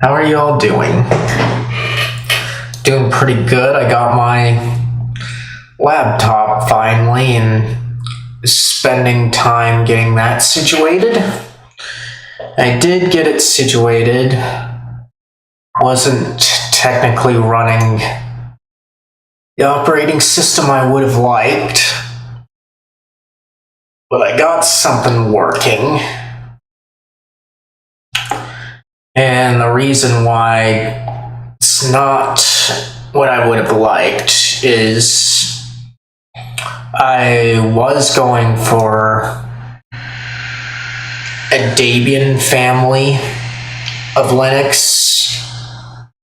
How are you all doing? Doing pretty good. I got my laptop finally and spending time getting that situated. I did get it situated. Wasn't technically running the operating system I would have liked, but I got something working. And the reason why it's not what I would have liked is I was going for a Debian family of Linux,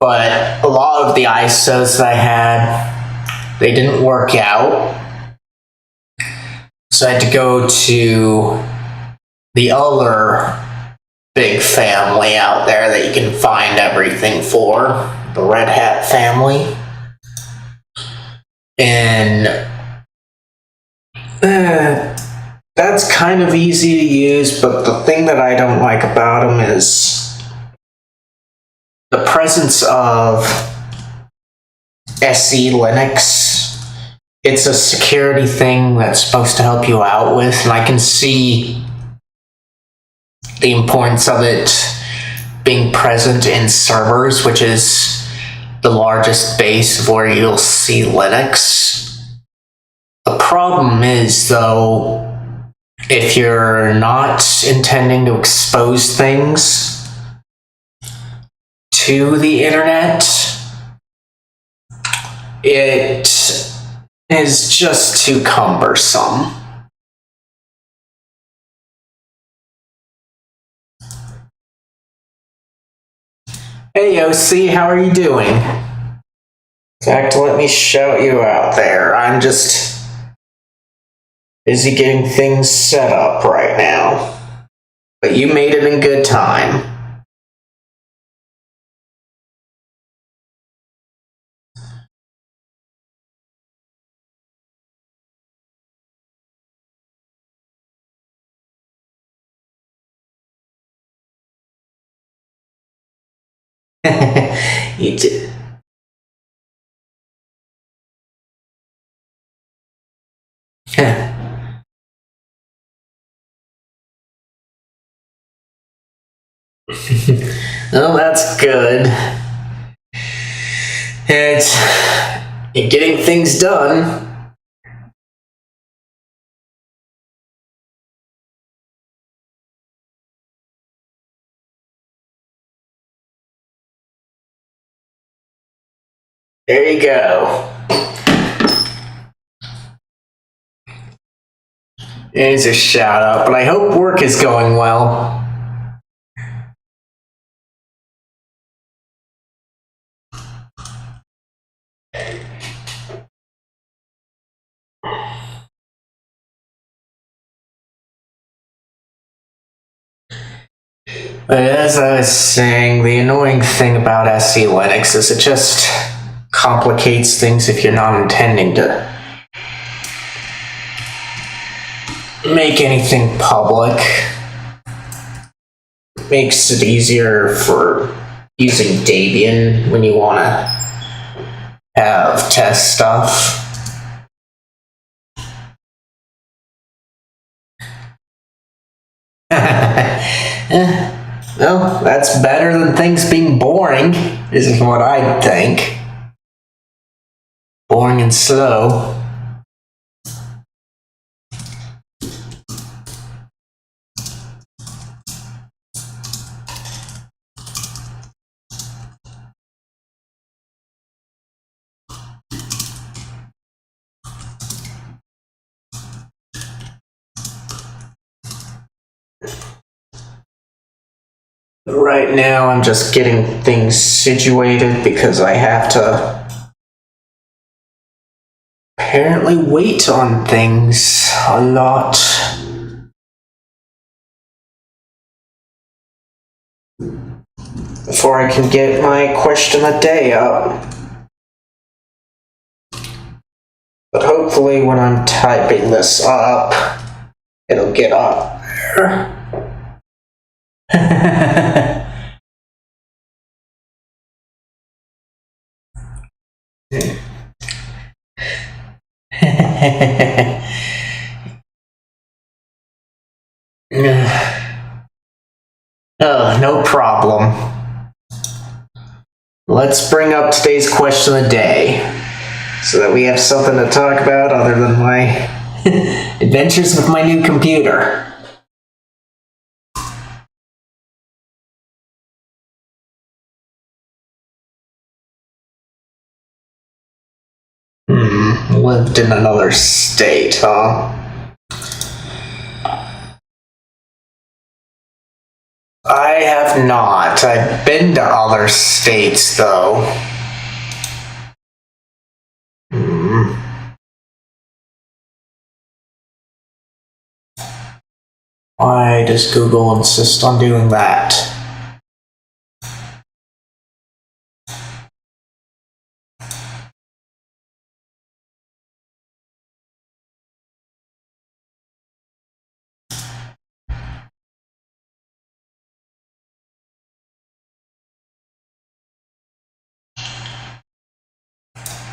but a lot of the ISOs that I had, they didn't work out. So I had to go to the other big family out there that you can find everything for, the Red Hat family. And that's kind of easy to use, but the thing that I don't like about them is the presence of SE Linux. It's a security thing that's supposed to help you out with, and I can see the importance of it being present in servers, which is the largest base of where you'll see Linux. The problem is, though, if you're not intending to expose things to the internet, it is just too cumbersome. Hey OC, how are you doing? In fact, let me shout you out there. I'm just busy getting things set up right now. But you made it in good time. You did. Well, that's good. It's getting things done. There you go. There's a shout out, but I hope work is going well. But as I was saying, the annoying thing about SE Linux is it just complicates things if you're not intending to make anything public. It makes it easier for using Debian when you want to have test stuff. Well, that's better than things being boring, is what I think. Boring and slow. Right now, I'm just getting things situated because I have to apparently wait on things a lot. Before I can get my question a day up. But hopefully when I'm typing this up, it'll get up there. No problem. Let's bring up today's question of the day, so that we have something to talk about other than my adventures with my new computer. Lived in another state, huh? I have not. I've been to other states, though. Why does Google insist on doing that?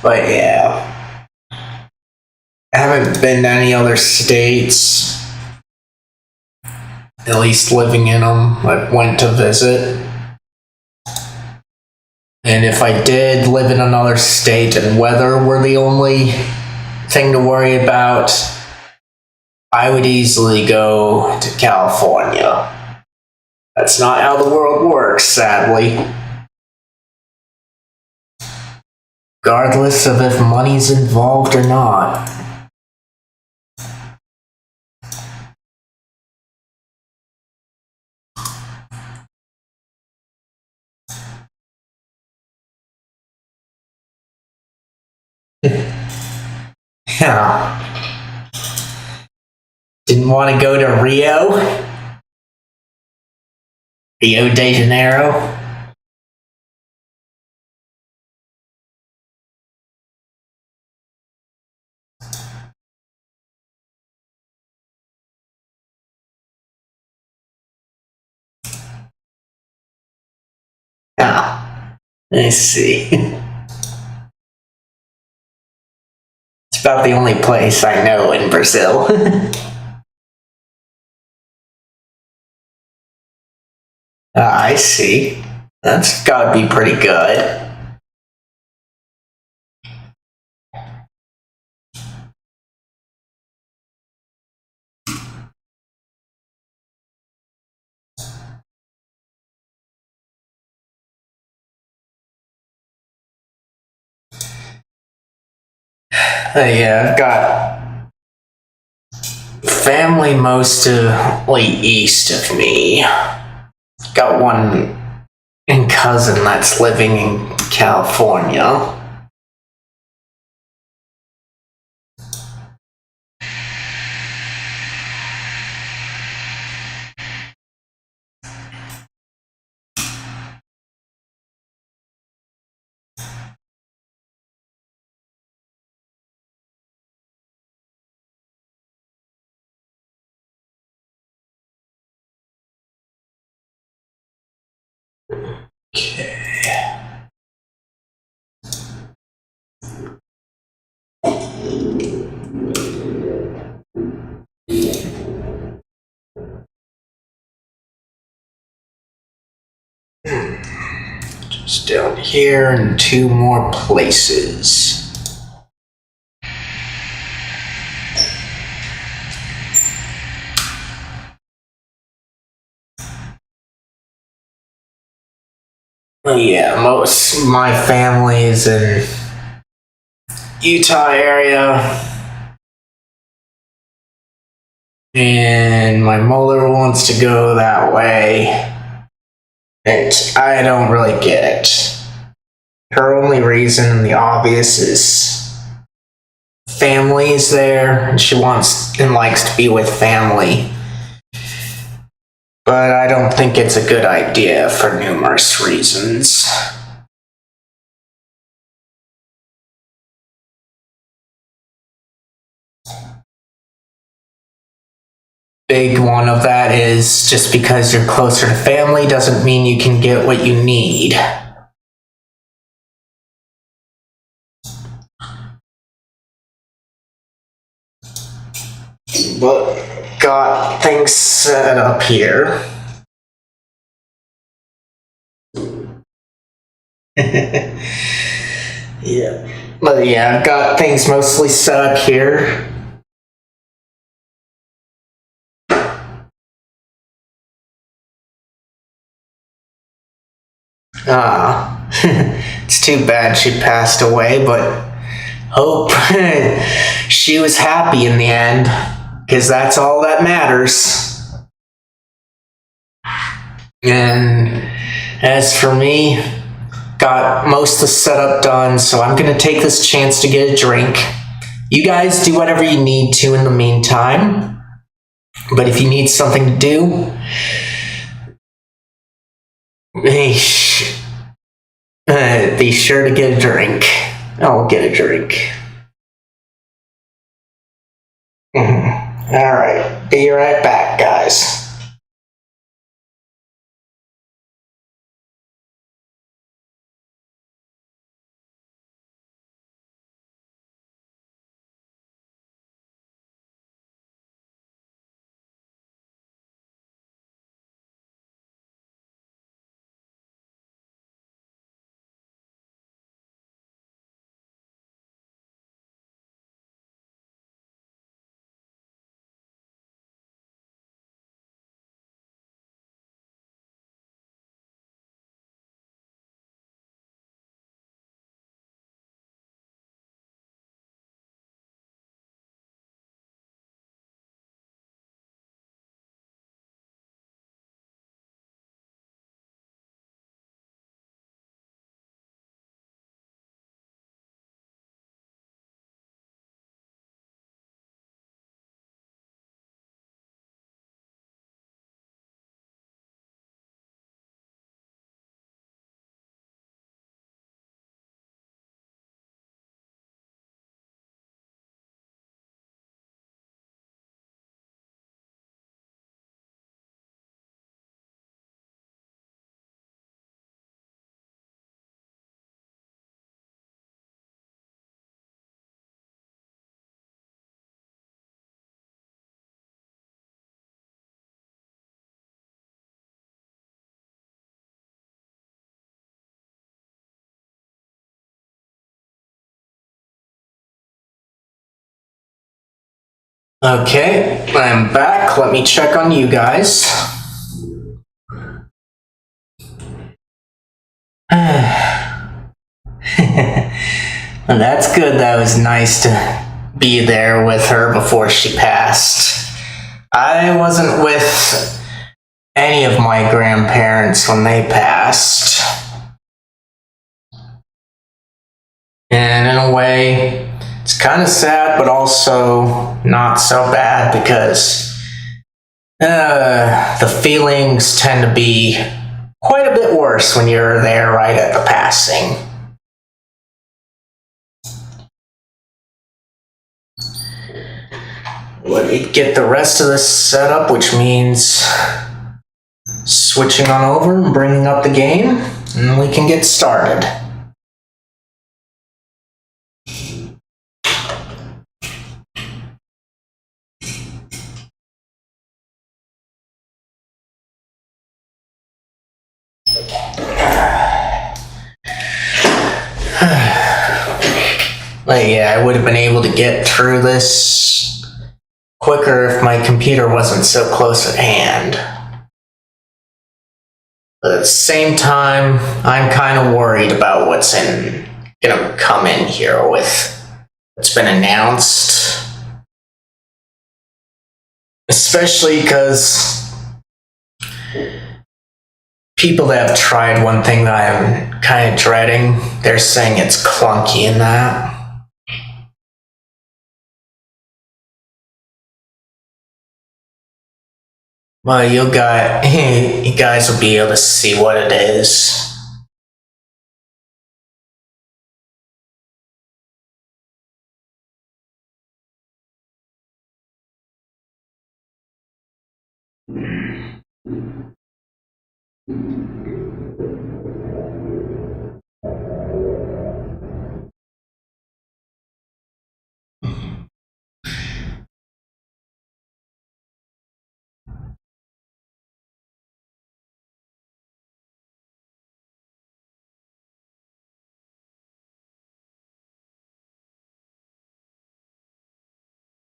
But yeah, I haven't been to any other states, at least living in them. I went to visit. And if I did live in another state and weather were the only thing to worry about, I would easily go to California. That's not how the world works, sadly. Regardless of if money's involved or not. Yeah. Didn't want to go to Rio de Janeiro. Let's see. It's about the only place I know in Brazil. I see. That's gotta be pretty good. Yeah, I've got family mostly east of me. Got one cousin that's living in California. Okay. Just down here and two more places. Yeah, most my family is in Utah area, and my mother wants to go that way. And I don't really get it. Her only reason, the obvious, is family's there, and she wants and likes to be with family. But I don't think it's a good idea for numerous reasons. Big one of that is just because you're closer to family doesn't mean you can get what you need. but got things set up here. Yeah. But yeah, I've got things mostly set up here. It's too bad she passed away, but hope she was happy in the end, because that's all that matters. And as for me, got most of the setup done, so I'm gonna take this chance to get a drink. You guys do whatever you need to in the meantime, but if you need something to do, be sure to get a drink. I'll get a drink. Alright, be right back, guys. Okay, I'm back. Let me check on you guys. Well, that's good. That was nice to be there with her before she passed. I wasn't with any of my grandparents when they passed. And in a way, it's kind of sad, but also not so bad, because the feelings tend to be quite a bit worse when you're there right at the passing. Let me get the rest of this set up, which means switching on over and bringing up the game, and we can get started. But yeah, I would have been able to get through this quicker if my computer wasn't so close at hand. But at the same time, I'm kind of worried about what's gonna come in here with what's been announced. Especially because people that have tried one thing that I'm kind of dreading, they're saying it's clunky in that. Well, you guys will be able to see what it is.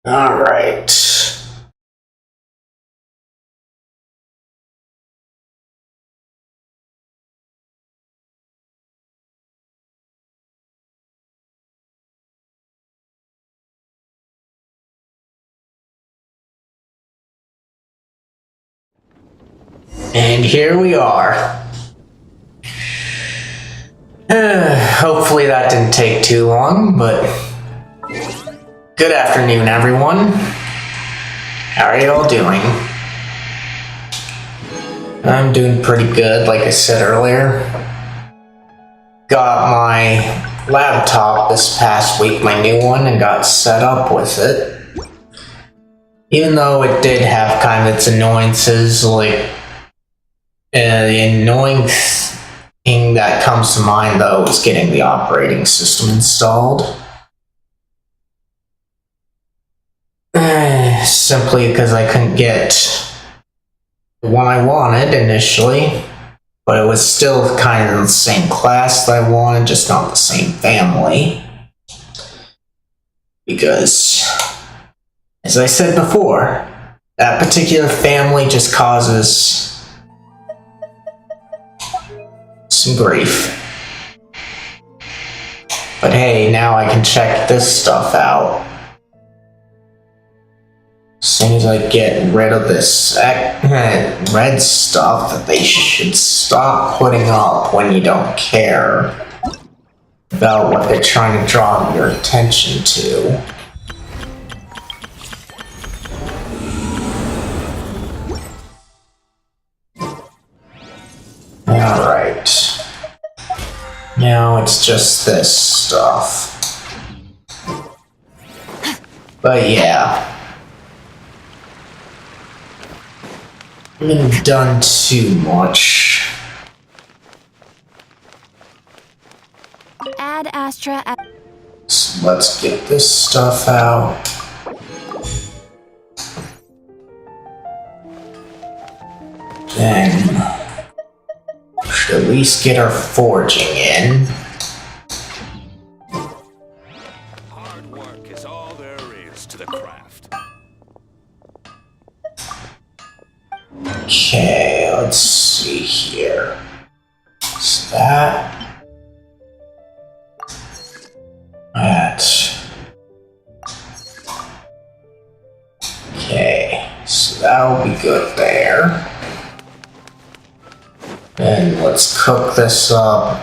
Alright. And here we are. Hopefully that didn't take too long, but good afternoon, everyone. How are you all doing? I'm doing pretty good, like I said earlier. Got my laptop this past week, my new one, and got set up with it. Even though it did have kind of its annoyances, like the annoying thing that comes to mind, though, is getting the operating system installed. Simply because I couldn't get the one I wanted initially, but it was still kind of the same class that I wanted, just not the same family. Because, as I said before, that particular family just causes some grief. But hey, now I can check this stuff out. As soon as I get rid of this red stuff that they should stop putting up when you don't care about what they're trying to draw your attention to. Alright. Now it's just this stuff. But yeah. I haven't done too much. Add Astra. So let's get this stuff out. Then should at least get our forging in. Hard work is all there is to the craft. Okay, let's see here. Is that? Okay, so that'll be good there. Then let's cook this up.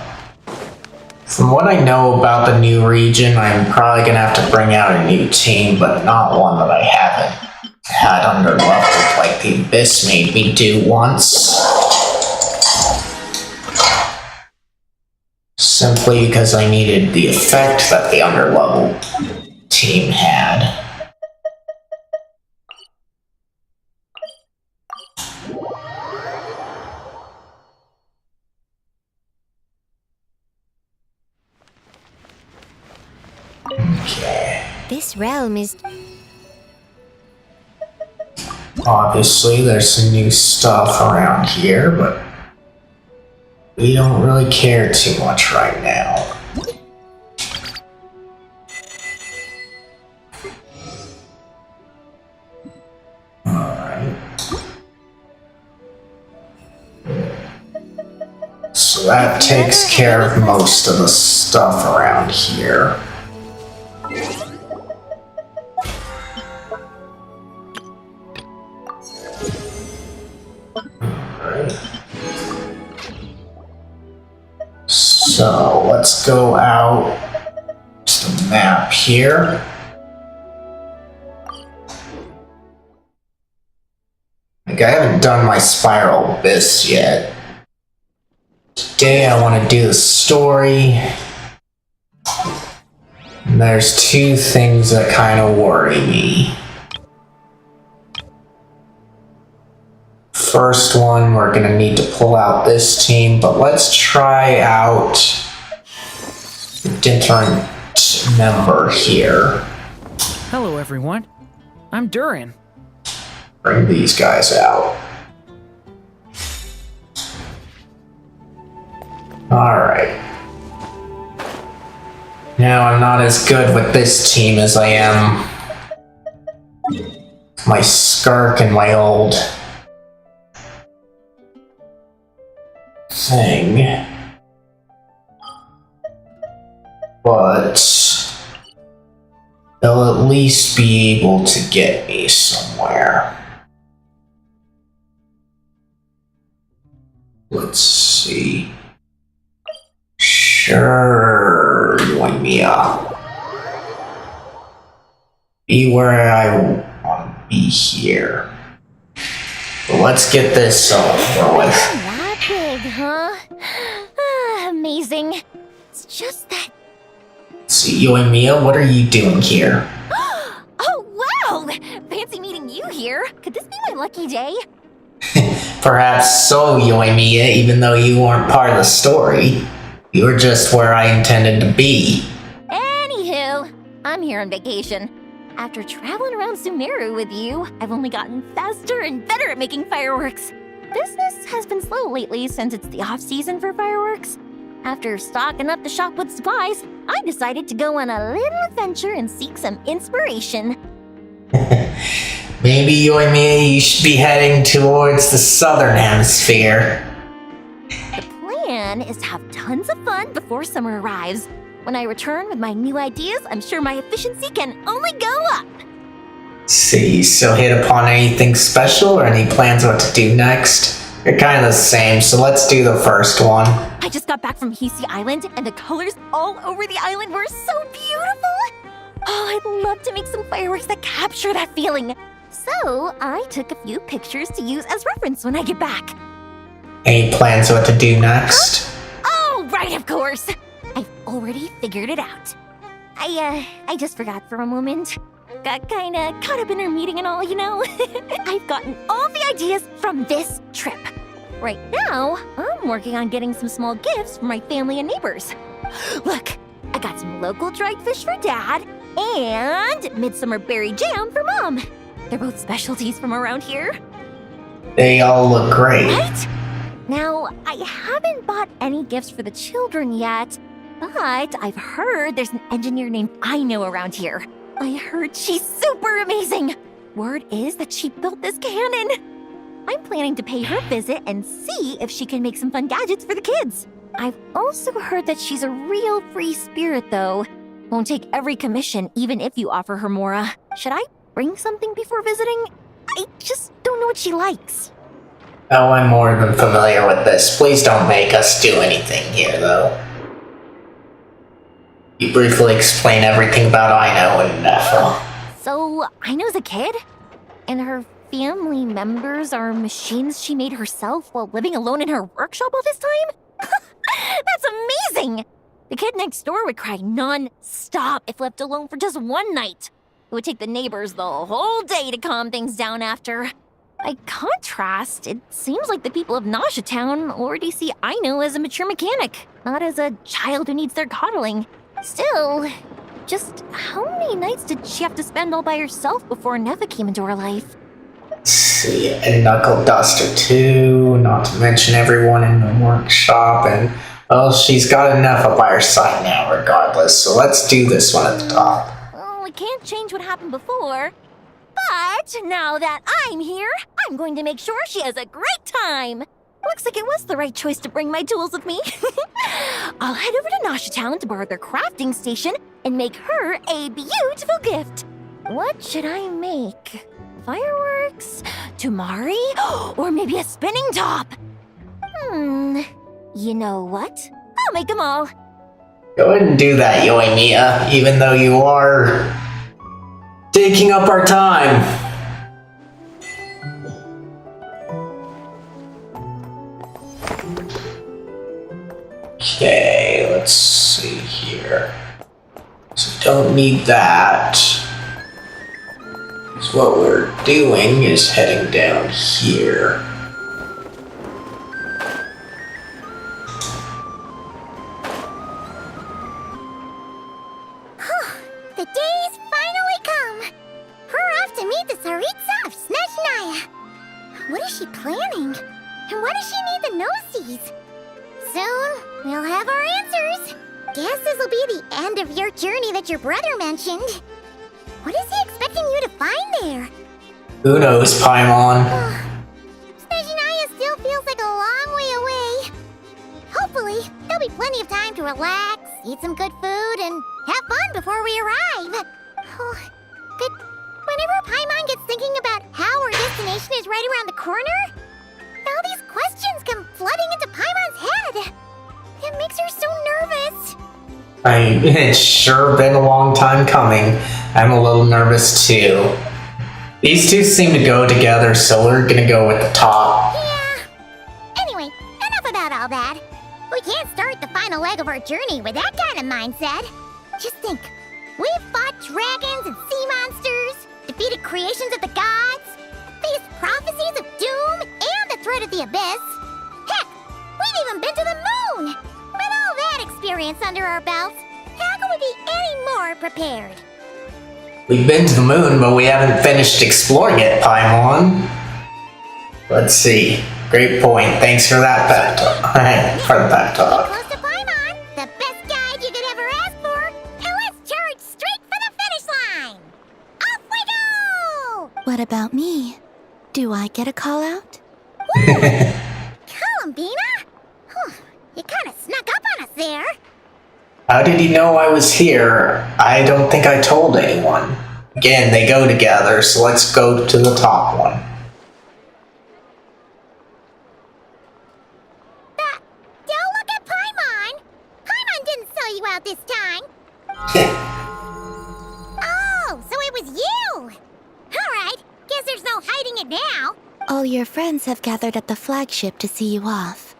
From what I know about the new region, I'm probably gonna have to bring out a new team, but not one that I haven't had under leveled like the Abyss made me do once. Simply because I needed the effect that the underleveled team had. Okay. This realm is. Obviously, there's some new stuff around here, but we don't really care too much right now. Alright. So that takes care of most of the stuff around here. So let's go out to the map here. Like, I haven't done my Spiral Abyss yet. Today I want to do the story. And there's two things that kind of worry me. First one, we're gonna need to pull out this team, but let's try out a different member here. Hello, everyone. I'm Durin. Bring these guys out. Alright. Now, I'm not as good with this team as I am my skirk and my old thing. But they'll at least be able to get me somewhere. Let's see. Sure, Yoimiya. Be where I want to be here. But let's get this over with. That big, huh? Amazing. It's just that. See, Yoimiya, what are you doing here? Oh, wow! Fancy meeting you here. Could this be my lucky day? Perhaps so, Yoimiya, even though you weren't part of the story. You were just where I intended to be. Anywho, I'm here on vacation. After traveling around Sumeru with you, I've only gotten faster and better at making fireworks. Business has been slow lately since it's the off-season for fireworks. After stocking up the shop with supplies, I decided to go on a little adventure and seek some inspiration. Maybe, Yoimiya, you should be heading towards the southern hemisphere. The plan is to have tons of fun before summer arrives. When I return with my new ideas, I'm sure my efficiency can only go up. See, so hit upon anything special or any plans what to do next? You're kind of the same, so let's do the first one. I just got back from Hisi Island, and the colors all over the island were so beautiful. Oh, I'd love to make some fireworks that capture that feeling. So I took a few pictures to use as reference when I get back. Any plans what to do next? Oh, right, of course. I've already figured it out. I just forgot for a moment. Got kinda caught up in our meeting and all, you know? I've gotten all the ideas from this trip. Right now, I'm working on getting some small gifts for my family and neighbors. Look, I got some local dried fish for Dad and midsummer berry jam for Mom. They're both specialties from around here. They all look great. Right? Now, I haven't bought any gifts for the children yet, but I've heard there's an engineer named Aino around here. I heard she's super amazing. Word is that she built this cannon. I'm planning to pay her a visit and see if she can make some fun gadgets for the kids. I've also heard that she's a real free spirit, though. Won't take every commission, even if you offer her Mora. Should I bring something before visiting? I just don't know what she likes. Oh, I'm more than familiar with this. Please don't make us do anything here, though. You briefly explain everything about Aino and Nephil. So, Aino's a kid? And her family members are machines she made herself while living alone in her workshop all this time? That's amazing! The kid next door would cry non-stop if left alone for just one night. It would take the neighbors the whole day to calm things down after. By contrast, it seems like the people of Nasha Town already see Aino as a mature mechanic, not as a child who needs their coddling. Still, just how many nights did she have to spend all by herself before Nefa came into her life? Let's see, a knuckle duster too, not to mention everyone in the workshop, and, well, she's got enough up by her side now regardless, so let's do this one at the top. Well, we can't change what happened before. But now that I'm here, I'm going to make sure she has a great time. Looks like it was the right choice to bring my tools with me. I'll head over to Nasha Town to borrow their crafting station and make her a beautiful gift. What should I make? Fireworks? Tumari? Or maybe a spinning top? You know what? I'll make them all. Go ahead and do that, Yoimiya, even though you are taking up our time. Okay, let's see here. So don't need that. So what we're doing is heading down here. The day's finally come! We're off to meet the Tsaritsa of Snezhnaya! What is she planning? And why does she need the gnosies? Soon, we'll have our answers! Guess this'll be the end of your journey that your brother mentioned. What is he expecting you to find there? Who knows, Paimon? Snezhnaya still feels like a long way away. Hopefully, there'll be plenty of time to relax, eat some good food, and have fun before we arrive. Oh, but whenever Paimon gets thinking about how our destination is right around the corner, all these questions come flooding into Paimon's head. It makes her so nervous. It's sure been a long time coming. I'm a little nervous too. These two seem to go together, so we're gonna go with the top. Yeah. Anyway, enough about all that. We can't start the final leg of our journey with that kind of mindset. Just think. We've fought dragons and sea monsters, defeated creations of the gods, faced prophecies of doom and the threat of the abyss. Heck, we've even been to the moon! With all that experience under our belts, how can we be any more prepared? We've been to the moon, but we haven't finished exploring it, Paimon. Let's see. Great point. Thanks for that pep talk. For the pep talk. Close to Paimon, the best guide you could ever ask for, and let's charge straight for the finish line! Off we go! What about me? Do I get a call out? Columbina? You kind of snuck up on us there. How did he know I was here? I don't think I told anyone. Again, they go together, so let's go to the top one. Don't look at Paimon! Paimon didn't sell you out this time. Oh, so it was you! Alright, guess there's no hiding it now. All your friends have gathered at the flagship to see you off.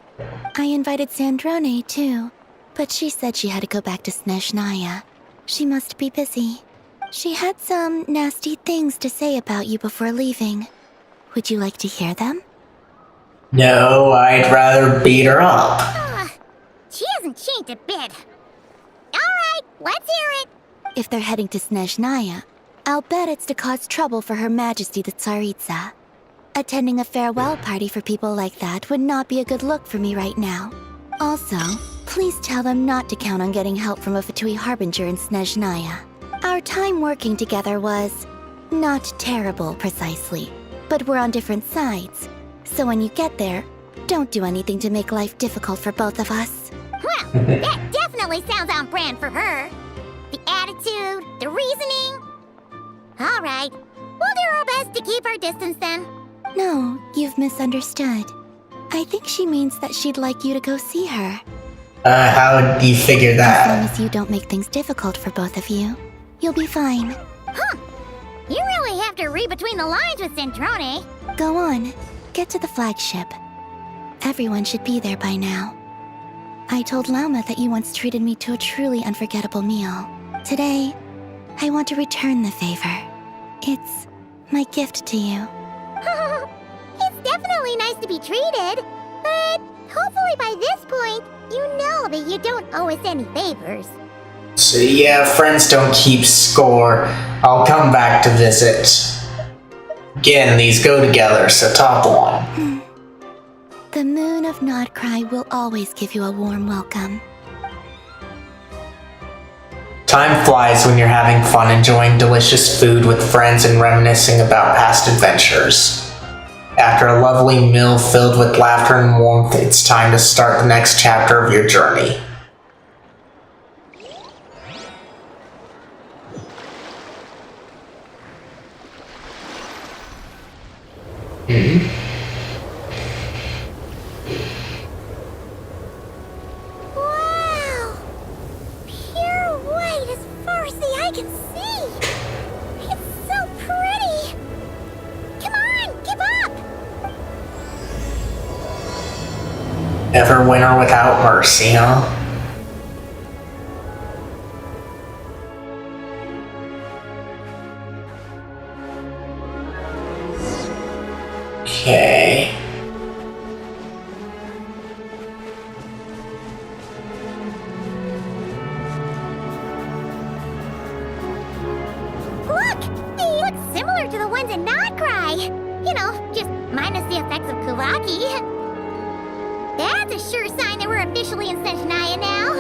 I invited Sandrone too, but she said she had to go back to Snezhnaya. She must be busy. She had some nasty things to say about you before leaving. Would you like to hear them? No, I'd rather beat her up. She hasn't changed a bit. Alright, let's hear it. If they're heading to Snezhnaya, I'll bet it's to cause trouble for Her Majesty the Tsaritsa. Attending a farewell party for people like that would not be a good look for me right now. Also, please tell them not to count on getting help from a Fatui Harbinger in Snezhnaya. Our time working together was not terrible, precisely, but we're on different sides. So when you get there, don't do anything to make life difficult for both of us. Well, that definitely sounds on brand for her. The attitude, the reasoning. Alright, we'll do our best to keep our distance then. No, you've misunderstood. I think she means that she'd like you to go see her. How do you figure As long that? as you don't make things difficult for both of you, you'll be fine. Huh. You really have to read between the lines with Sandrone. Go on, get to the flagship. Everyone should be there by now. I told Lauma that you once treated me to a truly unforgettable meal. Today, I want to return the favor. It's my gift to you. It's definitely nice to be treated, but hopefully by this point, you know that you don't owe us any favors. So yeah, friends don't keep score. I'll come back to visit. Again, these go together, so top one. The moon of Nodcry will always give you a warm welcome. Time flies when you're having fun enjoying delicious food with friends and reminiscing about past adventures. After a lovely meal filled with laughter and warmth, it's time to start the next chapter of your journey. Wow! Pure white as far as the eye can see! It's so pretty! Come on, keep up! Never winter without mercy, huh? Okay. Look! They look similar to the ones in Nodcry! You know, just minus the effects of Kuvaki. That's a sure sign that we're officially in Snezhnaya now.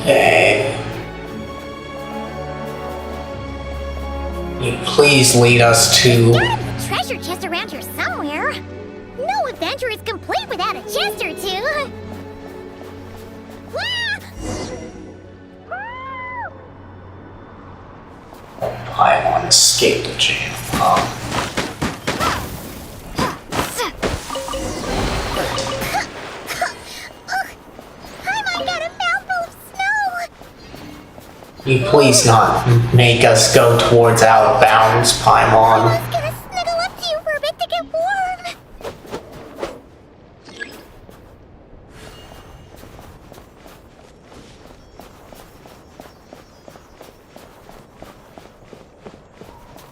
Okay. You please lead us to... Gotta be a treasure chest around here somewhere. No adventure is complete without a chest or two. Paimon escaped the jam. Paimon got a mouthful of snow. You please not make us go towards outbounds, Paimon. I was gonna snuggle up to you for a bit to get warm.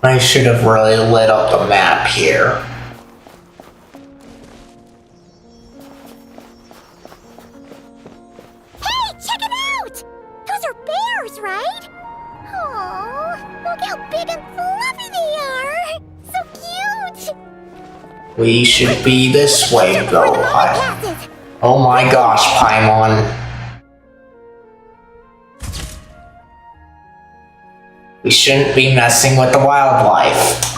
I should have really lit up the map here. Hey, check it out! Those are bears, right? Oh, look how big and fluffy they are! So cute! We should be this way to go, Before the moment Paimon. passes. Oh my gosh, Paimon. We shouldn't be messing with the wildlife.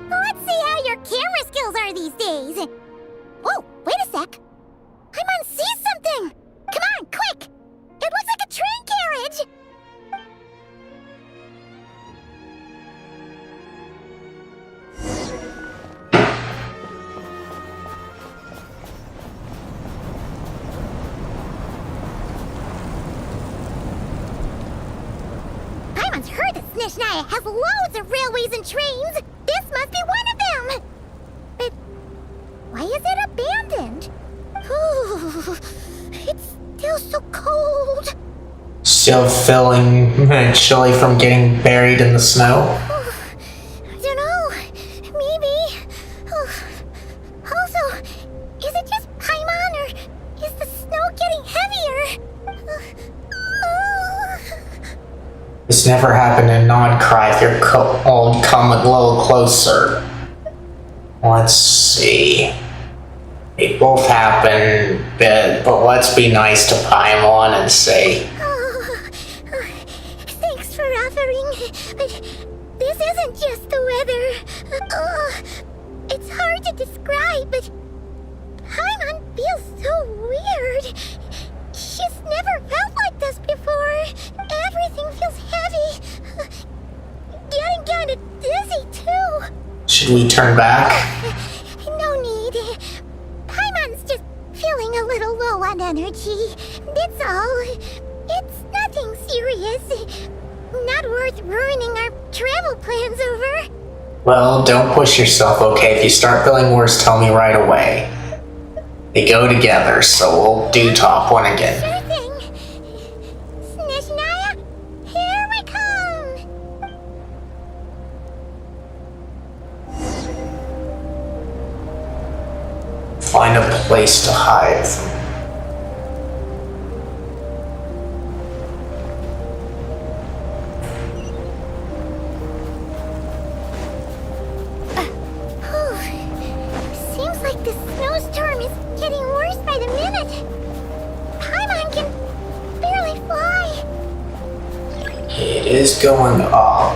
Let's see how your camera skills are these days. Whoa, wait a sec. Paimon sees something! Come on, quick! It looks like a train carriage! Paimon's heard that Snezhnaya has loads of railways and trains! This must be one of them! But why is it abandoned? Ooh, it's still so cold. Still feeling chilly from getting buried in the snow. I don't know. Maybe. Also, is it just Paimon or is the snow getting heavier? This never happened in non-cry if you're cold. Come a little closer. Let's see. They both happen, but let's be nice to Paimon and say, Thanks for offering, but this isn't just the weather. It's hard to describe, but Paimon feels so weird. She's never felt like this before. Everything feels heavy. Getting kind of dizzy, too. should we turn back? No need. Paimon's just feeling a little low on energy. That's all. It's nothing serious. Not worth ruining our travel plans over. Well, don't push yourself, okay? If you start feeling worse, tell me right away. They go together, so we'll do top one again. Sure thing. Snezhnaya, here we come. Find a place to hide. Seems like the snowstorm is getting worse by the minute. Paimon can barely fly. It is going up.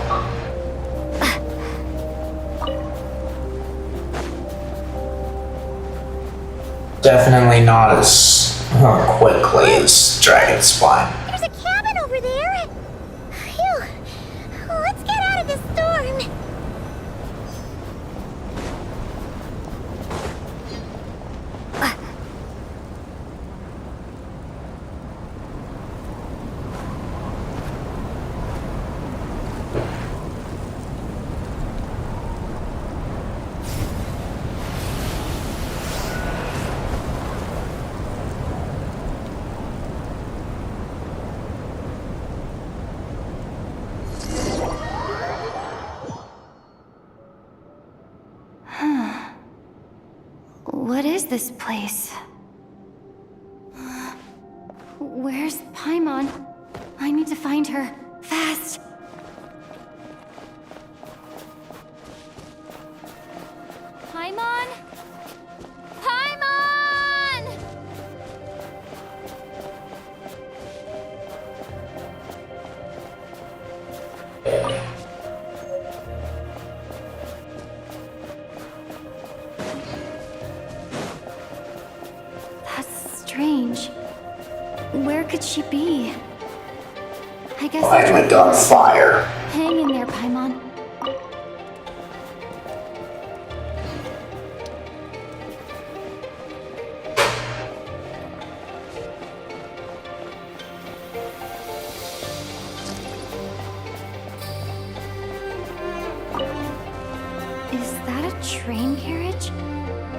Definitely not as quickly as Dragon Spine. There's a cabin over there. Phew. Let's get out of this storm. What is this place? Where's Paimon? I need to find her. Fast! Paimon? Paimon! could she be? I guess Why am I on fire? hang in there, Paimon. Is that a train carriage?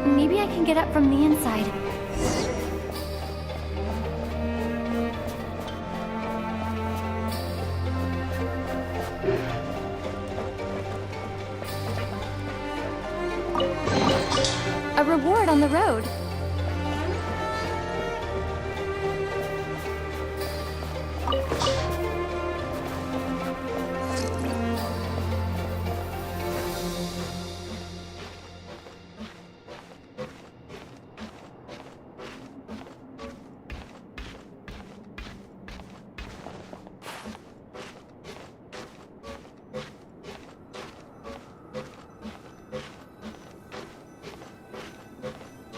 Maybe I can get up from the inside. A reward on the road.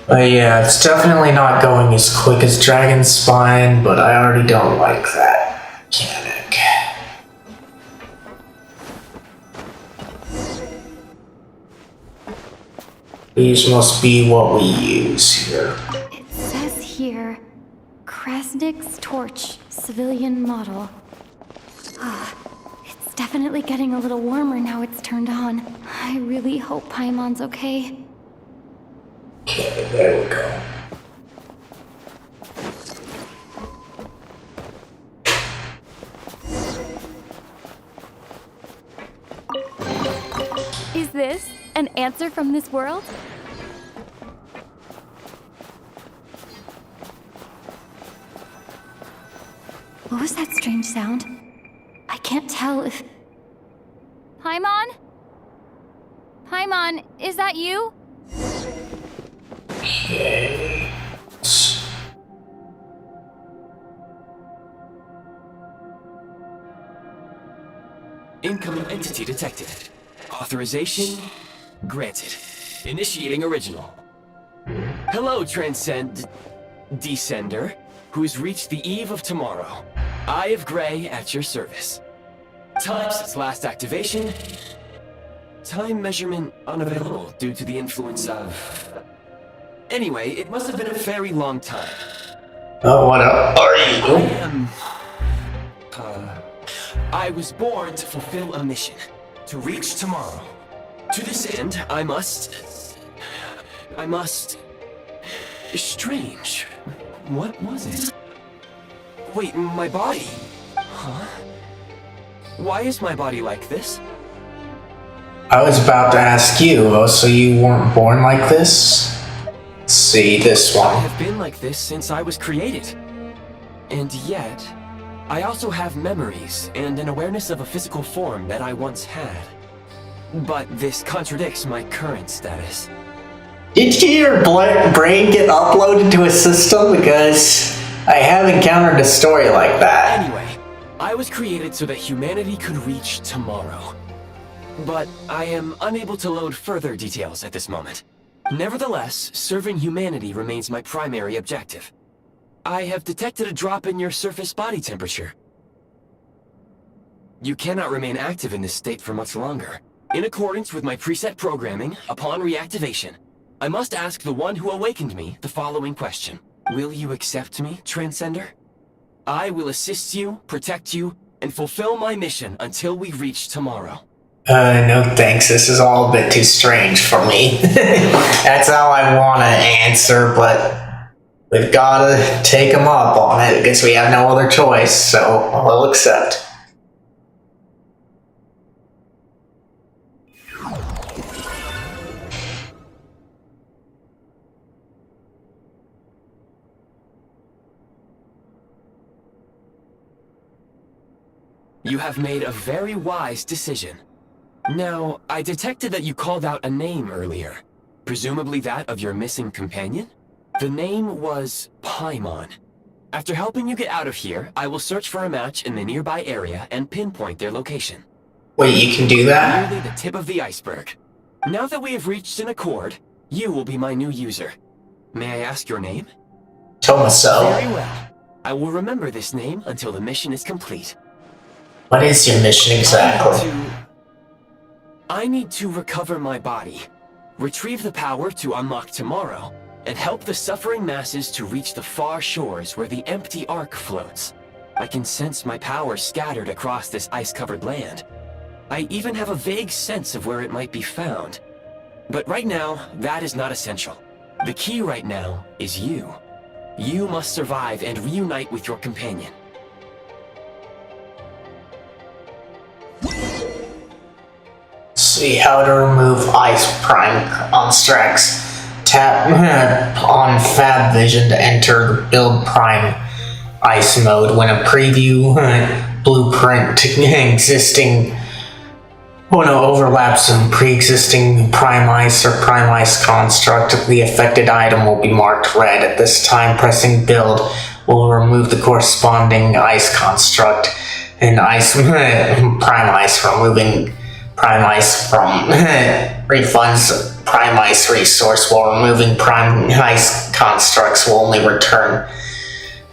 But yeah, it's definitely not going as quick as Dragon's Spine, but I already don't like that mechanic. These must be what we use here. It says here, Krasnik's torch, civilian model. Ah, it's definitely getting a little warmer now it's turned on. I really hope Paimon's okay. Okay, there we go. Is this an answer from this world? What was that strange sound? I can't tell if... Paimon? Paimon, is that you? Okay. Incoming entity detected. Authorization granted. Initiating original. Hello, Descender, who's reached the eve of tomorrow. Eye of Grey at your service. Time since last activation. Time measurement unavailable due to the influence of... Anyway, it must have been a very long time. Oh, what up? Are you? I was born to fulfill a mission. To reach tomorrow. To this end, I must... Strange. What was it? Wait, my body? Huh? Why is my body like this? I was about to ask you, oh, so you weren't born like this? Let's see, this I one. have been like this since I was created. And yet, I also have memories and an awareness of a physical form that I once had. But this contradicts my current status. Did your brain get uploaded to a system? Because I have encountered a story like that. Anyway, I was created so that humanity could reach tomorrow. But I am unable to load further details at this moment. Nevertheless, serving humanity remains my primary objective. I have detected a drop in your surface body temperature. You cannot remain active in this state for much longer. In accordance with my preset programming, upon reactivation, I must ask the one who awakened me the following question. Will you accept me, Transcender? I will assist you, protect you, and fulfill my mission until we reach tomorrow. No thanks, this is all a bit too strange for me. That's how I want to answer, but we've gotta take them up on it. I guess we have no other choice, so we'll accept. You have made a very wise decision. Now, I detected that you called out a name earlier. Presumably that of your missing companion? The name was Paimon. After helping you get out of here, I will search for a match in the nearby area and pinpoint their location. Wait, you can do that? Merely the tip of the iceberg. Now that we have reached an accord, you will be my new user. May I ask your name? Tomaso. Very well. I will remember this name until the mission is complete. What is your mission exactly? I need to recover my body, retrieve the power to unlock tomorrow, and help the suffering masses to reach the far shores where the empty Ark floats. I can sense my power scattered across this ice-covered land. I even have a vague sense of where it might be found. But right now, that is not essential. The key right now is you. You must survive and reunite with your companion. See how to remove Ice Prime constructs. Tap on Fab Vision to enter the Build Prime Ice mode. When a preview blueprint existing overlaps some pre-existing Prime Ice or Prime Ice construct, the affected item will be marked red. At this time, pressing Build will remove the corresponding Ice construct and Prime Ice, removing Prime Ice from refunds Prime Ice resource, while removing Prime Ice constructs will only return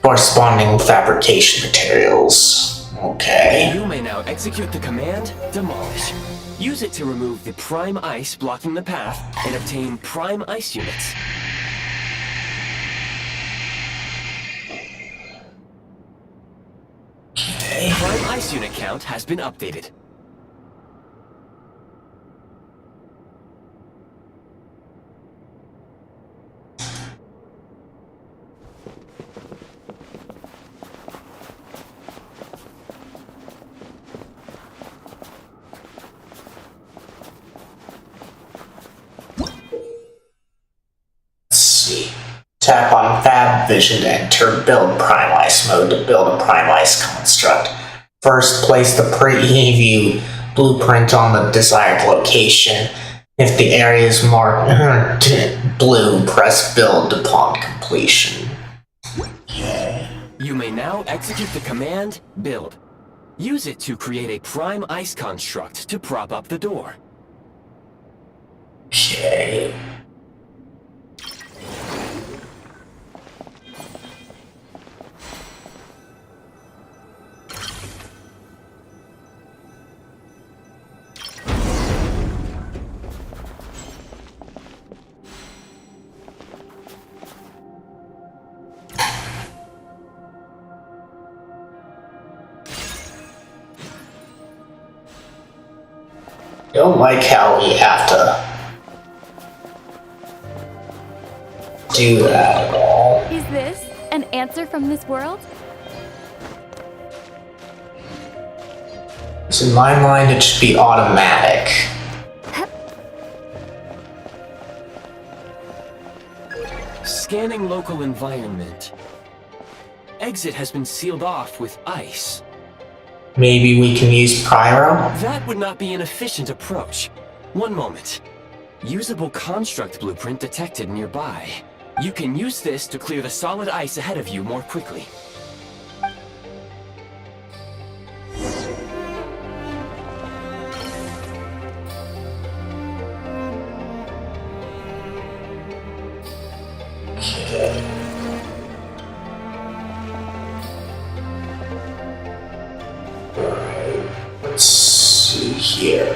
corresponding fabrication materials. Okay. You may now execute the command Demolish. Use it to remove the Prime Ice blocking the path and obtain Prime Ice units. Okay. Prime Ice unit count has been updated. Tap on Fab Vision to enter Build Prime Ice mode to build a Prime Ice construct. First, place the preview blueprint on the desired location. If the area is marked blue, press Build upon completion. Okay. You may now execute the command Build. Use it to create a Prime Ice construct to prop up the door. Okay. Don't like how we have to do that at all. Is this an answer from this world? So in my mind, it should be automatic. Scanning local environment. Exit has been sealed off with ice. Maybe we can use Pyro? That would not be an efficient approach. One moment. Usable construct blueprint detected nearby. You can use this to clear the solid ice ahead of you more quickly. Okay. Alright, let's see here.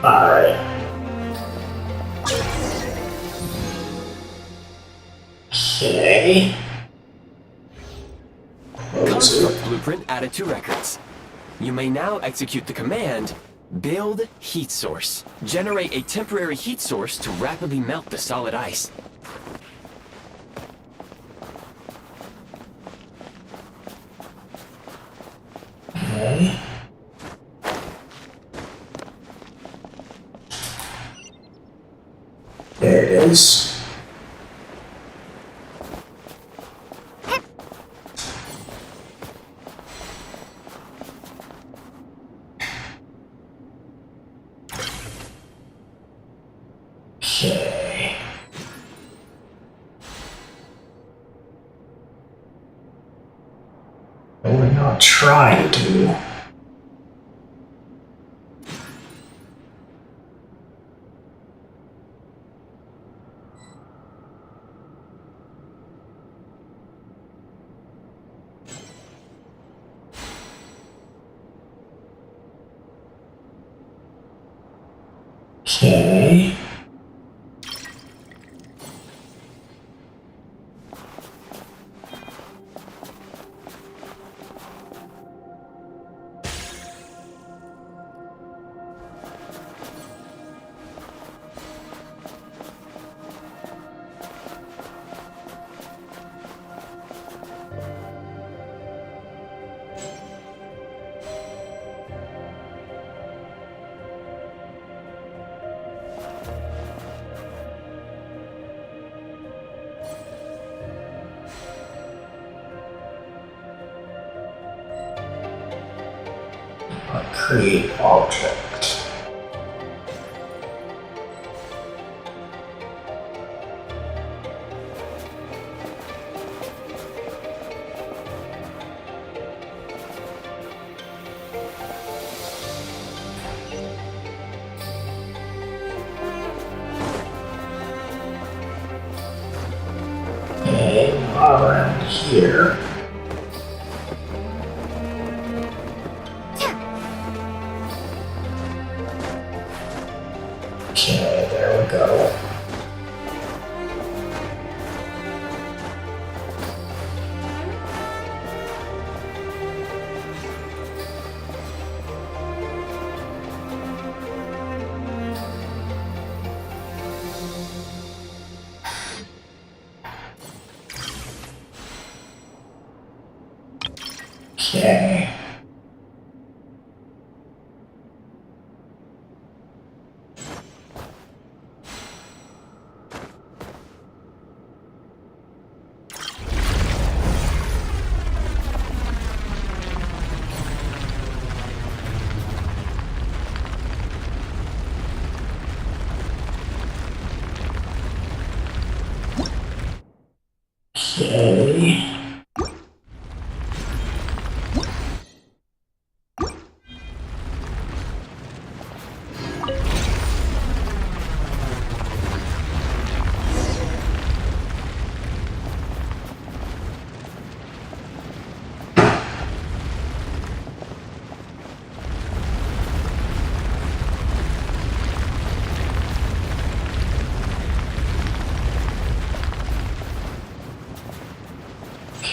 Alright. Okay. Construct blueprint added to records. You may now execute the command Build Heat Source. Generate a temporary heat source to rapidly melt the solid ice. Okay. There it is. Okay. We're not trying to. Create object. Okay, around here. Okay, there we go. Okay. Okay.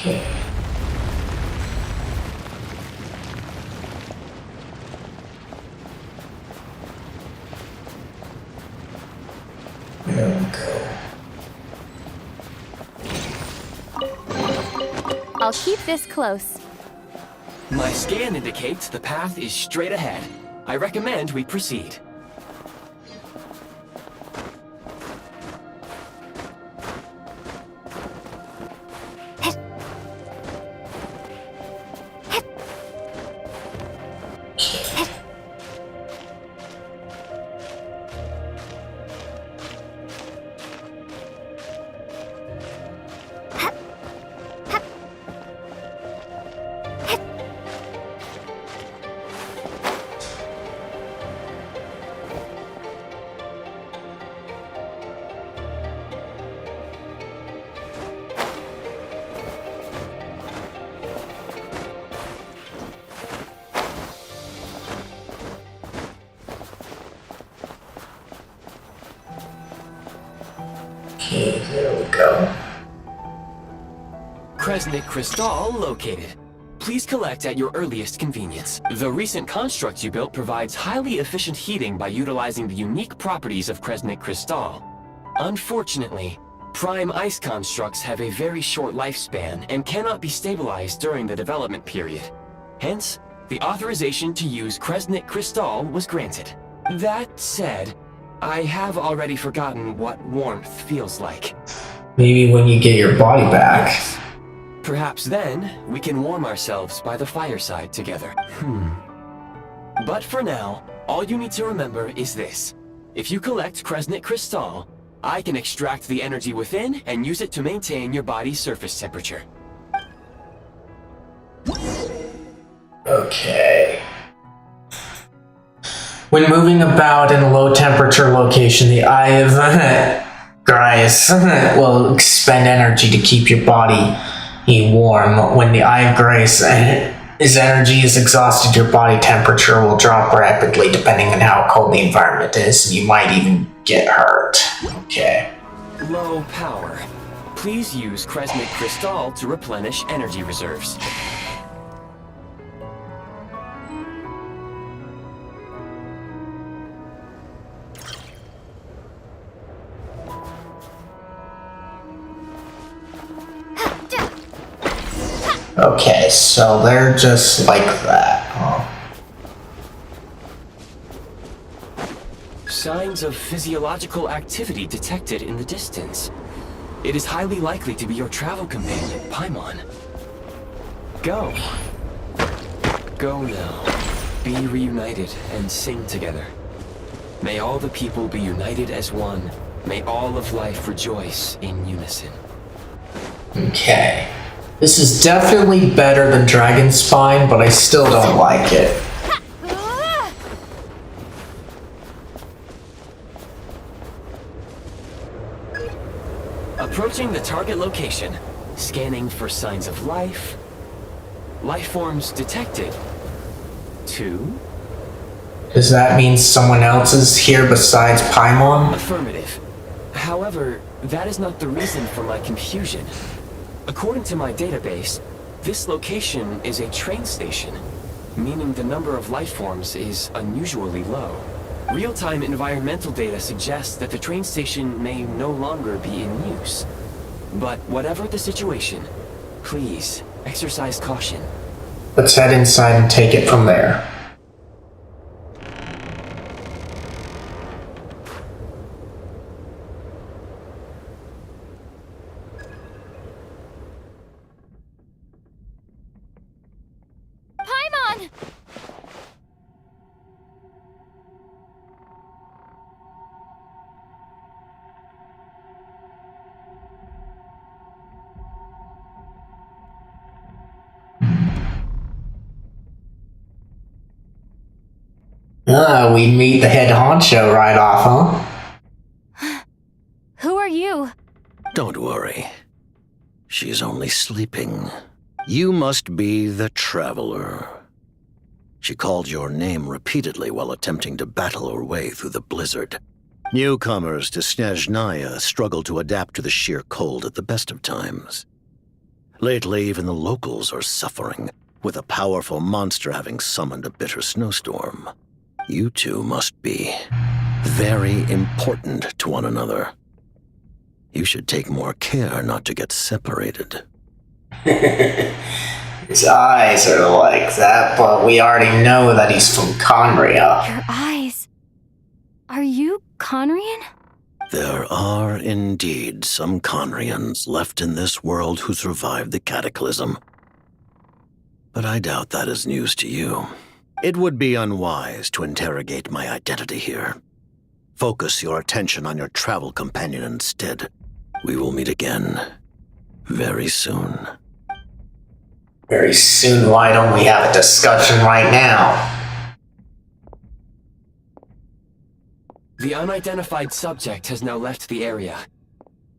Okay. There we go. I'll keep this close. My scan indicates the path is straight ahead. I recommend we proceed. Okay, there we go. Kresnik Crystal located. Please collect at your earliest convenience. The recent construct you built provides highly efficient heating by utilizing the unique properties of Kresnik Crystal. Unfortunately, prime ice constructs have a very short lifespan and cannot be stabilized during the development period. Hence, the authorization to use Kresnik Crystal was granted. That said, I have already forgotten what warmth feels like. Maybe when you get your body back. Perhaps then, we can warm ourselves by the fireside together. But for now, all you need to remember is this. If you collect Kresnik Crystal, I can extract the energy within and use it to maintain your body's surface temperature. Okay. When moving about in a low temperature location, the Eye of Grace will expend energy to keep your body warm. When the Eye of Grace his energy is exhausted, your body temperature will drop rapidly depending on how cold the environment is, and you might even get hurt. Okay. Low power. Please use Kresnik Crystal to replenish energy reserves. Okay, so they're just like that, huh? Signs of physiological activity detected in the distance. It is highly likely to be your travel companion, Paimon. Go. Go now. be reunited and sing together. May all the people be united as one. May all of life rejoice in unison. Okay. This is definitely better than Dragon Spine, but I still don't like it. Approaching the target location. Scanning for signs of life. Life forms detected. 2. Does that mean someone else is here besides Paimon? Affirmative. However, that is not the reason for my confusion. According to my database, this location is a train station, meaning the number of life forms is unusually low. Real-time environmental data suggests that the train station may no longer be in use. But whatever the situation, please exercise caution. Let's head inside and take it from there. Paimon! We meet the head honcho right off, huh? Who are you? Don't worry. She's only sleeping. You must be the Traveler. She called your name repeatedly while attempting to battle her way through the blizzard. Newcomers to Snezhnaya struggle to adapt to the sheer cold at the best of times. Lately, even the locals are suffering, with a powerful monster having summoned a bitter snowstorm. You two must be very important to one another. You should take more care not to get separated. His eyes are like that, but we already know that he's from Conria. Your eyes. Are you Conrian? There are indeed some Conrians left in this world who survived the cataclysm. But I doubt that is news to you. It would be unwise to interrogate my identity here. Focus your attention on your travel companion instead. We will meet again very soon. Very soon, why don't we have a discussion right now? The unidentified subject has now left the area.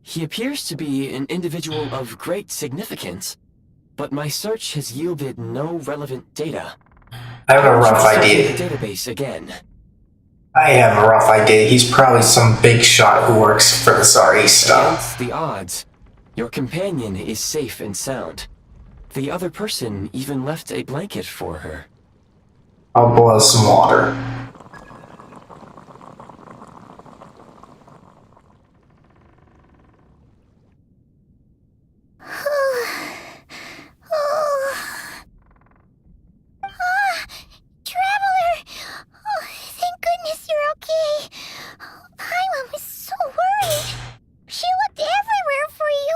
He appears to be an individual of great significance, but my search has yielded no relevant data. I have a rough idea. The database again. I have a rough idea. He's probably some big shot who works for the Tsarista. Against the odds, your companion is safe and sound. The other person even left a blanket for her. I'll boil some water. Traveler! Oh, thank goodness you're okay. Paimon was so worried. She looked everywhere for you.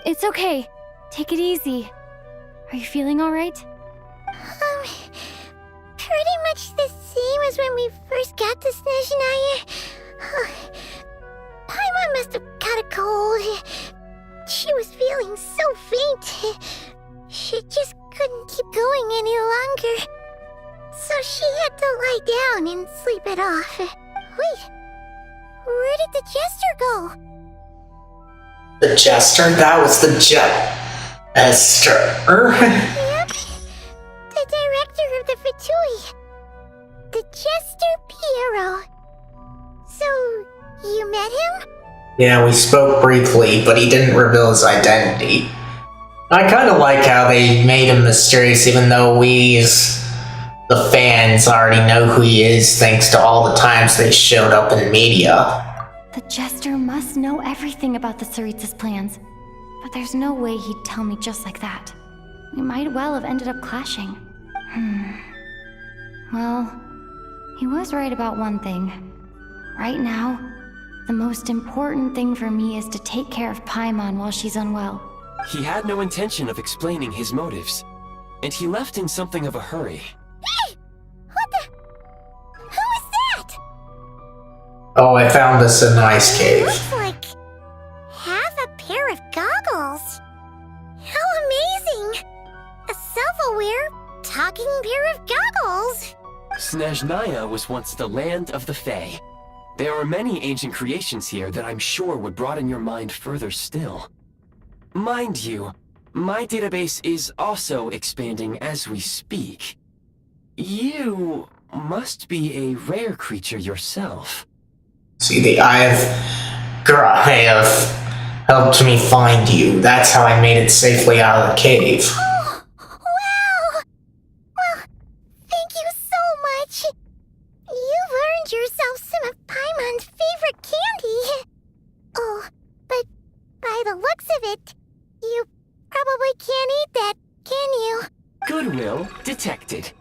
It's okay. Take it easy. Are you feeling alright? Pretty much the same as when we first got to Snezhnaya. Paimon must have got a cold. She was feeling so faint. She just couldn't keep going any longer. So she had to lie down and sleep it off. Wait, where did the jester go? The jester? That was the Jester. Yep, the director of the Fatui. The Jester Piero. So, you met him? Yeah, we spoke briefly, but he didn't reveal his identity. I kind of like how they made him mysterious, even though we, as the fans, already know who he is thanks to all the times they showed up in media. The Jester must know everything about the Tsaritsa's plans. But there's no way he'd tell me just like that. We might well have ended up clashing. Well, he was right about one thing. Right now, the most important thing for me is to take care of Paimon while she's unwell. He had no intention of explaining his motives, and he left in something of a hurry. Oh, I found this a nice cave. Looks like half a pair of goggles. How amazing! A self-aware, talking pair of goggles. Snezhnaya was once the land of the Fae. There are many ancient creations here that I'm sure would broaden your mind further still. Mind you, my database is also expanding as we speak. You must be a rare creature yourself. See, the Eye of Graham helped me find you. That's how I made it safely out of the cave. Oh, wow! Well, thank you so much. You've earned yourself some of Paimon's favorite candy. Oh, but by the looks of it, you probably can't eat that, can you? Goodwill detected.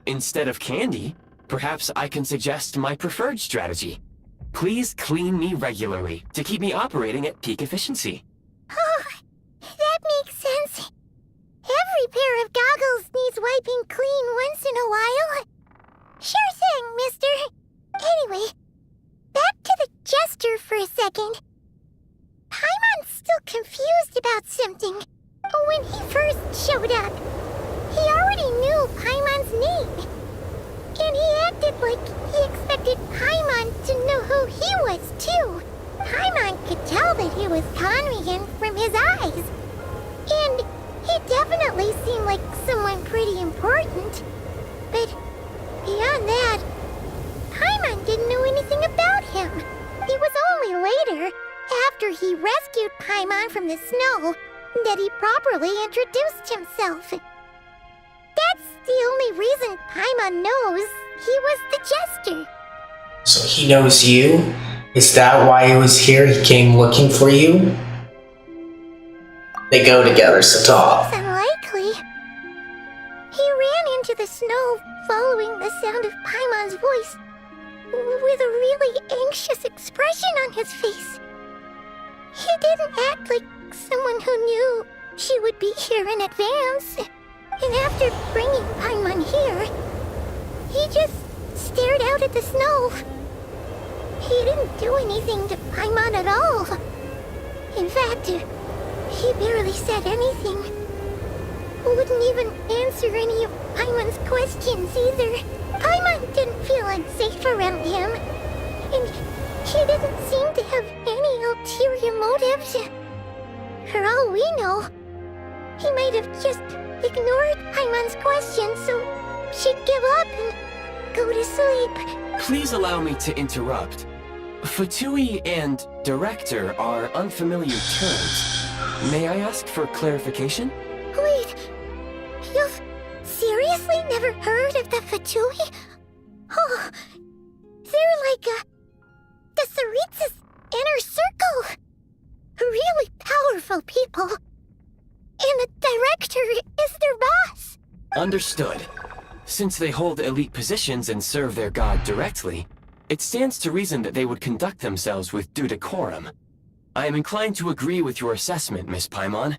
Instead of candy, perhaps I can suggest my preferred strategy. Please clean me regularly to keep me operating at peak efficiency. Oh, that makes sense. Every pair of goggles needs wiping clean once in a while. Sure thing, mister. Anyway, back to the jester for a second. Paimon's still confused about something. When he first showed up, he already knew Paimon's name. And he acted like he expected Paimon to know who he was, too. Paimon could tell that he was Conrian from his eyes. And he definitely seemed like someone pretty important. But beyond that, Paimon didn't know anything about him. It was only later, after he rescued Paimon from the snow, that he properly introduced himself. That's the only reason Paimon knows he was the jester. So he knows you? Is that why he was here? He came looking for you? They go together, so talk. It's unlikely. He ran into the snow following the sound of Paimon's voice, with a really anxious expression on his face. He didn't act like someone who knew she would be here in advance. And after bringing Paimon here, he just stared out at the snow. He didn't do anything to Paimon at all. In fact, he barely said anything. Wouldn't even answer any of Paimon's questions either. Paimon didn't feel unsafe around him. And he didn't seem to have any ulterior motives. For all we know, he might have just ignored Paimon's questions so she'd give up and go to sleep. Please allow me to interrupt. Fatui and director are unfamiliar terms. May I ask for clarification? Wait, you've seriously never heard of the Fatui? Oh, they're like the Tsaritsa's inner circle. Really powerful people. And the director is their boss. Understood. Since they hold elite positions and serve their god directly, it stands to reason that they would conduct themselves with due decorum. I am inclined to agree with your assessment, Miss Paimon.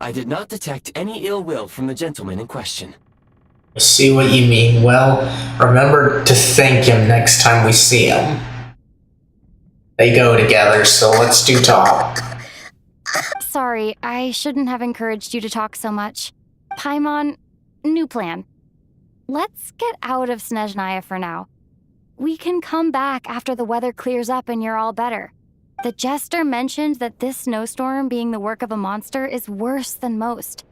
I did not detect any ill will from the gentleman in question. I see what you mean. Well, remember to thank him next time we see him. They go together, so let's do talk. Sorry, I shouldn't have encouraged you to talk so much. Paimon, new plan. Let's get out of Snezhnaya for now. We can come back after the weather clears up and you're all better. The jester mentioned that this snowstorm being the work of a monster is worse than most.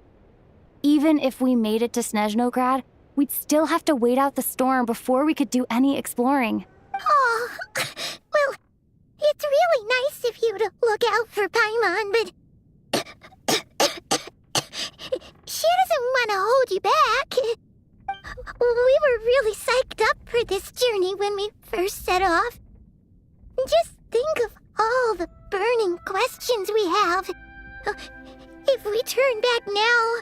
Even if we made it to Snezhnograd, we'd still have to wait out the storm before we could do any exploring. Oh, well, it's really nice of you to look out for Paimon, but she doesn't want to hold you back. We were really psyched up for this journey when we first set off. Just think of all the burning questions we have. If we turn back now,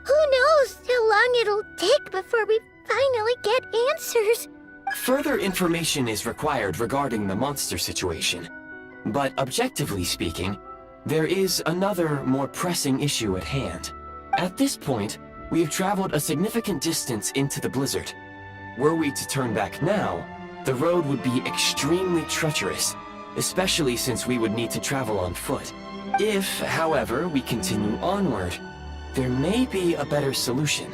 who knows how long it'll take before we finally get answers. Further information is required regarding the monster situation. But objectively speaking, there is another, more pressing issue at hand. At this point, we have traveled a significant distance into the blizzard. Were we to turn back now, The road would be extremely treacherous, especially since we would need to travel on foot. If, however, we continue onward, there may be a better solution.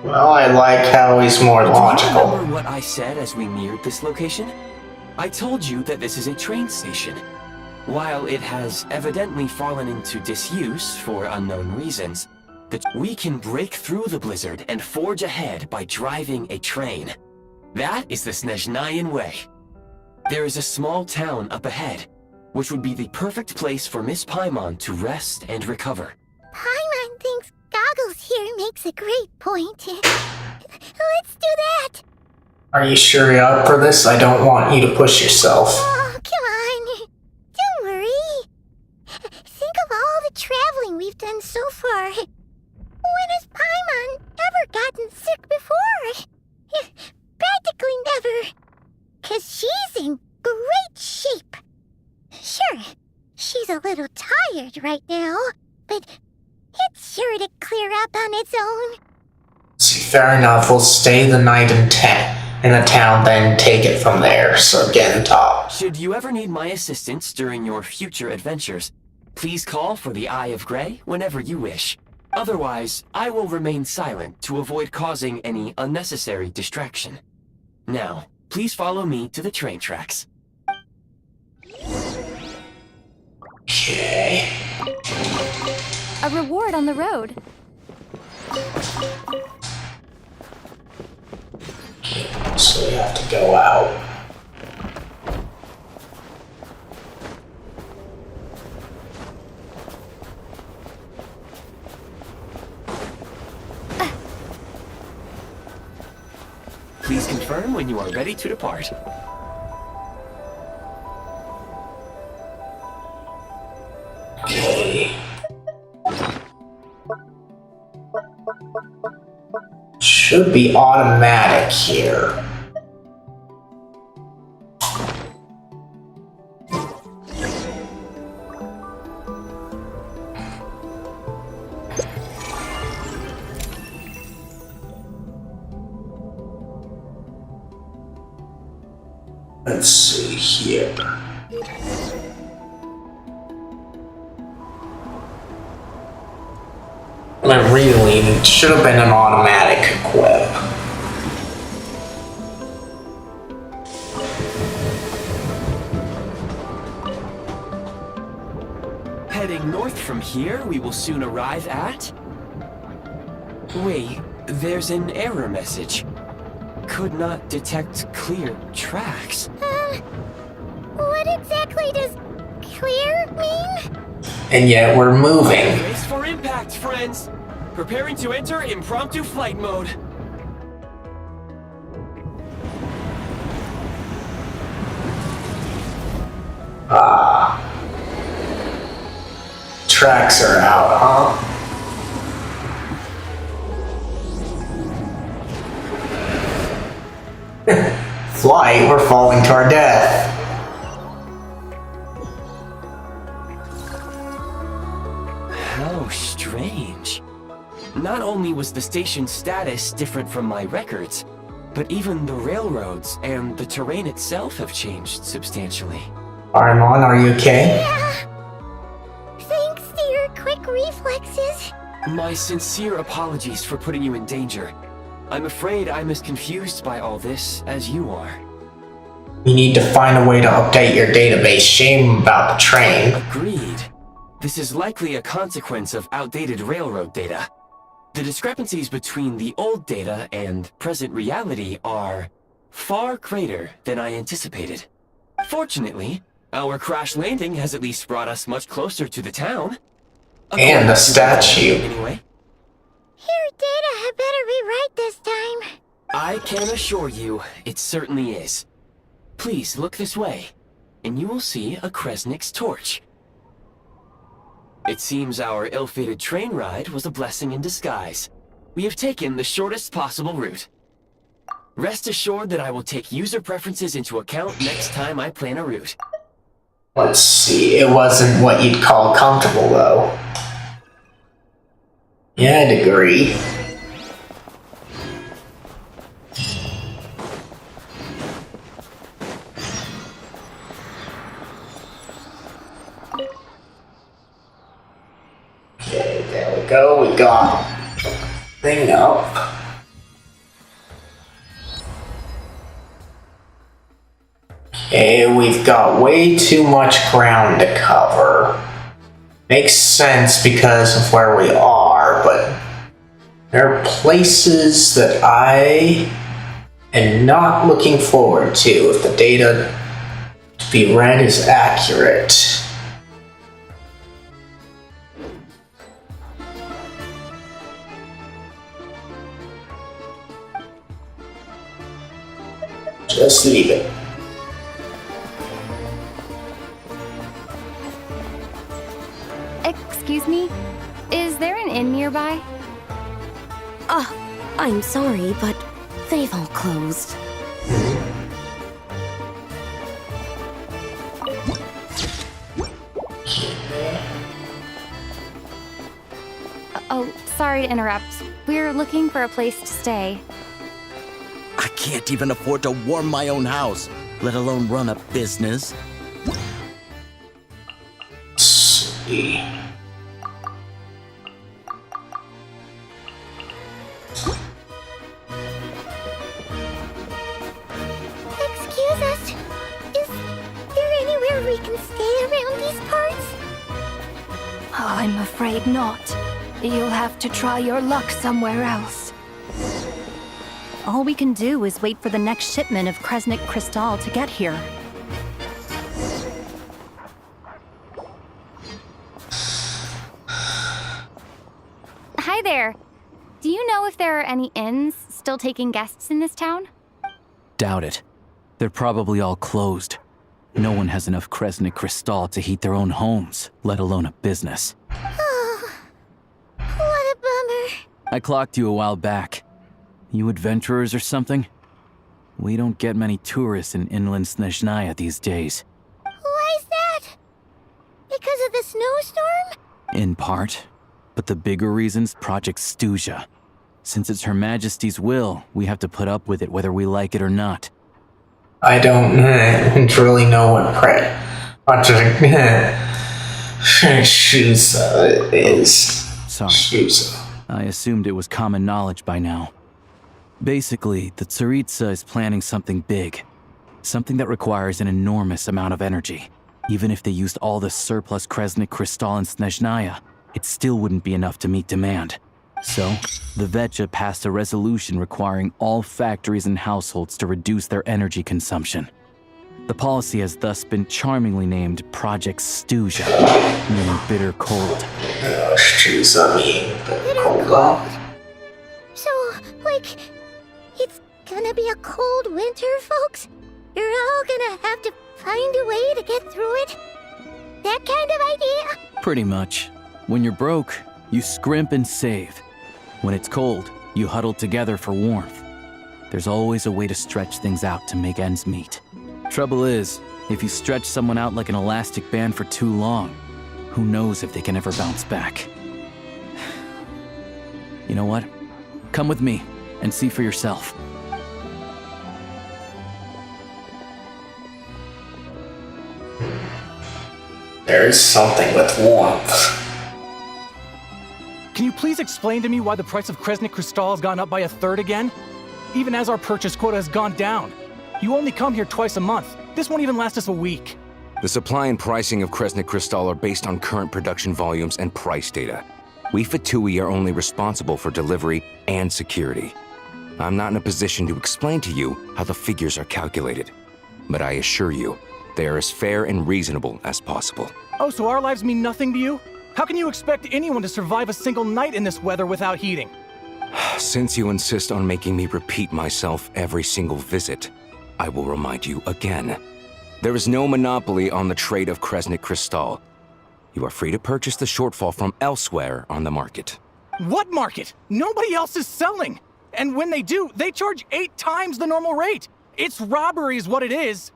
Well, I like how he's more Do you logical. remember what I said as we neared this location? I told you that this is a train station. While it has evidently fallen into disuse for unknown reasons, we can break through the blizzard and forge ahead by driving a train. That is the Snezhnayan way. There is a small town up ahead, which would be the perfect place for Miss Paimon to rest and recover. Paimon thinks Goggles here makes a great point. Let's do that! Are you sure you're up for this? I don't want you to push yourself. Oh, come on. Don't worry. Think of all the traveling we've done so far. When has Paimon ever gotten sick before? Practically never. 'Cause she's in great shape. Sure, she's a little tired right now, but it's sure to clear up on its own. See, fair enough. We'll stay the night in the town, then take it from there. So again, top. Should you ever need my assistance during your future adventures, please call for the Eye of Grey whenever you wish. Otherwise, I will remain silent to avoid causing any unnecessary distraction. Now, please follow me to the train tracks. Okay. A reward on the road. So we have to go out. Please confirm when you are ready to depart. Okay. Should be automatic here. Let's see here. It should have been an automatic equip. Heading north from here, we will soon arrive at... Wait, there's an error message. Could not detect clear tracks. What exactly does clear mean? And yet we're moving. Brace for impact, friends! Preparing to enter impromptu flight mode. Tracks are out, huh? Flight, we're falling to our death. How strange. Not only was the station's status different from my records, but even the railroads and the terrain itself have changed substantially. Paimon, are you okay? Yeah. Thanks to your quick reflexes. My sincere apologies for putting you in danger. I'm afraid I'm as confused by all this as you are. We need to find a way to update your database. Shame about the train. Agreed. This is likely a consequence of outdated railroad data. The discrepancies between the old data and present reality are far greater than I anticipated. Fortunately, our crash landing has at least brought us much closer to the town. And the statue. Anyway, Your data had better be right this time. I can assure you, it certainly is. Please look this way, and you will see a Kresnik's torch. It seems our ill-fated train ride was a blessing in disguise. We have taken the shortest possible route. Rest assured that I will take user preferences into account next time I plan a route. Let's see, it wasn't what you'd call comfortable though. Yeah, I'd agree. go. We got thing up. Okay, we've got way too much ground to cover. Makes sense because of where we are, but there are places that I am not looking forward to if the data to be read is accurate. Just leave it. Excuse me? Is there an inn nearby? I'm sorry, but they've all closed. Oh, sorry to interrupt. We're looking for a place to stay. I can't even afford to warm my own house, let alone run a business. Let's see. Excuse us. Is there anywhere we can stay around these parts? I'm afraid not. You'll have to try your luck somewhere else. All we can do is wait for the next shipment of Kresnik Crystal to get here. Hi there. Do you know if there are any inns still taking guests in this town? Doubt it. They're probably all closed. No one has enough Kresnik Crystal to heat their own homes, let alone a business. Oh, what a bummer. I clocked you a while back. You adventurers or something? We don't get many tourists in inland Snezhnaya these days. Why is that? Because of the snowstorm? In part. But the bigger reason's Project Stuja. Since it's Her Majesty's will, we have to put up with it whether we like it or not. I don't really know what Project Shusa is. Sorry. Shusa. I assumed it was common knowledge by now. Basically, the Tsaritsa is planning something big. Something that requires an enormous amount of energy. Even if they used all the surplus Kresnik Crystal in Snezhnaya, it still wouldn't be enough to meet demand. So, the Vetja passed a resolution requiring all factories and households to reduce their energy consumption. The policy has thus been charmingly named Project Stuja, meaning bitter cold. Shusa mean cold. So, like, it's gonna be a cold winter, folks? You're all gonna have to find a way to get through it? That kind of idea? Pretty much. When you're broke, you scrimp and save. When it's cold, you huddle together for warmth. There's always a way to stretch things out to make ends meet. Trouble is, if you stretch someone out like an elastic band for too long, who knows if they can ever bounce back. You know what? Come with me and see for yourself. There's something with warmth. Can you please explain to me why the price of Kresnik Crystal has gone up by 1/3 again? Even as our purchase quota has gone down. You only come here twice a month. This won't even last us a week. The supply and pricing of Kresnik Crystal are based on current production volumes and price data. We Fatui are only responsible for delivery and security. I'm not in a position to explain to you how the figures are calculated, but I assure you, they are as fair and reasonable as possible. Oh, so our lives mean nothing to you? How can you expect anyone to survive a single night in this weather without heating? Since you insist on making me repeat myself every single visit, I will remind you again. There is no monopoly on the trade of Kresnik Crystal. You are free to purchase the shortfall from elsewhere on the market. What market? Nobody else is selling. And when they do, they charge 8 times the normal rate. It's robbery is what it is.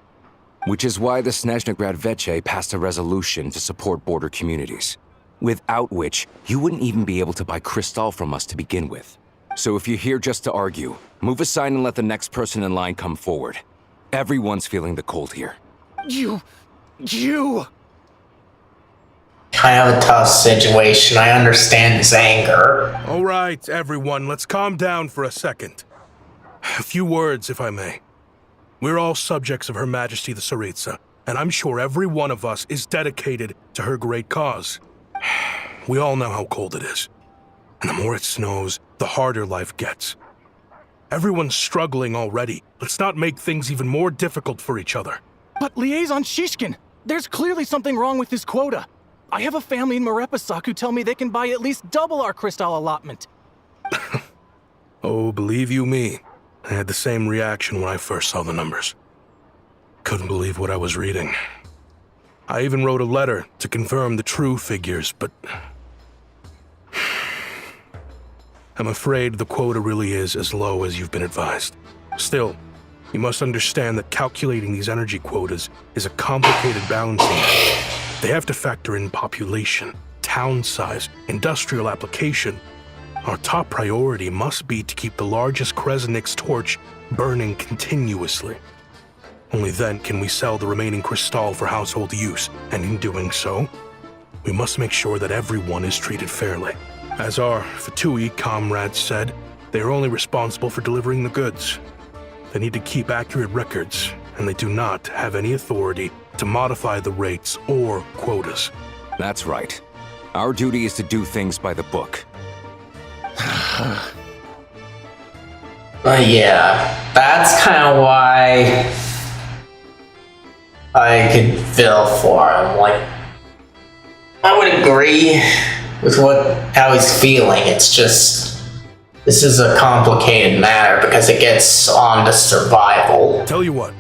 Which is why the Snezhnegrad Veche passed a resolution to support border communities, without which you wouldn't even be able to buy Crystal from us to begin with. So if you're here just to argue, move aside and let the next person in line come forward. Everyone's feeling the cold here. You... kind of a tough situation. I understand his anger. All right, everyone, let's calm down for a second. A few words, if I may. We're all subjects of Her Majesty the Tsaritsa, and I'm sure every one of us is dedicated to her great cause. We all know how cold it is. And the more it snows, the harder life gets. Everyone's struggling already. Let's not make things even more difficult for each other. But Liaison Shishkin, there's clearly something wrong with this quota. I have a family in Marepasak who tell me they can buy at least double our crystal allotment. Oh, believe you me, I had the same reaction when I first saw the numbers. Couldn't believe what I was reading. I even wrote a letter to confirm the true figures, but I'm afraid the quota really is as low as you've been advised. Still, you must understand that calculating these energy quotas is a complicated balancing act. They have to factor in population, town size, industrial application. Our top priority must be to keep the largest Kresnik's torch burning continuously. Only then can we sell the remaining crystal for household use, and in doing so, we must make sure that everyone is treated fairly. As our Fatui comrades said, they are only responsible for delivering the goods. They need to keep accurate records, and they do not have any authority to modify the rates or quotas. That's right. Our duty is to do things by the book. Yeah, that's kind of why I could feel for him. Like, I would agree with how he's feeling. It's just, this is a complicated matter because it gets on to survival. Tell you what,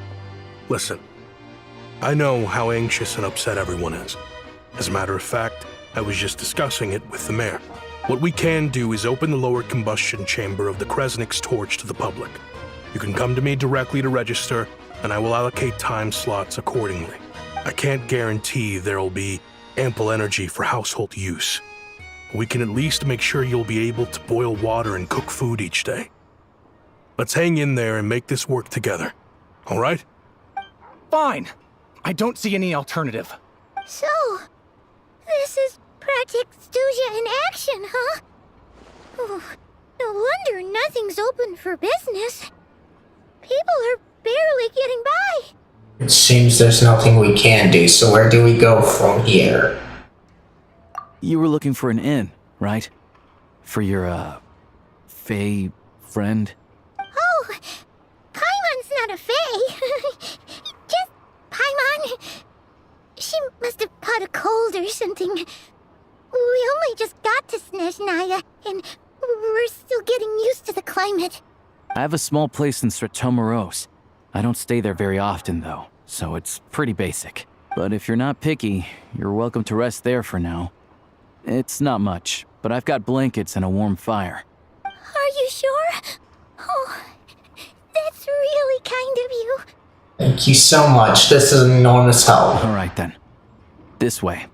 listen. I know how anxious and upset everyone is. As a matter of fact, I was just discussing it with the mayor. What we can do is open the lower combustion chamber of the Kresnik's torch to the public. You can come to me directly to register, and I will allocate time slots accordingly. I can't guarantee there'll be ample energy for household use. We can at least make sure you'll be able to boil water and cook food each day. Let's hang in there and make this work together. All right? Fine. I don't see any alternative. So, this is Project Stuja in action, huh? Oh, no wonder nothing's open for business. People are barely getting by. It seems there's nothing we can do, so where do we go from here? You were looking for an inn, right? For your, Fae friend? Oh, Paimon's not a Fae. Just Paimon. She must have caught a cold or something. We only just got to Snezhnaya, and we're still getting used to the climate. I have a small place in Stratomaros. I don't stay there very often, though, so it's pretty basic. But if you're not picky, you're welcome to rest there for now. It's not much, but I've got blankets and a warm fire. Are you sure? Oh, that's really kind of you. Thank you so much. This is an enormous help. All right, then. This way.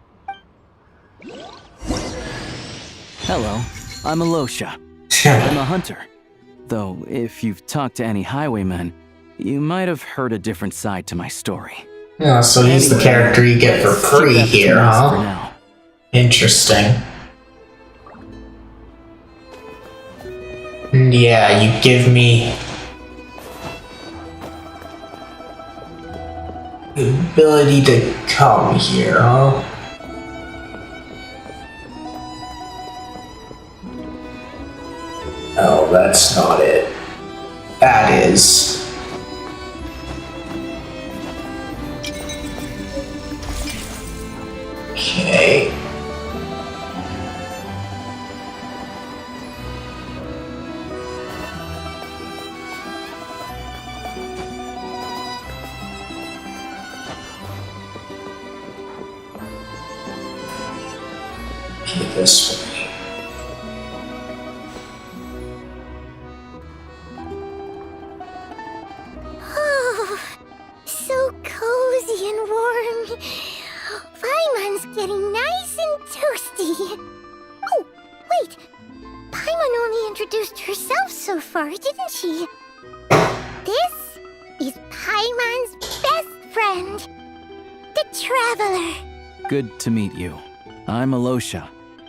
Hello, I'm Alosha. I'm a hunter. Though, if you've talked to any highwaymen, you might have heard a different side to my story. Yeah, so he's the character you get for free here, huh? For now. Interesting. And yeah, you give me the ability to come here, huh? Oh, that's not it. That is. Okay. Okay, this way. Oh, so cozy and warm. Paimon's getting nice and toasty. Oh, wait. Paimon only introduced herself so far, didn't she? This is Paimon's best friend, the Traveler. Good to meet you. I'm Alosha.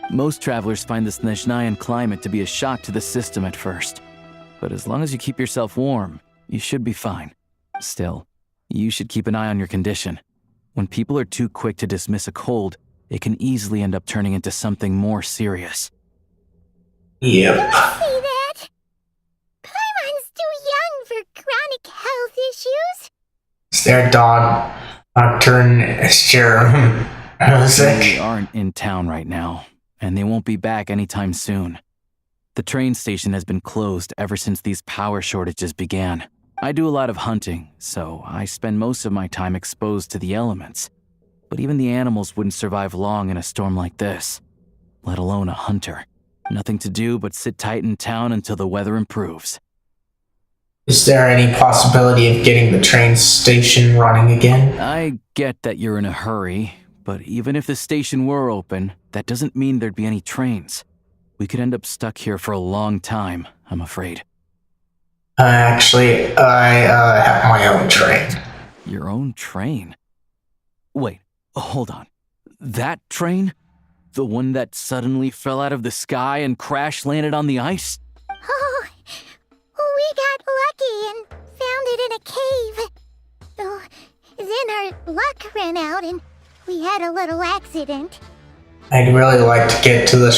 Most travelers find the Snezhnayan climate to be a shock to the system at first. But as long as you keep yourself warm, you should be fine. Still, you should keep an eye on your condition. When people are too quick to dismiss a cold, it can easily end up turning into something more serious. Yep. Don't say that. Paimon's too young for chronic health issues. Is there a dog? Nocturne, sure. They aren't in town right now, and they won't be back anytime soon. The train station has been closed ever since these power shortages began. I do a lot of hunting, so I spend most of my time exposed to the elements. But even the animals wouldn't survive long in a storm like this, let alone a hunter. Nothing to do but sit tight in town until the weather improves. Is there any possibility of getting the train station running again? I get that you're in a hurry, but even if the station were open, that doesn't mean there'd be any trains. We could end up stuck here for a long time, I'm afraid. Actually, I have my own train. Your own train? Wait, hold on. That train? The one that suddenly fell out of the sky and crash-landed on the ice? Oh, we got lucky and found it in a cave. Oh, then our luck ran out and we had a little accident. I'd really like to get to the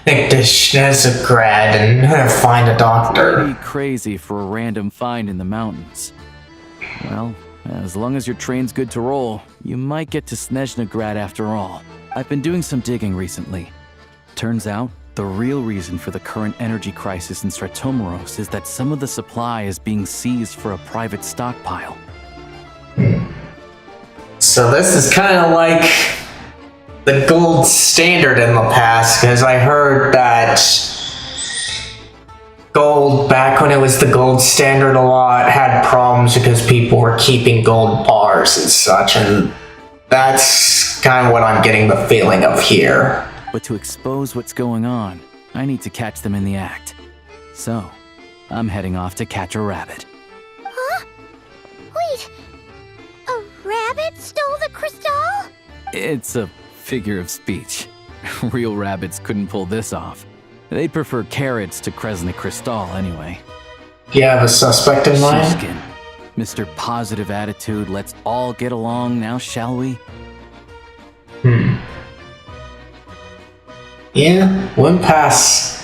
Snezgrad and find a doctor. Pretty crazy for a random find in the mountains. Well, as long as your train's good to roll, you might get to Snezhnagrad after all. I've been doing some digging recently. Turns out, the real reason for the current energy crisis in Stratomaros is that some of the supply is being seized for a private stockpile. So this is kind of like the gold standard in the past, because I heard that gold, back when it was the gold standard a lot, had problems because people were keeping gold bars and such, and that's kind of what I'm getting the feeling of here. But to expose what's going on, I need to catch them in the act. So, I'm heading off to catch a rabbit. Huh? Wait, a rabbit stole the crystal? It's a figure of speech. Real rabbits couldn't pull this off. They'd prefer carrots to Kresnik Crystal anyway. Do you have a suspect in mind? Sheepskin. Mr. Positive Attitude, let's all get along now, shall we? Yeah, wouldn't pass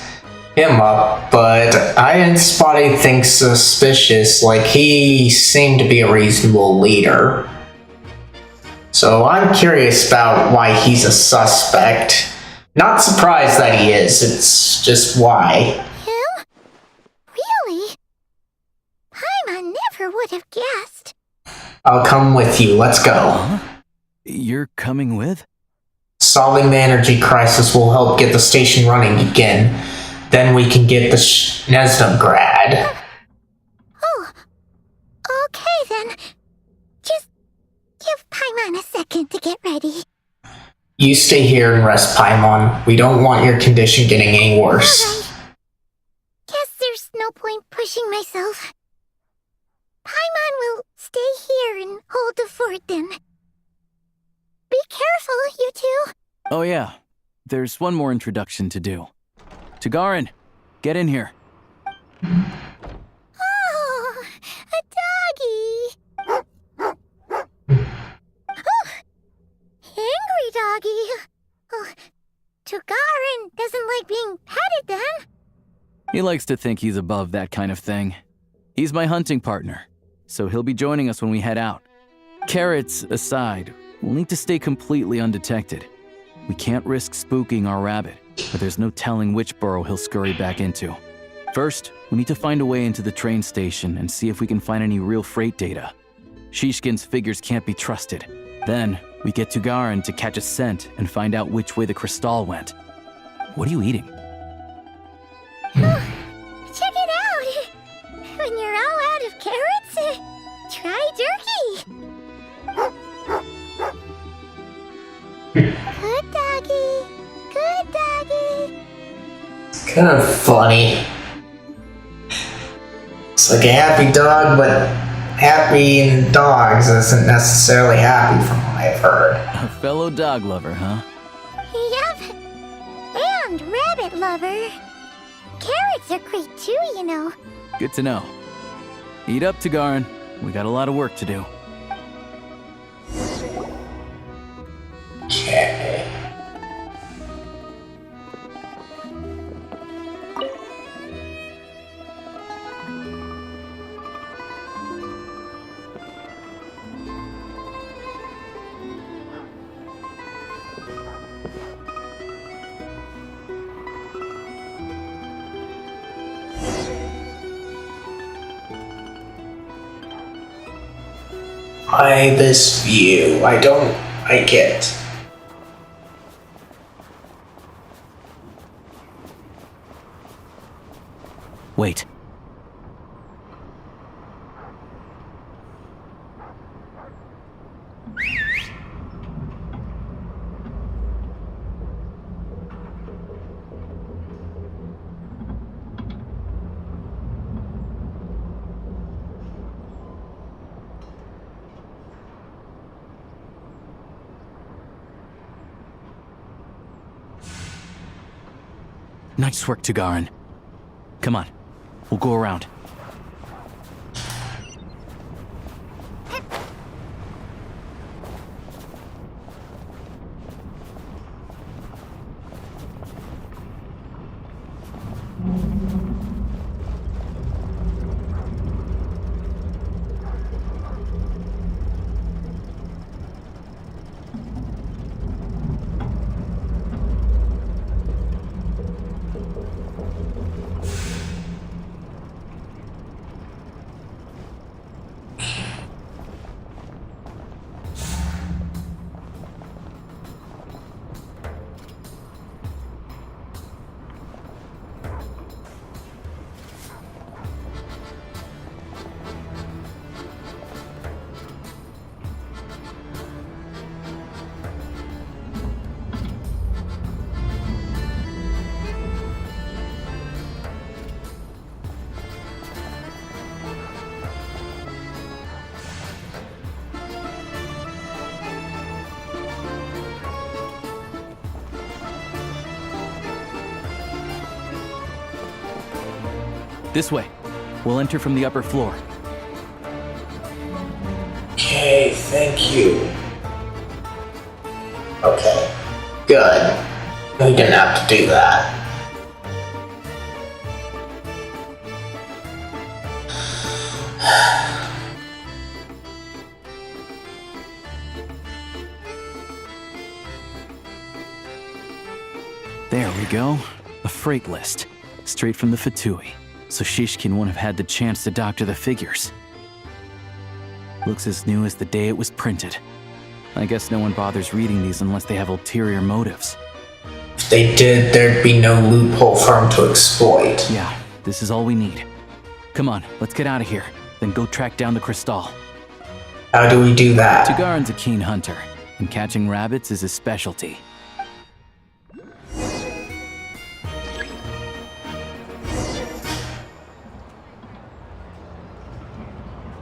him up, but I didn't spot anything suspicious. Like, he seemed to be a reasonable leader. So I'm curious about why he's a suspect. Not surprised that he is, it's just why. Him? Really? Paimon never would have guessed. I'll come with you, let's go. Huh? You're coming with? Solving the energy crisis will help get the station running again. Then we can get the Snezhnagrad. Oh, okay then. Just give Paimon a second to get ready. You stay here and rest, Paimon. We don't want your condition getting any worse. Alright. Guess there's no point pushing myself. Paimon will stay here and hold the fort then. Be careful, you two. Oh yeah, there's one more introduction to do. Tagarin, get in here. Oh, a doggy. Oh, angry doggy. Oh, Tagarin doesn't like being petted then. He likes to think he's above that kind of thing. He's my hunting partner, so he'll be joining us when we head out. Carrots aside, we'll need to stay completely undetected. We can't risk spooking our rabbit, but there's no telling which burrow he'll scurry back into. First, we need to find a way into the train station and see if we can find any real freight data. Shishkin's figures can't be trusted. Then, we get Tugarin to catch a scent and find out which way the crystal went. What are you eating? Check it out. When you're all out of carrots, try turkey. Good doggy. Good doggy. It's kind of funny. It's like a happy dog, but happy in dogs isn't necessarily happy from what I've heard. A fellow dog lover, huh? confirmed rabbit lover. Carrots are great too, you know. Good to know. Eat up, Tagarin. We got a lot of work to do. Okay. This view, I don't like it. Wait. Nice work, Tagarin. Come on, we'll go around. This way. We'll enter from the upper floor. Okay, thank you. Okay, good. We didn't have to do that. There we go. A freight list. Straight from the Fatui. So Shishkin won't have had the chance to doctor the figures. Looks as new as the day it was printed. I guess no one bothers reading these unless they have ulterior motives. If they did, there'd be no loophole for them to exploit. Yeah, this is all we need. Come on, let's get out of here. Then go track down the crystal. How do we do that? Tagarin's a keen hunter, and catching rabbits is his specialty.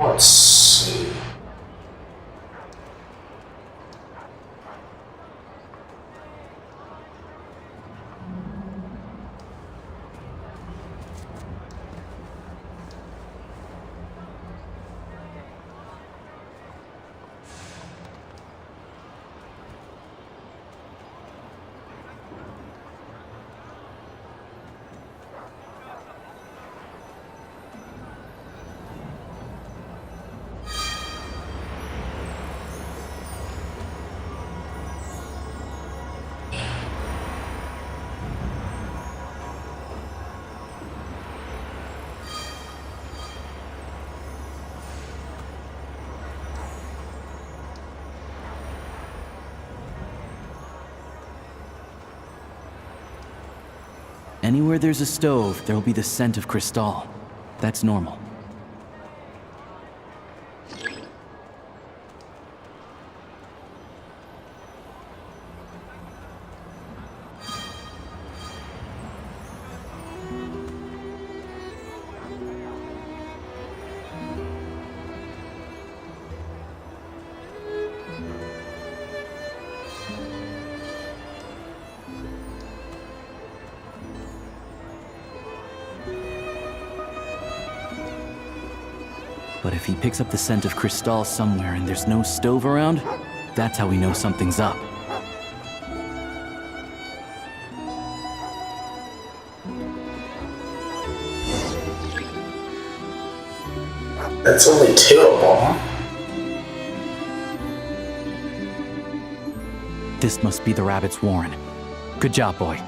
Let's see. Anywhere there's a stove, there'll be the scent of crystal. That's normal. But if he picks up the scent of Cristal somewhere and there's no stove around, that's how we know something's up. That's only 2 of them. This must be the rabbit's warren. Good job, boy.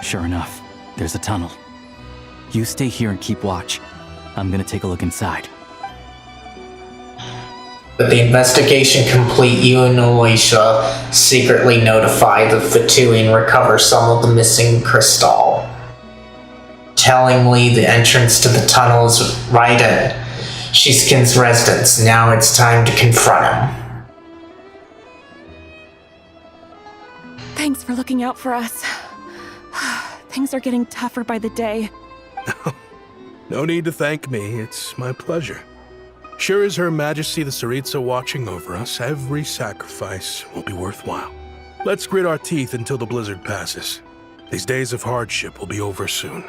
Sure enough, there's a tunnel. You stay here and keep watch. I'm gonna take a look inside. With the investigation complete, you and Alicia secretly notify the Fatui and recover some of the missing crystal. Tellingly, the entrance to the tunnel is right at Shishkin's residence. Now it's time to confront him. Thanks for looking out for us. Things are getting tougher by the day. No need to thank me. It's my pleasure. Sure as Her Majesty the Tsaritsa watching over us, every sacrifice will be worthwhile. Let's grit our teeth until the blizzard passes. These days of hardship will be over soon.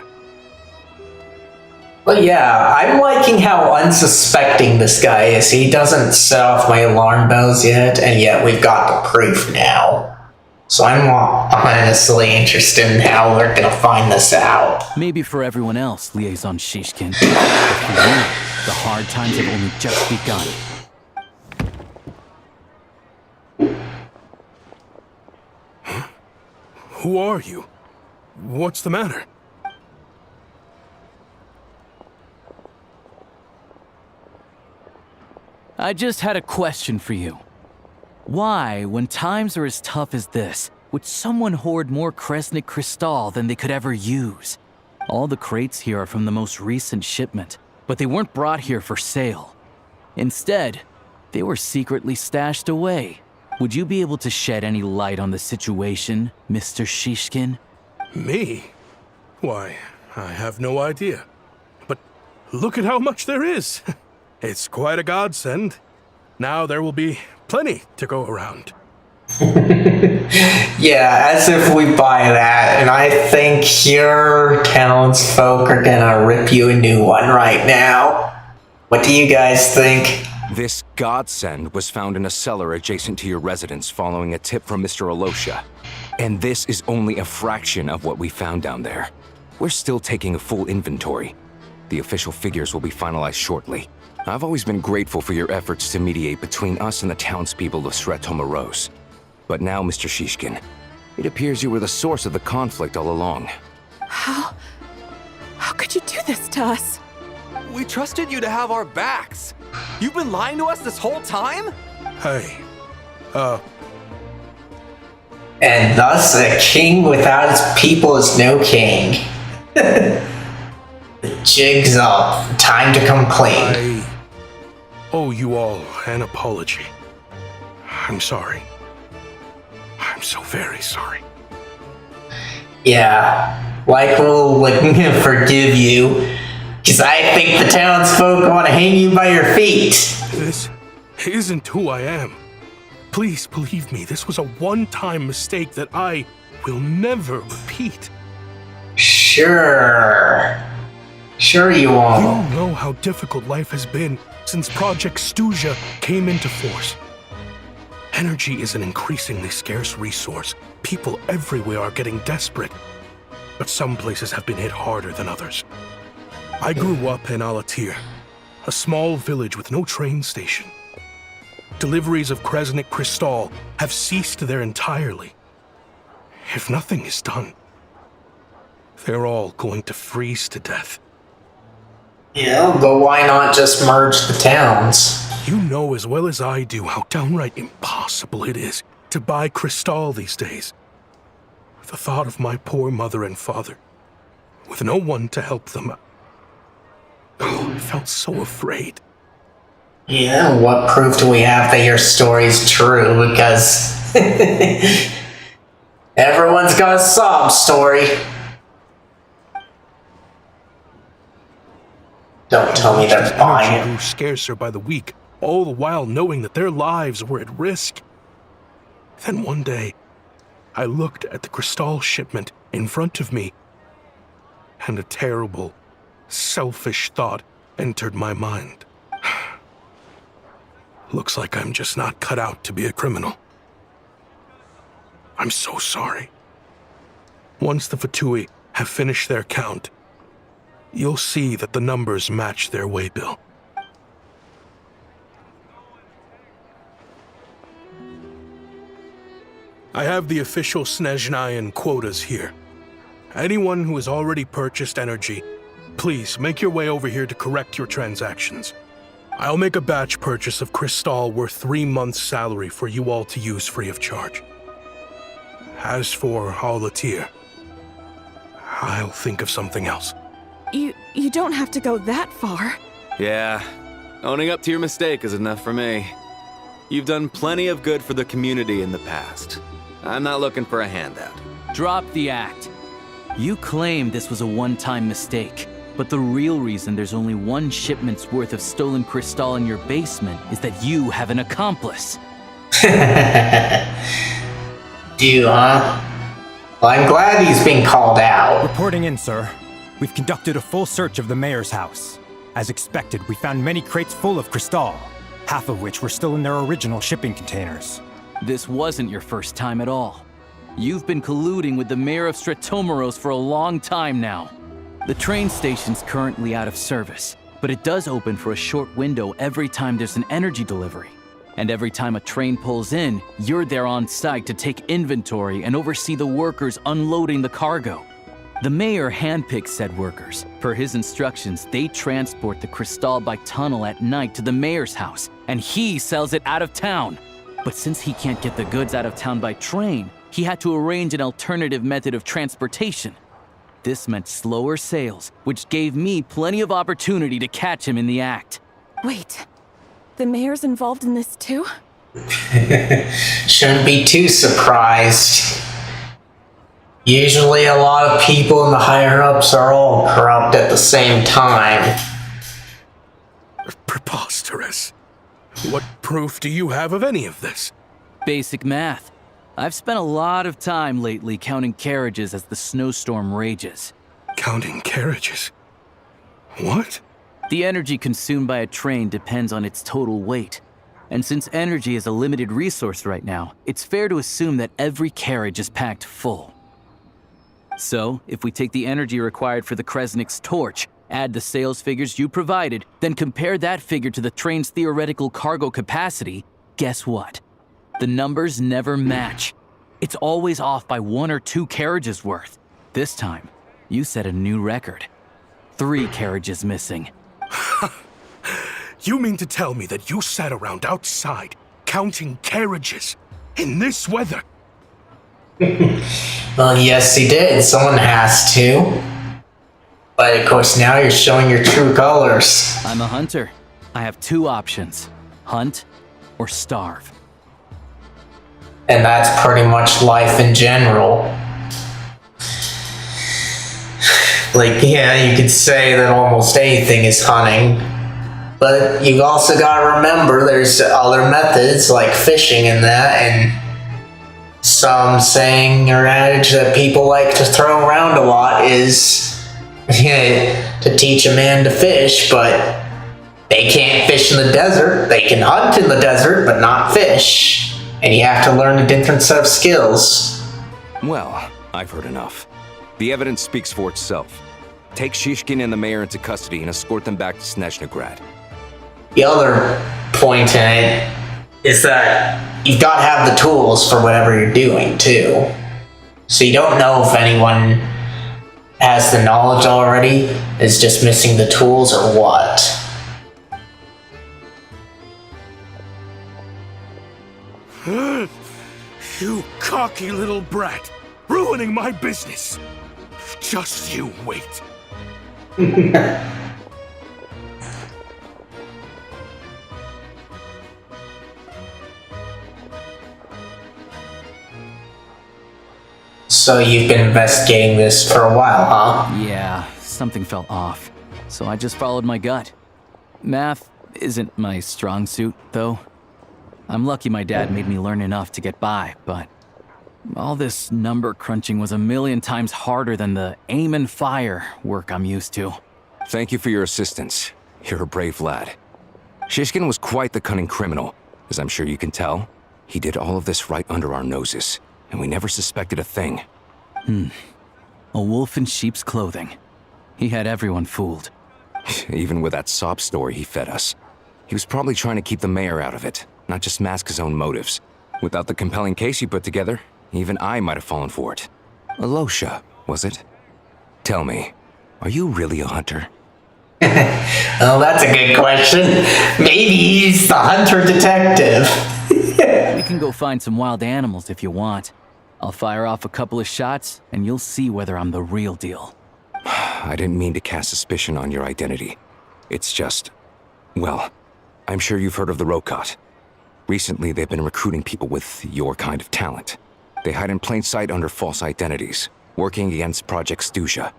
Well, yeah, I'm liking how unsuspecting this guy is. He doesn't set off my alarm bells yet, and yet we've got the proof now. So I'm honestly interested in how we're gonna find this out. Maybe for everyone else, Liaison Shishkin. But for you, the hard times have only just begun. Huh? Who are you? What's the matter? I just had a question for you. Why, when times are as tough as this, would someone hoard more Kresnik Crystal than they could ever use? All the crates here are from the most recent shipment, but they weren't brought here for sale. Instead, they were secretly stashed away. Would you be able to shed any light on the situation, Mr. Shishkin? Me? Why, I have no idea. But look at how much there is. It's quite a godsend. Now there will be plenty to go around. Yeah, as if we buy that, and I think your townsfolk are gonna rip you a new one right now. What do you guys think? This godsend was found in a cellar adjacent to your residence following a tip from Mr. Alosha. And this is only a fraction of what we found down there. We're still taking a full inventory. The official figures will be finalized shortly. I've always been grateful for your efforts to mediate between us and the townspeople of Sretomaros. But now, Mr. Shishkin, it appears you were the source of the conflict all along. How could you do this to us? We trusted you to have our backs. You've been lying to us this whole time? Hey, And thus, a king without his people is no king. The jig's up. Time to come clean. I owe you all an apology. I'm sorry. I'm so very sorry. Yeah, like we'll forgive you, because I think the townsfolk want to hang you by your feet. This isn't who I am. Please believe me, this was a one-time mistake that I will never repeat. Sure you won't. You don't know how difficult life has been since Project Stuja came into force. Energy is an increasingly scarce resource. People everywhere are getting desperate. But some places have been hit harder than others. I grew up in Alatir, a small village with no train station. Deliveries of Kresnik Crystal have ceased there entirely. If nothing is done, they're all going to freeze to death. Yeah, but why not just merge the towns? You know as well as I do how downright impossible it is to buy Crystal these days. The thought of my poor mother and father, with no one to help them. Oh, I felt so afraid. Yeah, what proof do we have that your story's true? Because everyone's got a sob story. Don't tell me they're buying it. Grew scarcer by the week, all the while knowing that their lives were at risk. Then one day, I looked at the Crystal shipment in front of me, and a terrible, selfish thought entered my mind. Looks like I'm just not cut out to be a criminal. I'm so sorry. Once the Fatui have finished their count, you'll see that the numbers match their waybill. I have the official Snezhnayan quotas here. Anyone who has already purchased energy, please make your way over here to correct your transactions. I'll make a batch purchase of crystal worth 3 months' salary for you all to use free of charge. As for Alatir, I'll think of something else. You don't have to go that far. Yeah, owning up to your mistake is enough for me. You've done plenty of good for the community in the past. I'm not looking for a handout. Drop the act. You claim this was a one-time mistake, but the real reason there's only 1 shipment's worth of stolen crystal in your basement is that you have an accomplice. Do you, huh? Well, I'm glad he's being called out. Reporting in, sir. We've conducted a full search of the mayor's house. As expected, we found many crates full of crystal, half of which were still in their original shipping containers. This wasn't your first time at all. You've been colluding with the mayor of Stratomeros for a long time now. The train station's currently out of service, but it does open for a short window every time there's an energy delivery. And every time a train pulls in, you're there on site to take inventory and oversee the workers unloading the cargo. The mayor handpicks said workers. Per his instructions, they transport the crystal by tunnel at night to the mayor's house, and he sells it out of town. But since he can't get the goods out of town by train, he had to arrange an alternative method of transportation. This meant slower sales, which gave me plenty of opportunity to catch him in the act. Wait, the mayor's involved in this too? Shouldn't be too surprised. Usually a lot of people in the higher-ups are all corrupt at the same time. Preposterous. What proof do you have of any of this? Basic math. I've spent a lot of time lately counting carriages as the snowstorm rages. Counting carriages? What? The energy consumed by a train depends on its total weight. And since energy is a limited resource right now, it's fair to assume that every carriage is packed full. So, if we take the energy required for the Kresnik's torch, add the sales figures you provided, then compare that figure to the train's theoretical cargo capacity, guess what? The numbers never match. It's always off by 1 or 2 carriages worth. This time, you set a new record. 3 carriages missing. You mean to tell me that you sat around outside, counting carriages, in this weather? Well, yes, he did. Someone has to. But of course, now you're showing your true colors. I'm a hunter. I have 2 options. Hunt or starve. And that's pretty much life in general. Like, yeah, you could say that almost anything is hunting. But you've also got to remember there's other methods like fishing and that, and some saying or adage that people like to throw around a lot is to teach a man to fish, but they can't fish in the desert. They can hunt in the desert, but not fish. And you have to learn a different set of skills. Well, I've heard enough. The evidence speaks for itself. Take Shishkin and the mayor into custody and escort them back to Snezhnograd. The other point in it is that you've got to have the tools for whatever you're doing, too. So you don't know if anyone has the knowledge already, is just missing the tools, or what. You cocky little brat, ruining my business. Just you wait. So you've been investigating this for a while, huh? Yeah, something felt off. So I just followed my gut. Math isn't my strong suit, though. I'm lucky my dad made me learn enough to get by, but all this number crunching was a million times harder than the aim and fire work I'm used to. Thank you for your assistance. You're a brave lad. Shishkin was quite the cunning criminal, As I'm sure you can tell, he did all of this right under our noses, and we never suspected a thing. A wolf in sheep's clothing. He had everyone fooled. Even with that sob story he fed us. He was probably trying to keep the mayor out of it, not just mask his own motives. Without the compelling case you put together, even I might have fallen for it. Alosha, was it? Tell me, are you really a hunter? Oh, that's a good question. Maybe he's the hunter detective. We can go find some wild animals if you want. I'll fire off a couple of shots, and you'll see whether I'm the real deal. I didn't mean to cast suspicion on your identity. It's just... well, I'm sure you've heard of the Rokot. Recently, they've been recruiting people with your kind of talent. They hide in plain sight under false identities, working against Project Stuja,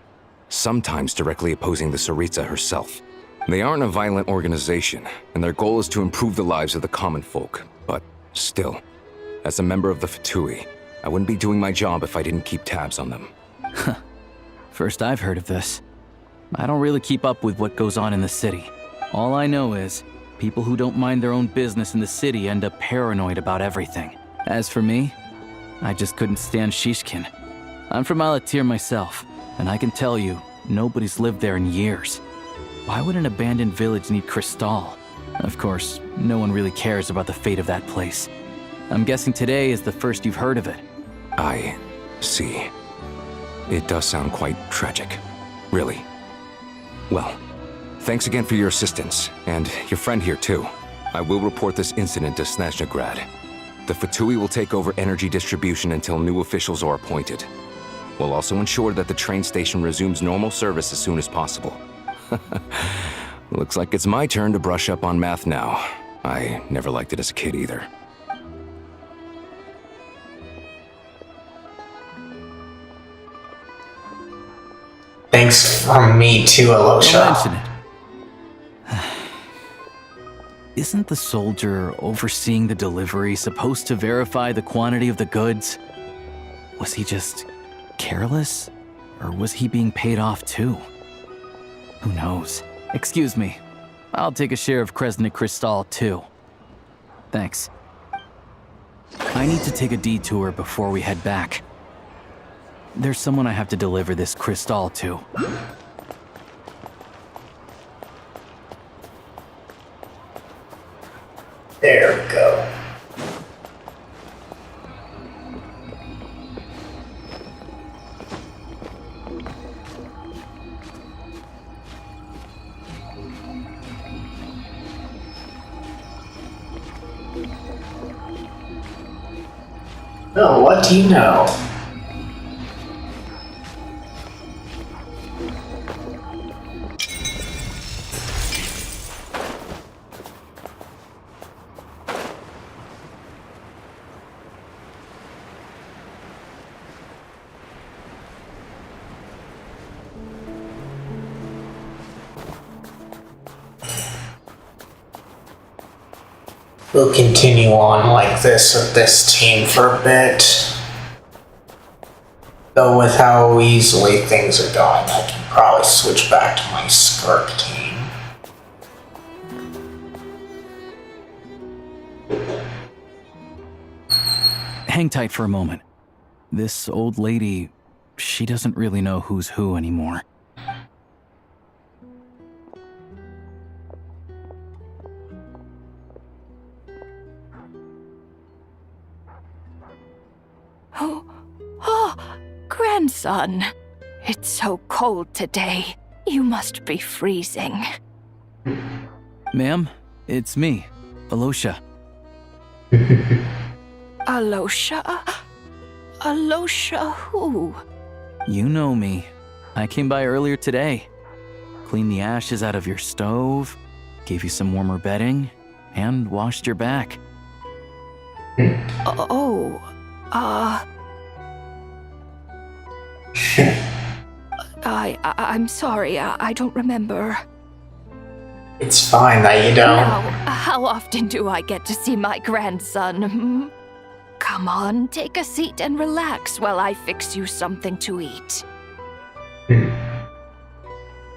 sometimes directly opposing the Tsaritsa herself. They aren't a violent organization, and their goal is to improve the lives of the common folk. But still, as a member of the Fatui, I wouldn't be doing my job if I didn't keep tabs on them. First I've heard of this. I don't really keep up with what goes on in the city. All I know is, people who don't mind their own business in the city end up paranoid about everything. As for me, I just couldn't stand Shishkin. I'm from Alatir myself, and I can tell you, nobody's lived there in years. Why would an abandoned village need Crystal? Of course, no one really cares about the fate of that place. I'm guessing today is the first you've heard of it. I see. It does sound quite tragic. Really. Well, thanks again for your assistance, and your friend here too. I will report this incident to Snezhnegrad. The Fatui will take over energy distribution until new officials are appointed. We'll also ensure that the train station resumes normal service as soon as possible. Looks like it's my turn to brush up on math now. I never liked it as a kid either. Thanks from me too, Alosha. Don't mention it. Isn't the soldier overseeing the delivery supposed to verify the quantity of the goods? Was he just careless? Or was he being paid off too? Who knows? Excuse me. I'll take a share of Kresnik Crystal too. Thanks. I need to take a detour before we head back. There's someone I have to deliver this crystal to. There we go. Oh, what do you know? We'll continue on like this with this team for a bit. Though with how easily things are going, I can probably switch back to my Skirk team. Hang tight for a moment. This old lady, she doesn't really know who's who anymore. Oh, grandson. It's so cold today. You must be freezing. Ma'am, it's me, Alosha. Alosha? Alosha who? You know me. I came by earlier today. Cleaned the ashes out of your stove, gave you some warmer bedding, and washed your back. I'm sorry, I don't remember. It's fine that you don't. Now, how often do I get to see my grandson? Hmm? Come on, take a seat and relax while I fix you something to eat.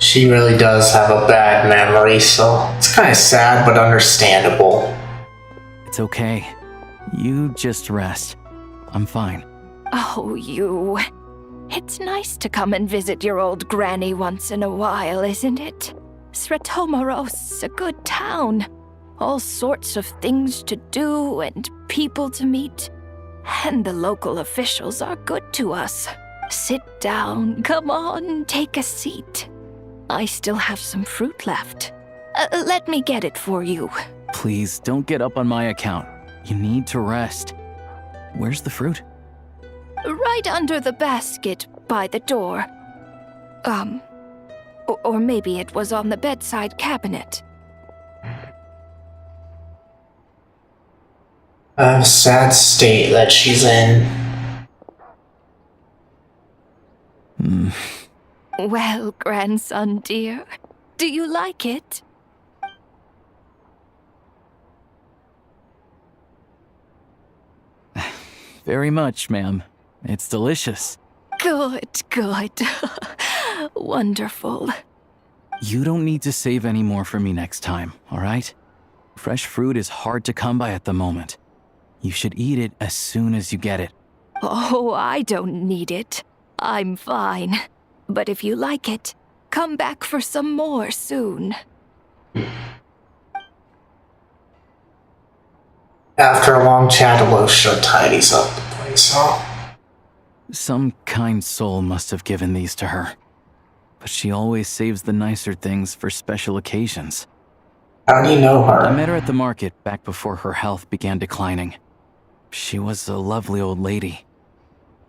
She really does have a bad memory, so it's kind of sad but understandable. It's okay. You just rest. I'm fine. Oh, you. It's nice to come and visit your old granny once in a while, isn't it? Sretomaros, a good town. All sorts of things to do and people to meet. And the local officials are good to us. Sit down, come on, take a seat. I still have some fruit left. Let me get it for you. Please, don't get up on my account. You need to rest. Where's the fruit? Right under the basket by the door. Or maybe it was on the bedside cabinet. A sad state that she's in. Well, grandson dear, do you like it? Very much, ma'am. It's delicious. Good, good. Wonderful. You don't need to save any more for me next time, all right? Fresh fruit is hard to come by at the moment. You should eat it as soon as you get it. Oh, I don't need it. I'm fine. But if you like it, come back for some more soon. After a long chat, Alosha tidies up the place, Some kind soul must have given these to her. But she always saves the nicer things for special occasions. How do you know her? I met her at the market back before her health began declining. She was a lovely old lady.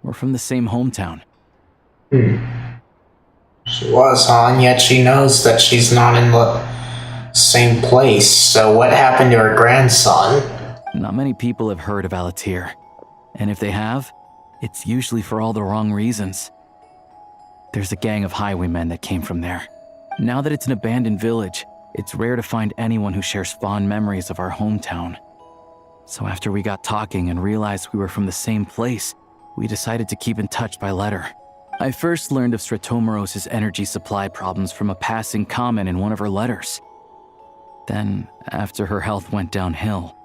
We're from the same hometown. She was, huh? And yet she knows that she's not in the same place. So what happened to her grandson? Not many people have heard of Alatir. And if they have, it's usually for all the wrong reasons. There's a gang of highwaymen that came from there. Now that it's an abandoned village, it's rare to find anyone who shares fond memories of our hometown. So after we got talking and realized we were from the same place, we decided to keep in touch by letter. I first learned of Sretomaros' energy supply problems from a passing comment in one of her letters. Then, after her health went downhill,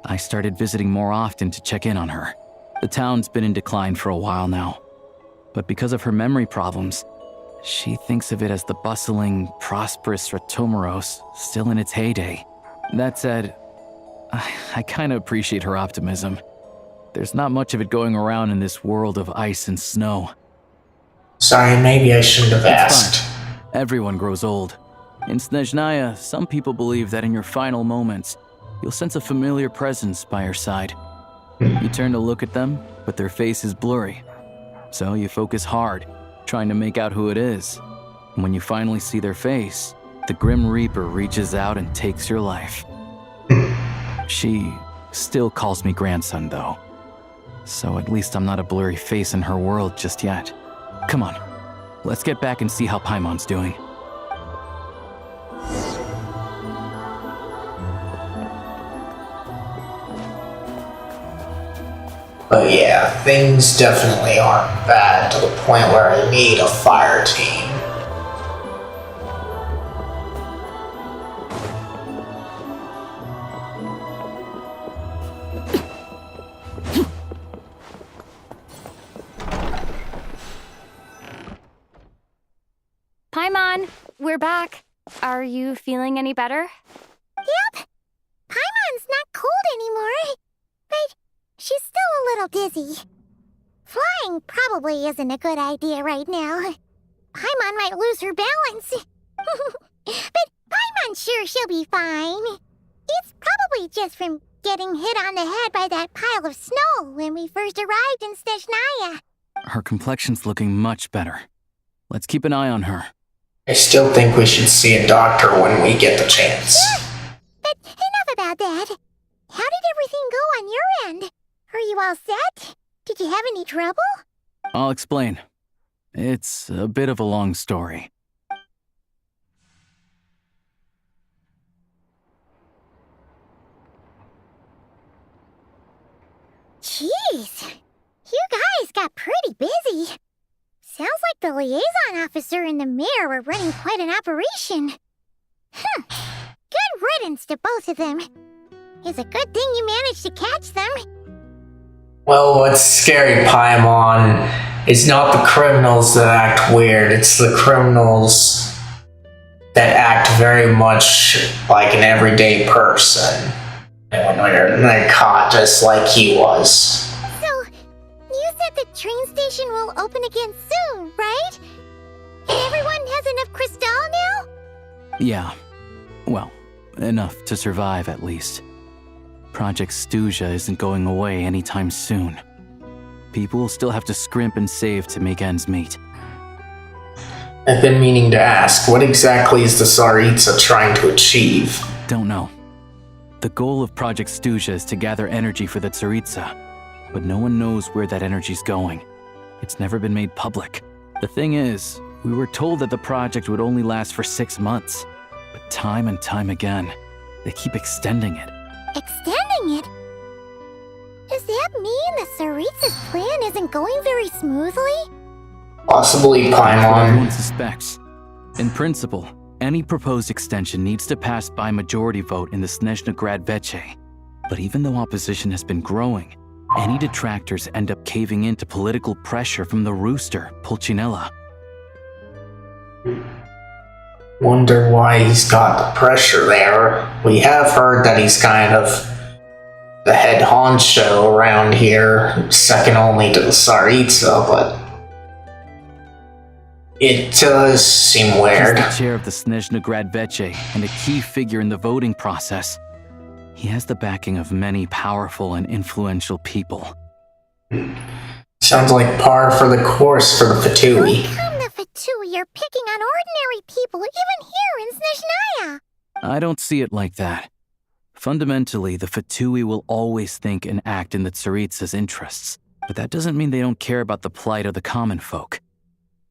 I started visiting more often to check in on her. The town's been in decline for a while now. But because of her memory problems, she thinks of it as the bustling, prosperous Sretomaros still in its heyday. That said, I kinda appreciate her optimism. There's not much of it going around in this world of ice and snow. Sorry, maybe I shouldn't have asked. Everyone grows old. In Snezhnaya, some people believe that in your final moments, you'll sense a familiar presence by your side. You turn to look at them, but their face is blurry. So you focus hard, trying to make out who it is. And when you finally see their face, the Grim Reaper reaches out and takes your life. She still calls me grandson, though. So at least I'm not a blurry face in her world just yet. Come on, let's get back and see how Paimon's doing. But yeah, things definitely aren't bad to the point where I need a fire team. Paimon, we're back. Are you feeling any better? Yep. Paimon's not cold anymore. But she's still a little dizzy. Flying probably isn't a good idea right now. Paimon might lose her balance. But Paimon's sure she'll be fine. It's probably just from getting hit on the head by that pile of snow when we first arrived in Snezhnaya. Her complexion's looking much better. Let's keep an eye on her. I still think we should see a doctor when we get the chance. But enough about that. How did everything go on your end? Are you all set? Did you have any trouble? I'll explain. It's a bit of a long story. Jeez, you guys got pretty busy. Sounds like the liaison officer and the mayor were running quite an operation. Good riddance to both of them. It's a good thing you managed to catch them. Well, what's scary, Paimon, is not the criminals that act weird, it's the criminals that act very much like an everyday person. And when they're caught just like he was. So, you said the train station will open again soon, right? And everyone has enough crystal now? Yeah. Well, enough to survive at least. Project Stuja isn't going away anytime soon. People will still have to scrimp and save to make ends meet. I've been meaning to ask, what exactly is the Tsaritsa trying to achieve? Don't know. The goal of Project Stuja is to gather energy for the Tsaritsa, but no one knows where that energy's going. It's never been made public. The thing is, we were told that the project would only last for 6 months, but time and time again, they keep extending it. Extending it? Does that mean the Tsaritsa's plan isn't going very smoothly? Possibly, That's what Paimon. everyone suspects. In principle, any proposed extension needs to pass by majority vote in the Snezhnegrad Veche. But even though opposition has been growing, any detractors end up caving into political pressure from the rooster, Pulcinella. Wonder why he's got the pressure there. We have heard that he's kind of the head honcho around here, second only to the Tsaritsa, but it does seem weird. He's the chair of the Snezhnegrad Veche and a key figure in the voting process. He has the backing of many powerful and influential people. Sounds like par for the course for the Fatui. How come the Fatui are picking on ordinary people even here in Snezhnaya? I don't see it like that. Fundamentally, the Fatui will always think and act in the Tsaritsa's interests, but that doesn't mean they don't care about the plight of the common folk.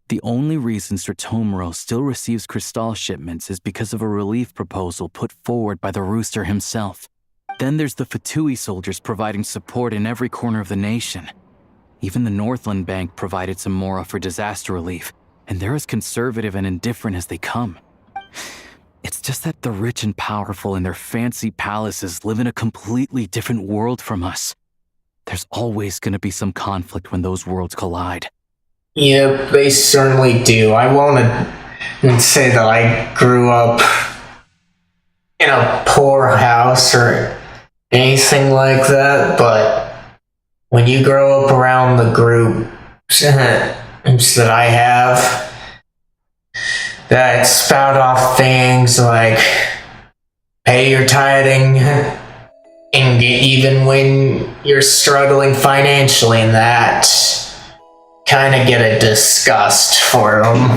The only reason Sratomiro still receives crystal shipments is because of a relief proposal put forward by the rooster himself. Then there's the Fatui soldiers providing support in every corner of the nation. Even the Northland Bank provided some mora for disaster relief, and they're as conservative and indifferent as they come. It's just that the rich and powerful in their fancy palaces live in a completely different world from us. There's always going to be some conflict when those worlds collide. Yep, they certainly do. I won't say that I grew up in a poor house or anything like that, but when you grow up around the groups that I have that spout off things like pay your tithing, and even when you're struggling financially, and that kind of get a disgust for them.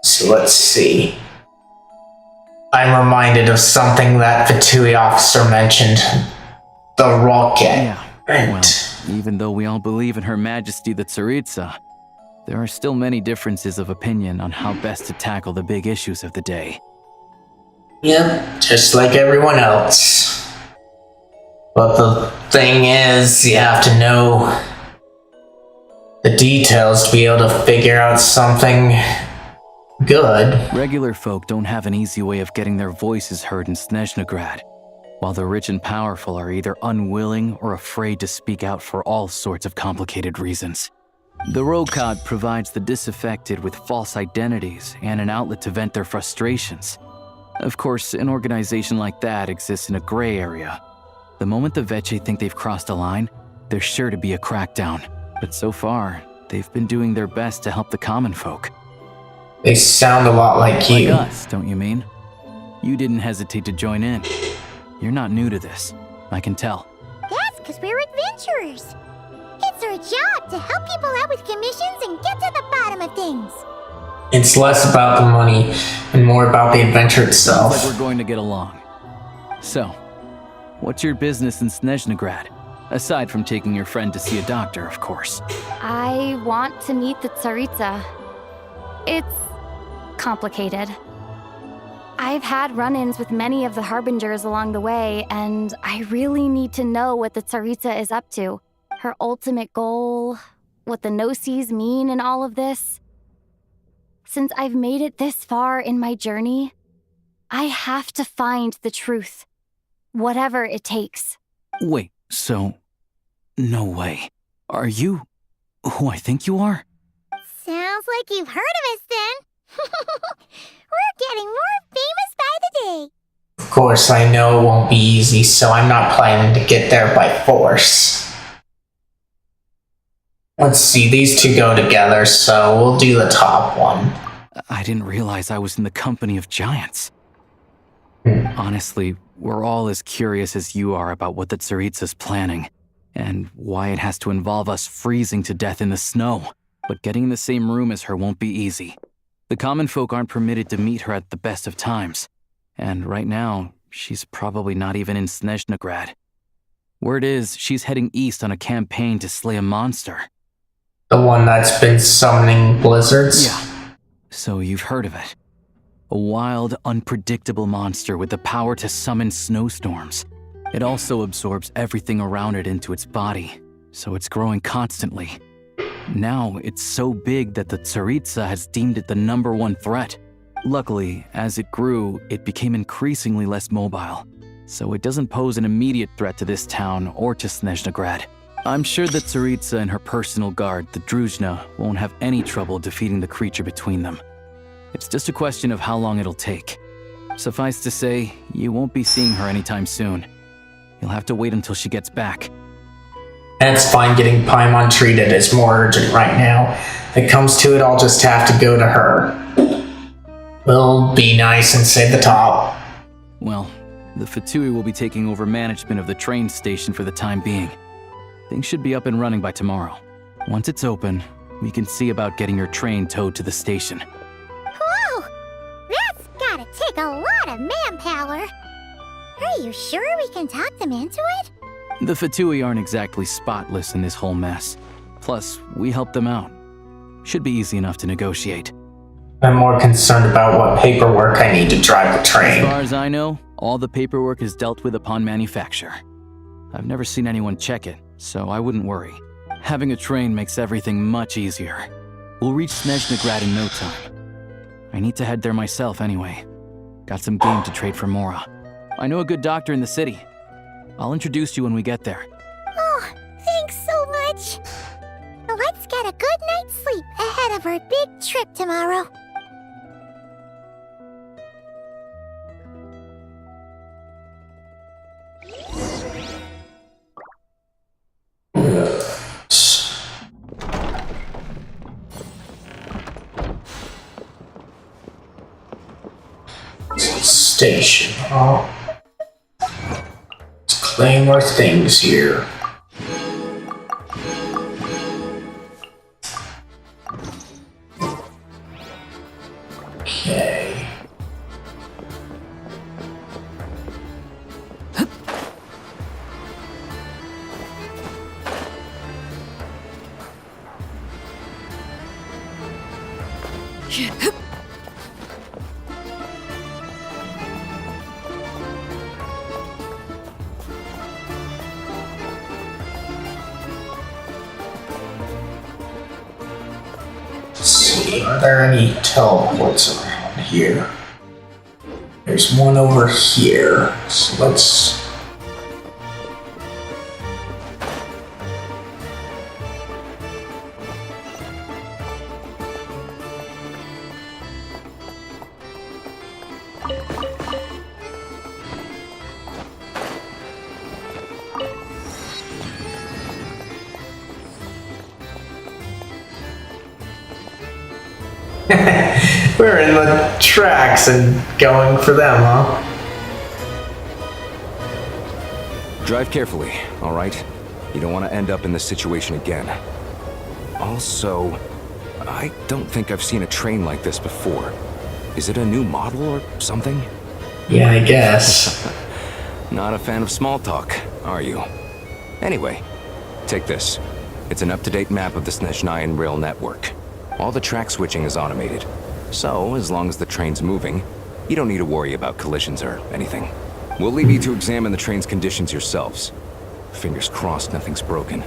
So let's see. I'm reminded of something that Fatui officer mentioned. The rocket. Yeah, well, even though we all believe in Her Majesty the Tsaritsa, there are still many differences of opinion on how best to tackle the big issues of the day. Yep, just like everyone else. But the thing is, you have to know the details to be able to figure out something good. Regular folk don't have an easy way of getting their voices heard in Snezhnegrad, while the rich and powerful are either unwilling or afraid to speak out for all sorts of complicated reasons. The Rokad provides the disaffected with false identities and an outlet to vent their frustrations. Of course, an organization like that exists in a gray area. The moment the Veche think they've crossed a line, there's sure to be a crackdown. But so far, they've been doing their best to help the common folk. They sound a lot like you. Like us, don't you mean? You didn't hesitate to join in. You're not new to this. I can tell. That's because we're adventurers. It's our job to help people out with commissions and get to the bottom of things. It's less about the money and more about the adventure itself. Sounds like we're going to get along. So, what's your business in Snezhnegrad? Aside from taking your friend to see a doctor, of course. I want to meet the Tsaritsa. It's complicated. I've had run-ins with many of the Harbingers along the way, and I really need to know what the Tsaritsa is up to. Her ultimate goal, what the Gnosis mean in all of this. Since I've made it this far in my journey, I have to find the truth, whatever it takes. Wait, so... No way. Are you who I think you are? Sounds like you've heard of us then. We're getting more famous by the day. Of course, I know it won't be easy, so I'm not planning to get there by force. Let's see, these two go together, so we'll do the top one. I didn't realize I was in the company of giants. Honestly, we're all as curious as you are about what the Tsaritsa's planning, and why it has to involve us freezing to death in the snow. But getting in the same room as her won't be easy. The common folk aren't permitted to meet her at the best of times, and right now, she's probably not even in Snezhnegrad. Word is, she's heading east on a campaign to slay a monster. The one that's been summoning blizzards? Yeah. So you've heard of it. A wild, unpredictable monster with the power to summon snowstorms. It also absorbs everything around it into its body, so it's growing constantly. Now, it's so big that the Tsaritsa has deemed it the #1 threat. Luckily, as it grew, it became increasingly less mobile, so it doesn't pose an immediate threat to this town or to Snezhnegrad. I'm sure that Tsaritsa and her personal guard, the Druzhna, won't have any trouble defeating the creature between them. It's just a question of how long it'll take. Suffice to say, you won't be seeing her anytime soon. You'll have to wait until she gets back. And it's fine, getting Paimon treated is more urgent right now. If it comes to it, I'll just have to go to her. We'll be nice and save the top. Well, the Fatui will be taking over management of the train station for the time being. Things should be up and running by tomorrow. Once it's open, we can see about getting your train towed to the station. Whoa! That's gotta take a lot of manpower. Are you sure we can talk them into it? The Fatui aren't exactly spotless in this whole mess. Plus, we helped them out. Should be easy enough to negotiate. I'm more concerned about what paperwork I need to drive the train. As far as I know, all the paperwork is dealt with upon manufacture. I've never seen anyone check it, so I wouldn't worry. Having a train makes everything much easier. We'll reach Snezhnegrad in no time. I need to head there myself anyway. Got some game to trade for Mora. I know a good doctor in the city. I'll introduce you when we get there. Oh, thanks so much. Let's get a good night's sleep ahead of our big trip tomorrow. Station, huh? Let's claim our things here. Okay. Are there any teleports around here? There's one over here, so let's... We're in the tracks and going for them, huh? Drive carefully, all right? You don't want to end up in this situation again. Also, I don't think I've seen a train like this before. Is it a new model or something? Yeah, I guess. Not a fan of small talk, are you? Anyway, take this. It's an up-to-date map of the Snezhnayan rail network. All the track switching is automated. So, as long as the train's moving, you don't need to worry about collisions or anything. We'll leave you to examine the train's conditions yourselves. Fingers crossed nothing's broken.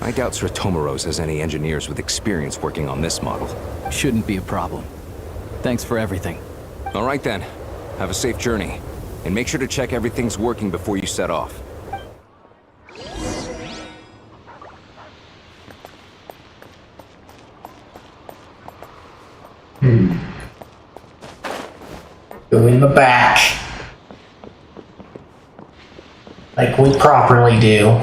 I doubt Sratomaros has any engineers with experience working on this model. Shouldn't be a problem. Thanks for everything. All right then. Have a safe journey. And make sure to check everything's working before you set off. Go in the back. Like we properly do.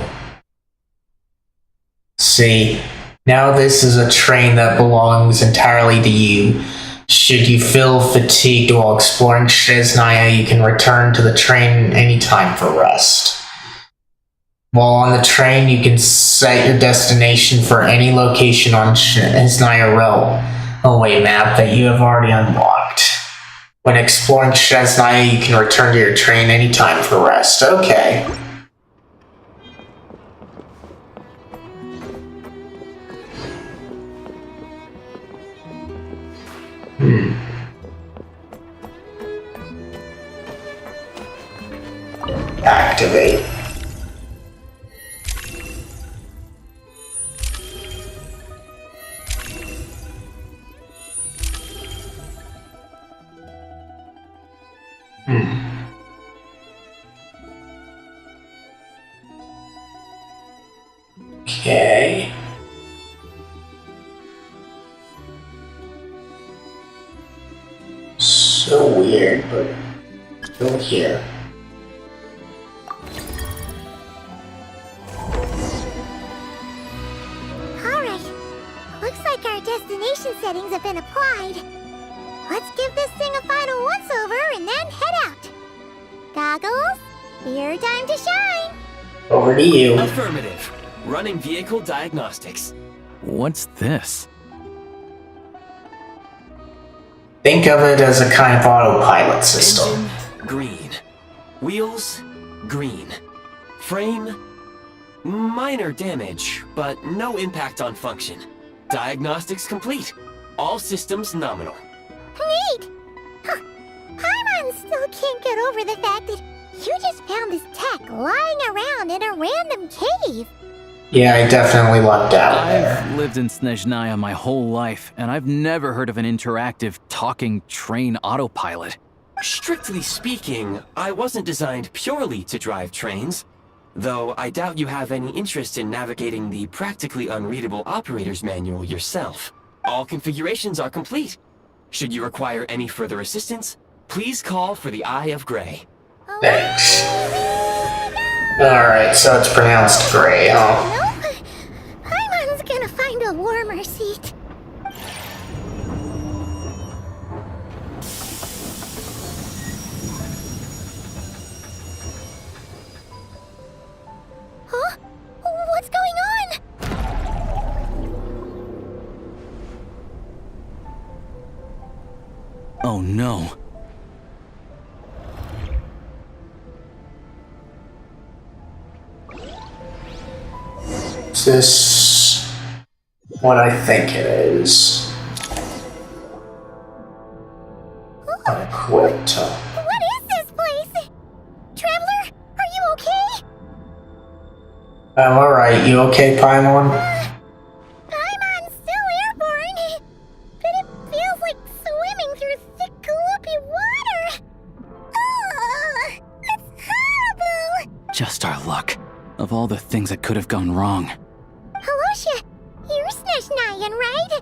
See, now this is a train that belongs entirely to you. Should you feel fatigued while exploring Shesnaya, you can return to the train anytime for rest. While on the train, you can set your destination for any location on Shesnaya Railway map that you have already unlocked. When exploring Shesnaya, you can return to your train anytime for rest. Okay. Activate. Okay. So weird, but still here. Alright. Looks like our destination settings have been applied. Let's give this thing a final once-over and then head out. Goggles, your time to shine. Over to you. Affirmative. Running vehicle diagnostics. What's this? Think of it as a kind of autopilot system. Engine, green. Wheels, green. Frame, minor damage, but no impact on function. Diagnostics complete. All systems nominal. Neat! Huh. Paimon still can't get over the fact that you just found this tech lying around in a random cave. Yeah, I definitely lucked out there. I've lived in Snezhnaya my whole life, and I've never heard of an interactive, talking train autopilot. Strictly speaking, I wasn't designed purely to drive trains, though I doubt you have any interest in navigating the practically unreadable operator's manual yourself. All configurations are complete. Should you require any further assistance, please call for the Eye of Grey. Thanks. Alright, so it's pronounced gray, huh? Nope. Paimon's gonna find a warmer seat. Huh? What's going on? Oh no. Is this what I think it is? Equipped. What is this place? Traveler, are you okay? I'm alright. You okay, Paimon? Paimon's still airborne, but it feels like swimming through thick, gloopy water. Ugh, that's horrible. Just our luck. Of all the things that could have gone wrong. Halosha, you're Snezhnayan, right?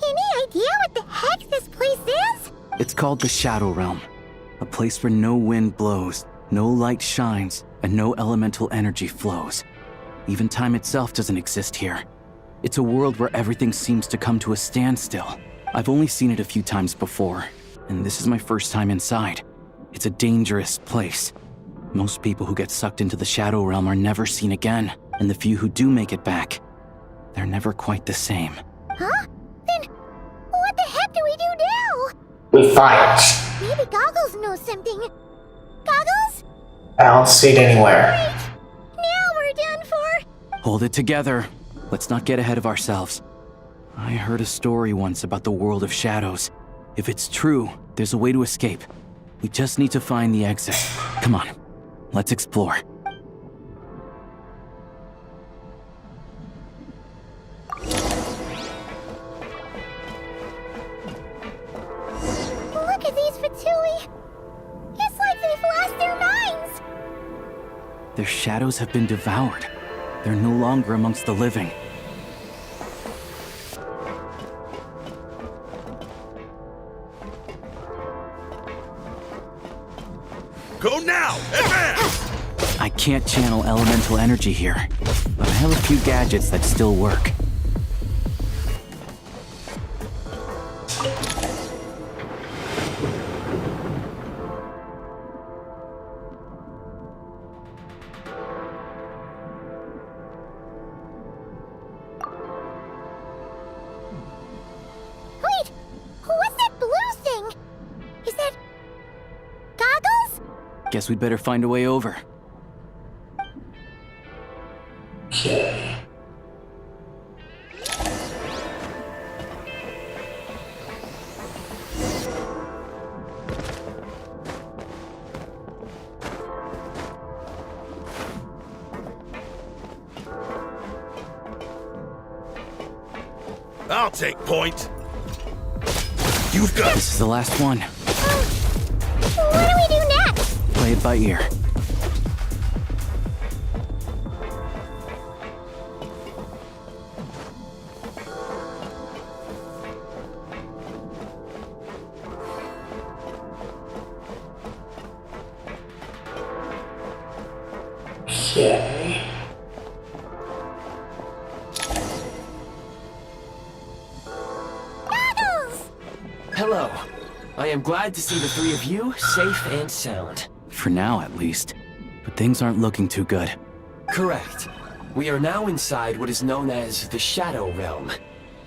Any idea what the heck this place is? It's called the Shadow Realm. A place where no wind blows, no light shines, and no elemental energy flows. Even time itself doesn't exist here. It's a world where everything seems to come to a standstill. I've only seen it a few times before, and this is my first time inside. It's a dangerous place. Most people who get sucked into the Shadow Realm are never seen again, and the few who do make it back, they're never quite the same. Huh? Then what the heck do we do now? We fight. Maybe Goggles knows something. Goggles? I don't see it anywhere. Now we're done for. Hold it together. Let's not get ahead of ourselves. I heard a story once about the world of shadows. If it's true, there's a way to escape. We just need to find the exit. Come on, let's explore. Their shadows have been devoured. They're no longer amongst the living. Go now! Advance! I can't channel elemental energy here, but I have a few gadgets that still work. Wait! What's that blue thing? Is that... goggles? Guess we'd better find a way over. Okay. I'll take point. You've got... This is the last one. What do we do next? Play it by ear. Okay. Hello. I am glad to see the three of you safe and sound. For now, at least. But things aren't looking too good. Correct. We are now inside what is known as the Shadow Realm,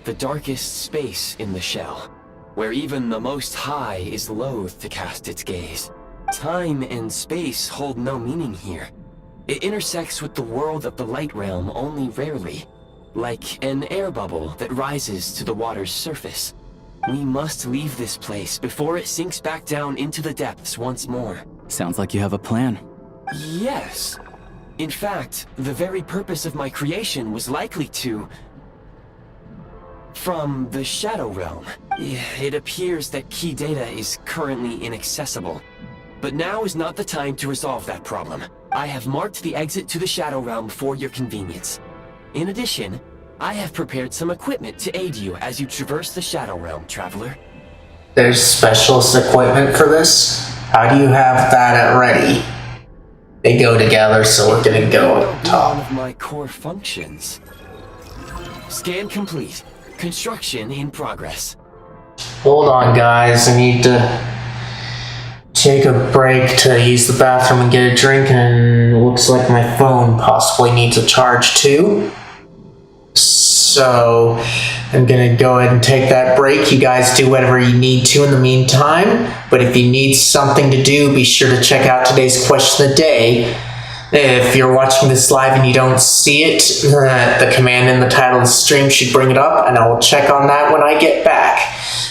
the darkest space in the shell, where even the Most High is loath to cast its gaze. Time and space hold no meaning here. It intersects with the world of the Light Realm only rarely, like an air bubble that rises to the water's surface. We must leave this place before it sinks back down into the depths once more. Sounds like you have a plan. Yes. In fact, the very purpose of my creation was likely to... From the Shadow Realm. It appears that key data is currently inaccessible. But now is not the time to resolve that problem. I have marked the exit to the Shadow Realm for your convenience. In addition, I have prepared some equipment to aid you as you traverse the Shadow Realm, Traveler. There's specialist equipment for this? How do you have that ready? They go together, so we're gonna go at the top. One of my core functions. Scan complete. Construction in progress. Hold on, guys. I need to take a break to use the bathroom and get a drink, and it looks like my phone possibly needs a charge too. So I'm gonna go ahead and take that break. You guys do whatever you need to in the meantime, but if you need something to do, be sure to check out today's question of the day. If you're watching this live and you don't see it, the command in the title of the stream should bring it up, and I will check on that when I get back.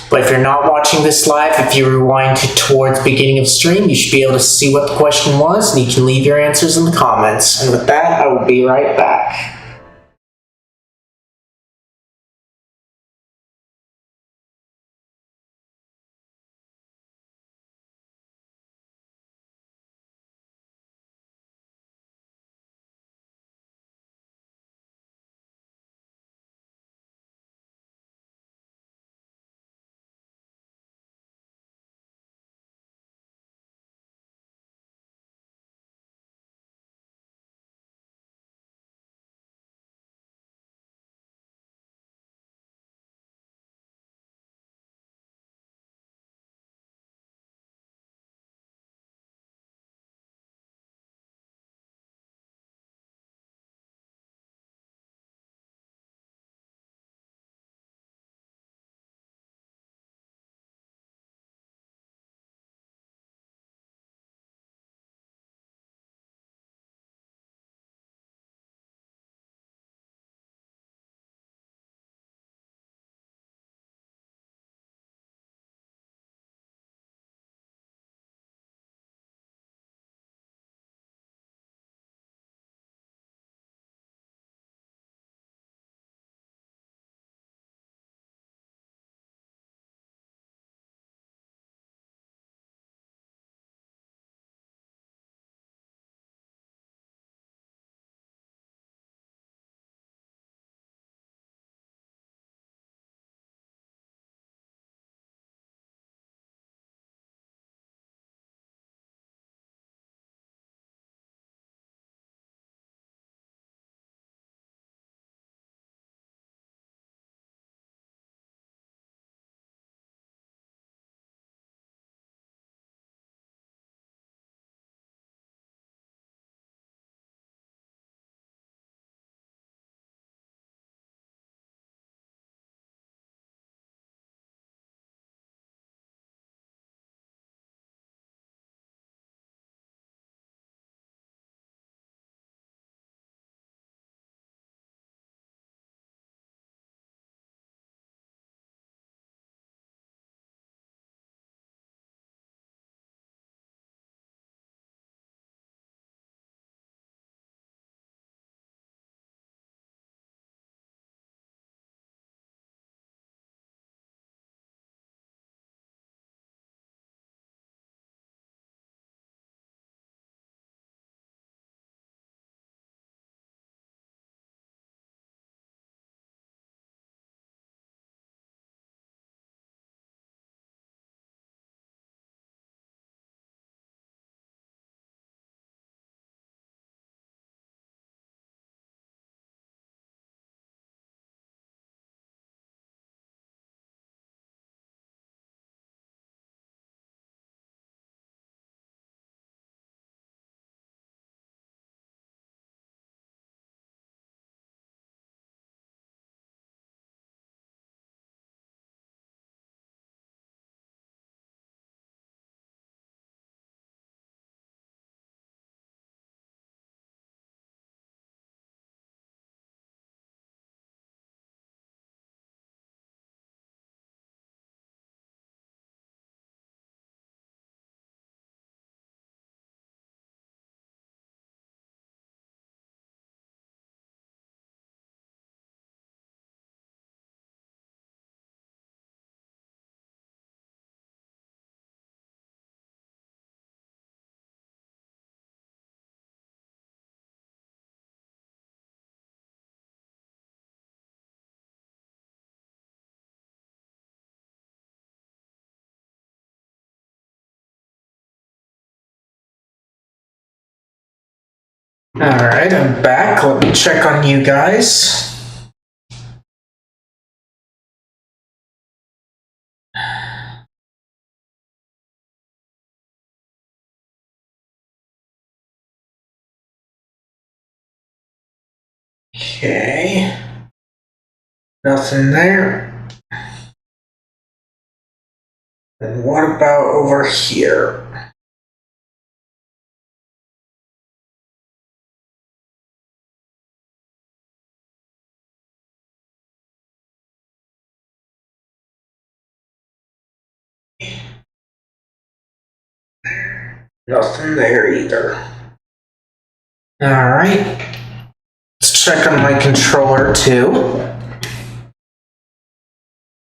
But if you're not watching this live, if you rewind towards the beginning of the stream, you should be able to see what the question was, and you can leave your answers in the comments. And with that, I will be right back. Alright, I'm back. Let me check on you guys. Okay. Nothing there. And what about over here? Nothing there either. Alright. Let's check on my controller too.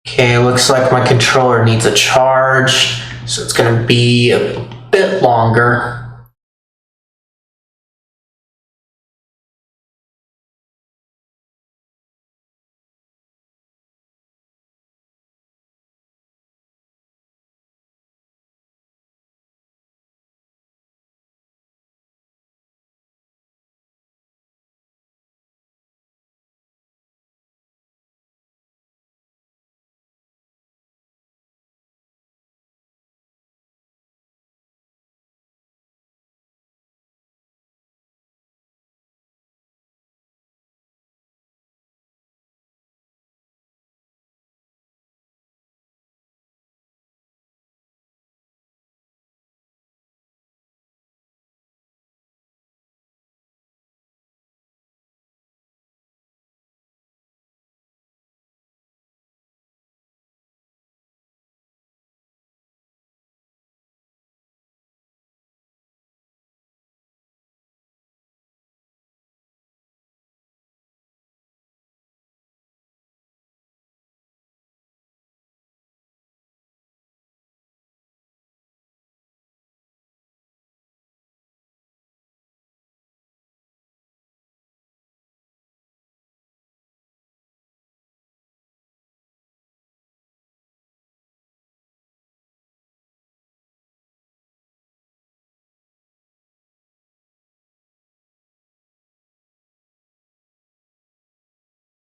Okay, looks like my controller needs a charge, so it's going to be a bit longer.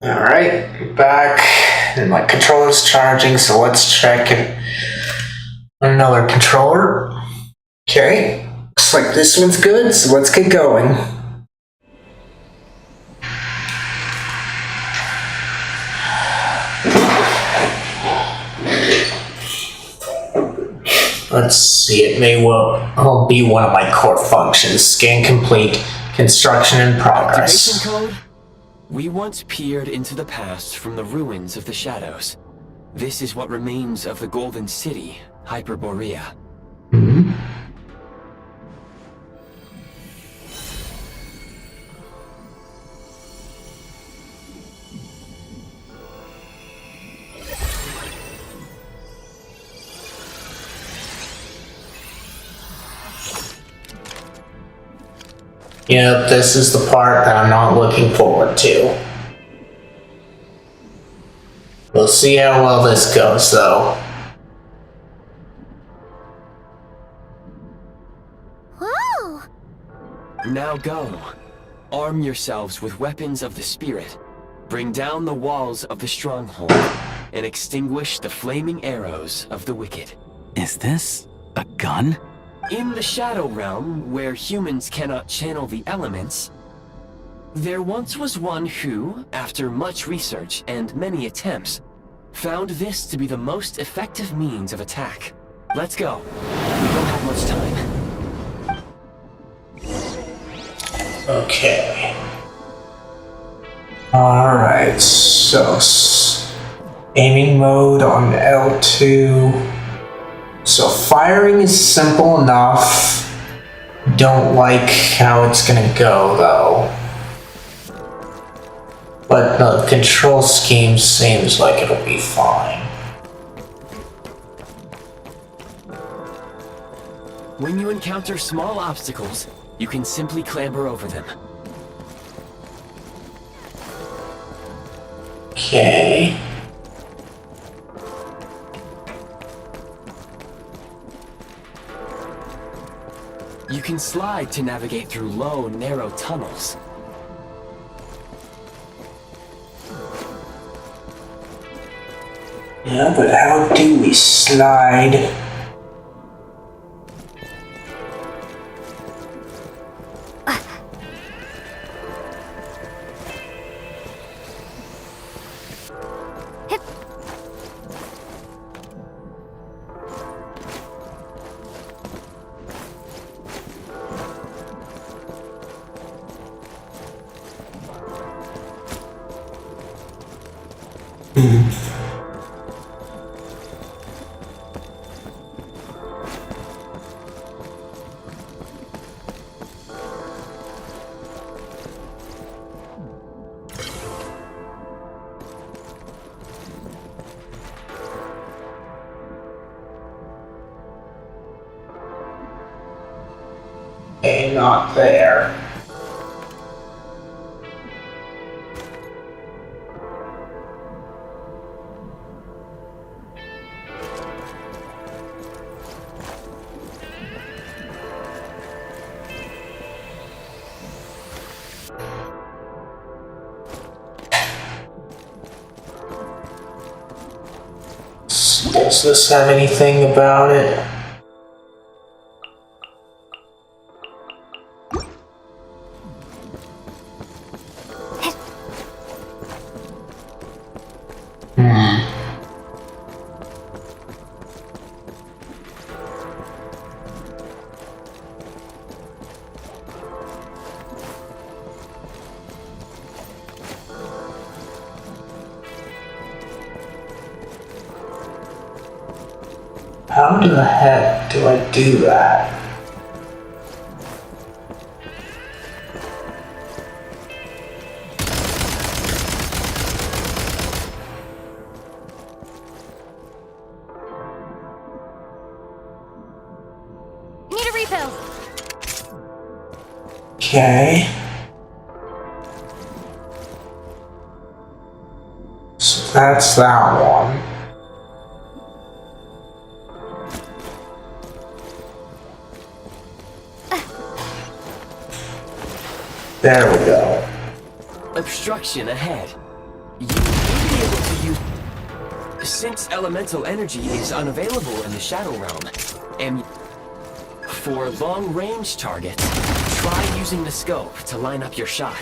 Alright, back, and my controller's charging, so let's check another controller. Okay, looks like this one's good, so let's get going. Let's see, it may well be one of my core functions. Scan complete, construction in progress. Activation code? We once peered into the past from the ruins of the shadows. This is what remains of the Golden City, Hyperborea. Yep, this is the part that I'm not looking forward to. We'll see how well this goes, though. Whoa! Now go. Arm yourselves with weapons of the spirit. Bring down the walls of the stronghold and extinguish the flaming arrows of the wicked. Is this a gun? In the Shadow Realm, where humans cannot channel the elements, there once was one who, after much research and many attempts, found this to be the most effective means of attack. Let's go. We don't have much time. Okay. Alright, so aiming mode on L2. So firing is simple enough. Don't like how it's gonna go though. But the control scheme seems like it'll be fine. When you encounter small obstacles, you can simply clamber over them. Okay. You can slide to navigate through low, narrow tunnels. Yeah, but how do we slide? Okay, not there. Does this have anything about it? How the heck do I do that? Need a refill. Okay. So that's that one. There we go. Obstruction ahead. You may be able to use... Since elemental energy is unavailable in the Shadow Realm, and for long-range targets, try using the scope to line up your shot.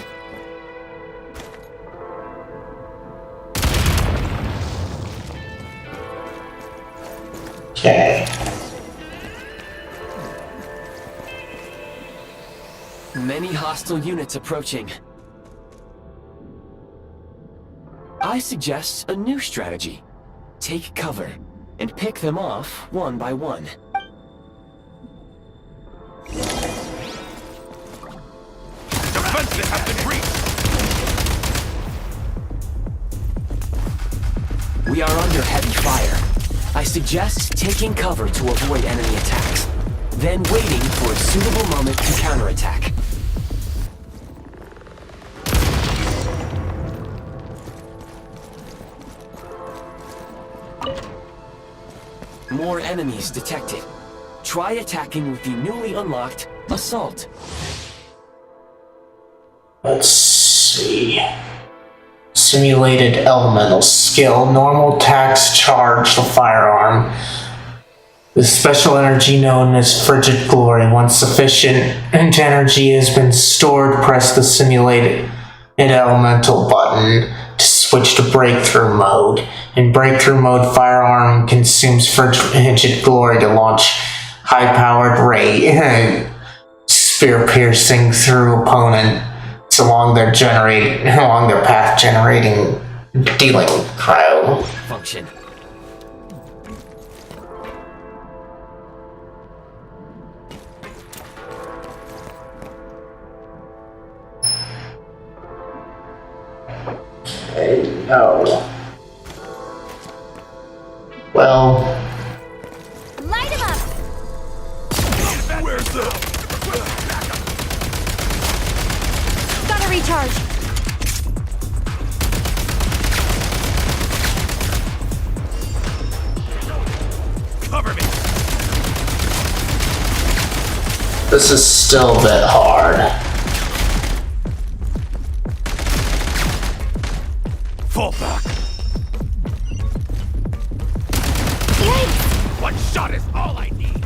Okay. Many hostile units approaching. I suggest a new strategy. Take cover, and pick them off one by one. Defenses have been breached! We are under heavy fire. I suggest taking cover to avoid enemy attacks, then waiting for a suitable moment to counterattack. More enemies detected. Try attacking with the newly unlocked Assault. Let's see. Simulated elemental skill. Normal attacks charge the firearm with special energy known as frigid glory. Once sufficient energy has been stored, press the simulated elemental button to switch to breakthrough mode. In breakthrough mode, firearm consumes frigid glory to launch high-powered ray spear piercing through opponents along their path, generating dealing cryo function. Okay, no. Well, Light him up. Where's the... Gotta recharge. Cover me! This is still a bit hard. Fall back. One shot is all I need.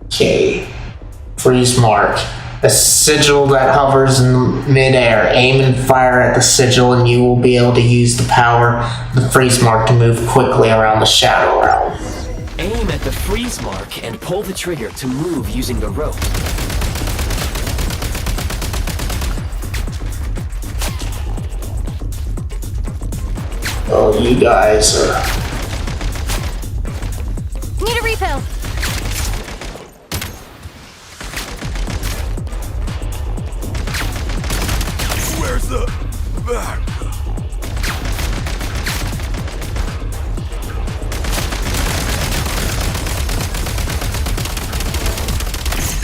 Okay. Freeze mark. A sigil that hovers in midair. Aim and fire at the sigil and you will be able to use the power of the freeze mark to move quickly around the Shadow Realm. Aim at the freeze mark and pull the trigger to move using the rope. Oh, you guys are... Need a refill. Where's the back?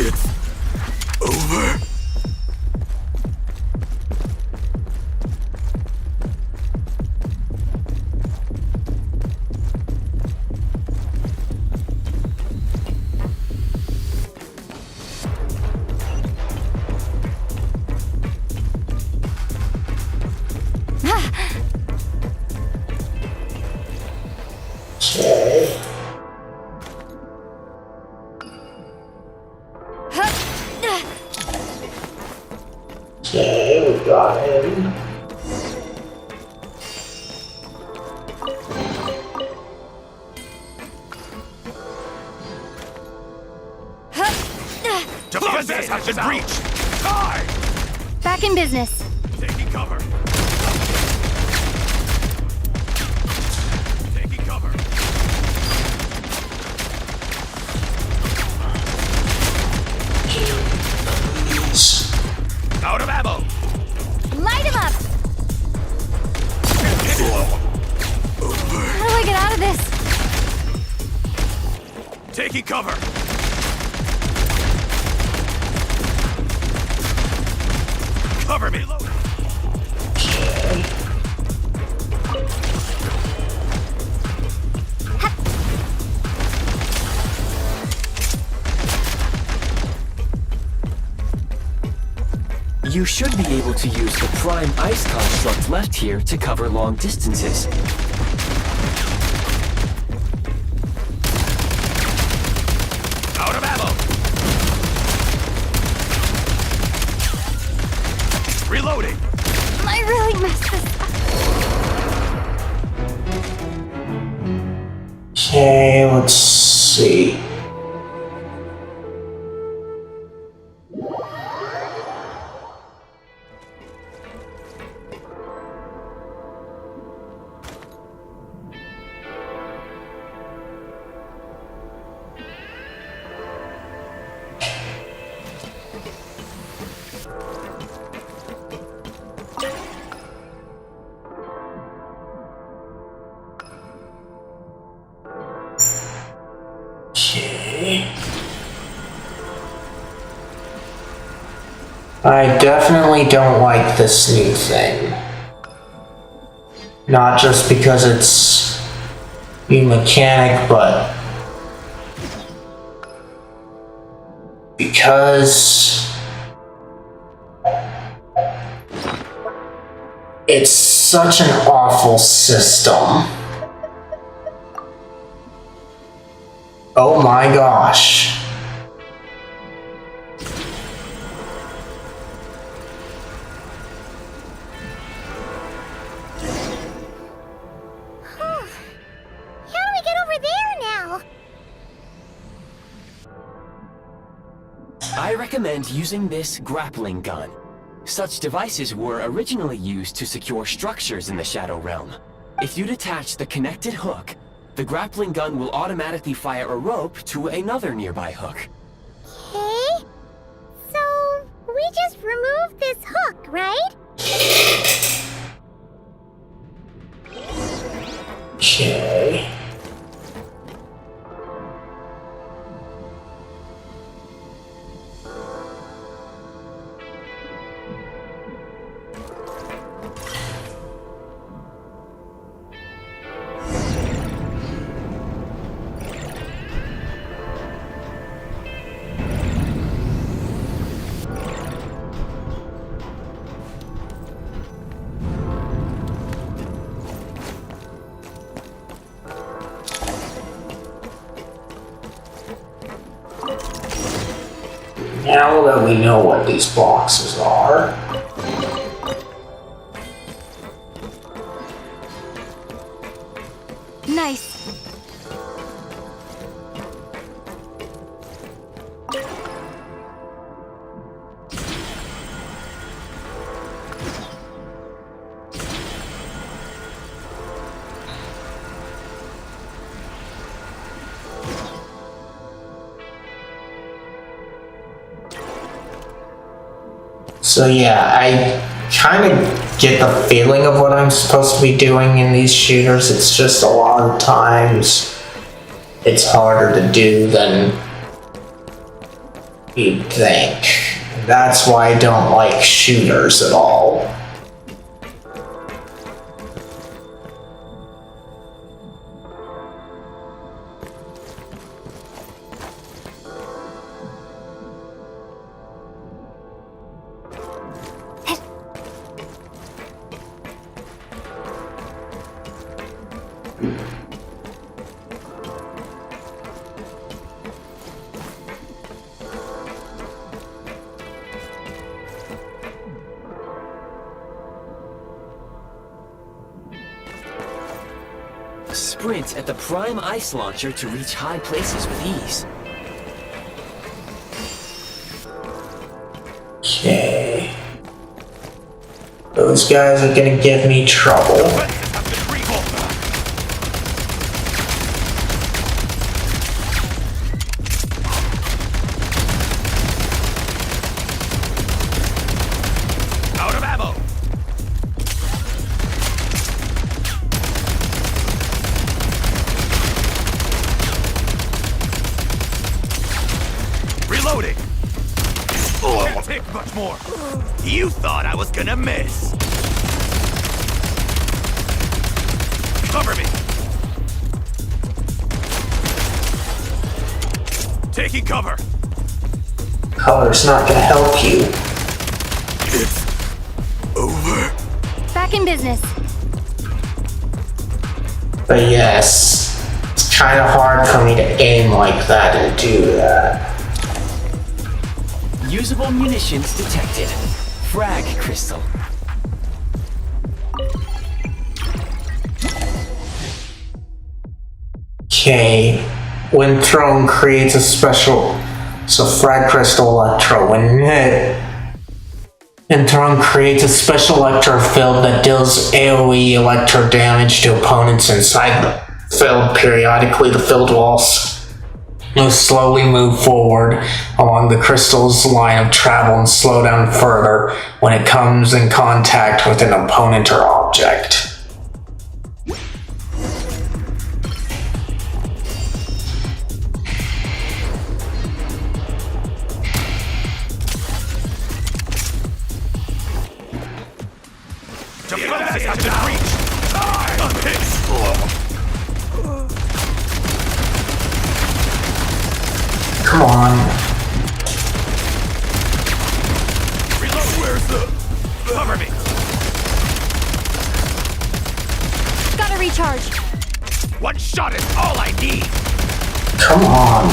It's over. Okay. Okay, we got him. Defenses have been breached. Die! Back in business. Taking cover. Taking cover. Out of ammo. Light him up. How do I get out of this? Taking cover. Cover me. You should be able to use the prime ice construct left here to cover long distances. Out of ammo. Reloading. I really messed this up. Okay, let's see. I definitely don't like this new thing. Not just because it's new mechanic, but because it's such an awful system. Oh my gosh. I recommend using this grappling gun. Such devices were originally used to secure structures in the Shadow Realm. If you detach the connected hook, the grappling gun will automatically fire a rope to another nearby hook. Okay. So, we just removed this hook, right? Okay. Now that we know what these boxes are, Nice. so yeah, I kind of get the feeling of what I'm supposed to be doing in these shooters. It's just a lot of times it's harder to do than you'd think. That's why I don't like shooters at all. Sprint at the prime ice launcher to reach high places with ease. Okay. Those guys are gonna give me trouble. Out of ammo. Reloading. Can't take much more. You thought I was gonna miss. Cover me. Taking cover. Color's not gonna help you. It's over. Back in business. But yes, it's kind of hard for me to aim like that and do that. Usable munitions detected. Frag crystal. Okay, when thrown creates a special, so frag crystal electro. When hit, and thrown creates a special electro field that deals AoE electro damage to opponents inside the field. Periodically, the field will slowly move forward along the crystal's line of travel and slow down further when it comes in contact with an opponent or object. Defenses have been breached. Unhit. Come on. Reload. Where's the... Cover me. Gotta recharge. One shot is all I need. Come on.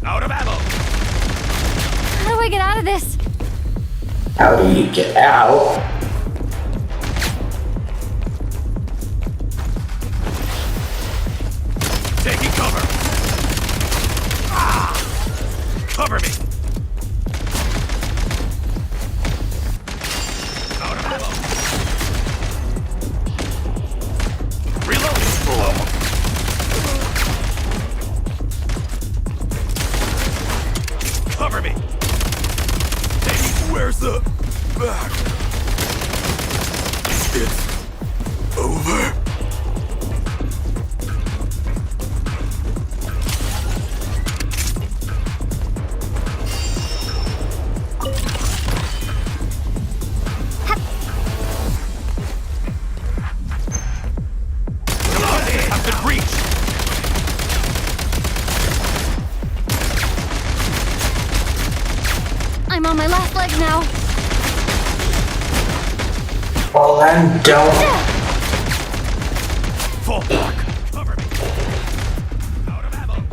Out of ammo. How do I get out of this? How do you get out? Taking cover. Ah! Cover me. Out of ammo. Reloading. Cover me. Where's the back? It's over. Have been breached. I'm on my last leg now. Well then, don't. Fall back. Cover me. Out of ammo.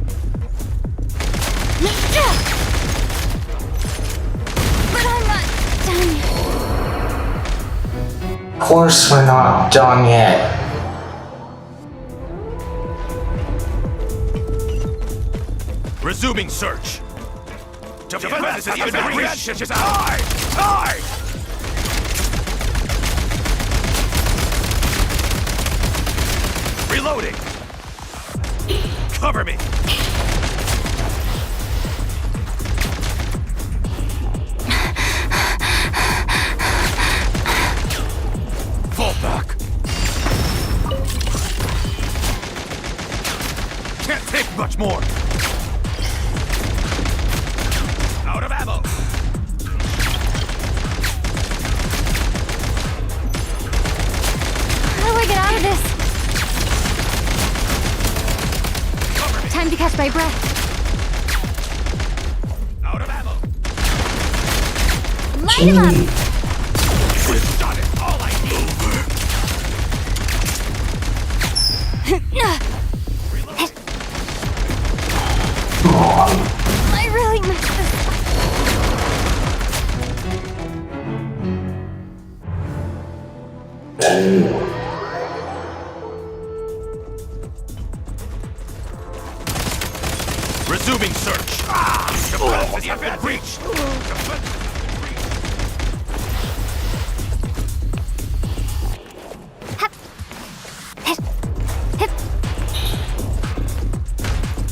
But I'm not done yet. Of course we're not done yet. Resuming search. Defenses have been breached. Die! Reloading. Cover me. Fall back. Can't take much more. Out of ammo. How do I get out of this? Time to catch my breath. Out of ammo. Light him up! Got it. All I need. I really missed this. Resuming search. Defenses have been breached.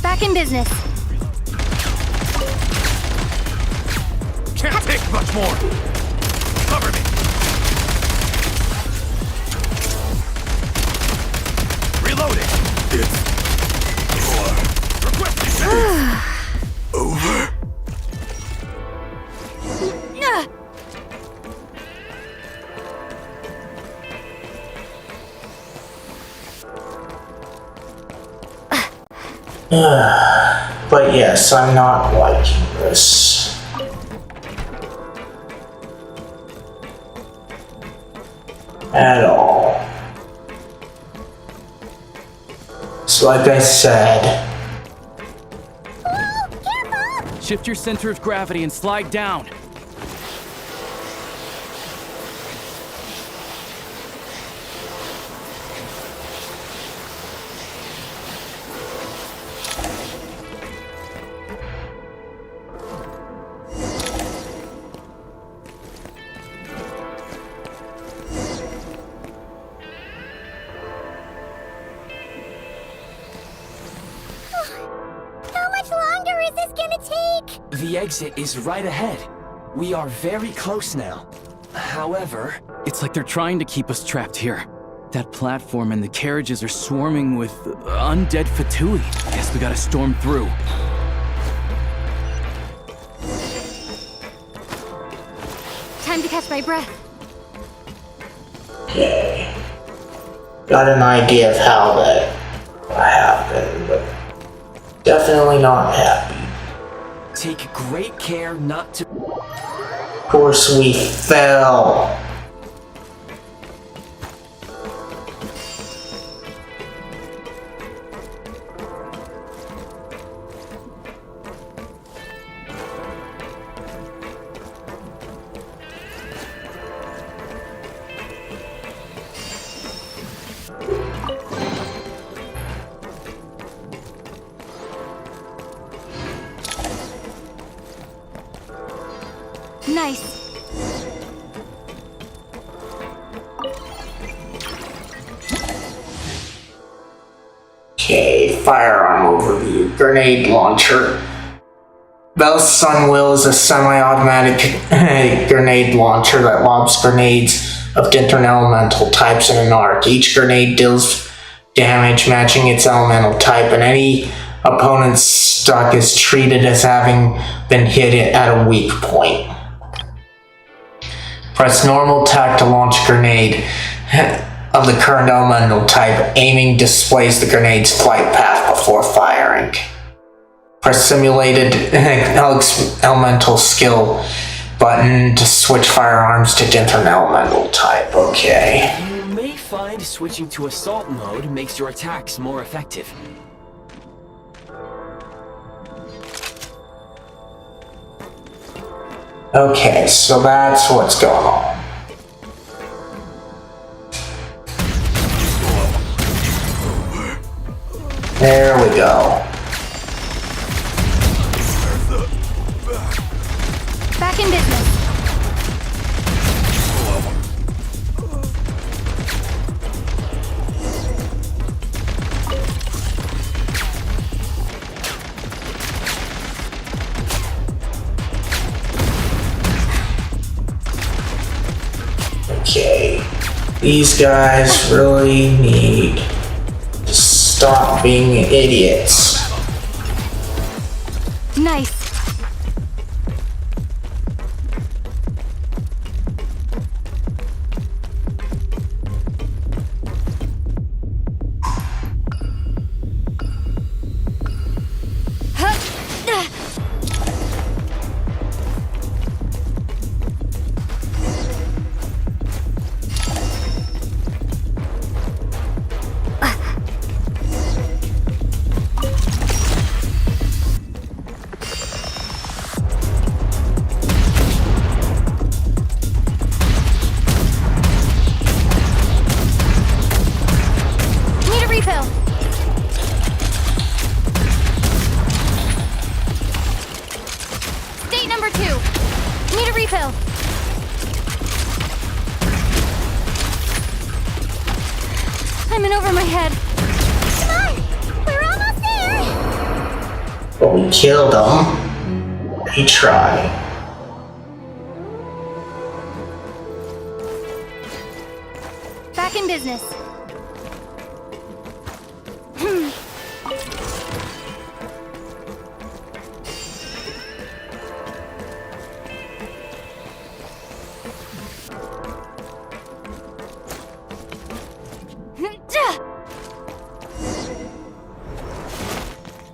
Back in business. Can't take much more. Cover me. Reloading. Requesting over. But yes, I'm not liking this. At all. So like I said, Shift your center of gravity and slide down. How much longer is this gonna take? The exit is right ahead. We are very close now. However... It's like they're trying to keep us trapped here. That platform and the carriages are swarming with undead Fatui. Guess we gotta storm through. Time to catch my breath. okay. Got an idea of how that happened, but definitely not happy. Take great care not to... Of course we fell. Nice. Okay, firearm overview. Grenade launcher. Bell's Sunwheel is a semi-automatic grenade launcher that lobs grenades of different elemental types in an arc. Each grenade deals damage matching its elemental type, and any opponent's stock is treated as having been hit at a weak point. Press normal attack to launch a grenade of the current elemental type. Aiming displays the grenade's flight path before firing. Press simulated elemental skill button to switch firearms to different elemental type. Okay. You may find switching to assault mode makes your attacks more effective. Okay, so that's what's going on. There we go. Back in business. Okay, these guys really need to stop being idiots. Nice. I'm in over my head. Come on! We're almost there! But we killed him. He tried. Back in business.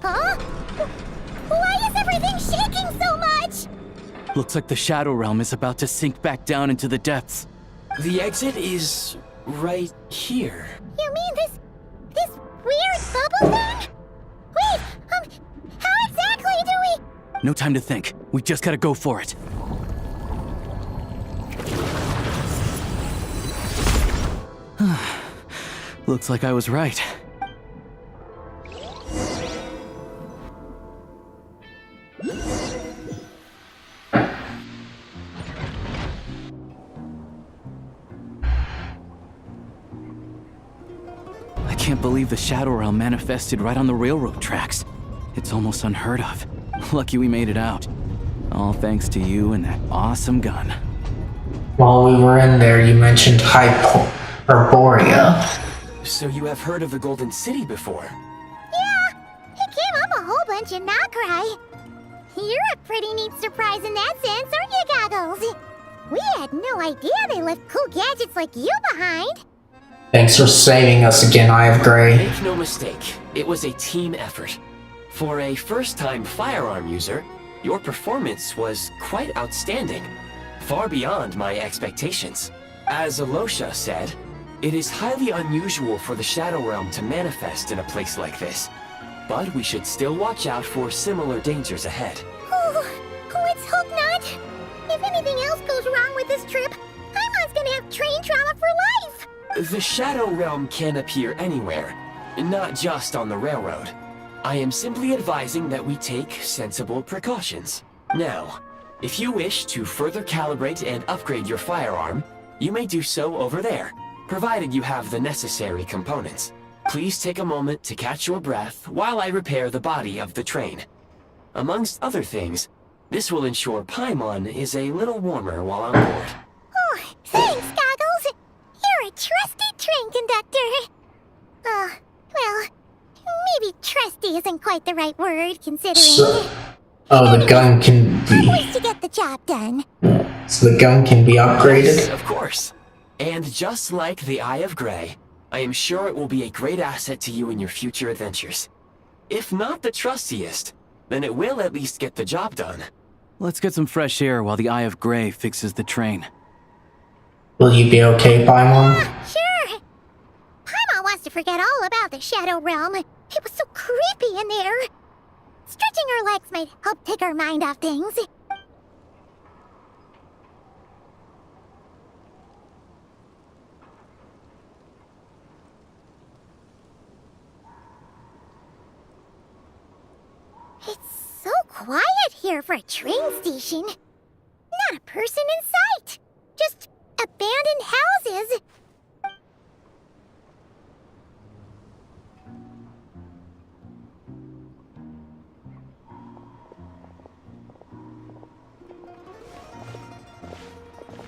Huh? Why is everything shaking so much? Looks like the Shadow Realm is about to sink back down into the depths. The exit is right here. You mean this weird bubble thing? Wait, how exactly do we... No time to think. We just gotta go for it. Looks like I was right. I can't believe the Shadow Realm manifested right on the railroad tracks. It's almost unheard of. Lucky we made it out. All thanks to you and that awesome gun. While we were in there, you mentioned Hyperborea. So you have heard of the Golden City before? Yeah, it came up a whole bunch in Nocrai. You're a pretty neat surprise in that sense, aren't you, Goggles? We had no idea they left cool gadgets like you behind. Thanks for saving us again, Eye of Grey. Make no mistake, it was a team effort. For a first-time firearm user, your performance was quite outstanding, far beyond my expectations. As Alosha said, it is highly unusual for the Shadow Realm to manifest in a place like this, but we should still watch out for similar dangers ahead. Let's hope not. If anything else goes wrong with this trip, Paimon's gonna have train trauma for life. The Shadow Realm can appear anywhere, not just on the railroad. I am simply advising that we take sensible precautions. Now, if you wish to further calibrate and upgrade your firearm, you may do so over there, provided you have the necessary components. Please take a moment to catch your breath while I repair the body of the train. Amongst other things, this will ensure Paimon is a little warmer while on board. Oh, thanks, Goggles. You're a trusty train conductor. Well, maybe trusty isn't quite the right word, considering... The gun can be... Ways to get the job done. So the gun can be upgraded? Yes, of course. And just like the Eye of Grey, I am sure it will be a great asset to you in your future adventures. If not the trustiest, then it will at least get the job done. Let's get some fresh air while the Eye of Grey fixes the train. Will you be okay, Paimon? Sure. Paimon wants to forget all about the Shadow Realm. It was so creepy in there. Stretching her legs might help take her mind off things. here for a train station. Not a person in sight. Just abandoned houses.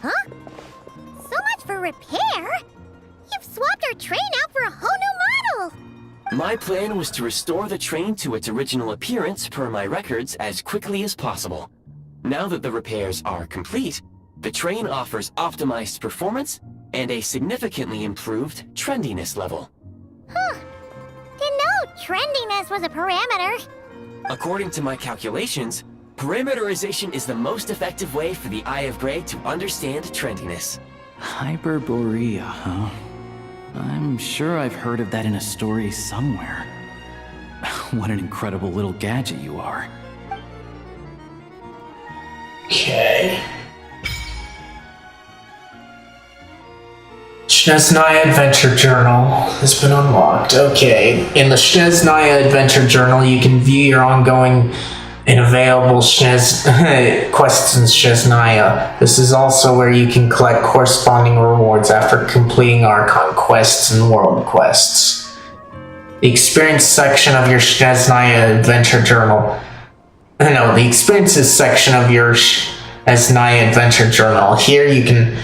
Huh? So much for repair. You've swapped our train out for a whole new model. My plan was to restore the train to its original appearance per my records as quickly as possible. Now that the repairs are complete, the train offers optimized performance and a significantly improved trendiness level. Huh. Didn't know trendiness was a parameter. According to my calculations, parameterization is the most effective way for the Eye of Grey to understand trendiness. Hyperborea, huh? I'm sure I've heard of that in a story somewhere. What an incredible little gadget you are. Okay. Shneznaya Adventure Journal has been unlocked. Okay, in the Shneznaya Adventure Journal, you can view your ongoing and available quests in Shneznaya. This is also where you can collect corresponding rewards after completing Archon quests and world quests. The experience section of your Shneznaya Adventure Journal. No, the experiences section of your Shneznaya Adventure Journal. Here you can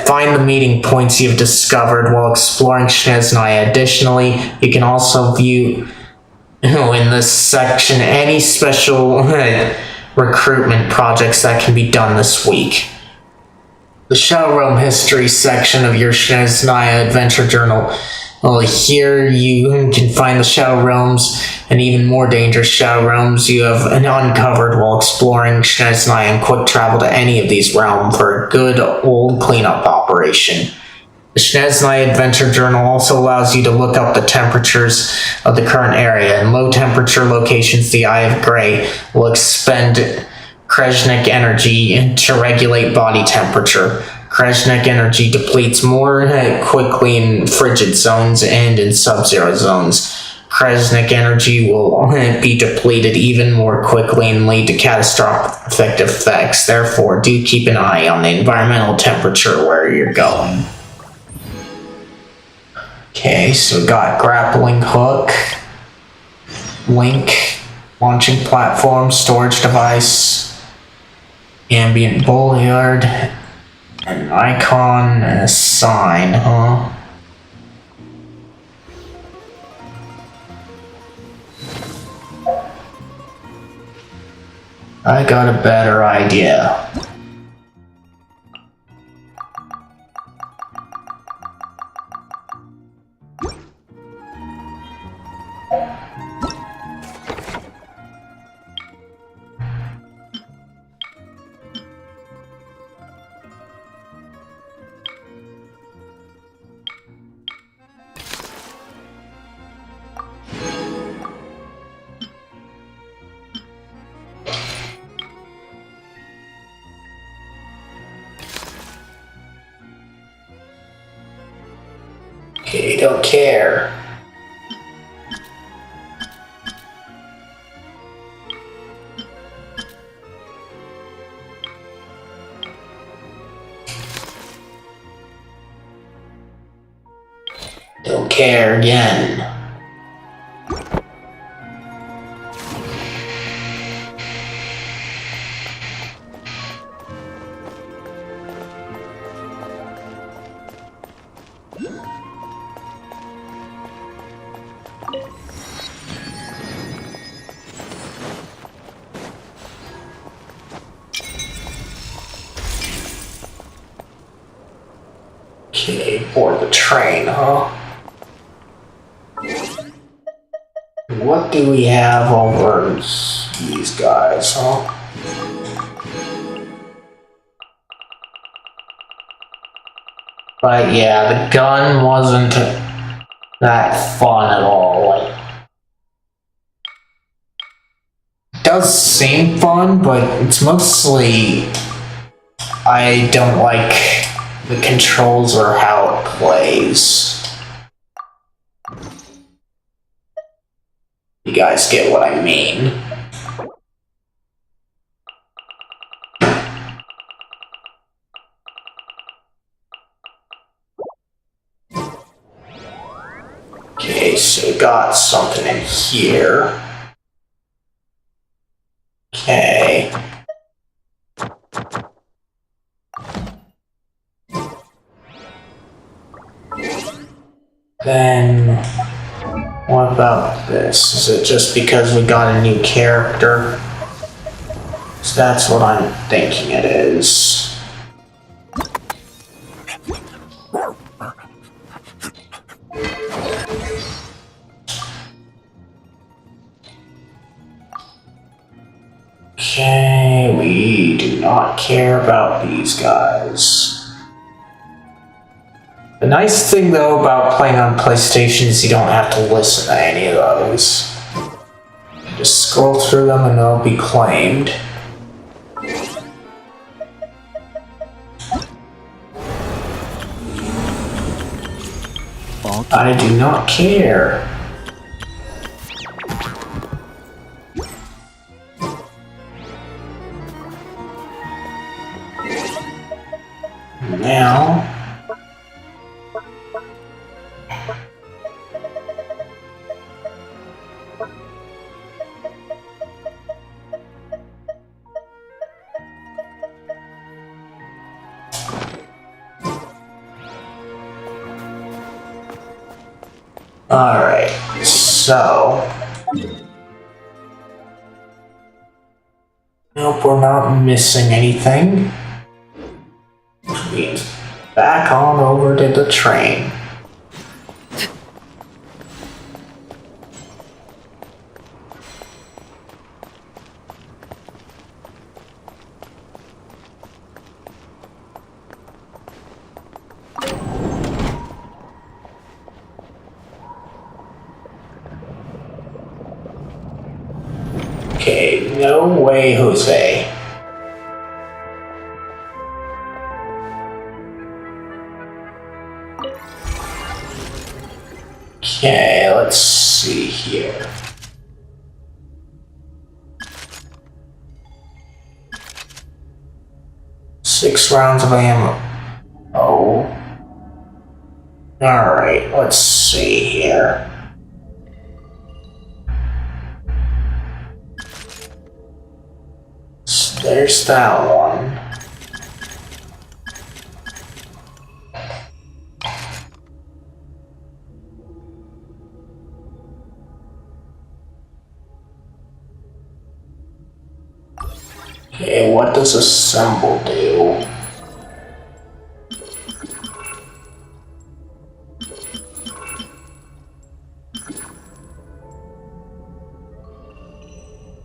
find the meeting points you've discovered while exploring Shneznaya. Additionally, you can also view in this section any special recruitment projects that can be done this week. The Shadow Realm History section of your Shneznaya Adventure Journal. Well, here you can find the Shadow Realms and even more dangerous Shadow Realms you have uncovered while exploring Shneznaya, and quick travel to any of these realms for a good old cleanup operation. The Shneznaya Adventure Journal also allows you to look up the temperatures of the current area. In low temperature locations, the Eye of Grey will expend Kresnik energy to regulate body temperature. Kresnik energy depletes more quickly in frigid zones and in sub-zero zones. Kresnik energy will be depleted even more quickly and lead to catastrophic effects. Therefore, do keep an eye on the environmental temperature where you're going. Okay, so we got grappling hook, link, launching platform, storage device, ambient bollard, an icon, and a sign, huh? I got a better idea. Okay, don't care. Don't care again. Okay, board the train, huh? What do we have over these guys, huh? But yeah, the gun wasn't that fun at all. Like, it does seem fun, but it's mostly I don't like the controls or how it plays. You guys get what I mean. Okay, so we got something in here. Okay. Then, what about this? Is it just because we got a new character? So that's what I'm thinking it is. Okay, we do not care about these guys. The nice thing though about playing on PlayStation is you don't have to listen to any of those. You just scroll through them and they'll be claimed. I do not care. Now, alright, so nope, we're not missing anything. Back on over to the train. Okay, no way, Jose. Okay, let's see here. Six rounds of ammo. Oh. Alright, let's see here. So there's that one. Okay, what does assemble do?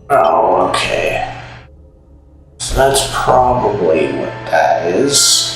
Oh, okay. So that's probably what that is.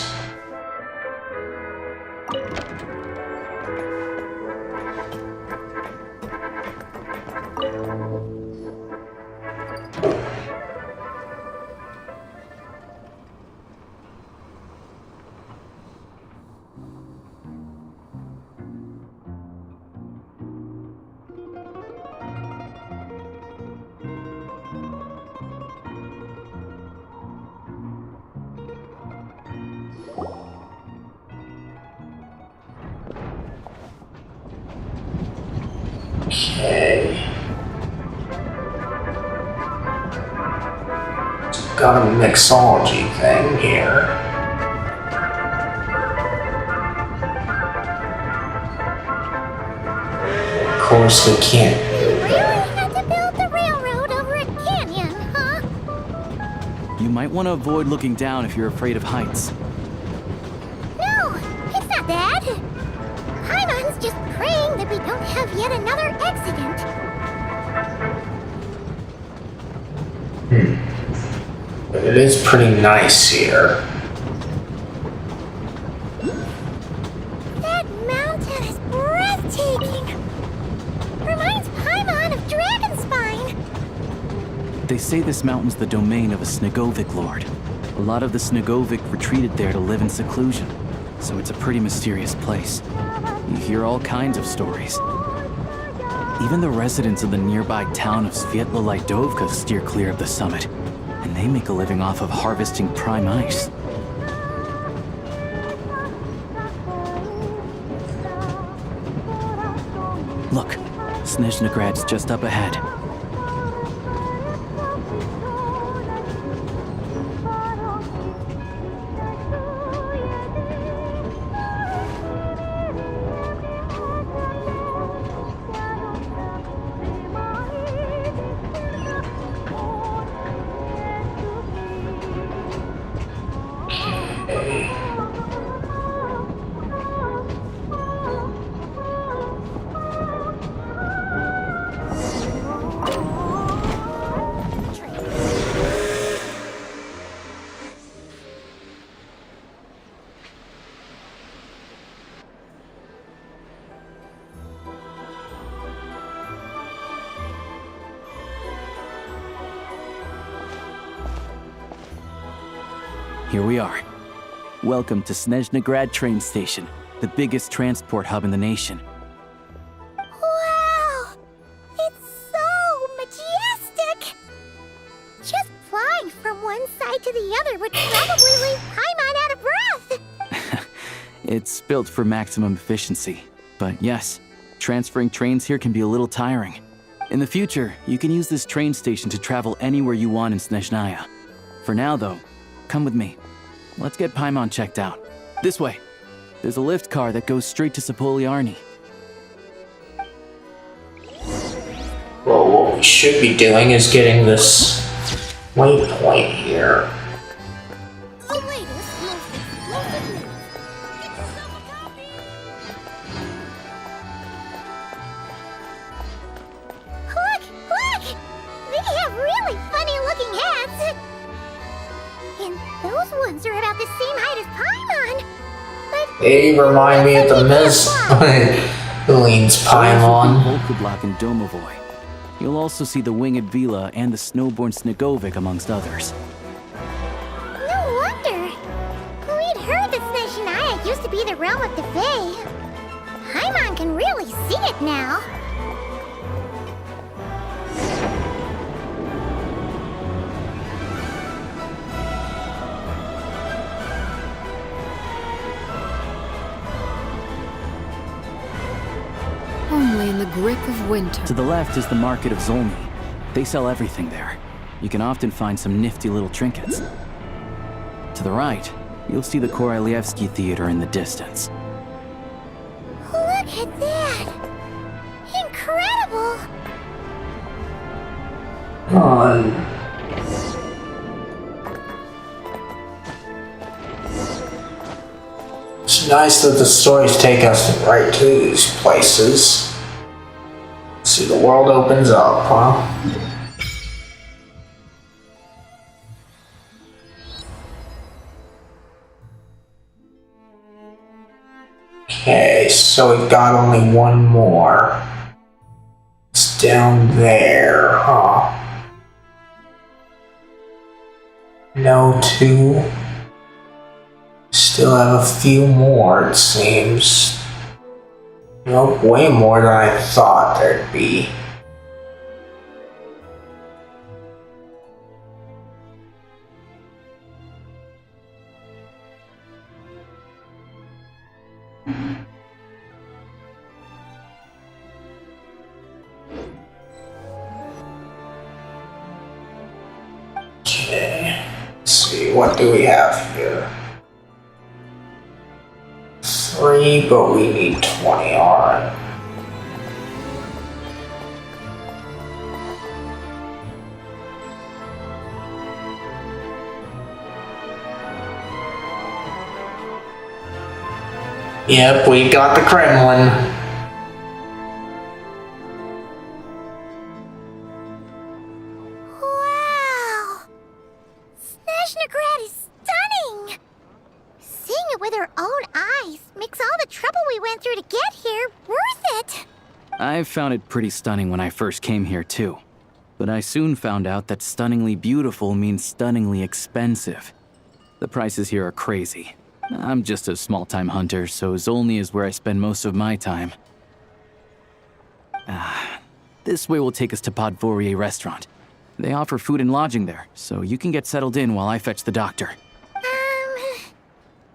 Okay. Got a mixology thing here. Of course we can't. Really had to build the railroad over a canyon, huh? You might want to avoid looking down if you're afraid of heights. No, it's not that. Paimon's just praying that we don't have yet another accident. But it is pretty nice here. That mountain is breathtaking. Reminds Paimon of Dragonspine. They say this mountain's the domain of a Snegovic lord. A lot of the Snegovic retreated there to live in seclusion, so it's a pretty mysterious place. You hear all kinds of stories. Even the residents of the nearby town of Svietla Lidovka steer clear of the summit, and they make a living off of harvesting prime ice. Look, Snezhnograd's just up ahead. Here we are. Welcome to Snezhnograd train station, the biggest transport hub in the nation. Wow! It's so majestic! Just flying from one side to the other would probably leave Paimon out of breath! It's built for maximum efficiency. But yes, transferring trains here can be a little tiring. In the future, you can use this train station to travel anywhere you want in Snezhnaya. For now, though, come with me. Let's get Paimon checked out. This way. There's a lift car that goes straight to Sapoliarny. Well, what we should be doing is getting this waypoint here. Look! Look! They have really funny-looking hats! And those ones are about the same height as Paimon! But They remind me of the Leans Paimon. Volkublak and Domovoy. You'll also see the winged Vila and the snowborn Snegovic amongst others. no wonder! We'd heard that Snezhnaya used to be the realm of the Fae. Paimon can really see it now. Only in the grip of winter. To the left is the market of Zolny. They sell everything there. You can often find some nifty little trinkets. To the right, you'll see the Korolyevsky Theater in the distance. Look at that! Incredible! It's nice that the stories take us right to these places. See, the world opens up, huh? Okay, so we've got only one more. It's down there, huh? No, two. Still have a few more, it seems. Nope, way more than I thought there'd be. Okay, let's see, what do we have here? 3, but we need 20, alright. Yep, we got the Kremlin. Wow! Snezhnograd is stunning! Seeing it with our own eyes makes all the trouble we went through to get here worth it! I found it pretty stunning when I first came here too. But I soon found out that stunningly beautiful means stunningly expensive. The prices here are crazy. I'm just a small-time hunter, so Zolny is where I spend most of my time. This way will take us to Podvorier restaurant. They offer food and lodging there, so you can get settled in while I fetch the doctor.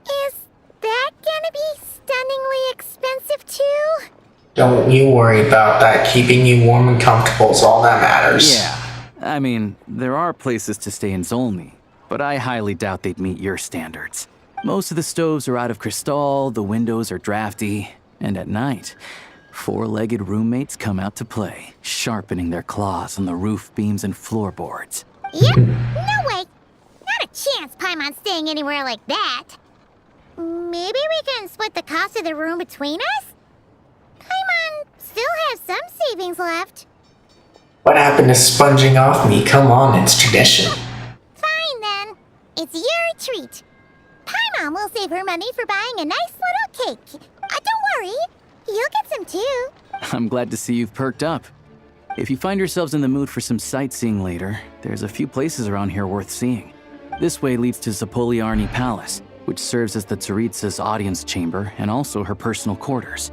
Is that gonna be stunningly expensive too? Don't you worry about that. Keeping you warm and comfortable is all that matters. Yeah. I mean, there are places to stay in Zolny, but I highly doubt they'd meet your standards. Most of the stoves are out of crystal, the windows are drafty, and at night, four-legged roommates come out to play, sharpening their claws on the roof beams and floorboards. Yep, no way. Not a chance Paimon's staying anywhere like that. Maybe we can split the cost of the room between us? Paimon still has some savings left. What happened to sponging off me? Come on, it's tradition. Fine then. It's your treat. Paimon will save her money for buying a nice little cake. Don't worry, you'll get some too. I'm glad to see you've perked up. If you find yourselves in the mood for some sightseeing later, there's a few places around here worth seeing. This way leads to Zapoliarny Palace, which serves as the Tsaritsa's audience chamber and also her personal quarters.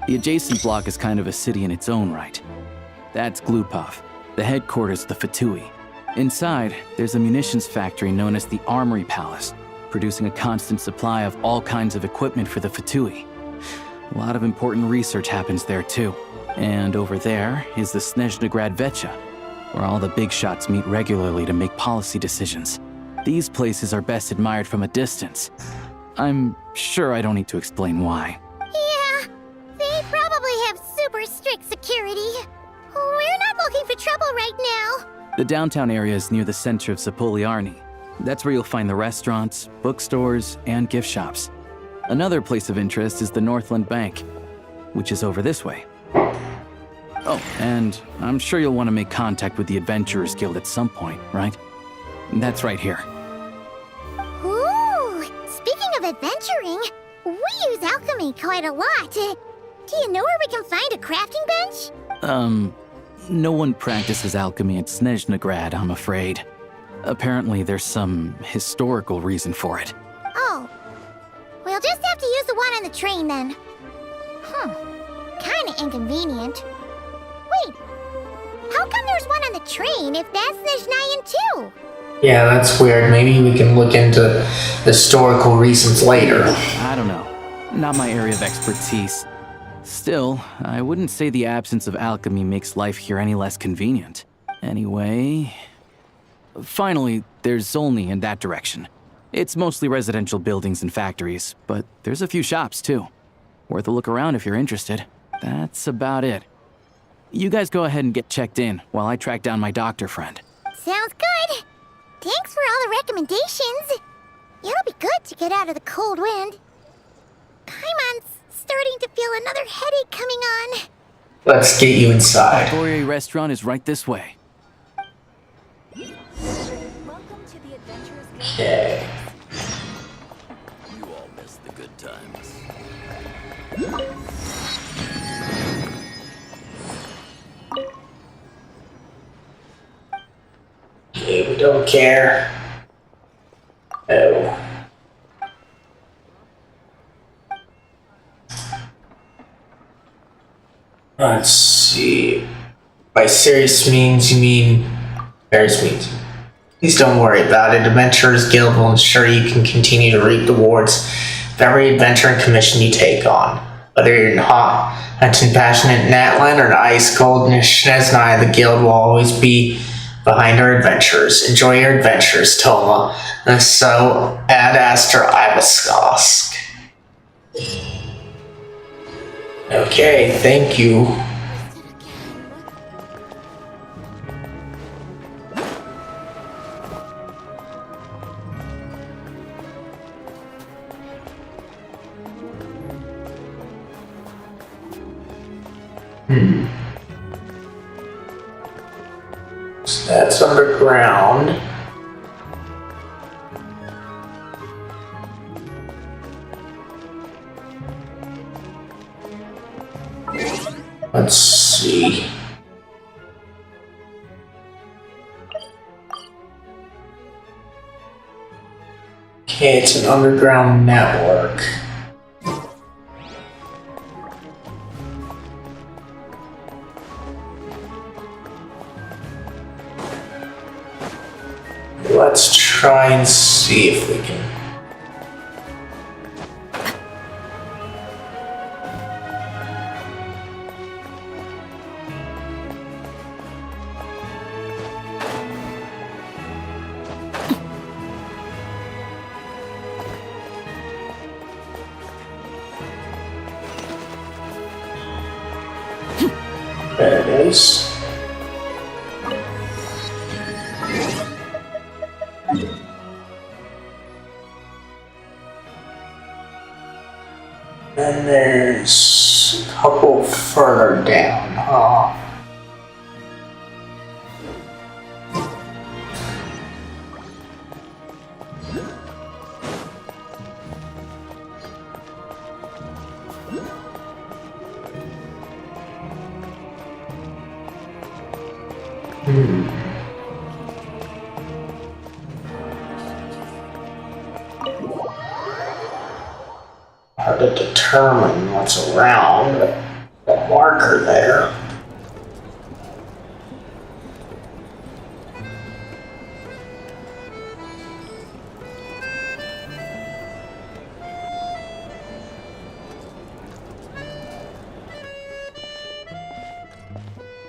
The adjacent block is kind of a city in its own right. That's Glupov, the headquarters of the Fatui. Inside, there's a munitions factory known as the Armory Palace, producing a constant supply of all kinds of equipment for the Fatui. A lot of important research happens there too. And over there is the Snezhnegrad Vecha, where all the big shots meet regularly to make policy decisions. These places are best admired from a distance. I'm sure I don't need to explain why. Yeah, they probably have super strict security. We're not looking for trouble right now. The downtown area is near the center of Zapoliarny. That's where you'll find the restaurants, bookstores, and gift shops. Another place of interest is the Northland Bank, which is over this way. Oh, and I'm sure you'll want to make contact with the Adventurers Guild at some point, right? That's right here. Ooh, speaking of adventuring, we use alchemy quite a lot. Do you know where we can find a crafting bench? No one practices alchemy at Snezhnegrad, I'm afraid. Apparently there's some historical reason for it. Oh, we'll just have to use the one on the train then. Kinda inconvenient. Wait, how come there's one on the train if that's Snezhnayan too? Yeah, that's weird. Maybe we can look into historical reasons later. I don't know. Not my area of expertise. Still, I wouldn't say the absence of alchemy makes life here any less convenient. Anyway... Finally, there's Zolny in that direction. It's mostly residential buildings and factories, but there's a few shops too. Worth a look around if you're interested. That's about it. You guys go ahead and get checked in while I track down my doctor friend. Sounds good. Thanks for all the recommendations. It'll be good to get out of the cold wind. Paimon's starting to feel another headache coming on. Let's get you inside. The Fourier restaurant is right this way. Okay. You all missed the good times. Okay, we don't care. Oh. Let's see. By serious means, you mean various means. Please don't worry about it. Adventurers Guild will ensure you can continue to reap the rewards of every adventure and commission you take on. Whether you're in hot and passionate Natlan or ice cold Snezhnaya, the Guild will always be behind our adventurers. Enjoy your adventures, Toma. And so, Ad Astra Ibaskosk. Okay, thank you. So that's underground. Let's see. Okay, it's an underground network. Let's try and see if we can. goes. Then there's a couple further down, huh? Hard to determine what's around the marker there.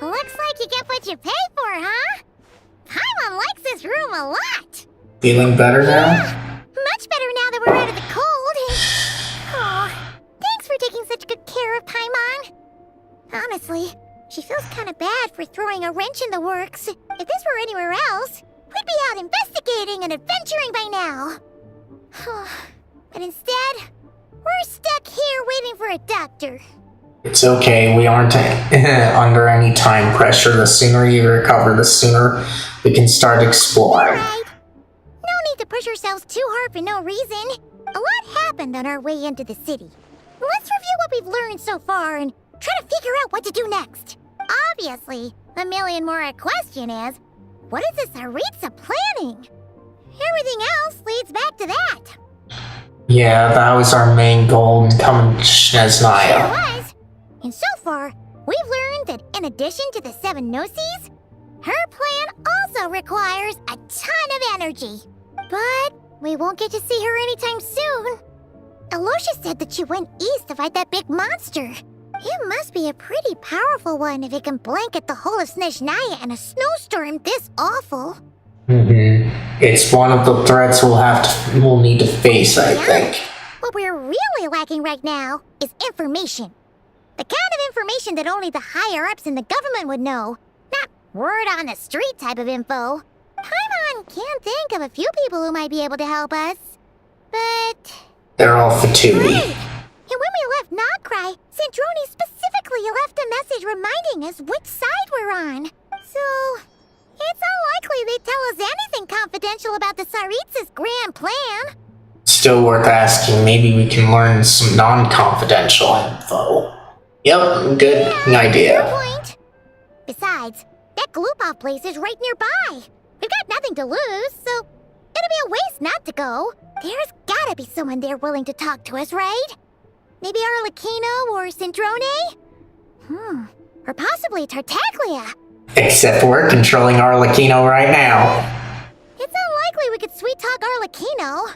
Looks like you get what you pay for, huh? Paimon likes this room a lot. Feeling better now? Yeah, much better now that we're out of the cold. Oh, thanks for taking such good care of Paimon. Honestly, she feels kind of bad for throwing a wrench in the works. If this were anywhere else, we'd be out investigating and adventuring by now. But instead, we're stuck here waiting for a doctor. It's okay, we aren't under any time pressure. The sooner you recover, the sooner we can start exploring. Right. No need to push ourselves too hard for no reason. A lot happened on our way into the city. Let's review what we've learned so far and try to figure out what to do next. Obviously, the million more question is, what is this Aritza planning? Everything else leads back to that. Yeah, that was our main goal in coming to Snezhnaya. Sure was. And so far, we've learned that in addition to the 7 Gnosis, her plan also requires a ton of energy. But we won't get to see her anytime soon. Alosha said that she went east to fight that big monster. It must be a pretty powerful one if it can blanket the whole of Snezhnaya in a snowstorm this awful. It's one of the threats we'll need to face, I think. What we're really lacking right now is information. The kind of information that only the higher-ups in the government would know. Not word-on-the-street type of info. Paimon can think of a few people who might be able to help us. But... they're all Fatui. Right. And when we left Nogcry, Sandrone specifically left a message reminding us which side we're on. So... it's unlikely they'd tell us anything confidential about the Tsaritsa's grand plan. Still worth asking. Maybe we can learn some non-confidential info. Yep, good idea. Good point. Besides, that Glupov place is right nearby. We've got nothing to lose, so it'd be a waste not to go. There's gotta be someone there willing to talk to us, right? Maybe Arlecchino or Sandrone? Or possibly Tartaglia. Except we're controlling Arlecchino right now. It's unlikely we could sweet-talk Arlecchino,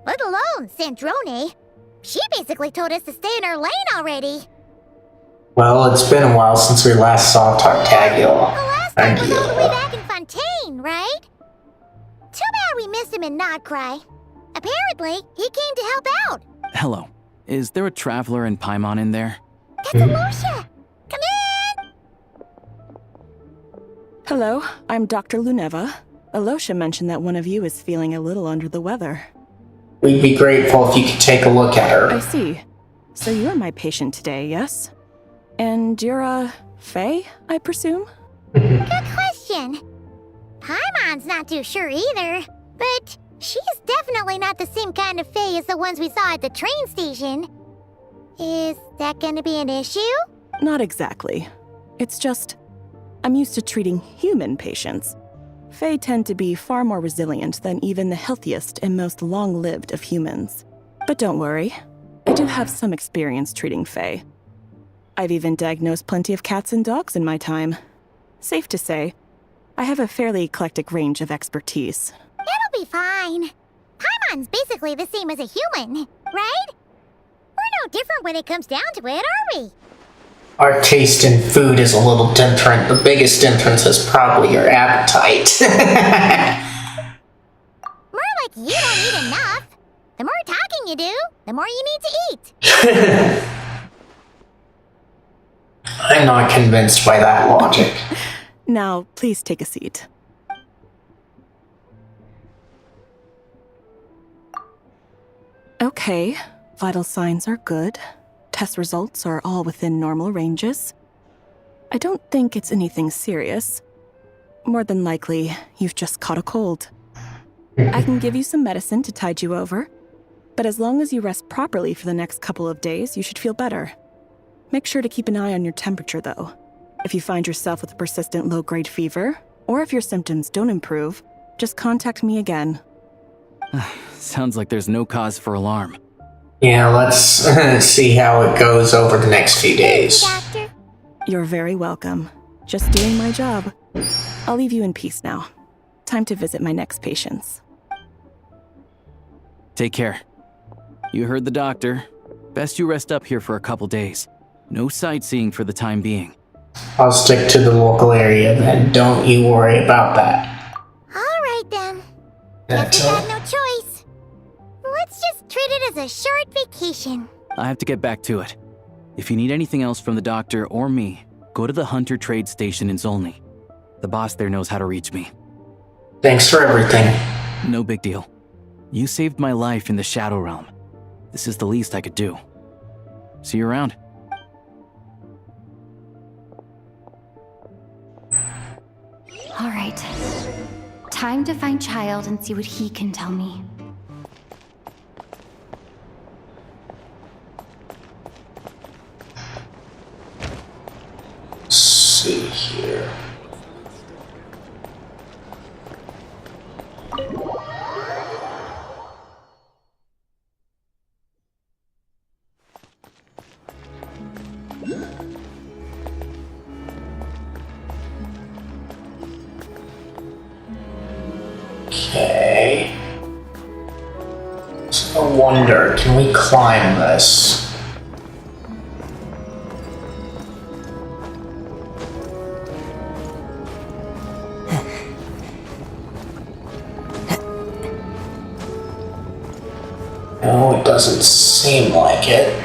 let alone Sandrone. She basically told us to stay in her lane already. Well, it's been a while since we last saw Tartaglia. The last time was all the way back in Fontaine, right? Too bad we missed him in Nogcry. Apparently, he came to help out. Hello. Is there a traveler in Paimon in there? That's Alosha! Come in! Hello, I'm Dr. Luneva. Alosha mentioned that one of you is feeling a little under the weather. We'd be grateful if you could take a look at her. I see. So you're my patient today, yes? And you're, Faye, I presume? Good question. Paimon's not too sure either, but she's definitely not the same kind of Faye as the ones we saw at the train station. Is that gonna be an issue? Not exactly. It's just, I'm used to treating human patients. Fae tend to be far more resilient than even the healthiest and most long-lived of humans. But don't worry, I do have some experience treating Fae. I've even diagnosed plenty of cats and dogs in my time. Safe to say, I have a fairly eclectic range of expertise. It'll be fine. Paimon's basically the same as a human, right? We're no different when it comes down to it, are we? Our taste in food is a little different. The biggest difference is probably your appetite. More like you don't eat enough. The more talking you do, the more you need to eat. I'm not convinced by that logic. Now, please take a seat. Okay, vital signs are good. Test results are all within normal ranges. I don't think it's anything serious. More than likely, you've just caught a cold. I can give you some medicine to tide you over, but as long as you rest properly for the next couple of days, you should feel better. Make sure to keep an eye on your temperature, though. If you find yourself with a persistent low-grade fever, or if your symptoms don't improve, just contact me again. Sounds like there's no cause for alarm. Yeah, let's see how it goes over the next few days. You're very welcome. Just doing my job. I'll leave you in peace now. Time to visit my next patients. Take care. You heard the doctor. Best you rest up here for a couple days. No sightseeing for the time being. I'll stick to the local area then. Don't you worry about that. Alright then. Guess we got no choice. Let's just treat it as a short vacation. I have to get back to it. If you need anything else from the doctor or me, go to the Hunter Trade Station in Zolny. The boss there knows how to reach me. Thanks for everything. No big deal. You saved my life in the Shadow Realm. This is the least I could do. See you around. All right. Time to find Child and see what he can tell me. Let's see here. Okay. So I wonder, can we climb this? No, it doesn't seem like it.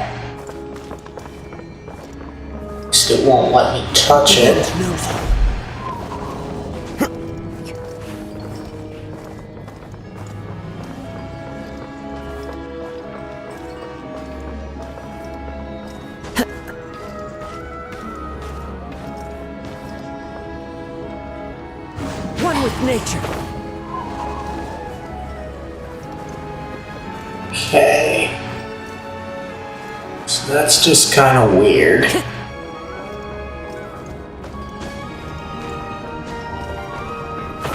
At least it won't let me touch it. One with nature. Okay. So that's just kind of weird.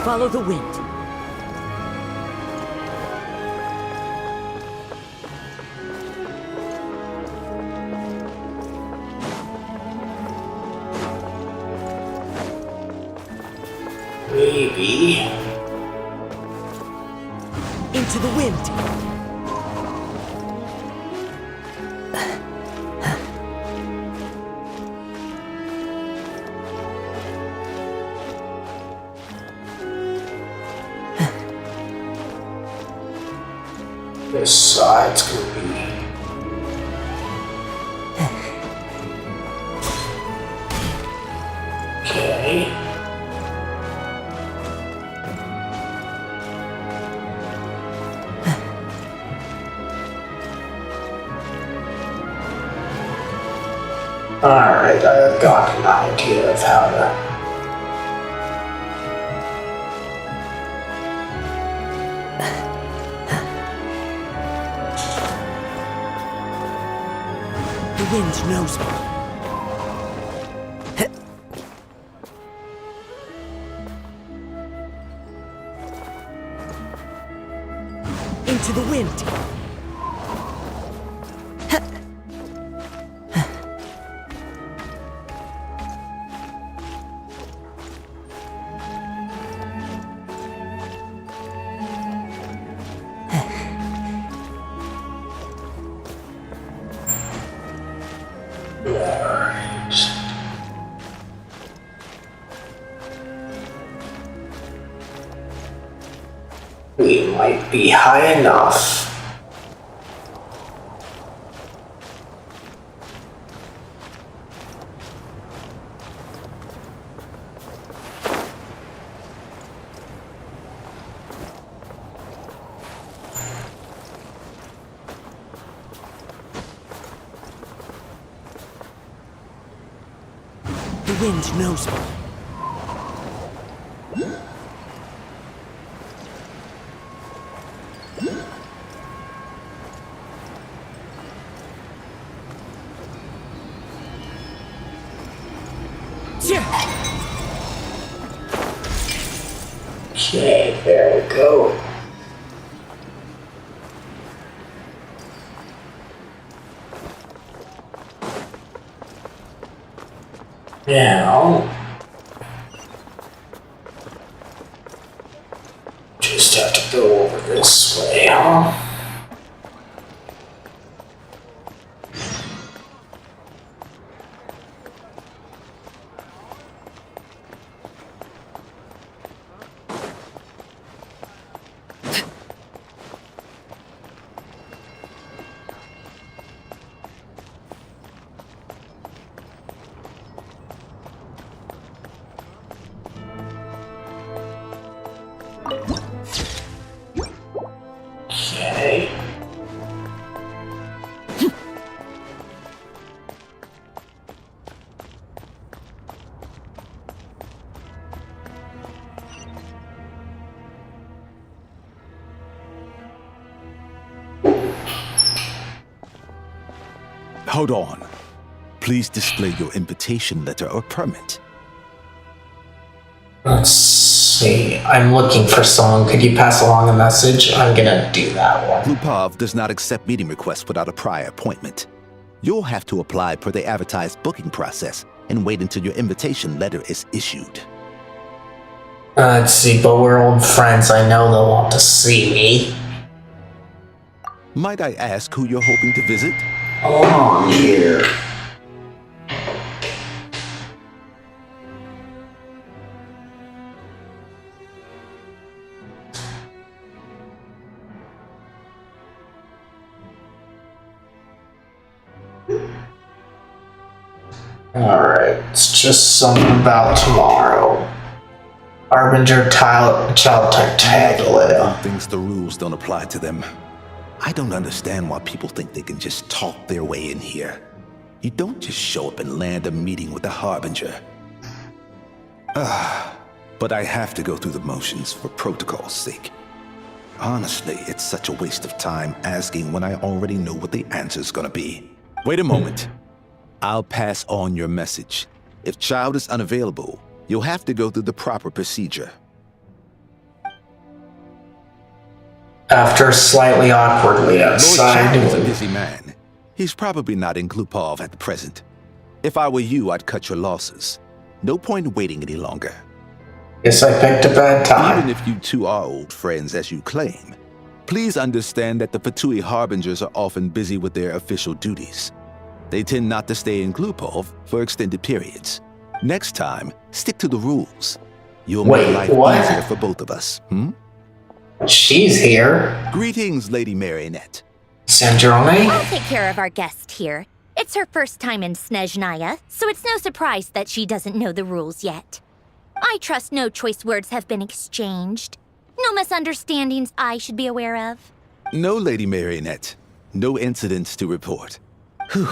Follow the wind. Maybe. Into the wind. This side's gonna be. Okay. Alright, I've got an idea of how to. The wind knows me. Into the wind. We might be high enough. wind knows me. Okay, there we go. Now, just have to go over this way, huh? Okay. Hold on. Please display your invitation letter or permit. Let's see. I'm looking for someone. Could you pass along a message? I'm gonna do that one. Glupov does not accept meeting requests without a prior appointment. You'll have to apply per the advertised booking process and wait until your invitation letter is issued. Let's see, but we're old friends. I know they'll want to see me. Might I ask who you're hoping to visit? Hold on here. Alright, it's just something about tomorrow. Harbinger child Tartaglia. Thinks the rules don't apply to them. I don't understand why people think they can just talk their way in here. You don't just show up and land a meeting with the Harbinger. But I have to go through the motions for protocol's sake. Honestly, it's such a waste of time asking when I already know what the answer's gonna be. Wait a moment. I'll pass on your message. If child is unavailable, you'll have to go through the proper procedure. After slightly awkwardly outside. Lord Child is a busy man. He's probably not in Glupov at the present. If I were you, I'd cut your losses. No point waiting any longer. Guess I picked a bad time. Even if you two are old friends as you claim, please understand that the Fatui Harbingers are often busy with their official duties. They tend not to stay in Glupov for extended periods. Next time, stick to the rules. You'll make life easier for both of us, She's here. Greetings, Lady Marionette. Sandrone? I'll take care of our guest here. It's her first time in Snezhnaya, so it's no surprise that she doesn't know the rules yet. I trust no choice words have been exchanged. No misunderstandings I should be aware of. No, Lady Marionette. No incidents to report. Whew,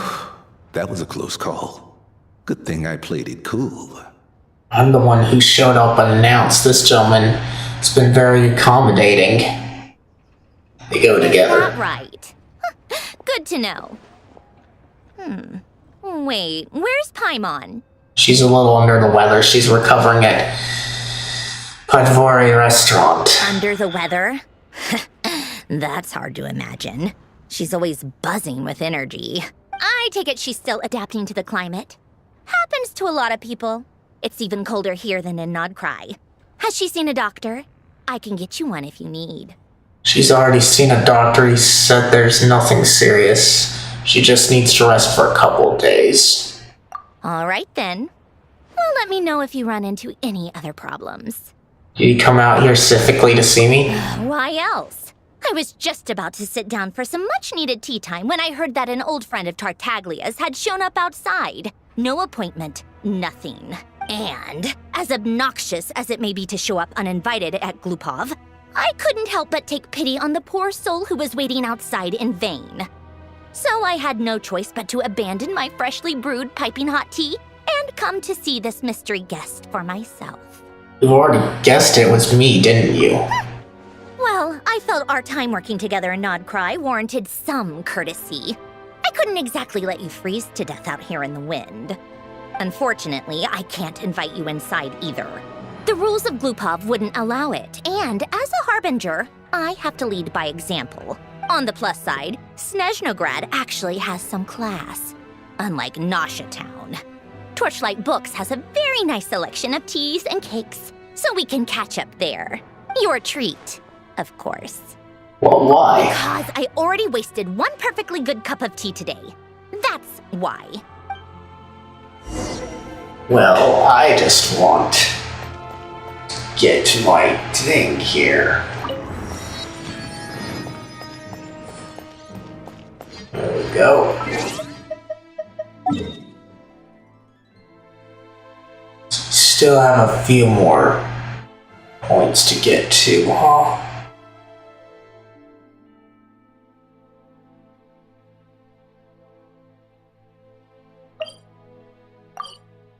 that was a close call. Good thing I played it cool. I'm the one who showed up unannounced. This gentleman has been very accommodating. They go together. Not right. Good to know. Wait, where's Paimon? She's a little under the weather. She's recovering at Padvori restaurant. Under the weather? That's hard to imagine. She's always buzzing with energy. I take it she's still adapting to the climate. Happens to a lot of people. It's even colder here than in Nodcry. Has she seen a doctor? I can get you one if you need. She's already seen a doctor. He said there's nothing serious. She just needs to rest for a couple of days. All right then. Well, let me know if you run into any other problems. Did you come out here specifically to see me? Why else? I was just about to sit down for some much-needed tea time when I heard that an old friend of Tartaglia's had shown up outside. No appointment, nothing. And, as obnoxious as it may be to show up uninvited at Glupov, I couldn't help but take pity on the poor soul who was waiting outside in vain. So I had no choice but to abandon my freshly brewed piping hot tea and come to see this mystery guest for myself. You already guessed it was me, didn't you? Well, I felt our time working together in Nodcry warranted some courtesy. I couldn't exactly let you freeze to death out here in the wind. Unfortunately, I can't invite you inside either. The rules of Glupov wouldn't allow it, and as a Harbinger, I have to lead by example. On the plus side, Snezhnograd actually has some class, unlike Nasha Town. Torchlight Books has a very nice selection of teas and cakes, so we can catch up there. Your treat, of course. Well, why? Because I already wasted one perfectly good cup of tea today. That's why. Well, I just want to get to my thing here. There we go. Still have a few more points to get to, huh?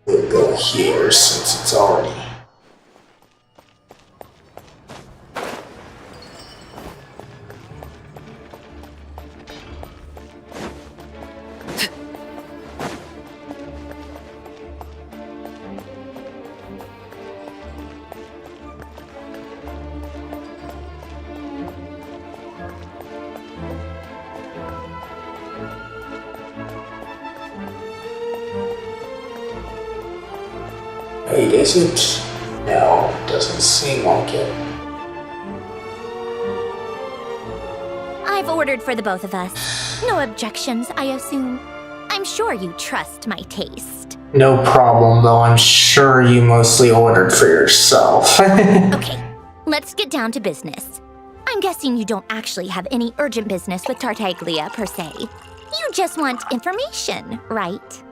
We'll go here since it's already... Wait, is it? No, it doesn't seem like it. I've ordered for the both of us. No objections, I assume. I'm sure you trust my taste. No problem, though I'm sure you mostly ordered for yourself. Okay, let's get down to business. I'm guessing you don't actually have any urgent business with Tartaglia, per se. You just want information, right?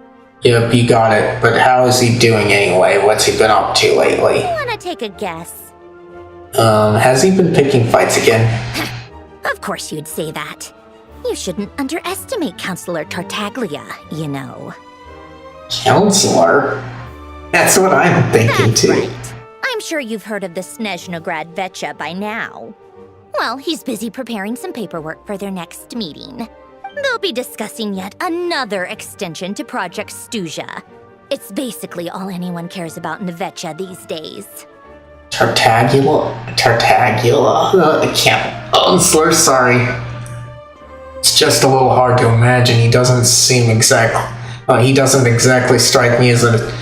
Yep, you got it. But how is he doing anyway? What's he been up to lately? Wanna take a guess? Has he been picking fights again? Of course you'd say that. You shouldn't underestimate Counselor Tartaglia, you know. Counselor? That's what I'm thinking too. Right. I'm sure you've heard of the Snezhnograd Vecha by now. Well, he's busy preparing some paperwork for their next meeting. They'll be discussing yet another extension to Project Stuja. It's basically all anyone cares about in the Vecha these days. Tartaglia? Counselor, sorry. It's just a little hard to imagine. He doesn't exactly strike me as a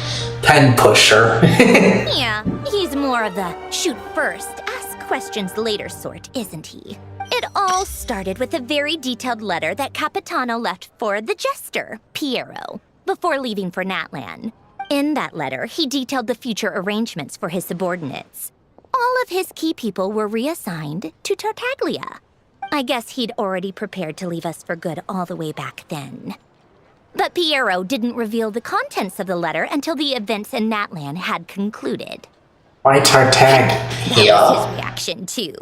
pen pusher. Yeah, he's more of the shoot first, ask questions later sort, isn't he? It all started with a very detailed letter that Capitano left for the jester, Piero, before leaving for Natlan. In that letter, he detailed the future arrangements for his subordinates. All of his key people were reassigned to Tartaglia. I guess he'd already prepared to leave us for good all the way back then. But Piero didn't reveal the contents of the letter until the events in Natlan had concluded. Why Tartaglia? That was his reaction, too.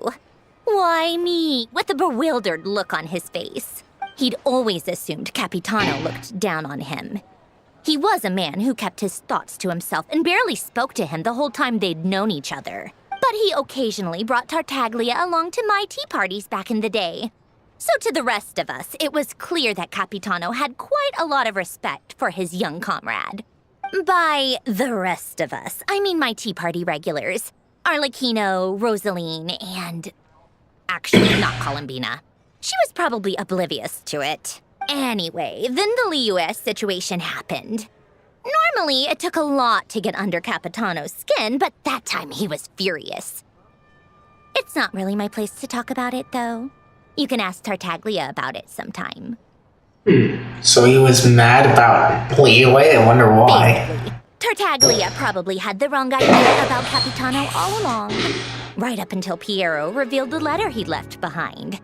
Why me? With a bewildered look on his face. He'd always assumed Capitano looked down on him. He was a man who kept his thoughts to himself and barely spoke to him the whole time they'd known each other. But he occasionally brought Tartaglia along to my tea parties back in the day. So to the rest of us, it was clear that Capitano had quite a lot of respect for his young comrade. By the rest of us, I mean my tea party regulars. Arlecchino, Rosaline, and... actually, not Columbina. She was probably oblivious to it. Anyway, then the Liues situation happened. Normally, it took a lot to get under Capitano's skin, but that time he was furious. It's not really my place to talk about it, though. You can ask Tartaglia about it sometime. So he was mad about Liue? I wonder why. Basically, Tartaglia probably had the wrong idea about Capitano all along. Right up until Piero revealed the letter he'd left behind.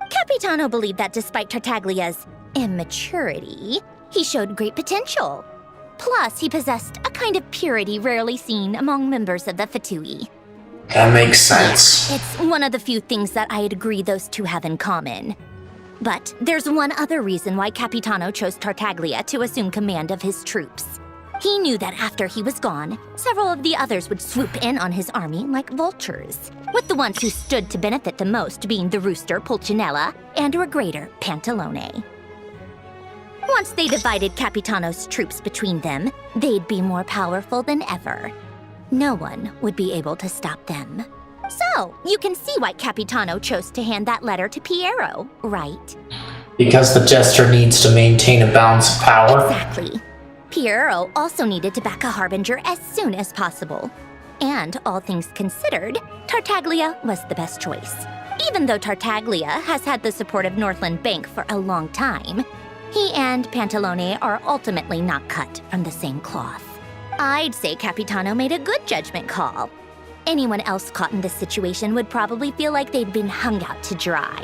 Capitano believed that despite Tartaglia's immaturity, he showed great potential. Plus, he possessed a kind of purity rarely seen among members of the Fatui. That makes sense. It's one of the few things that I'd agree those two have in common. But there's one other reason why Capitano chose Tartaglia to assume command of his troops. He knew that after he was gone, several of the others would swoop in on his army like vultures, with the ones who stood to benefit the most being the rooster Pulcinella and Regrator Pantalone. Once they divided Capitano's troops between them, they'd be more powerful than ever. No one would be able to stop them. So, you can see why Capitano chose to hand that letter to Piero, right? Because the Jester needs to maintain a balance of power? Exactly. Piero also needed to back a Harbinger as soon as possible. And, all things considered, Tartaglia was the best choice. Even though Tartaglia has had the support of Northland Bank for a long time, he and Pantalone are ultimately not cut from the same cloth. I'd say Capitano made a good judgment call. Anyone else caught in this situation would probably feel like they'd been hung out to dry.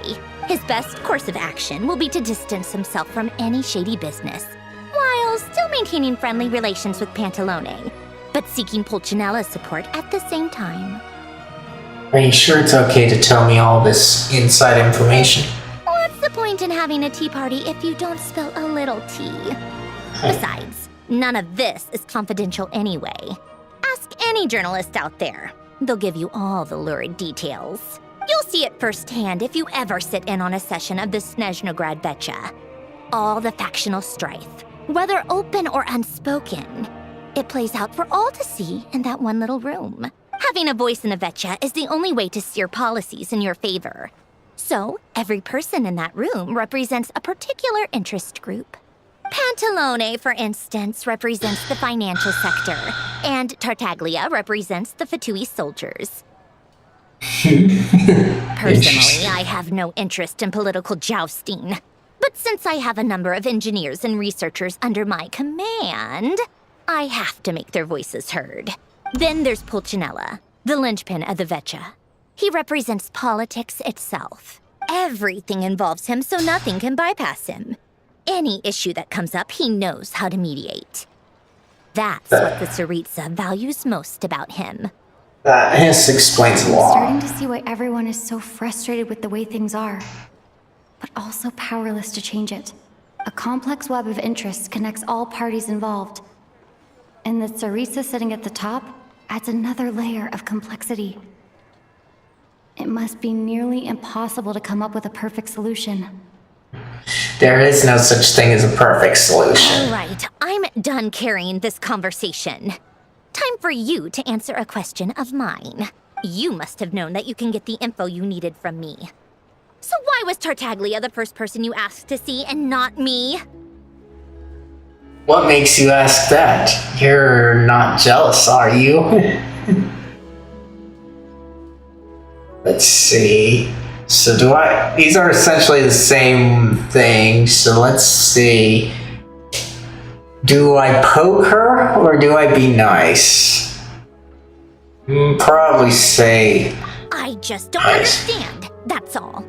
His best course of action will be to distance himself from any shady business, while still maintaining friendly relations with Pantalone, but seeking Pulcinella's support at the same time. Are you sure it's okay to tell me all this inside information? What's the point in having a tea party if you don't spill a little tea? Besides, none of this is confidential anyway. Ask any journalist out there. They'll give you all the lurid details. You'll see it firsthand if you ever sit in on a session of the Snezhnograd Vecha. All the factional strife, whether open or unspoken, it plays out for all to see in that one little room. Having a voice in the Vecha is the only way to steer policies in your favor. So, every person in that room represents a particular interest group. Pantalone, for instance, represents the financial sector, and Tartaglia represents the Fatui soldiers. Personally, I have no interest in political jousting. But since I have a number of engineers and researchers under my command, I have to make their voices heard. Then there's Pulcinella, the linchpin of the Vecha. He represents politics itself. Everything involves him, so nothing can bypass him. Any issue that comes up, he knows how to mediate. That's what the Tsaritsa values most about him. This explains a I'm lot. starting to see why everyone is so frustrated with the way things are, but also powerless to change it. A complex web of interests connects all parties involved, and the Tsaritsa sitting at the top adds another layer of complexity. It must be nearly impossible to come up with a perfect solution. There is no such thing as a perfect solution. All right, I'm done carrying this conversation. Time for you to answer a question of mine. You must have known that you can get the info you needed from me. So why was Tartaglia the first person you asked to see and not me? What makes you ask that? You're not jealous, are you? Let's see. So these are essentially the same thing, so let's see. Do I poke her, or do I be nice? Probably say... I just don't understand, that's all.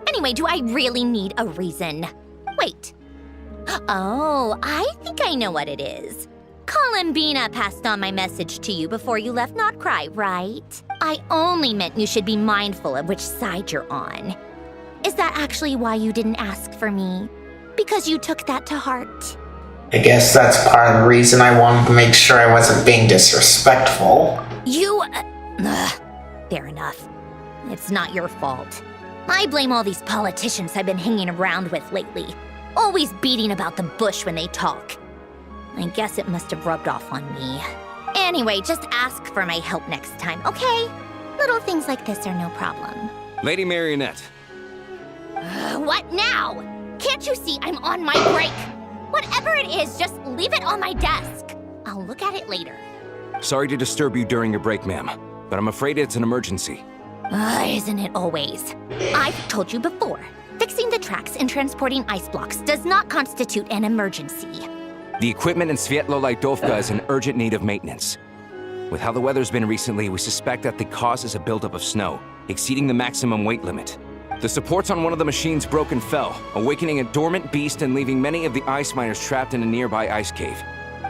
Anyway, do I really need a reason? Wait. Oh, I think I know what it is. Columbina passed on my message to you before you left Not Cry, right? I only meant you should be mindful of which side you're on. Is that actually why you didn't ask for me? Because you took that to heart? I guess that's part of the reason I wanted to make sure I wasn't being disrespectful. You... fair enough. It's not your fault. I blame all these politicians I've been hanging around with lately. Always beating about the bush when they talk. I guess it must have rubbed off on me. Anyway, just ask for my help next time, okay? Little things like this are no problem. Lady Marionette. What now? Can't you see I'm on my break? Whatever it is, just leave it on my desk. I'll look at it later. Sorry to disturb you during your break, ma'am, but I'm afraid it's an emergency. Isn't it always? I've told you before, fixing the tracks and transporting ice blocks does not constitute an emergency. The equipment in Svietlolaidovka is in urgent need of maintenance. With how the weather's been recently, we suspect that the cause is a buildup of snow, exceeding the maximum weight limit. The supports on one of the machines broke and fell, awakening a dormant beast and leaving many of the ice miners trapped in a nearby ice cave.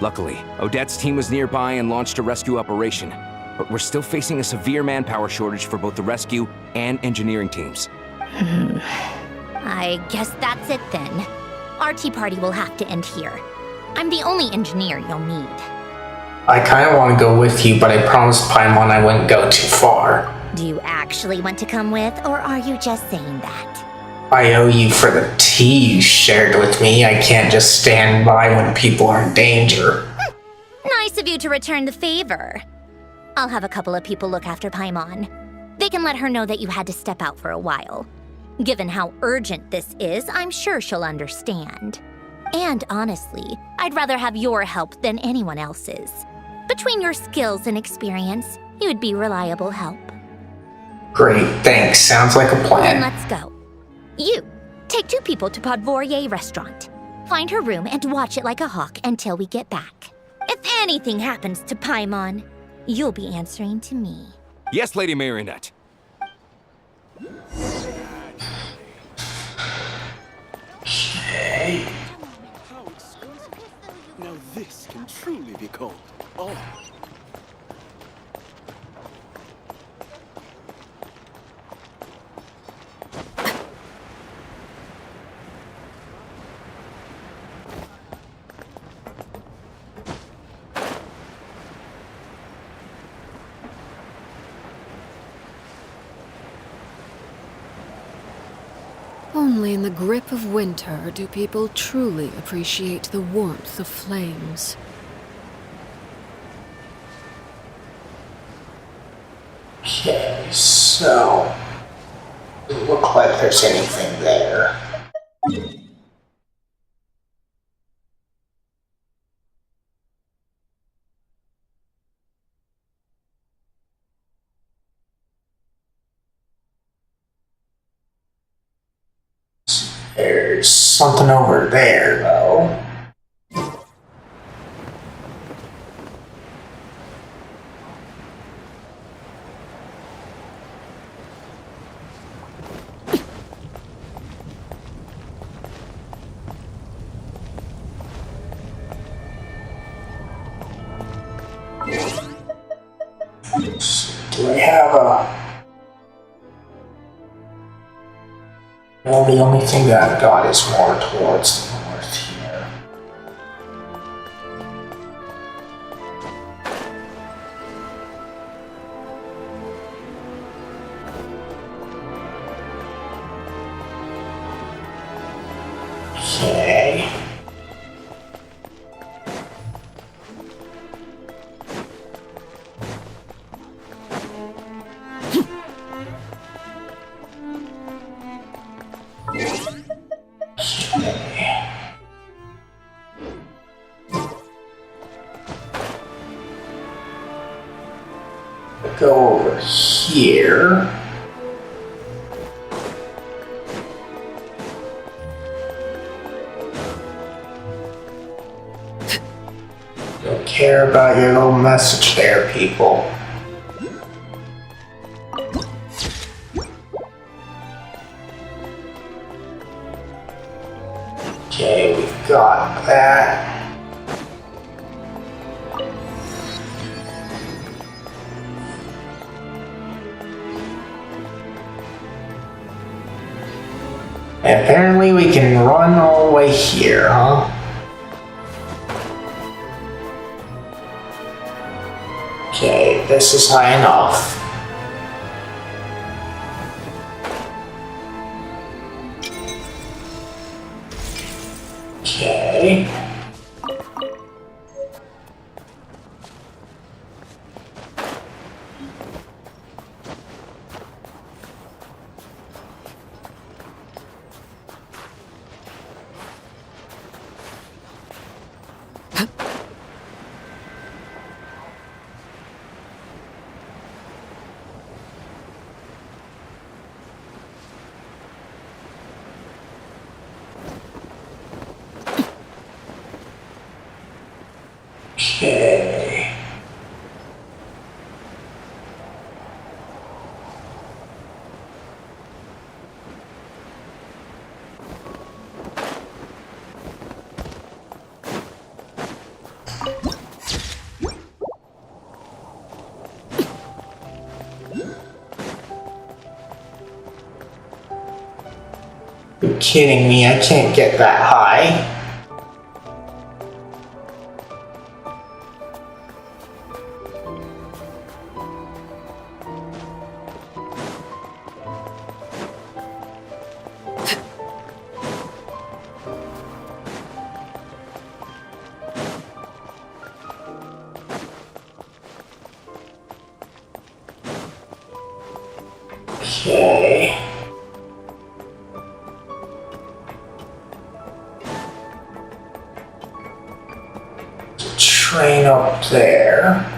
Luckily, Odette's team was nearby and launched a rescue operation, but we're still facing a severe manpower shortage for both the rescue and engineering teams. I guess that's it then. Our tea party will have to end here. I'm the only engineer you'll need. I kind of want to go with you, but I promised Paimon I wouldn't go too far. Do you actually want to come with, or are you just saying that? I owe you for the tea you shared with me. I can't just stand by when people are in danger. Nice of you to return the favor. I'll have a couple of people look after Paimon. They can let her know that you had to step out for a while. Given how urgent this is, I'm sure she'll understand. And honestly, I'd rather have your help than anyone else's. Between your skills and experience, you'd be reliable help. Great, thanks. Sounds like a plan. Then let's go. You, take 2 people to Podvorier restaurant. Find her room and watch it like a hawk until we get back. If anything happens to Paimon, you'll be answering to me. Yes, Lady Marionette. Okay. Now this can truly be called art. Only in the grip of winter do people truly appreciate the warmth of flames. Okay, so... doesn't look like there's anything there. There's something over there, though. Do I have a... Well, the only thing that I've got is more towards the north here. Okay. Go over here. Don't care about your little message there, people. Okay, we've got that. And apparently we can run all the way here, huh? Okay, this is high enough. Okay. Okay. You're kidding me, I can't get that high. up there.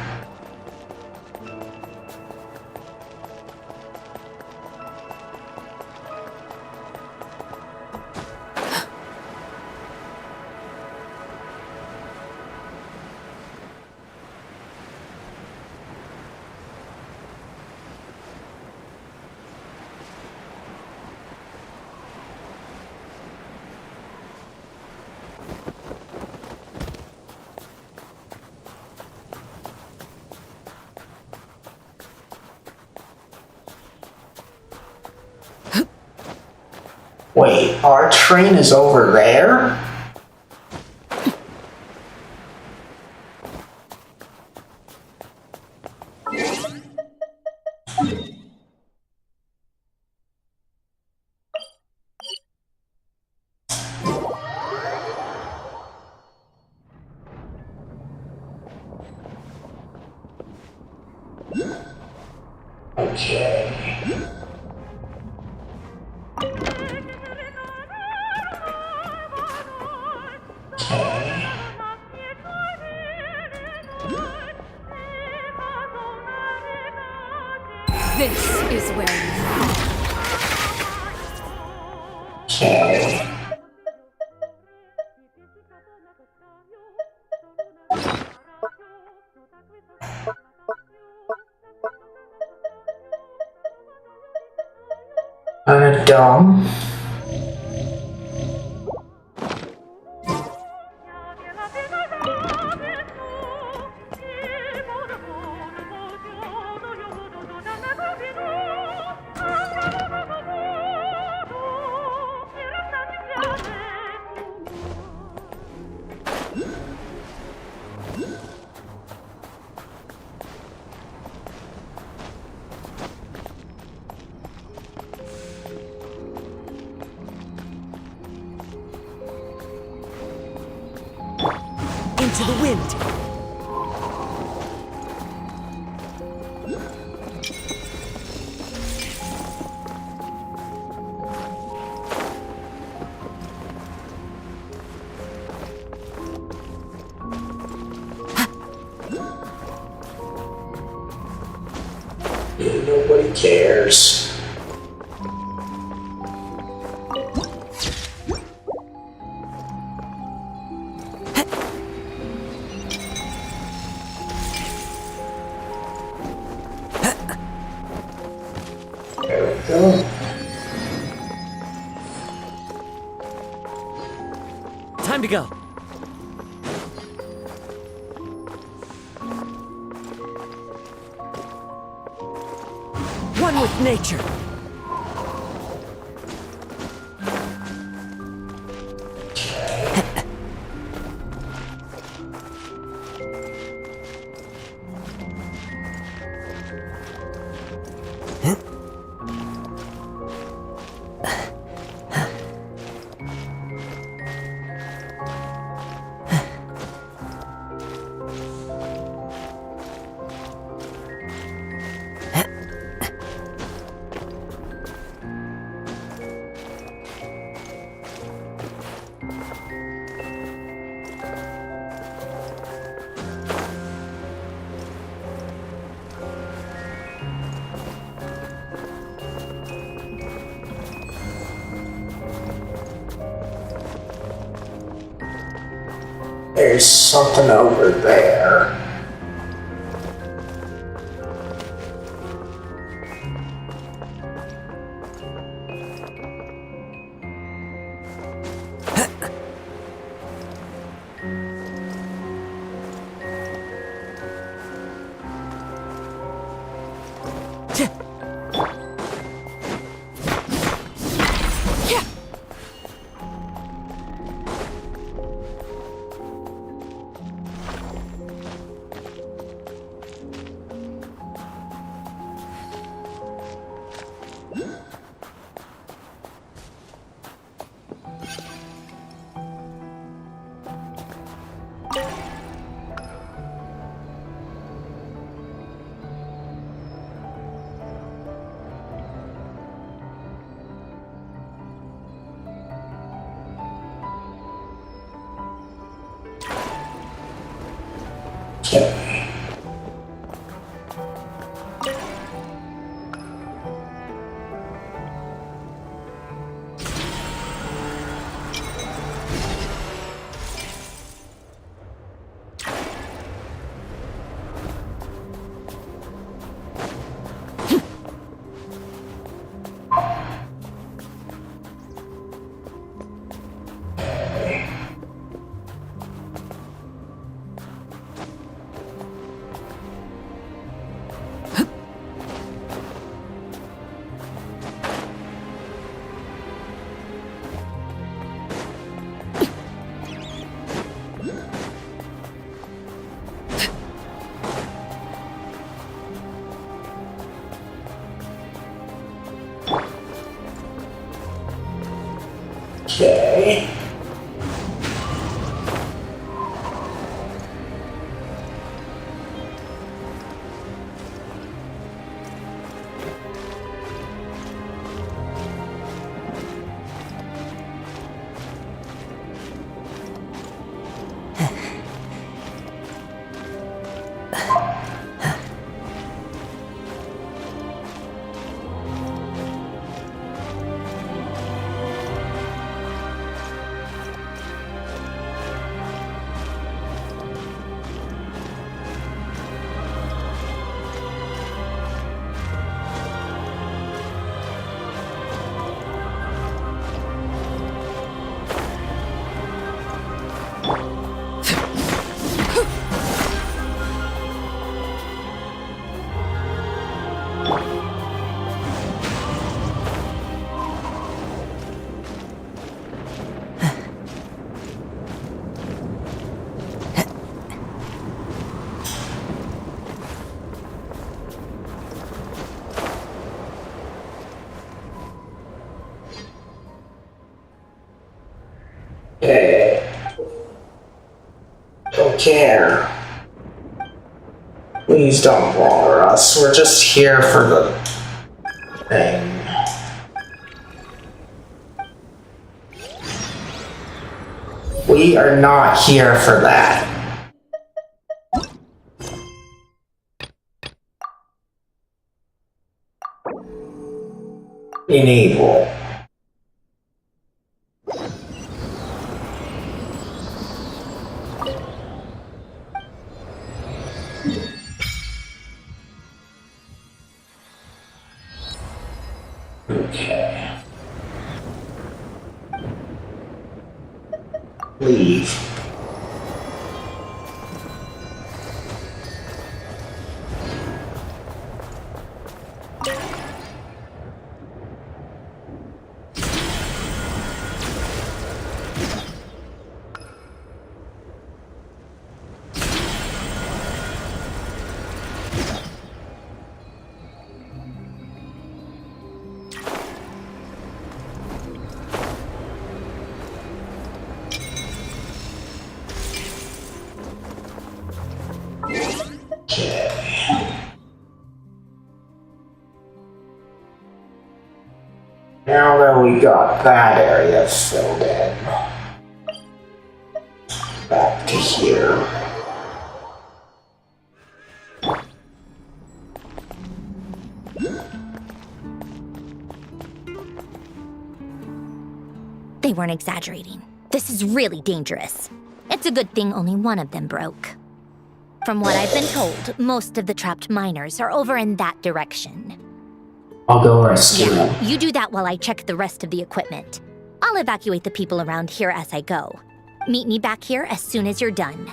Wait, our train is over there? Okay. This is where you Okay. Kinda dumb. Into the wind. Nobody cares. There we go. Time to go. One with nature. There's something over there. Okay. Okay. Don't care. Please don't bother us. We're just here for the thing. We are not here for that. Enable. Okay. Leave. Now that we got that area filled in, back to here. They weren't exaggerating. This is really dangerous. It's a good thing only one of them broke. From what I've been told, most of the trapped miners are over in that direction. I'll go rescue them. You do that while I check the rest of the equipment. I'll evacuate the people around here as I go. Meet me back here as soon as you're done.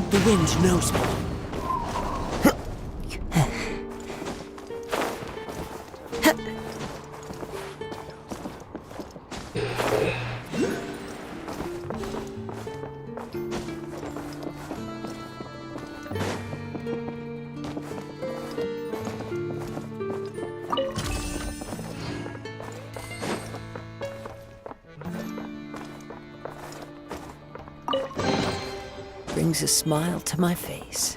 The wind knows me. brings a smile to my face.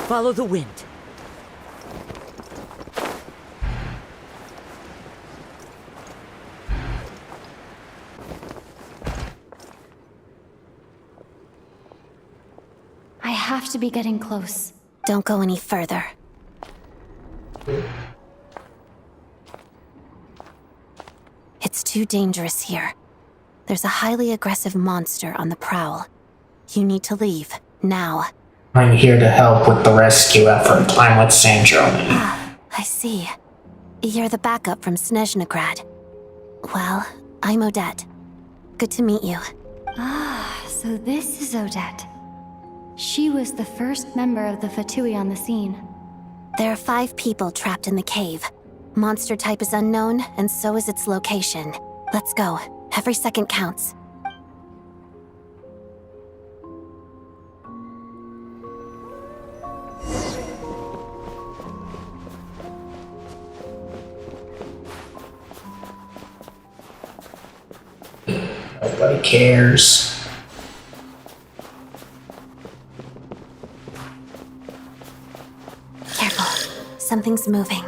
Follow the wind. I have to be getting close. Don't go any further. It's too dangerous here. There's a highly aggressive monster on the prowl. You need to leave, now. I'm here to help with the rescue effort. I'm with Sandra. Ah, I see. You're the backup from Snezhnegrad. Well, I'm Odette. Good to meet you. Ah, so this is Odette. She was the first member of the Fatui on the scene. There are 5 people trapped in the cave. Monster type is unknown, and so is its location. Let's go. Every second counts. Nobody cares. Careful. Something's moving.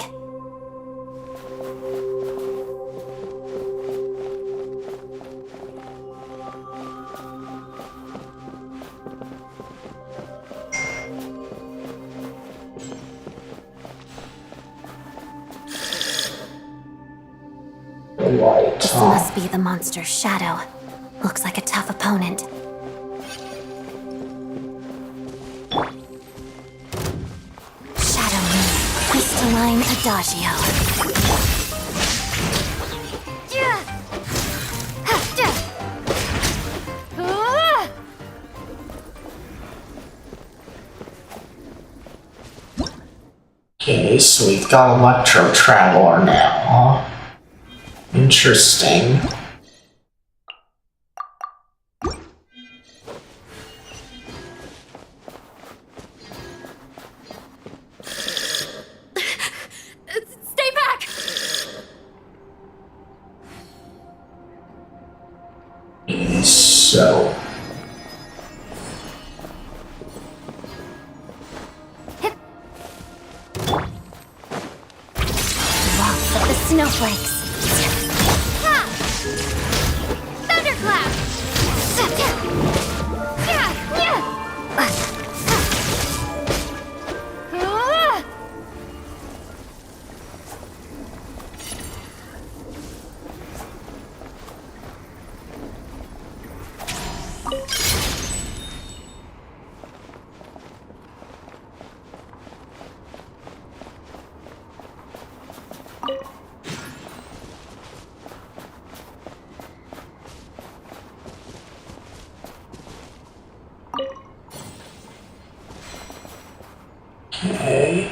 This must be the monster's shadow. Looks like a tough opponent. Shadow Moon. Crystalline Adagio. Okay, so we've got Electro Traveler now, huh? Interesting. Stay back! So... Lots of the snowflakes. Thunderclap! Okay.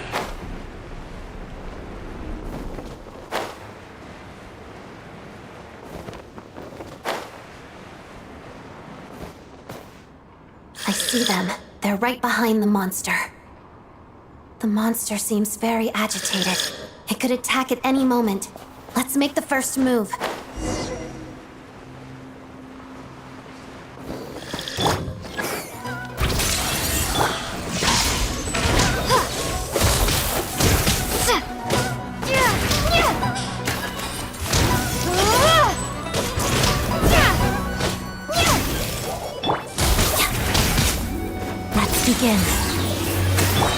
I see them. They're right behind the monster. The monster seems very agitated. It could attack at any moment. Let's make the first move. Let's begin.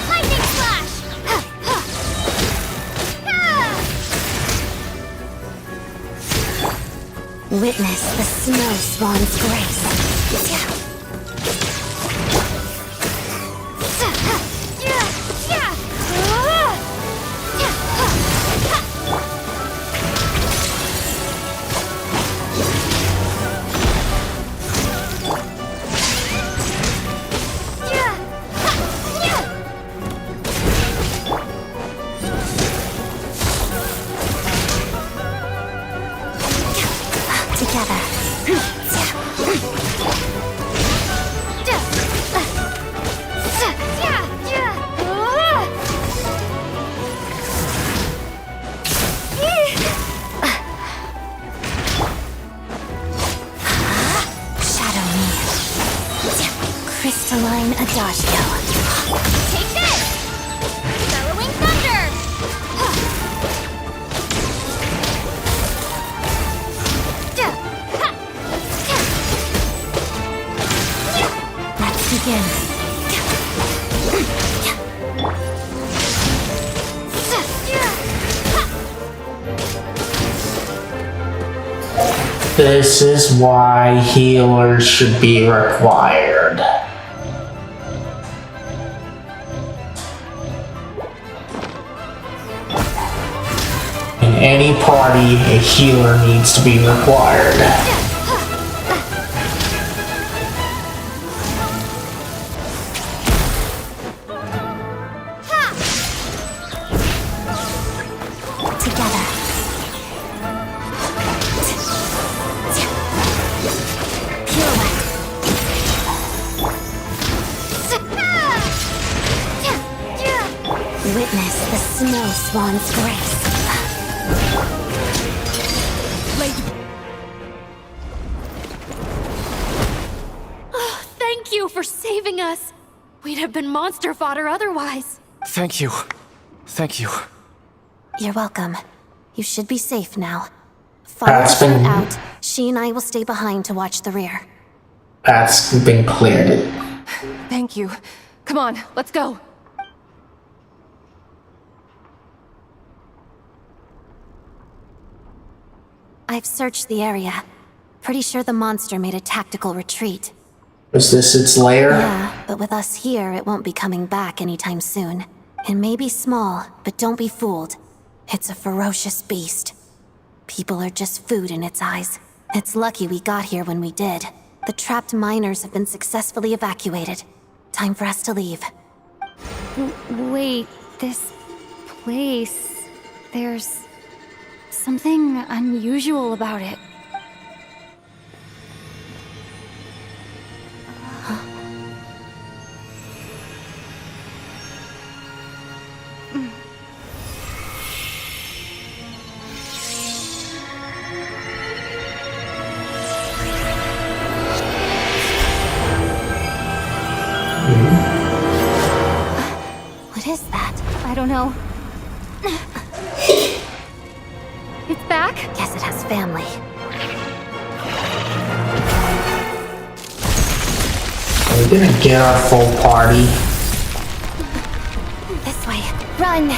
Lightning Flash! Witness the snow swan's grace. Shadow me. Crystalline Adagio. Take this! Bellowing thunder! Let's begin. This is why healers should be required. In any party, a healer needs to be required. Witness the snow swan's grace. Oh, thank you for saving us. We'd have been monster fodder otherwise. Thank you. Thank you. You're welcome. You should be safe now. Follow the front out. She and I will stay behind to watch the rear. That's been cleared. Thank you. Come on, let's go. I've searched the area. Pretty sure the monster made a tactical retreat. Is this its lair? Yeah, but with us here, it won't be coming back anytime soon. It may be small, but don't be fooled. It's a ferocious beast. People are just food in its eyes. It's lucky we got here when we did. The trapped miners have been successfully evacuated. Time for us to leave. Wait, this place... There's... something unusual about it. What is that? I don't know. It's back? Guess it has family. We're gonna get our full party. This way. Run!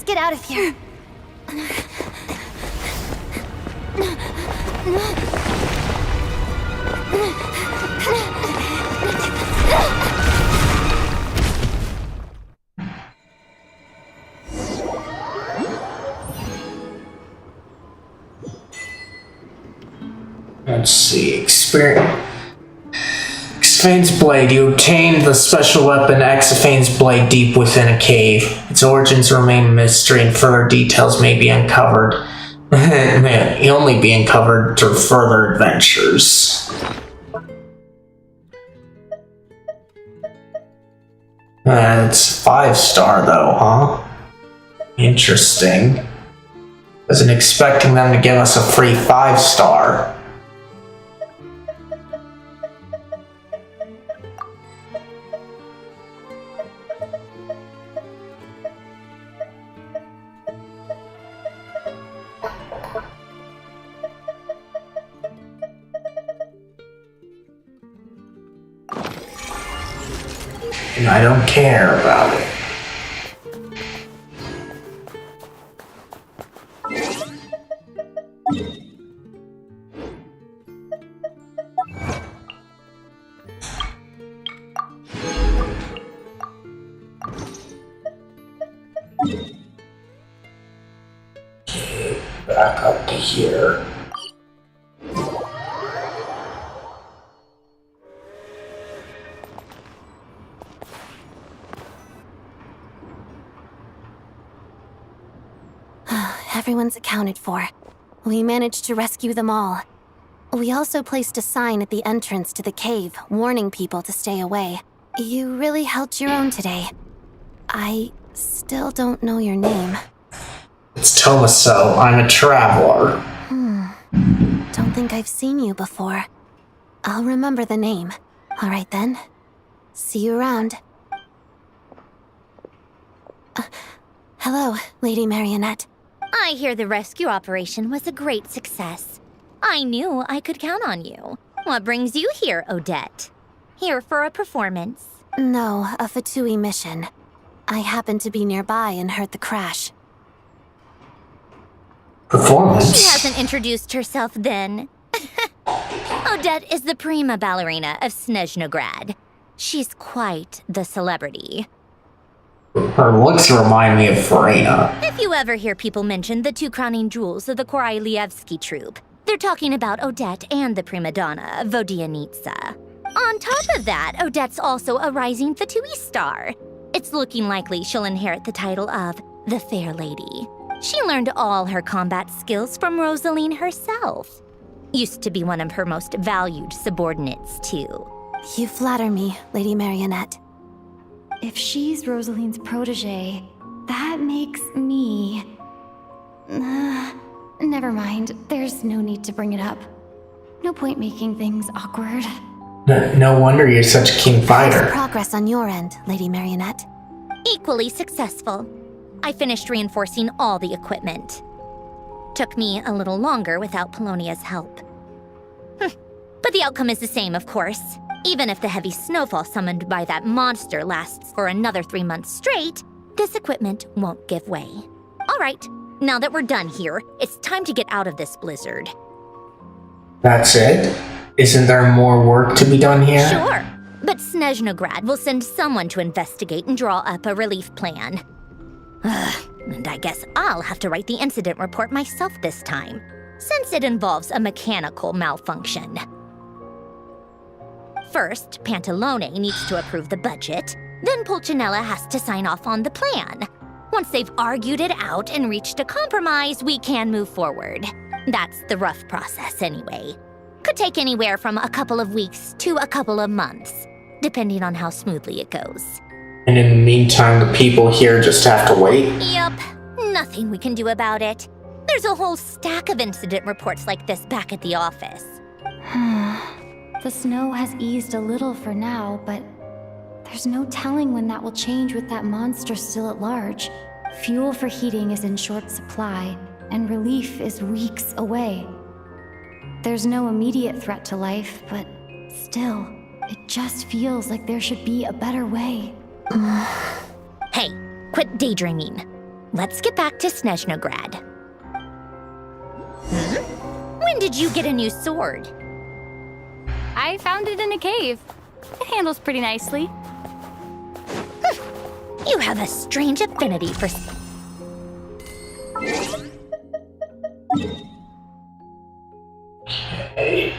Get out of here. Let's see. Experience. Xphane's Blade. You obtained the special weapon Xphane's Blade deep within a cave. Its origins remain a mystery and further details may be uncovered. May only be uncovered through further adventures. It's 5-star though, huh? Interesting. Wasn't expecting them to give us a free 5-star. And I don't care about it. back up to here. Everyone's accounted for. We managed to rescue them all. We also placed a sign at the entrance to the cave, warning people to stay away. You really held your own today. I still don't know your name. It's Tomaso. I'm a traveler. Don't think I've seen you before. I'll remember the name. All right then. See you around. Hello, Lady Marionette. I hear the rescue operation was a great success. I knew I could count on you. What brings you here, Odette? Here for a performance? No, a Fatui mission. I happened to be nearby and heard the crash. Performance? She hasn't introduced herself then. Odette is the prima ballerina of Snezhnograd. She's quite the celebrity. Her looks remind me of Farina. If you ever hear people mention the two crowning jewels of the Korailievsky troupe, they're talking about Odette and the prima donna, Vodianitsa. On top of that, Odette's also a rising Fatui star. It's looking likely she'll inherit the title of the Fair Lady. She learned all her combat skills from Rosaline herself. Used to be one of her most valued subordinates, too. You flatter me, Lady Marionette. If she's Rosaline's protege, that makes me... never mind. There's no need to bring it up. No point making things awkward. No wonder you're such a keen fighter. Progress on your end, Lady Marionette. Equally successful. I finished reinforcing all the equipment. Took me a little longer without Polonia's help. But the outcome is the same, of course. Even if the heavy snowfall summoned by that monster lasts for another 3 months straight, this equipment won't give way. All right, now that we're done here, it's time to get out of this blizzard. That's it? Isn't there more work to be done here? Sure, but Snezhnograd will send someone to investigate and draw up a relief plan. And I guess I'll have to write the incident report myself this time, since it involves a mechanical malfunction. First, Pantalone needs to approve the budget, then Pulcinella has to sign off on the plan. Once they've argued it out and reached a compromise, we can move forward. That's the rough process anyway. Could take anywhere from a couple of weeks to a couple of months, depending on how smoothly it goes. And in the meantime, the people here just have to wait? Yup, nothing we can do about it. There's a whole stack of incident reports like this back at the office. The snow has eased a little for now, but there's no telling when that will change with that monster still at large. Fuel for heating is in short supply, and relief is weeks away. There's no immediate threat to life, but still, it just feels like there should be a better way. Hey, quit daydreaming. Let's get back to Snezhnograd. When did you get a new sword? I found it in a cave. It handles pretty nicely. You have a strange affinity for... Okay.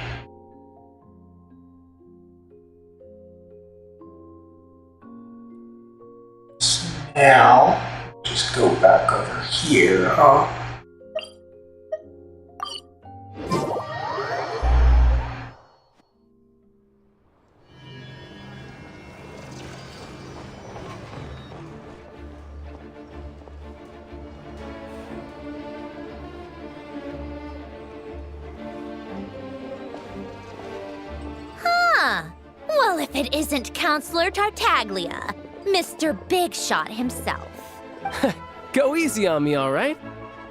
So now, just go back over here, huh? Well, if it isn't Counselor Tartaglia, Mr. Big Shot himself. Go easy on me, all right?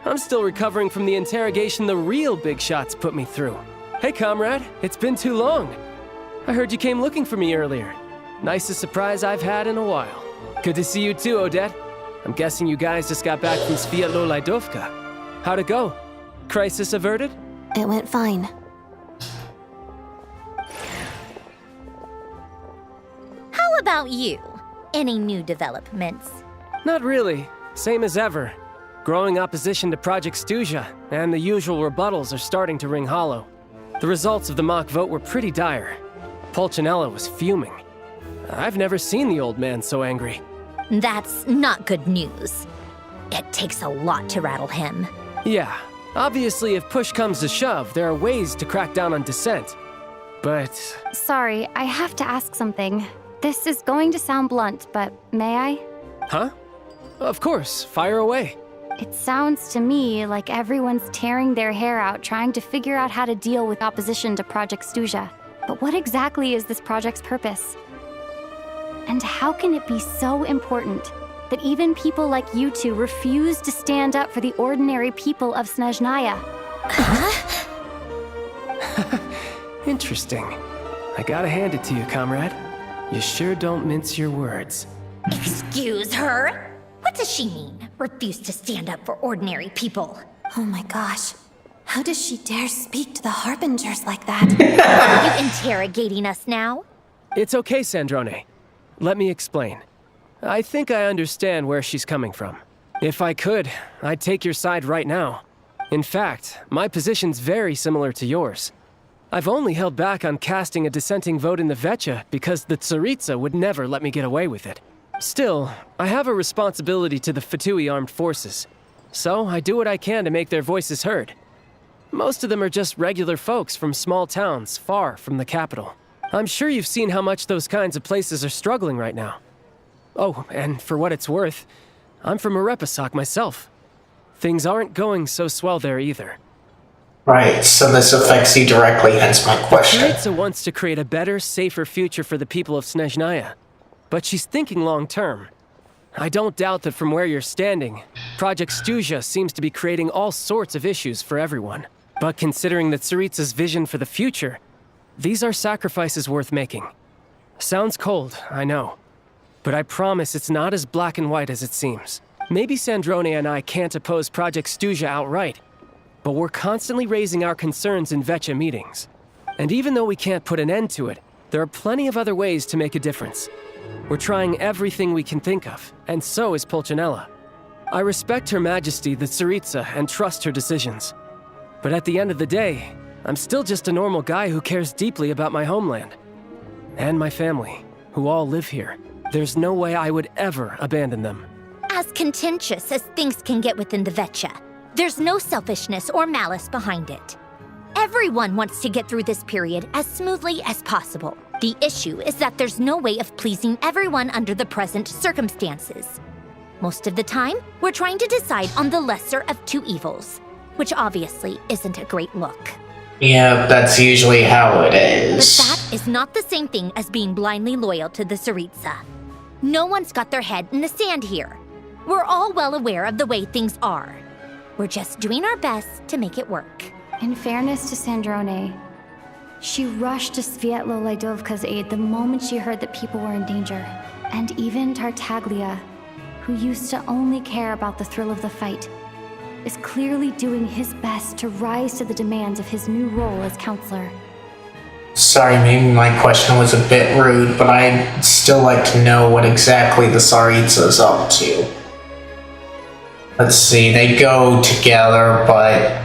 I'm still recovering from the interrogation the real Big Shots put me through. Hey, comrade, it's been too long. I heard you came looking for me earlier. Nicest surprise I've had in a while. Good to see you too, Odette. I'm guessing you guys just got back from Sviatlo-Laidovka. How'd it go? Crisis averted? It went fine. How about you? Any new developments? Not really. Same as ever. Growing opposition to Project Stuja and the usual rebuttals are starting to ring hollow. The results of the mock vote were pretty dire. Pulcinella was fuming. I've never seen the old man so angry. That's not good news. It takes a lot to rattle him. Yeah, obviously if push comes to shove, there are ways to crack down on dissent. But... Sorry, I have to ask something. This is going to sound blunt, but may I? Huh? Of course, fire away. It sounds to me like everyone's tearing their hair out trying to figure out how to deal with opposition to Project Stuja. But what exactly is this project's purpose? And how can it be so important that even people like you two refuse to stand up for the ordinary people of Snezhnaya? Interesting. I gotta hand it to you, comrade. You sure don't mince your words. Excuse her? What does she mean? Refuse to stand up for ordinary people? Oh my gosh. How does she dare speak to the Harbingers like that? Are you interrogating us now? It's okay, Sandrone. Let me explain. I think I understand where she's coming from. If I could, I'd take your side right now. In fact, my position's very similar to yours. I've only held back on casting a dissenting vote in the Vetcha because the Tsaritsa would never let me get away with it. Still, I have a responsibility to the Fatui armed forces, so I do what I can to make their voices heard. Most of them are just regular folks from small towns far from the capital. I'm sure you've seen how much those kinds of places are struggling right now. Oh, and for what it's worth, I'm from Arepasak myself. Things aren't going so swell there either. Right, so this affects you directly, hence my question. Tsaritsa wants to create a better, safer future for the people of Snezhnaya, but she's thinking long-term. I don't doubt that from where you're standing, Project Stuja seems to be creating all sorts of issues for everyone. But considering the Tsaritsa's vision for the future, these are sacrifices worth making. Sounds cold, I know. But I promise it's not as black and white as it seems. Maybe Sandrone and I can't oppose Project Stuja outright, but we're constantly raising our concerns in Vetcha meetings. And even though we can't put an end to it, there are plenty of other ways to make a difference. We're trying everything we can think of, and so is Pulcinella. I respect Her Majesty, the Tsaritsa, and trust her decisions. But at the end of the day, I'm still just a normal guy who cares deeply about my homeland. And my family, who all live here. There's no way I would ever abandon them. As contentious as things can get within the Vetcha, there's no selfishness or malice behind it. Everyone wants to get through this period as smoothly as possible. The issue is that there's no way of pleasing everyone under the present circumstances. Most of the time, we're trying to decide on the lesser of two evils, which obviously isn't a great look. Yeah, that's usually how it is. But that is not the same thing as being blindly loyal to the Tsaritsa. No one's got their head in the sand here. We're all well aware of the way things are. We're just doing our best to make it work. In fairness to Sandrone, she rushed to Svietlo Laidovka's aid the moment she heard that people were in danger. And even Tartaglia, who used to only care about the thrill of the fight, is clearly doing his best to rise to the demands of his new role as counselor. Sorry, maybe my question was a bit rude, but I'd still like to know what exactly the Tsaritsa's up to. Let's see, they go together, but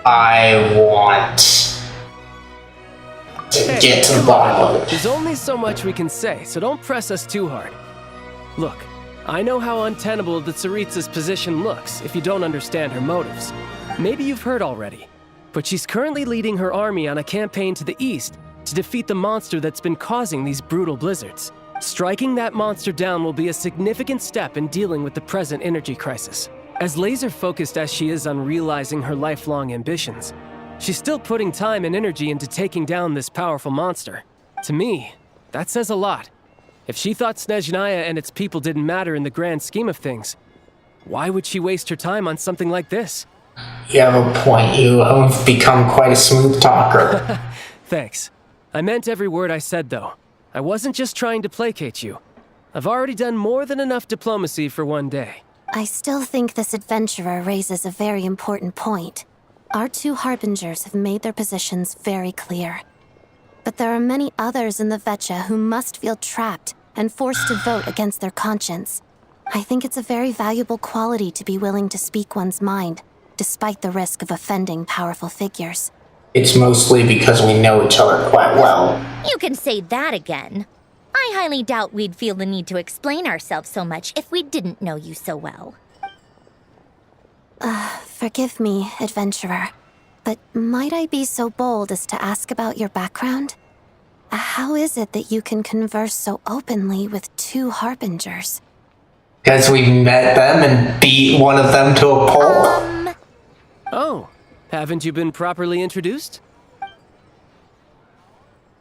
I want to get to the bottom of it. There's only so much we can say, so don't press us too hard. Look, I know how untenable the Tsaritsa's position looks if you don't understand her motives. Maybe you've heard already, but she's currently leading her army on a campaign to the east to defeat the monster that's been causing these brutal blizzards. Striking that monster down will be a significant step in dealing with the present energy crisis. As laser-focused as she is on realizing her lifelong ambitions, she's still putting time and energy into taking down this powerful monster. To me, that says a lot. If she thought Snezhnaya and its people didn't matter in the grand scheme of things, why would she waste her time on something like this? You have a point. You have become quite a smooth talker. Thanks. I meant every word I said, though. I wasn't just trying to placate you. I've already done more than enough diplomacy for one day. I still think this adventurer raises a very important point. Our two Harbingers have made their positions very clear. But there are many others in the Vetcha who must feel trapped and forced to vote against their conscience. I think it's a very valuable quality to be willing to speak one's mind, despite the risk of offending powerful figures. It's mostly because we know each other quite well. You can say that again. I highly doubt we'd feel the need to explain ourselves so much if we didn't know you so well. Forgive me, adventurer, but might I be so bold as to ask about your background? How is it that you can converse so openly with two harbingers? Because we met them and beat one of them to a pulp. Oh, haven't you been properly introduced?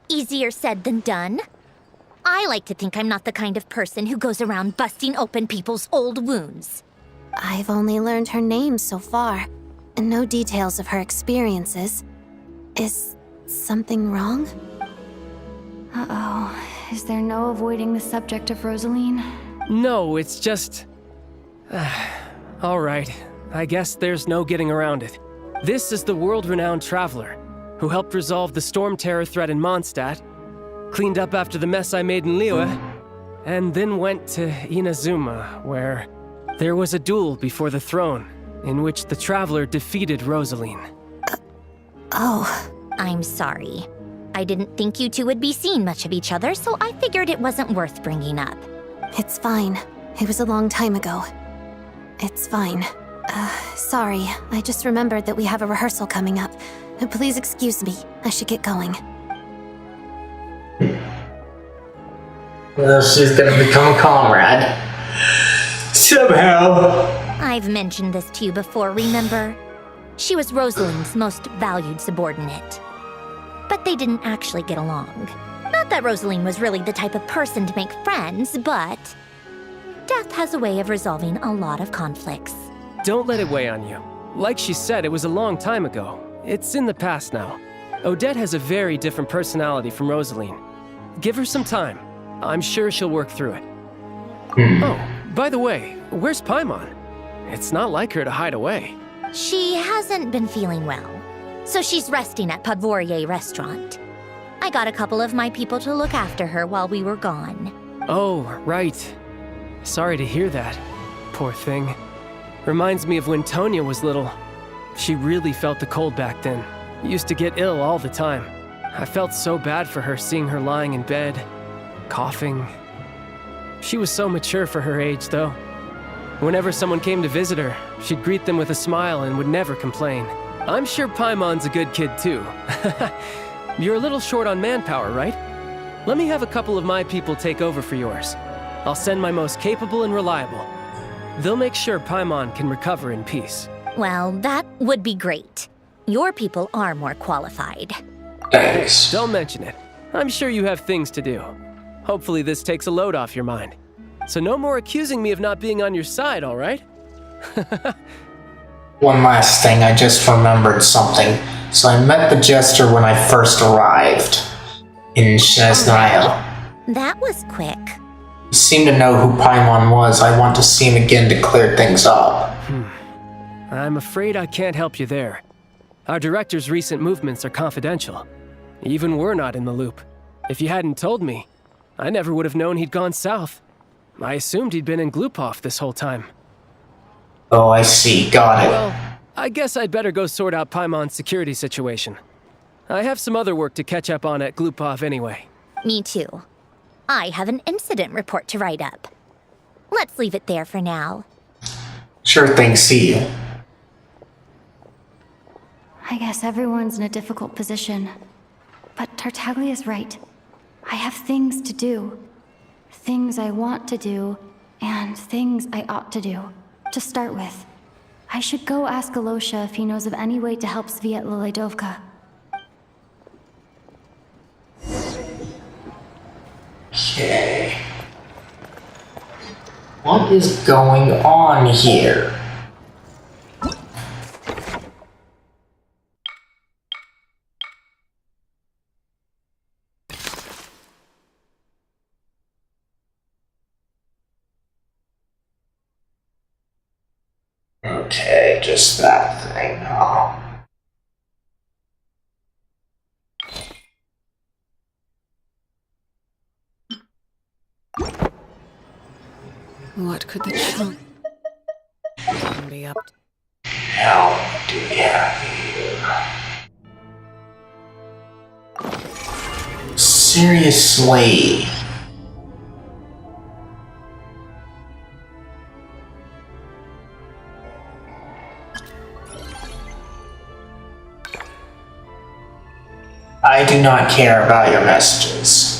Easier said than done. I like to think I'm not the kind of person who goes around busting open people's old wounds. I've only learned her name so far, and no details of her experiences. Is something wrong? Uh-oh. Is there no avoiding the subject of Rosaline? No, it's just... All right. I guess there's no getting around it. This is the world-renowned traveler who helped resolve the storm terror threat in Mondstadt, cleaned up after the mess I made in Liyue, and then went to Inazuma, where there was a duel before the throne, in which the traveler defeated Rosaline. I'm sorry. I didn't think you two would be seeing much of each other, so I figured it wasn't worth bringing up. It's fine. It was a long time ago. It's fine. Sorry. I just remembered that we have a rehearsal coming up. Please excuse me. I should get going. Well, she's gonna become a comrade. Somehow. I've mentioned this to you before, remember? She was Rosaline's most valued subordinate. But they didn't actually get along. Not that Rosaline was really the type of person to make friends, but death has a way of resolving a lot of conflicts. Don't let it weigh on you. Like she said, it was a long time ago. It's in the past now. Odette has a very different personality from Rosaline. Give her some time. I'm sure she'll work through it. Oh, by the way, where's Paimon? It's not like her to hide away. She hasn't been feeling well, so she's resting at Podvorier restaurant. I got a couple of my people to look after her while we were gone. Oh, right. Sorry to hear that. Poor thing. Reminds me of when Tonya was little. She really felt the cold back then. Used to get ill all the time. I felt so bad for her seeing her lying in bed, coughing. She was so mature for her age, though. Whenever someone came to visit her, she'd greet them with a smile and would never complain. I'm sure Paimon's a good kid, too. You're a little short on manpower, right? Let me have a couple of my people take over for yours. I'll send my most capable and reliable. They'll make sure Paimon can recover in peace. Well, that would be great. Your people are more qualified. Thanks. Don't mention it. I'm sure you have things to do. Hopefully this takes a load off your mind. So no more accusing me of not being on your side, all right? One last thing, I just remembered something. So I met the Jester when I first arrived in Snezhnaya. That was quick. He seemed to know who Paimon was. I want to see him again to clear things up. I'm afraid I can't help you there. Our director's recent movements are confidential. Even we're not in the loop. If you hadn't told me, I never would have known he'd gone south. I assumed he'd been in Glupov this whole time. Oh, I see. Got it. Well, I guess I'd better go sort out Paimon's security situation. I have some other work to catch up on at Glupov anyway. Me too. I have an incident report to write up. Let's leave it there for now. Sure thing, see you. I guess everyone's in a difficult position. But Tartaglia's right. I have things to do. Things I want to do, and things I ought to do. To start with, I should go ask Alosha if he knows of any way to help Sviet Liledovka. Okay. What is going on here? Okay, just that thing, huh? What could the children be up to? How do we have here? Seriously. I do not care about your messages.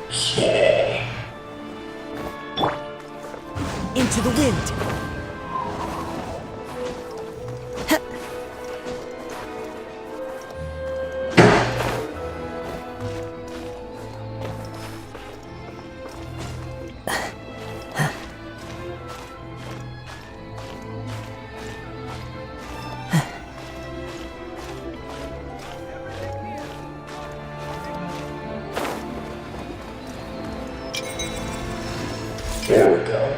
Okay. Into the wind. There we go.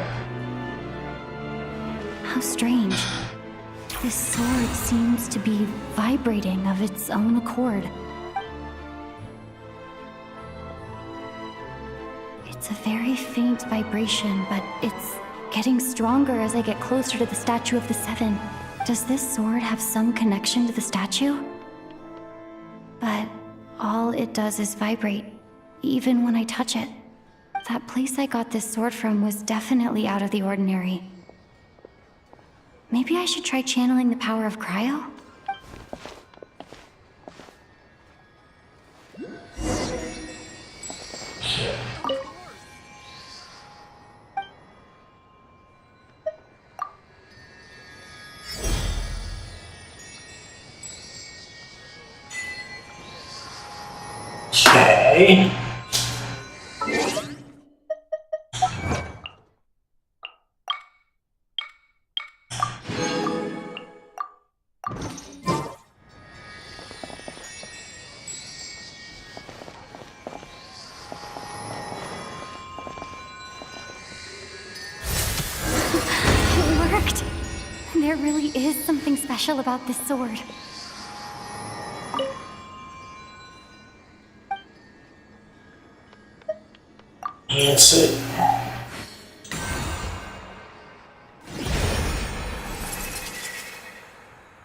How strange. This sword seems to be vibrating of its own accord. It's a very faint vibration, but it's getting stronger as I get closer to the statue of the Seven. Does this sword have some connection to the statue? But all it does is vibrate, even when I touch it. That place I got this sword from was definitely out of the ordinary. Maybe I should try channeling the power of cryo? Okay. It worked! There really is something special about this sword. That's it.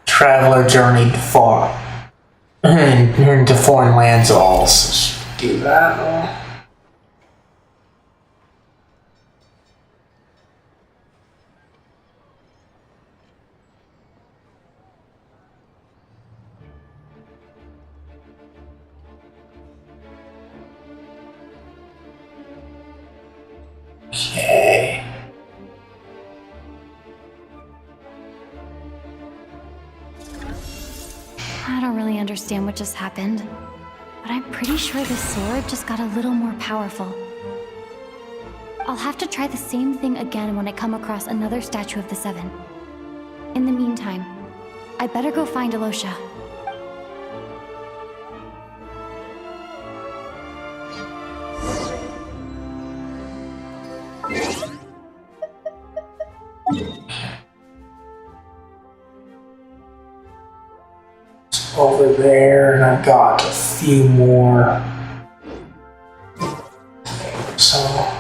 Traveler journeyed far into foreign lands. I'll also do that. Okay. I don't really understand what just happened, but I'm pretty sure this sword just got a little more powerful. I'll have to try the same thing again when I come across another statue of the Seven. In the meantime, I better go find Alosha. Over there, and I've got a few more. So.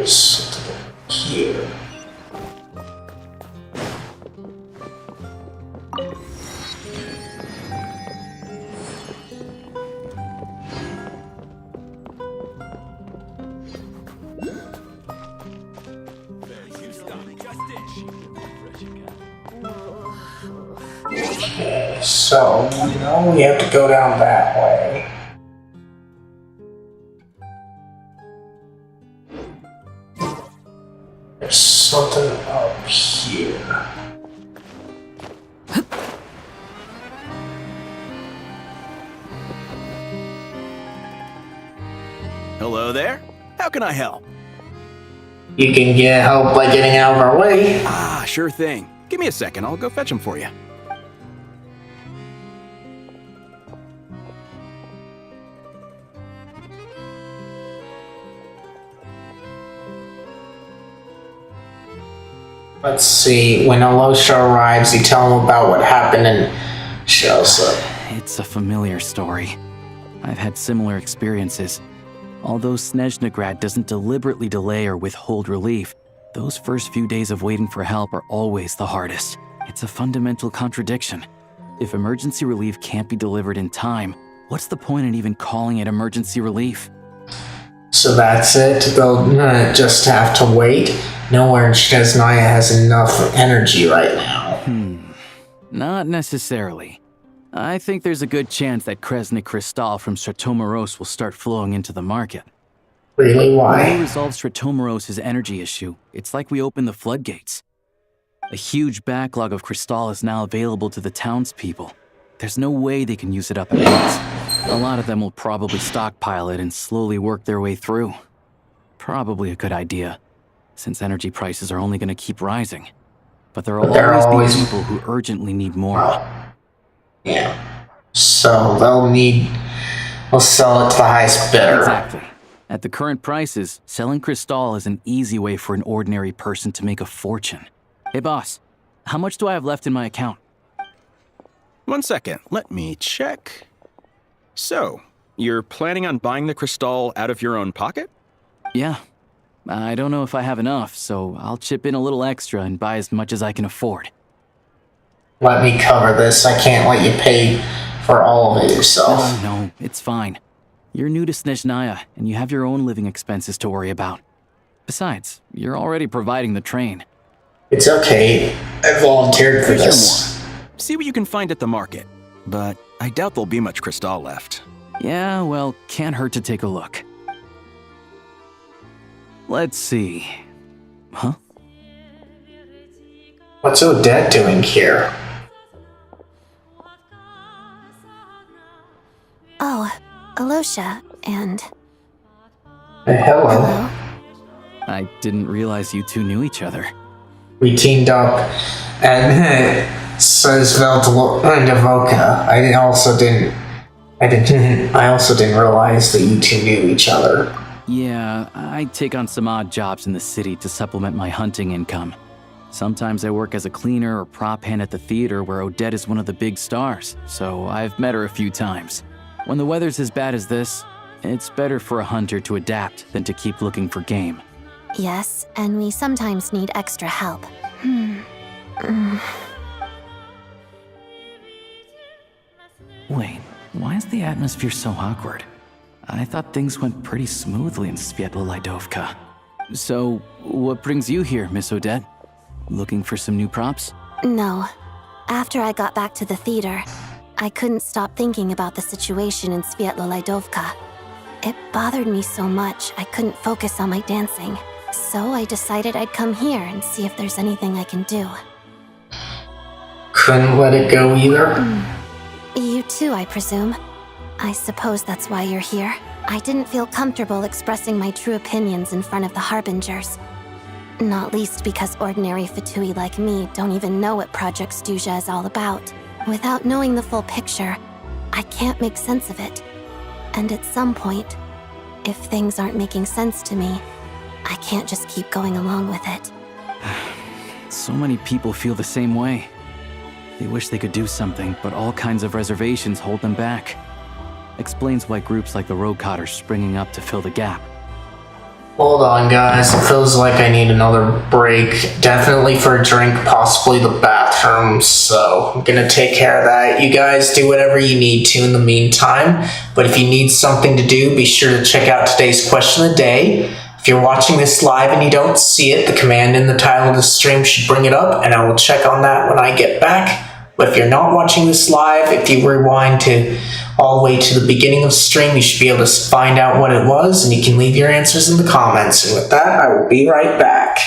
There's something here. Okay, so we know we have to go down that way. There's something up here. Hello there. How can I help? You can get help by getting out of our way. Ah, sure thing. Give me a second. I'll go fetch him for you. Let's see, when Alosha arrives, you tell him about what happened and shows up. It's a familiar story. I've had similar experiences. Although Snezhnegrad doesn't deliberately delay or withhold relief, those first few days of waiting for help are always the hardest. It's a fundamental contradiction. If emergency relief can't be delivered in time, what's the point in even calling it emergency relief? So that's it? They'll just have to wait? Nowhere in Snezhnaya has enough energy right now. Not necessarily. I think there's a good chance that Kresnik Kristall from Stratomaros will start flowing into the market. Really? Why? When we resolve Stratomaros' energy issue, it's like we open the floodgates. A huge backlog of Kristall is now available to the townspeople. There's no way they can use it up at once. A lot of them will probably stockpile it and slowly work their way through. Probably a good idea, since energy prices are only going to keep rising. But there will always be people who urgently need more. Yeah. So they'll sell it to the highest bidder. Exactly. At the current prices, selling Kristall is an easy way for an ordinary person to make a fortune. Hey boss, how much do I have left in my account? 1 second, let me check. So, you're planning on buying the Kristall out of your own pocket? Yeah. I don't know if I have enough, so I'll chip in a little extra and buy as much as I can afford. Let me cover this. I can't let you pay for all of it yourself. No, it's fine. You're new to Snezhnaya, and you have your own living expenses to worry about. Besides, you're already providing the train. It's okay. I volunteered for Here's this. your more. See what you can find at the market. But I doubt there'll be much Kristall left. Yeah, well, can't hurt to take a look. Let's see. Huh? What's Odette doing here? Oh, Alosha, and... Hello. I didn't realize you two knew each other. We teamed up, and says Veldevoka. I also didn't realize that you two knew each other. Yeah, I take on some odd jobs in the city to supplement my hunting income. Sometimes I work as a cleaner or prop hand at the theater where Odette is one of the big stars, so I've met her a few times. When the weather's as bad as this, it's better for a hunter to adapt than to keep looking for game. Yes, and we sometimes need extra help. Wait, why is the atmosphere so awkward? I thought things went pretty smoothly in Svietla Lidovka. So, what brings you here, Miss Odette? Looking for some new props? No. After I got back to the theater, I couldn't stop thinking about the situation in Svietla Lidovka. It bothered me so much, I couldn't focus on my dancing. So I decided I'd come here and see if there's anything I can do. Couldn't let it go either? You too, I presume. I suppose that's why you're here. I didn't feel comfortable expressing my true opinions in front of the Harbingers. Not least because ordinary Fatui like me don't even know what Project Stuja is all about. Without knowing the full picture, I can't make sense of it. And at some point, if things aren't making sense to me, I can't just keep going along with it. So many people feel the same way. They wish they could do something, but all kinds of reservations hold them back. Explains why groups like the Roadcott are springing up to fill the gap. Hold on, guys. It feels like I need another break. Definitely for a drink, possibly the bathroom. So I'm gonna take care of that. You guys do whatever you need to in the meantime. But if you need something to do, be sure to check out today's question of the day. If you're watching this live and you don't see it, the command in the title of the stream should bring it up, and I will check on that when I get back. But if you're not watching this live, if you rewind to all the way to the beginning of the stream, you should be able to find out what it was, and you can leave your answers in the comments. And with that, I will be right back.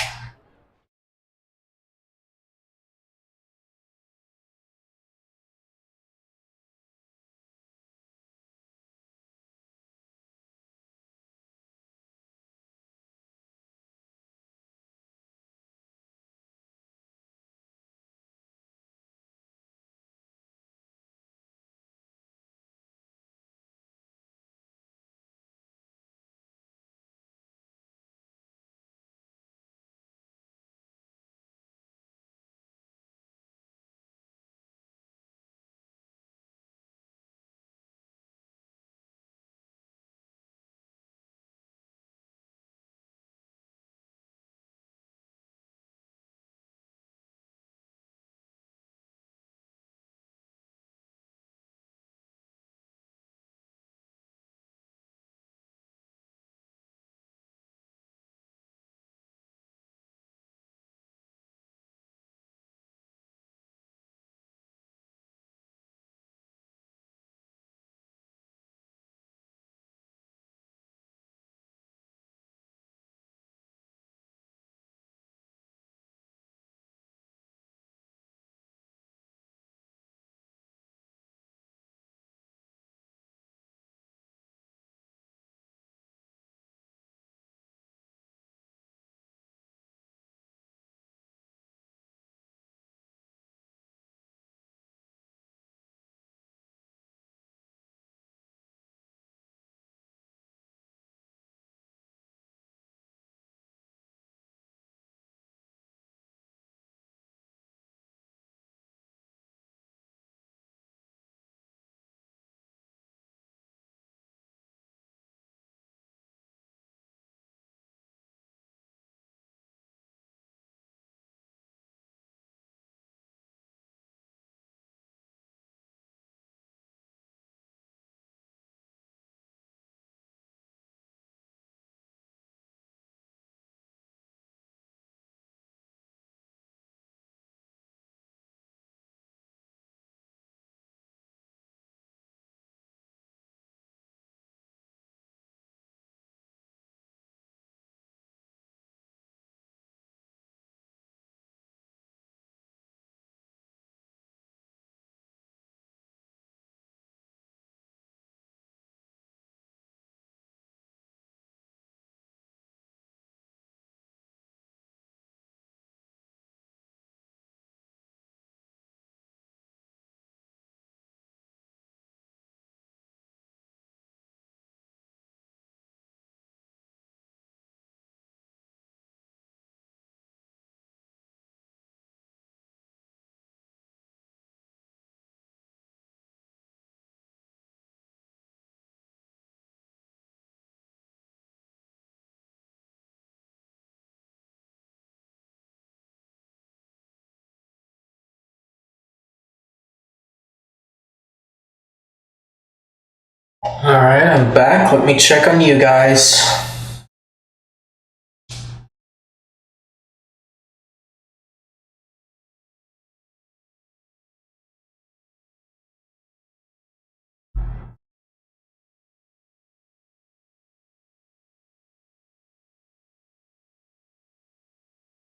Alright, I'm back. Let me check on you guys.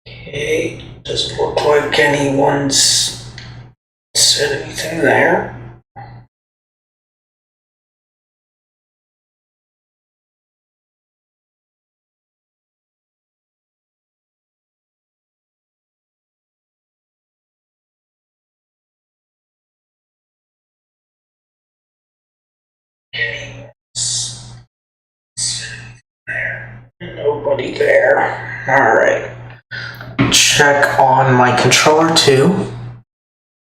Okay, doesn't look like anyone's said anything there. Nobody there. Alright. Check on my controller too.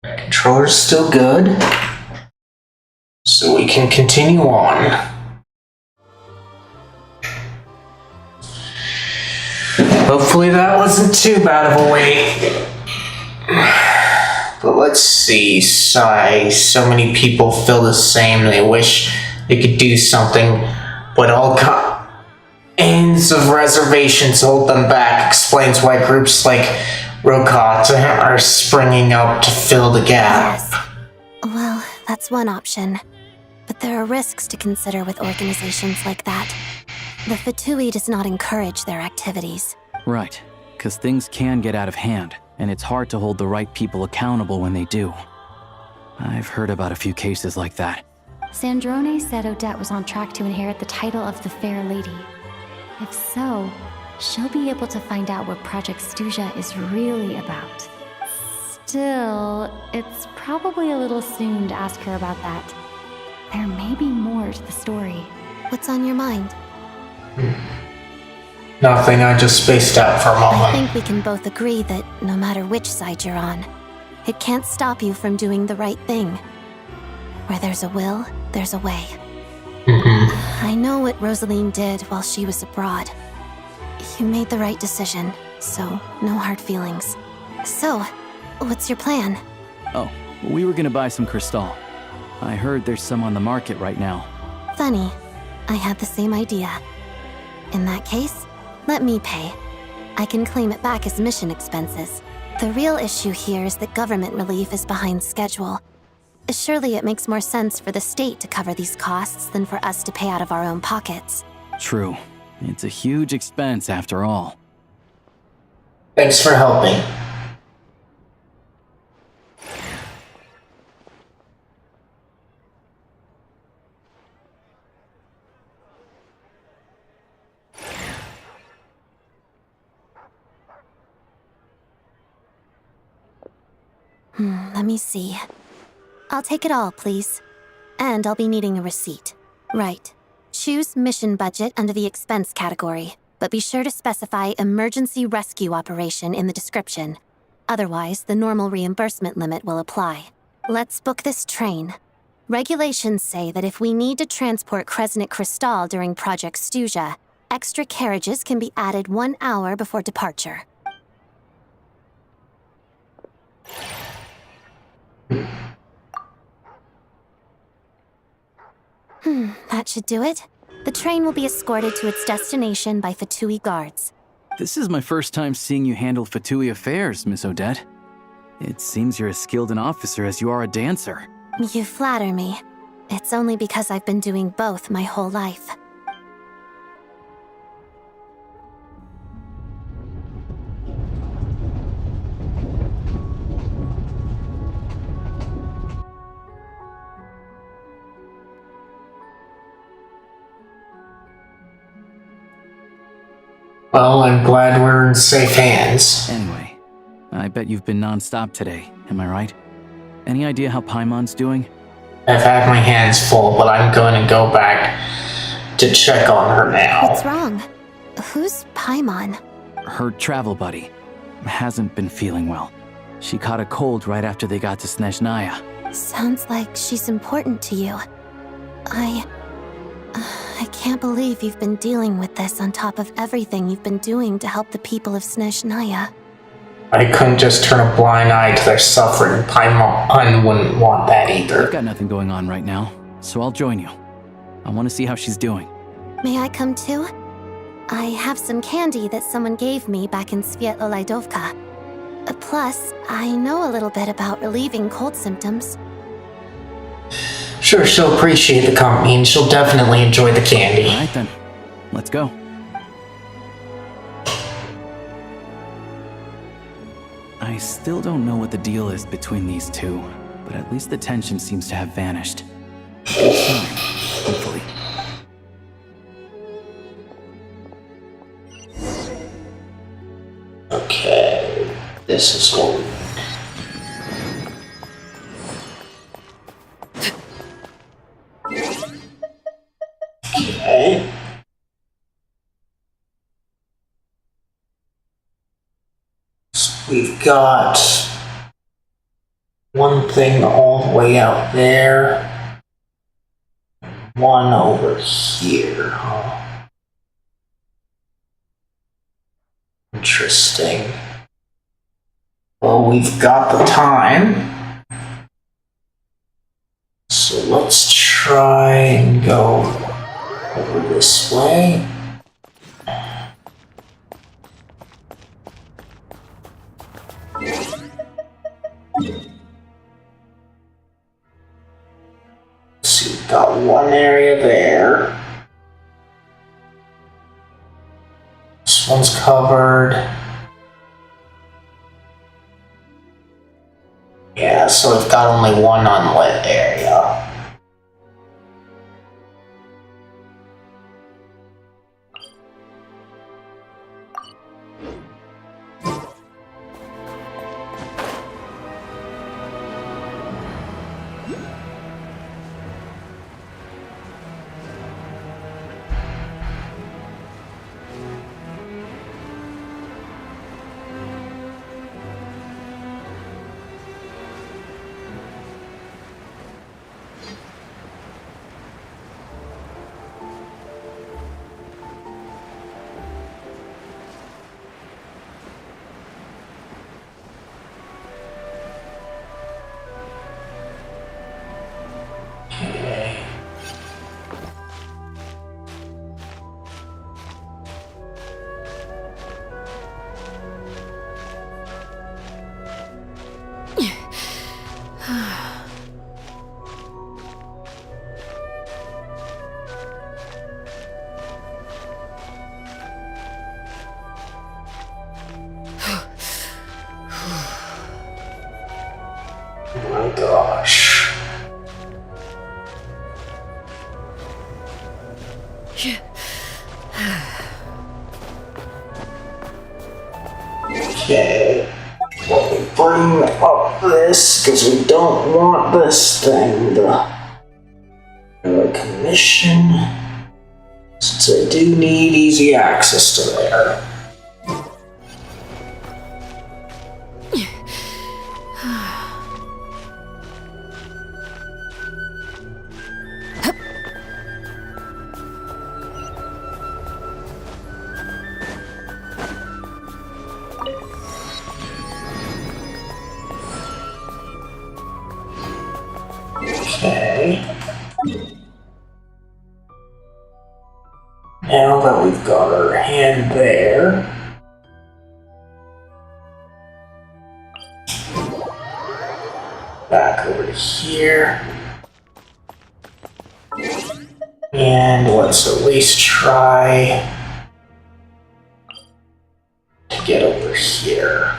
Controller's still good. So we can continue on. Hopefully that wasn't too bad of a wait. But let's see. So many people feel the same. They wish they could do something, but all kinds of reservations hold them back. Explains why groups like Rokata are springing up to fill the gap. Yes. Well, that's one option. But there are risks to consider with organizations like that. The Fatui does not encourage their activities. Right, because things can get out of hand, and it's hard to hold the right people accountable when they do. I've heard about a few cases like that. Sandrone said Odette was on track to inherit the title of the Fair Lady. If so, she'll be able to find out what Project Stuja is really about. Still, it's probably a little soon to ask her about that. There may be more to the story. What's on your mind? Nothing, I just spaced out for a moment. I think we can both agree that no matter which side you're on, it can't stop you from doing the right thing. Where there's a will, there's a way. I know what Rosaline did while she was abroad. You made the right decision, so no hard feelings. So, what's your plan? Oh, we were gonna buy some Cristal. I heard there's some on the market right now. Funny. I had the same idea. In that case, let me pay. I can claim it back as mission expenses. The real issue here is that government relief is behind schedule. Surely it makes more sense for the state to cover these costs than for us to pay out of our own pockets. True. It's a huge expense after all. Thanks for helping. Let me see. I'll take it all, please. And I'll be needing a receipt. Right. Choose mission budget under the expense category, but be sure to specify emergency rescue operation in the description. Otherwise, the normal reimbursement limit will apply. Let's book this train. Regulations say that if we need to transport Kresnik Cristal during Project Stuja, extra carriages can be added 1 hour before departure. That should do it. The train will be escorted to its destination by Fatui guards. This is my first time seeing you handle Fatui affairs, Miss Odette. It seems you're as skilled an officer as you are a dancer. You flatter me. It's only because I've been doing both my whole life. Well, I'm glad we're in safe hands. Anyway, I bet you've been non-stop today, am I right? Any idea how Paimon's doing? I've had my hands full, but I'm going to go back to check on her now. What's wrong? Who's Paimon? Her travel buddy hasn't been feeling well. She caught a cold right after they got to Snezhnaya. Sounds like she's important to you. I can't believe you've been dealing with this on top of everything you've been doing to help the people of Snezhnaya. I couldn't just turn a blind eye to their suffering. Paimon wouldn't want that either. I've got nothing going on right now, so I'll join you. I want to see how she's doing. May I come too? I have some candy that someone gave me back in Svietloleidovka. Plus, I know a little bit about relieving cold symptoms. Sure, she'll appreciate the company, and she'll definitely enjoy the candy. All right then, let's go. I still don't know what the deal is between these two, but at least the tension seems to have vanished. Good sign, hopefully. Okay, this is going. Okay. So we've got one thing all the way out there, one over here, huh? Interesting. Well, we've got the time. So let's try and go over this way. So we've got one area there. This one's covered. Yeah, so we've got only one unlit area. Oh my gosh. Okay. Let me bring up this, because we don't want this thing to commission. Since I do need easy access to there. Okay. Now that we've got our hand there, back over to here, and let's at least try to get over here.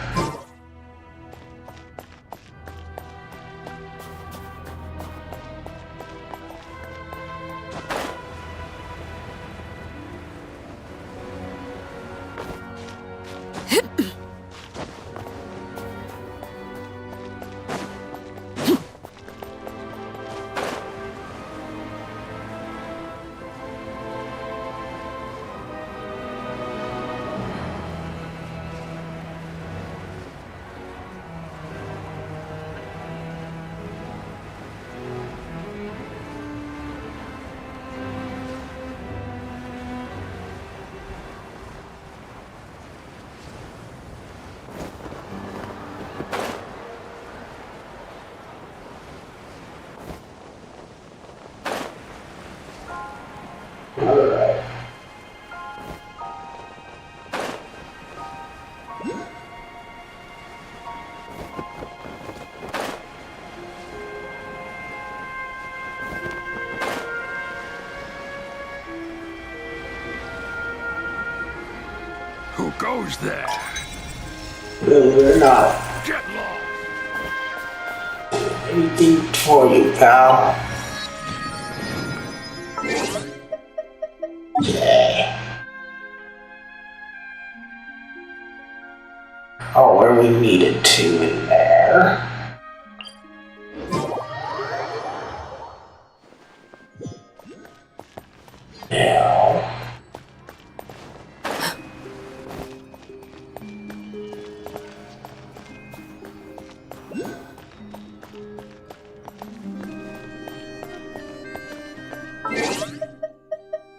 Alright. Who goes there? We're not. Get lost! Anything for you, pal. Okay. Oh, where we needed to in there. Now.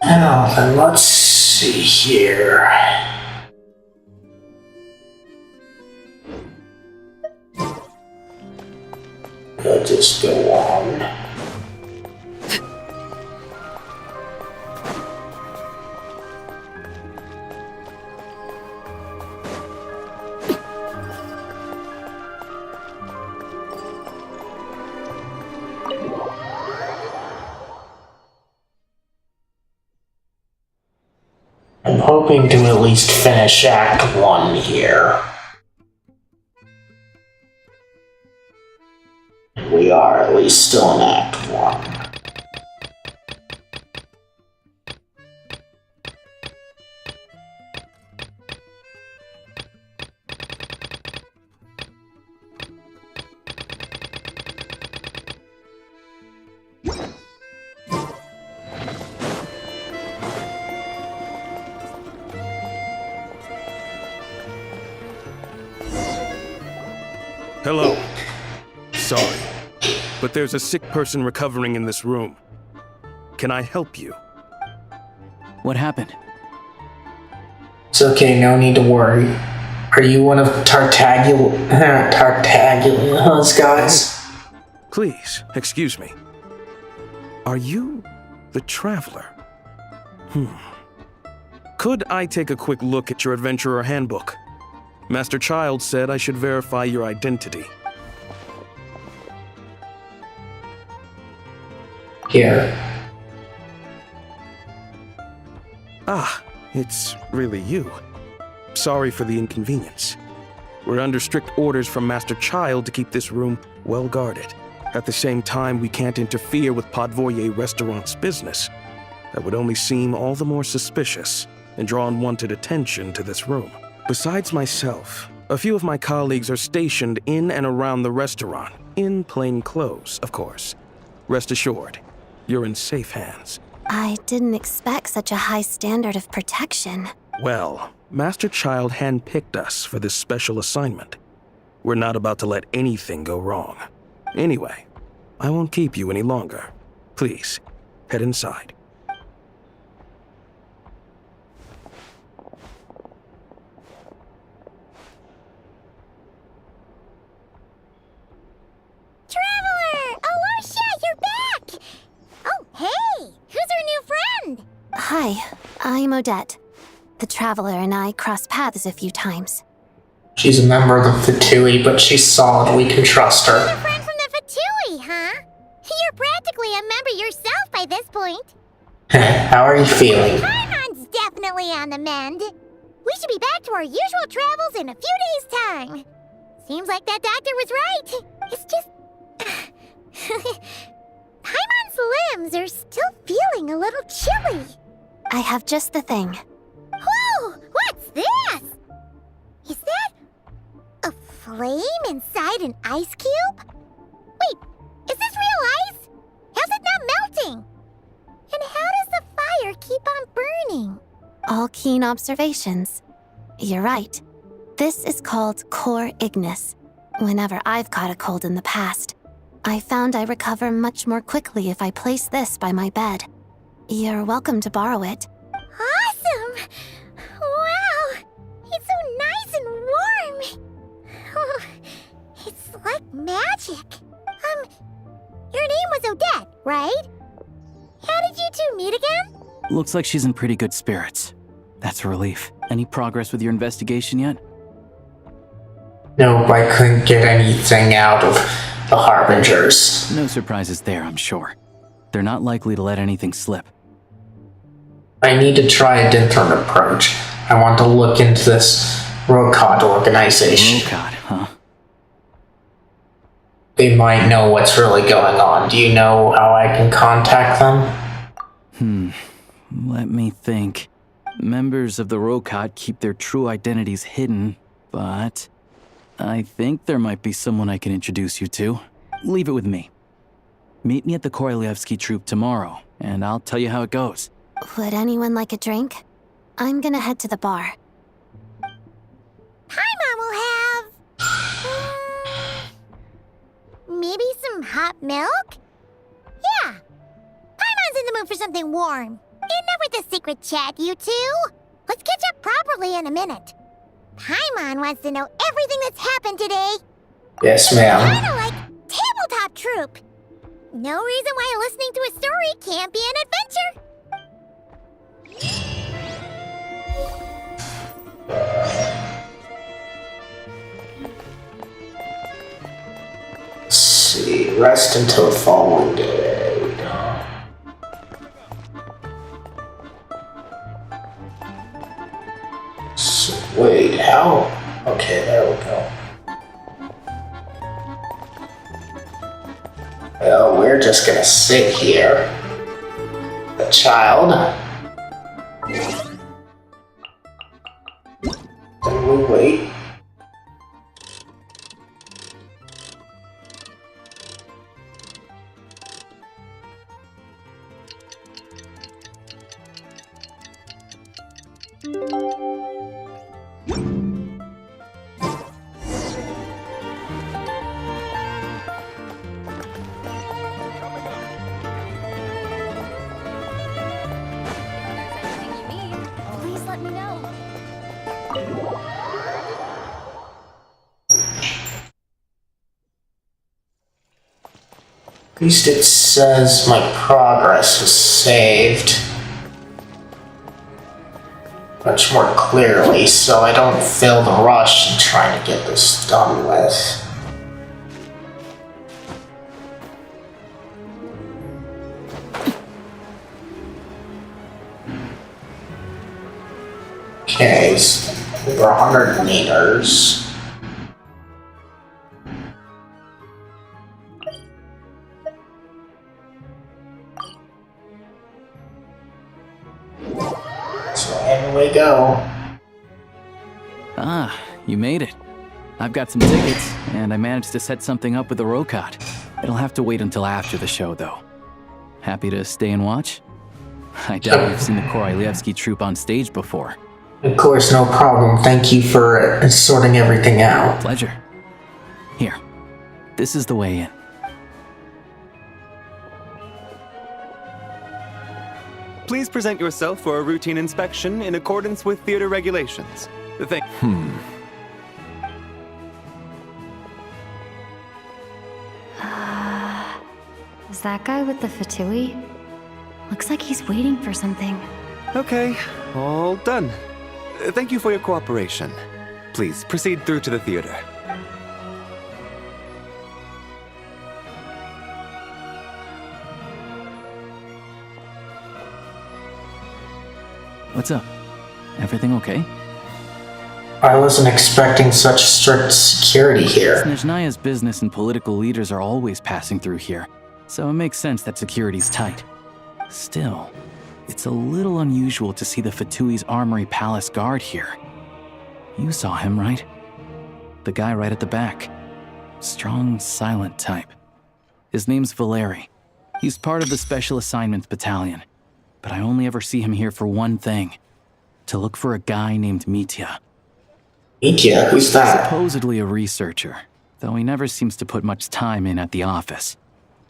Now then, let's see here. just go on. I'm hoping to at least finish Act 1 here. We are at least still in Act 1. Hello. Sorry, but there's a sick person recovering in this room. Can I help you? What happened? It's okay, no need to worry. Are you one of Tartaglia's guys? Please, excuse me. Are you the Traveler? Could I take a quick look at your Adventurer Handbook? Master Child said I should verify your identity. Here. Ah, it's really you. Sorry for the inconvenience. We're under strict orders from Master Child to keep this room well guarded. At the same time, we can't interfere with Podvoye Restaurant's business. That would only seem all the more suspicious and draw unwanted attention to this room. Besides myself, a few of my colleagues are stationed in and around the restaurant, in plain clothes, of course. Rest assured, you're in safe hands. I didn't expect such a high standard of protection. Well, Master Child handpicked us for this special assignment. We're not about to let anything go wrong. Anyway, I won't keep you any longer. Please, head inside. Traveler! Alicia, you're back! Oh, hey! Who's our new friend? Hi, I'm Odette. The Traveler and I crossed paths a few times. She's a member of the Fatui, but she's solid. We can trust her. You're a friend from the Fatui, huh? You're practically a member yourself by this point. How are you feeling? Paimon's definitely on the mend. We should be back to our usual travels in a few days' time. Seems like that doctor was right. It's just... Paimon's limbs are still feeling a little chilly. I have just the thing. Whoa! What's this? Is that a flame inside an ice cube? Wait, is this real ice? How's it not melting? And how does the fire keep on burning? All keen observations. You're right. This is called core ignis. Whenever I've caught a cold in the past, I found I recover much more quickly if I place this by my bed. You're welcome to borrow it. Awesome! Wow! It's so nice and warm! Oh, it's like magic. Your name was Odette, right? How did you two meet again? Looks like she's in pretty good spirits. That's a relief. Any progress with your investigation yet? No, I couldn't get anything out of the Harbingers. No surprises there, I'm sure. They're not likely to let anything slip. I need to try a different approach. I want to look into this Rokot organization. Rokot, huh? They might know what's really going on. Do you know how I can contact them? Let me think. Members of the Rokot keep their true identities hidden, but I think there might be someone I can introduce you to. Leave it with me. Meet me at the Korolyevsky troop tomorrow, and I'll tell you how it goes. Would anyone like a drink? I'm gonna head to the bar. Paimon will have... maybe some hot milk? Yeah. Paimon's in the mood for something warm. Enough with the secret chat, you two. Let's catch up properly in a minute. Paimon wants to know everything that's happened today. Yes, ma'am. Kinda like table tabletop troupe. No reason why listening to a story can't be an adventure. Let's see, rest until the following day. So, wait, how? Okay, there we go. Well, we're just gonna sit here. The child. Then we wait. Please let me know. At least it says my progress was saved much more clearly, so I don't feel the rush in trying to get this done with. Okay, so over 100 meters. So in we go. Ah, you made it. I've got some tickets, and I managed to set something up with the Rokot. It'll have to wait until after the show, though. Happy to stay and watch? I doubt you've seen the Korolyevsky troupe on stage before. Of course, no problem. Thank you for sorting everything out. Pleasure. Here, this is the way in. Please present yourself for a routine inspection in accordance with theater regulations. Thank. Is that guy with the Fatui? Looks like he's waiting for something. Okay, all done. Thank you for your cooperation. Please proceed through to the theater. What's up? Everything okay? I wasn't expecting such strict security here. Snezhnaya's business and political leaders are always passing through here, so it makes sense that security's tight. Still, it's a little unusual to see the Fatui's Armory Palace guard here. You saw him, right? The guy right at the back. Strong, silent type. His name's Valeri. He's part of the Special Assignments Battalion, but I only ever see him here for one thing. To look for a guy named Mitya. Mitya? Who's that? Supposedly a researcher, though he never seems to put much time in at the office.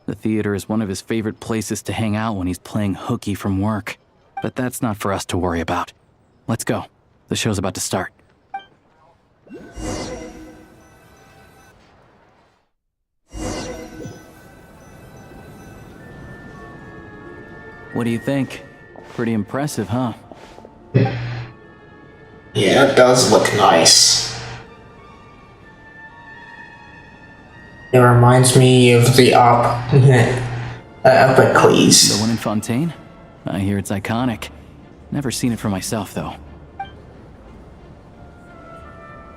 The theater is one of his favorite places to hang out when he's playing hooky from work. But that's not for us to worry about. Let's go. The show's about to start. What do you think? Pretty impressive, huh? Yeah, it does look nice. It reminds me of the Epicles. The one in Fontaine? I hear it's iconic. Never seen it for myself, though.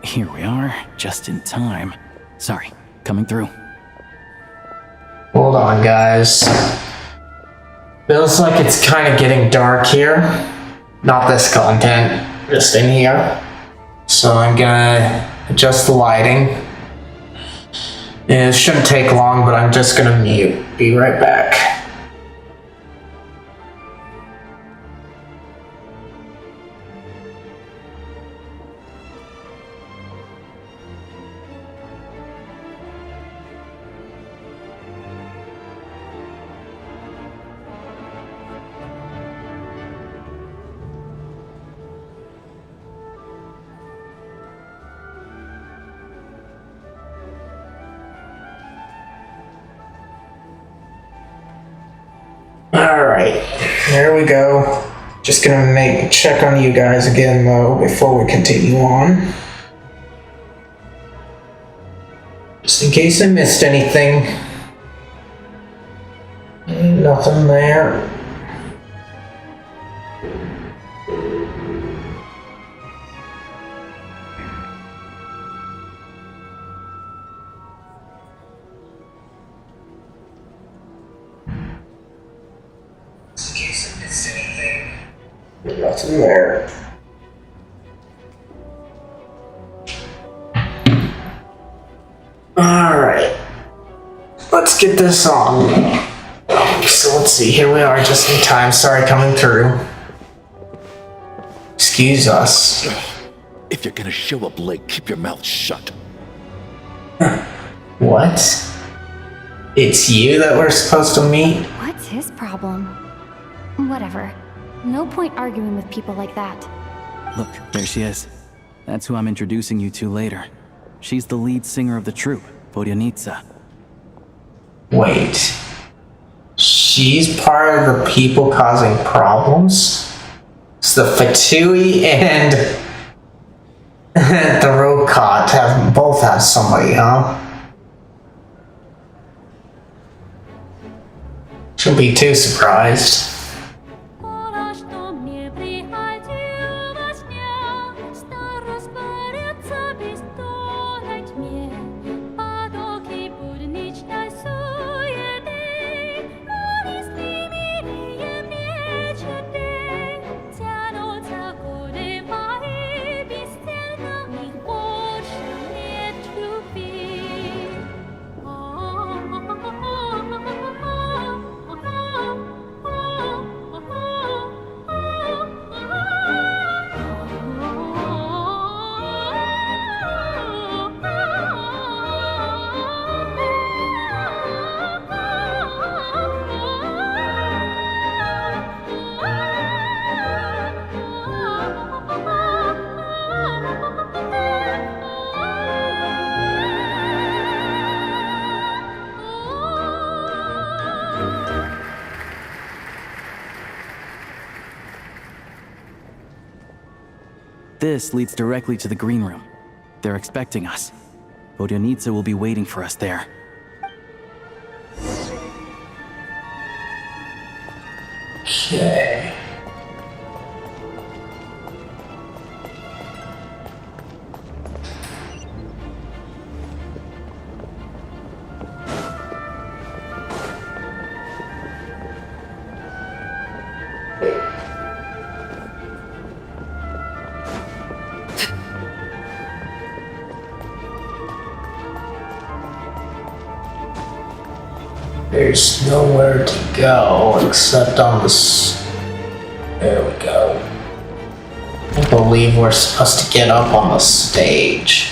Here we are, just in time. Sorry, coming through. Hold on, guys. Feels like it's kind of getting dark here. Not this content, just in here. So I'm gonna adjust the lighting. It shouldn't take long, but I'm just gonna mute. Be right back. Alright, there we go. Just gonna check on you guys again though before we continue on. Just in case I missed anything. Nothing there. Just in case I missed anything. Nothing there. Alright. Let's get this on. So let's see, here we are just in time. Sorry, coming through. Excuse us. If you're gonna show up late, keep your mouth shut. What? It's you that we're supposed to meet? What's his problem? Whatever. No point arguing with people like that. Look, there she is. That's who I'm introducing you to later. She's the lead singer of the troupe, Vodyanitsa. Wait. She's part of the people causing problems? So the Fatui and the Rokot both have somebody, huh? Shouldn't be too surprised. This leads directly to the green room. They're expecting us. Vodyanitsa will be waiting for us there. Okay. There's nowhere to go except on this. There we go. I believe we're supposed to get up on the stage.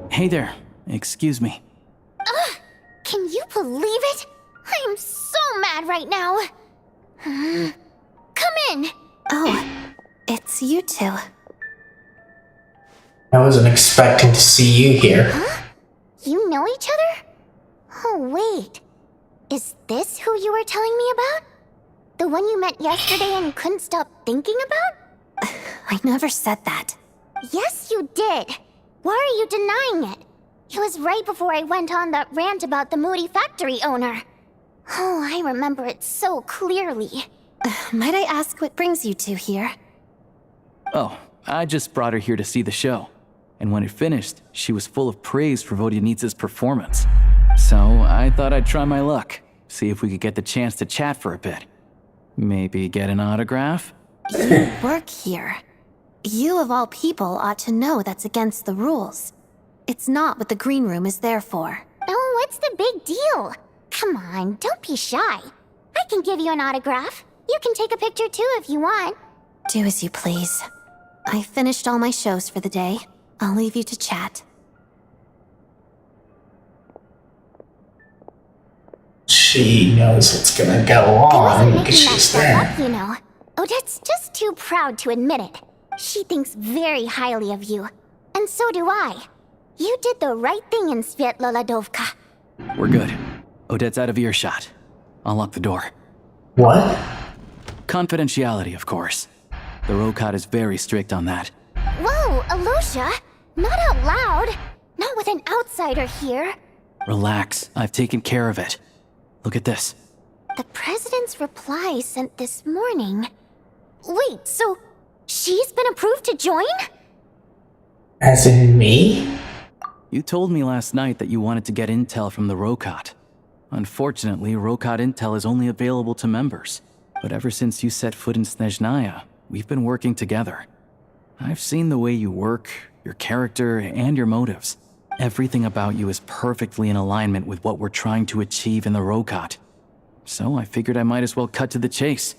Hey there, excuse me. Can you believe it? I'm so mad right now. Come in. Oh, it's you two. I wasn't expecting to see you here. Huh? You know each other? Oh, wait. Is this who you were telling me about? The one you met yesterday and couldn't stop thinking about? I never said that. Yes, you did. Why are you denying it? It was right before I went on that rant about the moody factory owner. Oh, I remember it so clearly. Might I ask what brings you two here? Oh, I just brought her here to see the show. And when it finished, she was full of praise for Vodyanitsa's performance. So I thought I'd try my luck, see if we could get the chance to chat for a bit. Maybe get an autograph? You work here. You of all people ought to know that's against the rules. It's not what the green room is there for. Oh, what's the big deal? Come on, don't be shy. I can give you an autograph. You can take a picture too if you want. Do as you please. I finished all my shows for the day. I'll leave you to chat. She knows what's gonna go on because she's there. Up, you know. Odette's just too proud to admit it. She thinks very highly of you. And so do I. You did the right thing in Svietloladovka. We're good. Odette's out of earshot. I'll lock the door. What? Confidentiality, of course. The Rokot is very strict on that. Whoa, Alosha! Not out loud! Not with an outsider here. Relax, I've taken care of it. Look at this. The president's reply sent this morning. Wait, so she's been approved to join? As in me? You told me last night that you wanted to get intel from the Rokot. Unfortunately, Rokot intel is only available to members. But ever since you set foot in Snezhnaya, we've been working together. I've seen the way you work, your character, and your motives. Everything about you is perfectly in alignment with what we're trying to achieve in the Rokot. So I figured I might as well cut to the chase.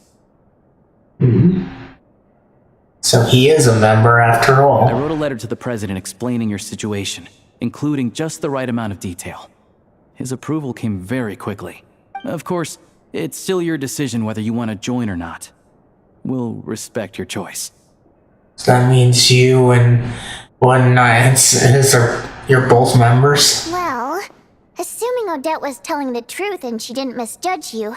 So he is a member after all. I wrote a letter to the president explaining your situation, including just the right amount of detail. His approval came very quickly. Of course, it's still your decision whether you want to join or not. We'll respect your choice. So that means you and you're both members? Well, assuming Odette was telling the truth and she didn't misjudge you,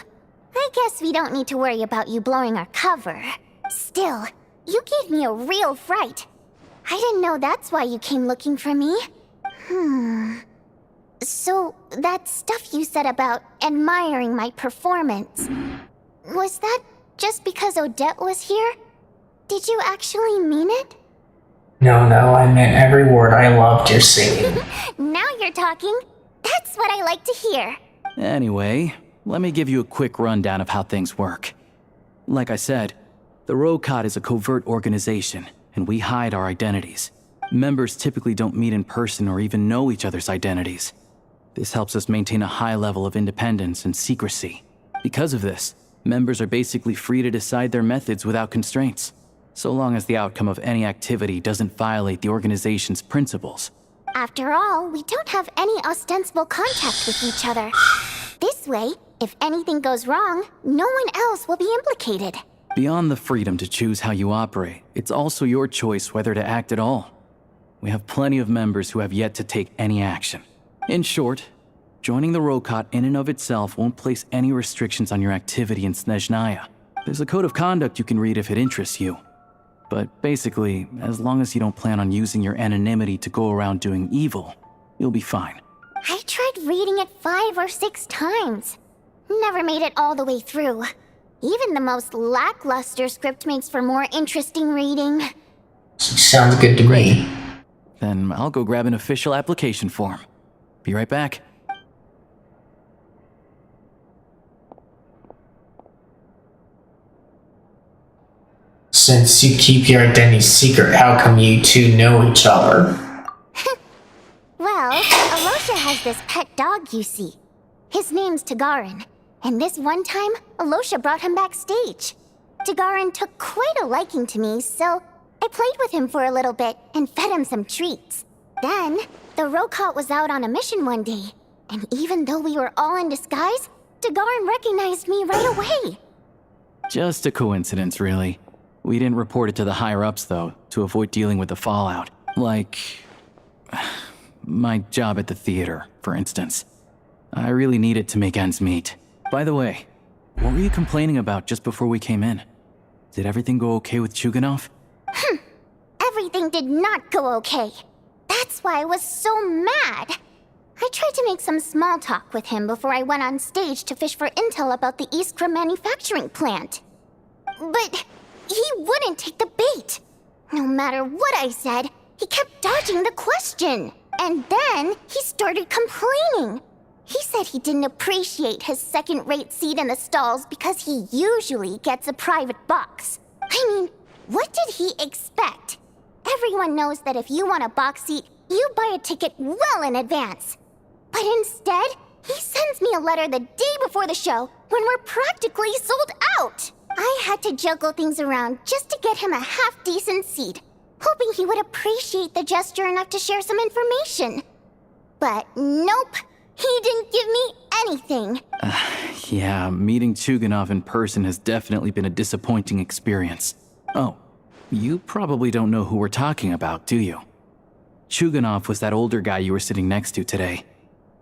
I guess we don't need to worry about you blowing our cover. Still, you gave me a real fright. I didn't know that's why you came looking for me. So, that stuff you said about admiring my performance, was that just because Odette was here? Did you actually mean it? No, I meant every word. I loved your singing. Now you're talking. That's what I like to hear. Anyway, let me give you a quick rundown of how things work. Like I said, the Rokot is a covert organization, and we hide our identities. Members typically don't meet in person or even know each other's identities. This helps us maintain a high level of independence and secrecy. Because of this, members are basically free to decide their methods without constraints, so long as the outcome of any activity doesn't violate the organization's principles. After all, we don't have any ostensible contact with each other. This way, if anything goes wrong, no one else will be implicated. Beyond the freedom to choose how you operate, it's also your choice whether to act at all. We have plenty of members who have yet to take any action. In short, joining the Rokot in and of itself won't place any restrictions on your activity in Snezhnaya. There's a code of conduct you can read if it interests you. But basically, as long as you don't plan on using your anonymity to go around doing evil, you'll be fine. I tried reading it 5 or 6 times. Never made it all the way through. Even the most lackluster script makes for more interesting reading. Sounds good to me. Then I'll go grab an official application form. Be right back. Since you keep your identity secret, how come you two know each other? Well, Alosha has this pet dog you see. His name's Tagarin, and this one time, Alosha brought him backstage. Tagarin took quite a liking to me, so I played with him for a little bit and fed him some treats. Then, the Rokot was out on a mission one day, and even though we were all in disguise, Tagarin recognized me right away. Just a coincidence, really. We didn't report it to the higher-ups, though, to avoid dealing with the fallout. Like my job at the theater, for instance. I really needed to make ends meet. By the way, what were you complaining about just before we came in? Did everything go okay with Chuganov? Everything did not go okay. That's why I was so mad. I tried to make some small talk with him before I went on stage to fish for intel about the Iskra manufacturing plant. But he wouldn't take the bait. No matter what I said, he kept dodging the question. And then he started complaining. He said he didn't appreciate his second-rate seat in the stalls because he usually gets a private box. I mean, what did he expect? Everyone knows that if you want a box seat, you buy a ticket well in advance. But instead, he sends me a letter the day before the show when we're practically sold out. I had to juggle things around just to get him a half-decent seat, hoping he would appreciate the gesture enough to share some information. But nope, he didn't give me anything. Yeah, meeting Chuganov in person has definitely been a disappointing experience. Oh, you probably don't know who we're talking about, do you? Chuganov was that older guy you were sitting next to today.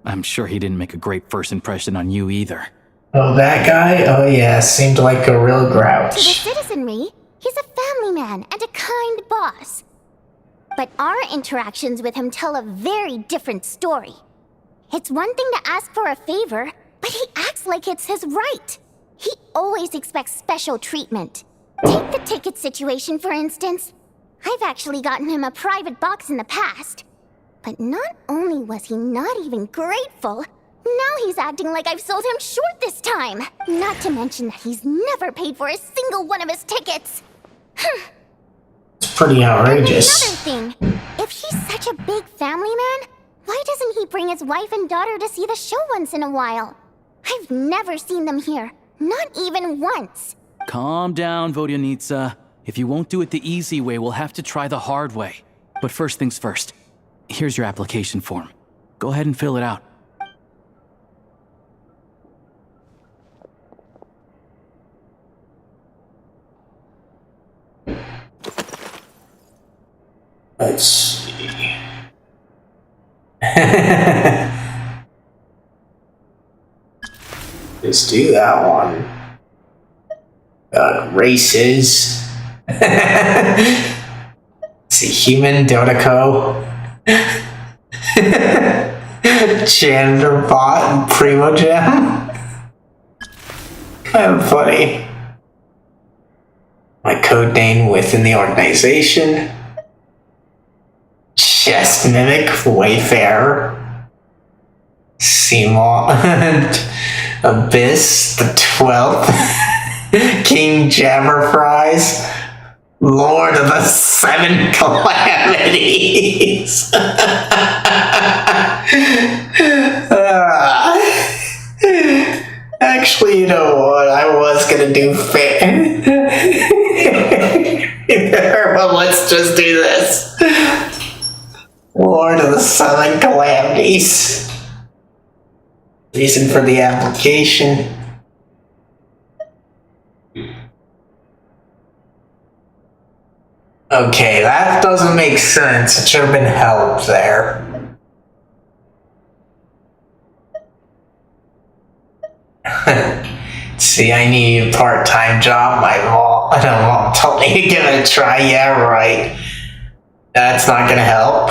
I'm sure he didn't make a great first impression on you either. Oh, that guy? Oh yeah, seemed like a real To the grouch. citizenry, he's a family man and a kind boss. But our interactions with him tell a very different story. It's one thing to ask for a favor, but he acts like it's his right. He always expects special treatment. Take the ticket situation, for instance. I've actually gotten him a private box in the past. But not only was he not even grateful, now he's acting like I've sold him short this time. Not to mention that he's never paid for a single one of his tickets. It's pretty outrageous. Another thing, if he's such a big family man, why doesn't he bring his wife and daughter to see the show once in a while? I've never seen them here, not even once. Calm down, Vodyanitsa. If you won't do it the easy way, we'll have to try the hard way. But first things first. Here's your application form. Go ahead and fill it out. Let's see. Just do that one. Races. See, human, Dotako, Janitor Bot, and Primogem. Kind of funny. My code name within the organization. Chess Mimic, Wayfarer. Seymour, Abyss, the 12th. King Jabberfries, Lord of the Seven Calamities. Actually, you know what? I was gonna do but let's just do this. Lord of the Seven Calamities. Reason for the application. Okay, that doesn't make sense. It should have been help there. See, I need a part-time job. My mom told me to give it a try. Yeah, right. That's not gonna help.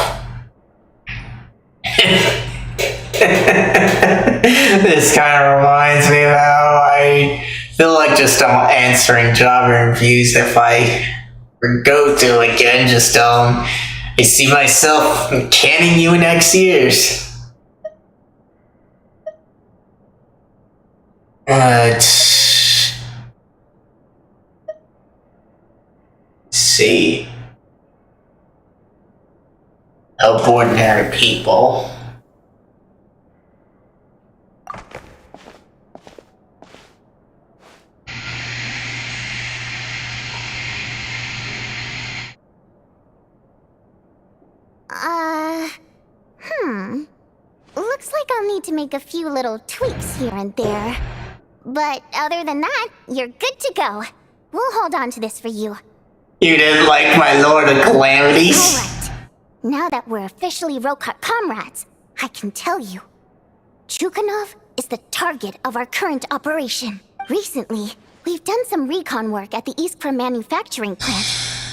This kind of reminds me of how I feel like just answering job interviews if I go to again, just I see myself canning you in X years. Let's see. Help ordinary people. Looks like I'll need to make a few little tweaks here and there. But other than that, you're good to go. We'll hold on to this for you. You didn't like my Lord of Calamities? Alright. Now that we're officially Rokat comrades, I can tell you. Chuganov is the target of our current operation. Recently, we've done some recon work at the Iskra manufacturing plant,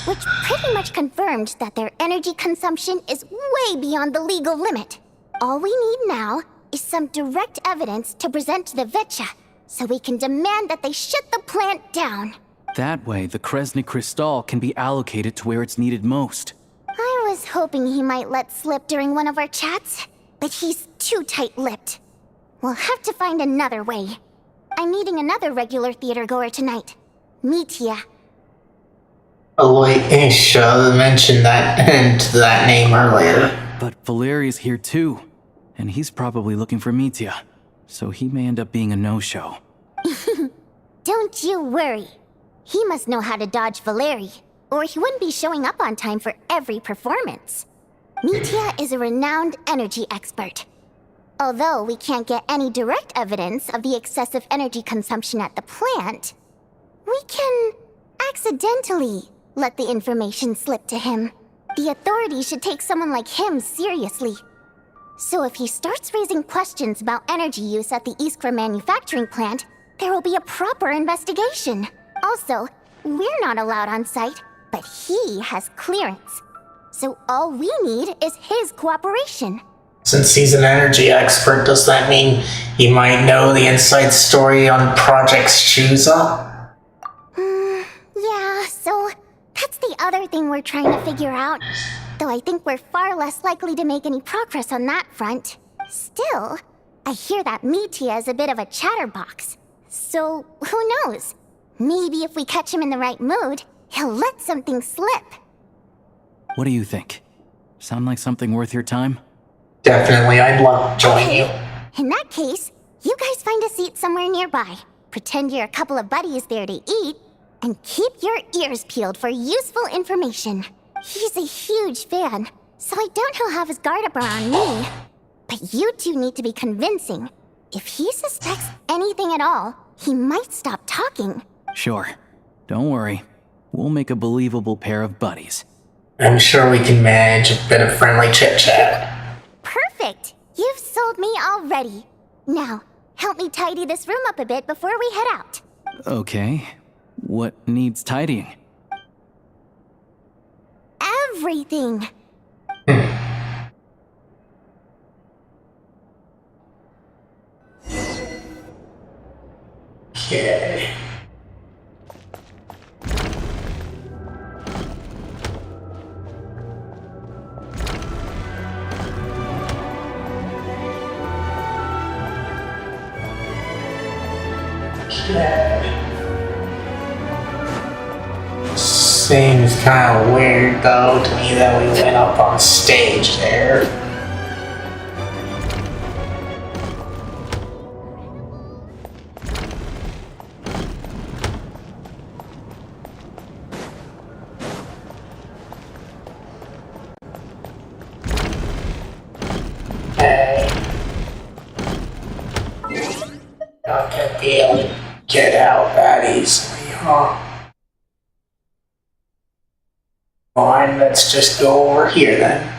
which pretty much confirmed that their energy consumption is way beyond the legal limit. All we need now is some direct evidence to present to the Vetcha, so we can demand that they shut the plant down. That way, the Kresny Crystal can be allocated to where it's needed most. I was hoping he might let slip during one of our chats, but he's too tight-lipped. We'll have to find another way. I'm meeting another regular theater goer tonight, Mitya. Oh wait, I should have mentioned that name earlier. But Valeri's here too, and he's probably looking for Mitya, so he may end up being a no-show. Don't you worry. He must know how to dodge Valeri, or he wouldn't be showing up on time for every performance. Mitya is a renowned energy expert. Although we can't get any direct evidence of the excessive energy consumption at the plant, we can accidentally let the information slip to him. The authorities should take someone like him seriously. So if he starts raising questions about energy use at the Iskra manufacturing plant, there will be a proper investigation. Also, we're not allowed on site, but he has clearance. So all we need is his cooperation. Since he's an energy expert, does that mean he might know the inside story on Project Shuza? Yeah, so that's the other thing we're trying to figure out. Though I think we're far less likely to make any progress on that front. Still, I hear that Mitya is a bit of a chatterbox. So, who knows? Maybe if we catch him in the right mood, he'll let something slip. What do you think? Sound like something worth your time? Definitely, I'd love to join you. In that case, you guys find a seat somewhere nearby. Pretend you're a couple of buddies there to eat, and keep your ears peeled for useful information. He's a huge fan, so I doubt he'll have his guard up around me. But you two need to be convincing. If he suspects anything at all, he might stop talking. Sure. Don't worry. We'll make a believable pair of buddies. I'm sure we can manage a bit of friendly chit-chat. Perfect! You've sold me already. Now, help me tidy this room up a bit before we head out. Okay. What needs tidying? Everything! Okay. Seems kind of weird though to me that we went up on stage there. Hey. Not gonna be able to get out that easily, huh? Fine, let's just go over here then.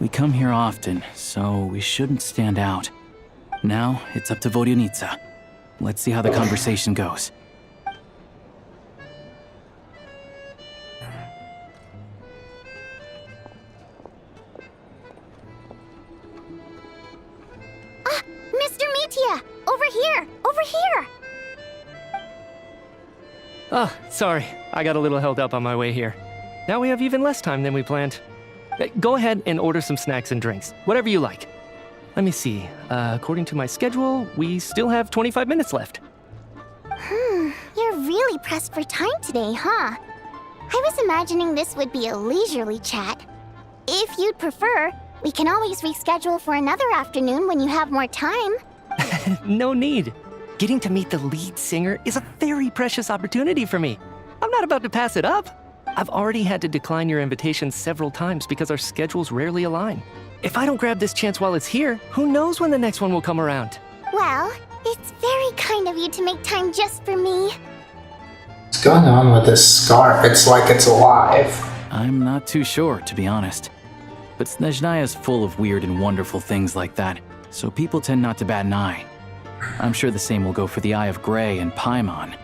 We come here often, so we shouldn't stand out. Now, it's up to Vodyanica. Let's see how the conversation goes. Mr. Mitya! Over here! Over here! Oh, sorry. I got a little held up on my way here. Now we have even less time than we planned. Go ahead and order some snacks and drinks, whatever you like. Let me see. According to my schedule, we still have 25 minutes left. You're really pressed for time today, huh? I was imagining this would be a leisurely chat. If you'd prefer, we can always reschedule for another afternoon when you have more time. No need. Getting to meet the lead singer is a very precious opportunity for me. I'm not about to pass it up. I've already had to decline your invitation several times because our schedules rarely align. If I don't grab this chance while it's here, who knows when the next one will come around? Well, it's very kind of you to make time just for me. What's going on with this scarf? It's like it's alive. I'm not too sure, to be honest. But Snezhnaya's full of weird and wonderful things like that, so people tend not to bat an eye. I'm sure the same will go for the Eye of Grey and Paimon.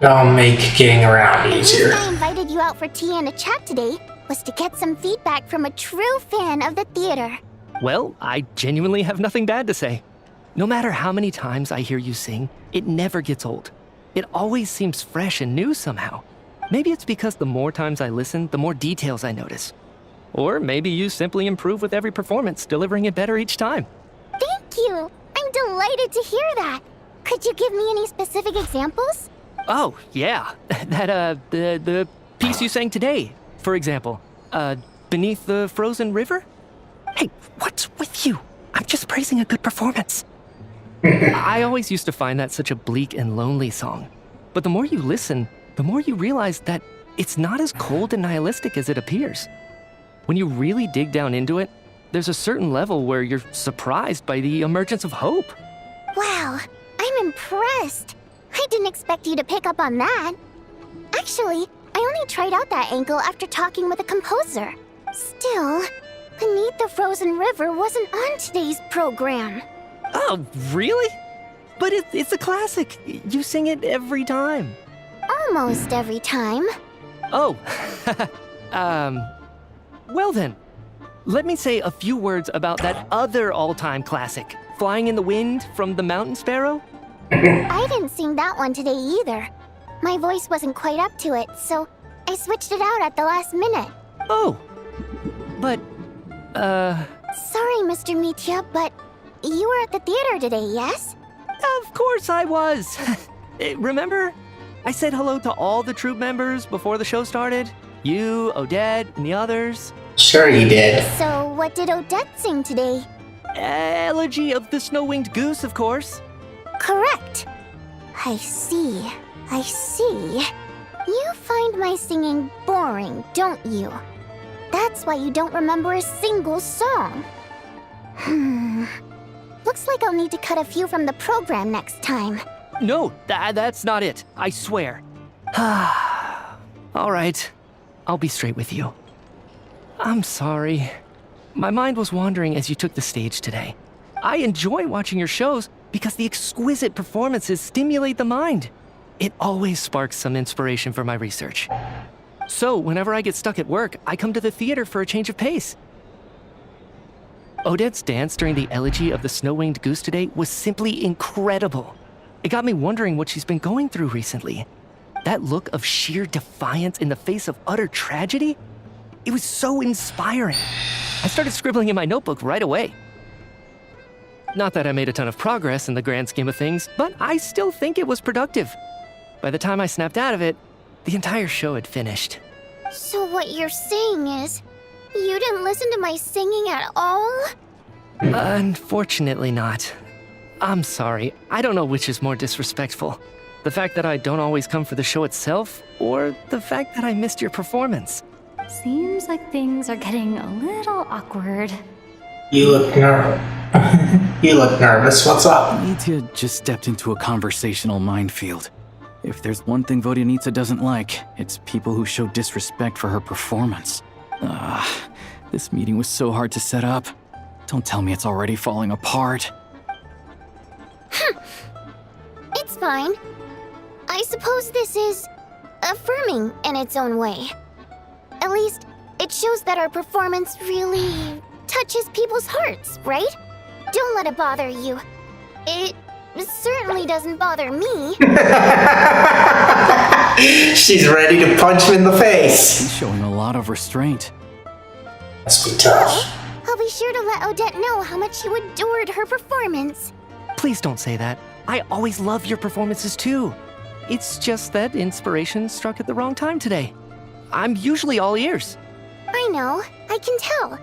That'll make getting around easier. The reason I invited you out for tea and a chat today was to get some feedback from a true fan of the theater. Well, I genuinely have nothing bad to say. No matter how many times I hear you sing, it never gets old. It always seems fresh and new somehow. Maybe it's because the more times I listen, the more details I notice. Or maybe you simply improve with every performance, delivering it better each time. Thank you! I'm delighted to hear that! Could you give me any specific examples? Oh, yeah. The piece you sang today, for example. Beneath the Frozen River? Hey, what's with you? I'm just praising a good performance. I always used to find that such a bleak and lonely song. But the more you listen, the more you realize that it's not as cold and nihilistic as it appears. When you really dig down into it, there's a certain level where you're surprised by the emergence of hope. Wow, I'm impressed. I didn't expect you to pick up on that. Actually, I only tried out that angle after talking with a composer. Still, Beneath the Frozen River wasn't on today's program. Oh, really? But it's a classic. You sing it every time. Almost every time. Oh, well then. Let me say a few words about that other all-time classic, Flying in the Wind from the Mountain Sparrow. I didn't sing that one today either. My voice wasn't quite up to it, so I switched it out at the last minute. Oh, but, Sorry, Mr. Mitya, but you were at the theater today, yes? Of course I was. Remember? I said hello to all the troupe members before the show started. You, Odette, and the others. Sure you did. So what did Odette sing today? Elegy of the Snow-Winged Goose, of course. Correct. I see. I see. You find my singing boring, don't you? That's why you don't remember a single song. Looks like I'll need to cut a few from the program next time. No, that's not it. I swear. All right. I'll be straight with you. I'm sorry. My mind was wandering as you took the stage today. I enjoy watching your shows because the exquisite performances stimulate the mind. It always sparks some inspiration for my research. So, whenever I get stuck at work, I come to the theater for a change of pace. Odette's dance during the Elegy of the Snow-Winged Goose today was simply incredible. It got me wondering what she's been going through recently. That look of sheer defiance in the face of utter tragedy? It was so inspiring. I started scribbling in my notebook right away. Not that I made a ton of progress in the grand scheme of things, but I still think it was productive. By the time I snapped out of it, the entire show had finished. So what you're saying is, you didn't listen to my singing at all? Unfortunately not. I'm sorry, I don't know which is more disrespectful. The fact that I don't always come for the show itself, or the fact that I missed your performance. Seems like things are getting a little awkward. You look nervous. What's up? Nitya just stepped into a conversational minefield. If there's one thing Vodyanitsa doesn't like, it's people who show disrespect for her performance. This meeting was so hard to set up. Don't tell me it's already falling apart. It's fine. I suppose this is affirming in its own way. At least, it shows that our performance really touches people's hearts, right? Don't let it bother you. It certainly doesn't bother me. She's ready to punch him in the face. She's showing a lot of restraint. Must be tough. I'll be sure to let Odette know how much you adored her performance. Please don't say that. I always love your performances too. It's just that inspiration struck at the wrong time today. I'm usually all ears. I know, I can tell.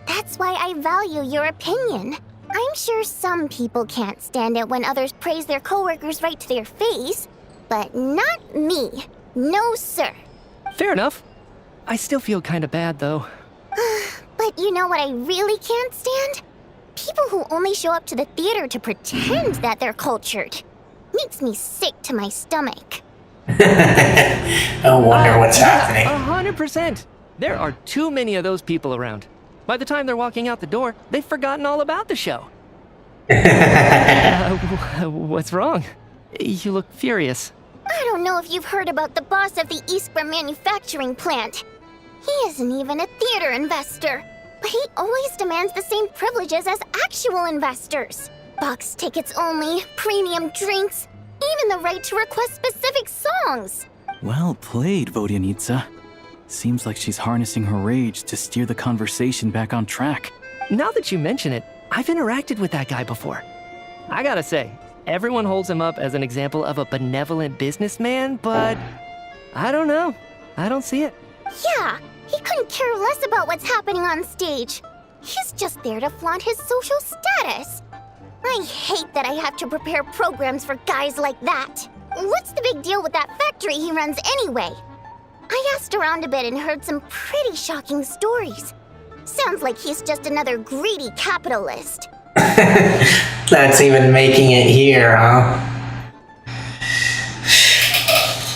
That's why I value your opinion. I'm sure some people can't stand it when others praise their coworkers right to their face, but not me. No, sir. Fair enough. I still feel kinda bad though. But you know what I really can't stand? People who only show up to the theater to pretend that they're cultured. Makes me sick to my stomach. I wonder what's happening. 100%. There are too many of those people around. By the time they're walking out the door, they've forgotten all about the show. What's wrong? You look furious. I don't know if you've heard about the boss of the Iskra manufacturing plant. He isn't even a theater investor, but he always demands the same privileges as actual investors. Box tickets only, premium drinks, even the right to request specific songs. Well played, Vodyanitsa. Seems like she's harnessing her rage to steer the conversation back on track. Now that you mention it, I've interacted with that guy before. I gotta say, Everyone holds him up as an example of a benevolent businessman, but I don't know. I don't see it. Yeah, he couldn't care less about what's happening on stage. He's just there to flaunt his social status. I hate that I have to prepare programs for guys like that. What's the big deal with that factory he runs anyway? I asked around a bit and heard some pretty shocking stories. Sounds like he's just another greedy capitalist. That's even making it here, huh?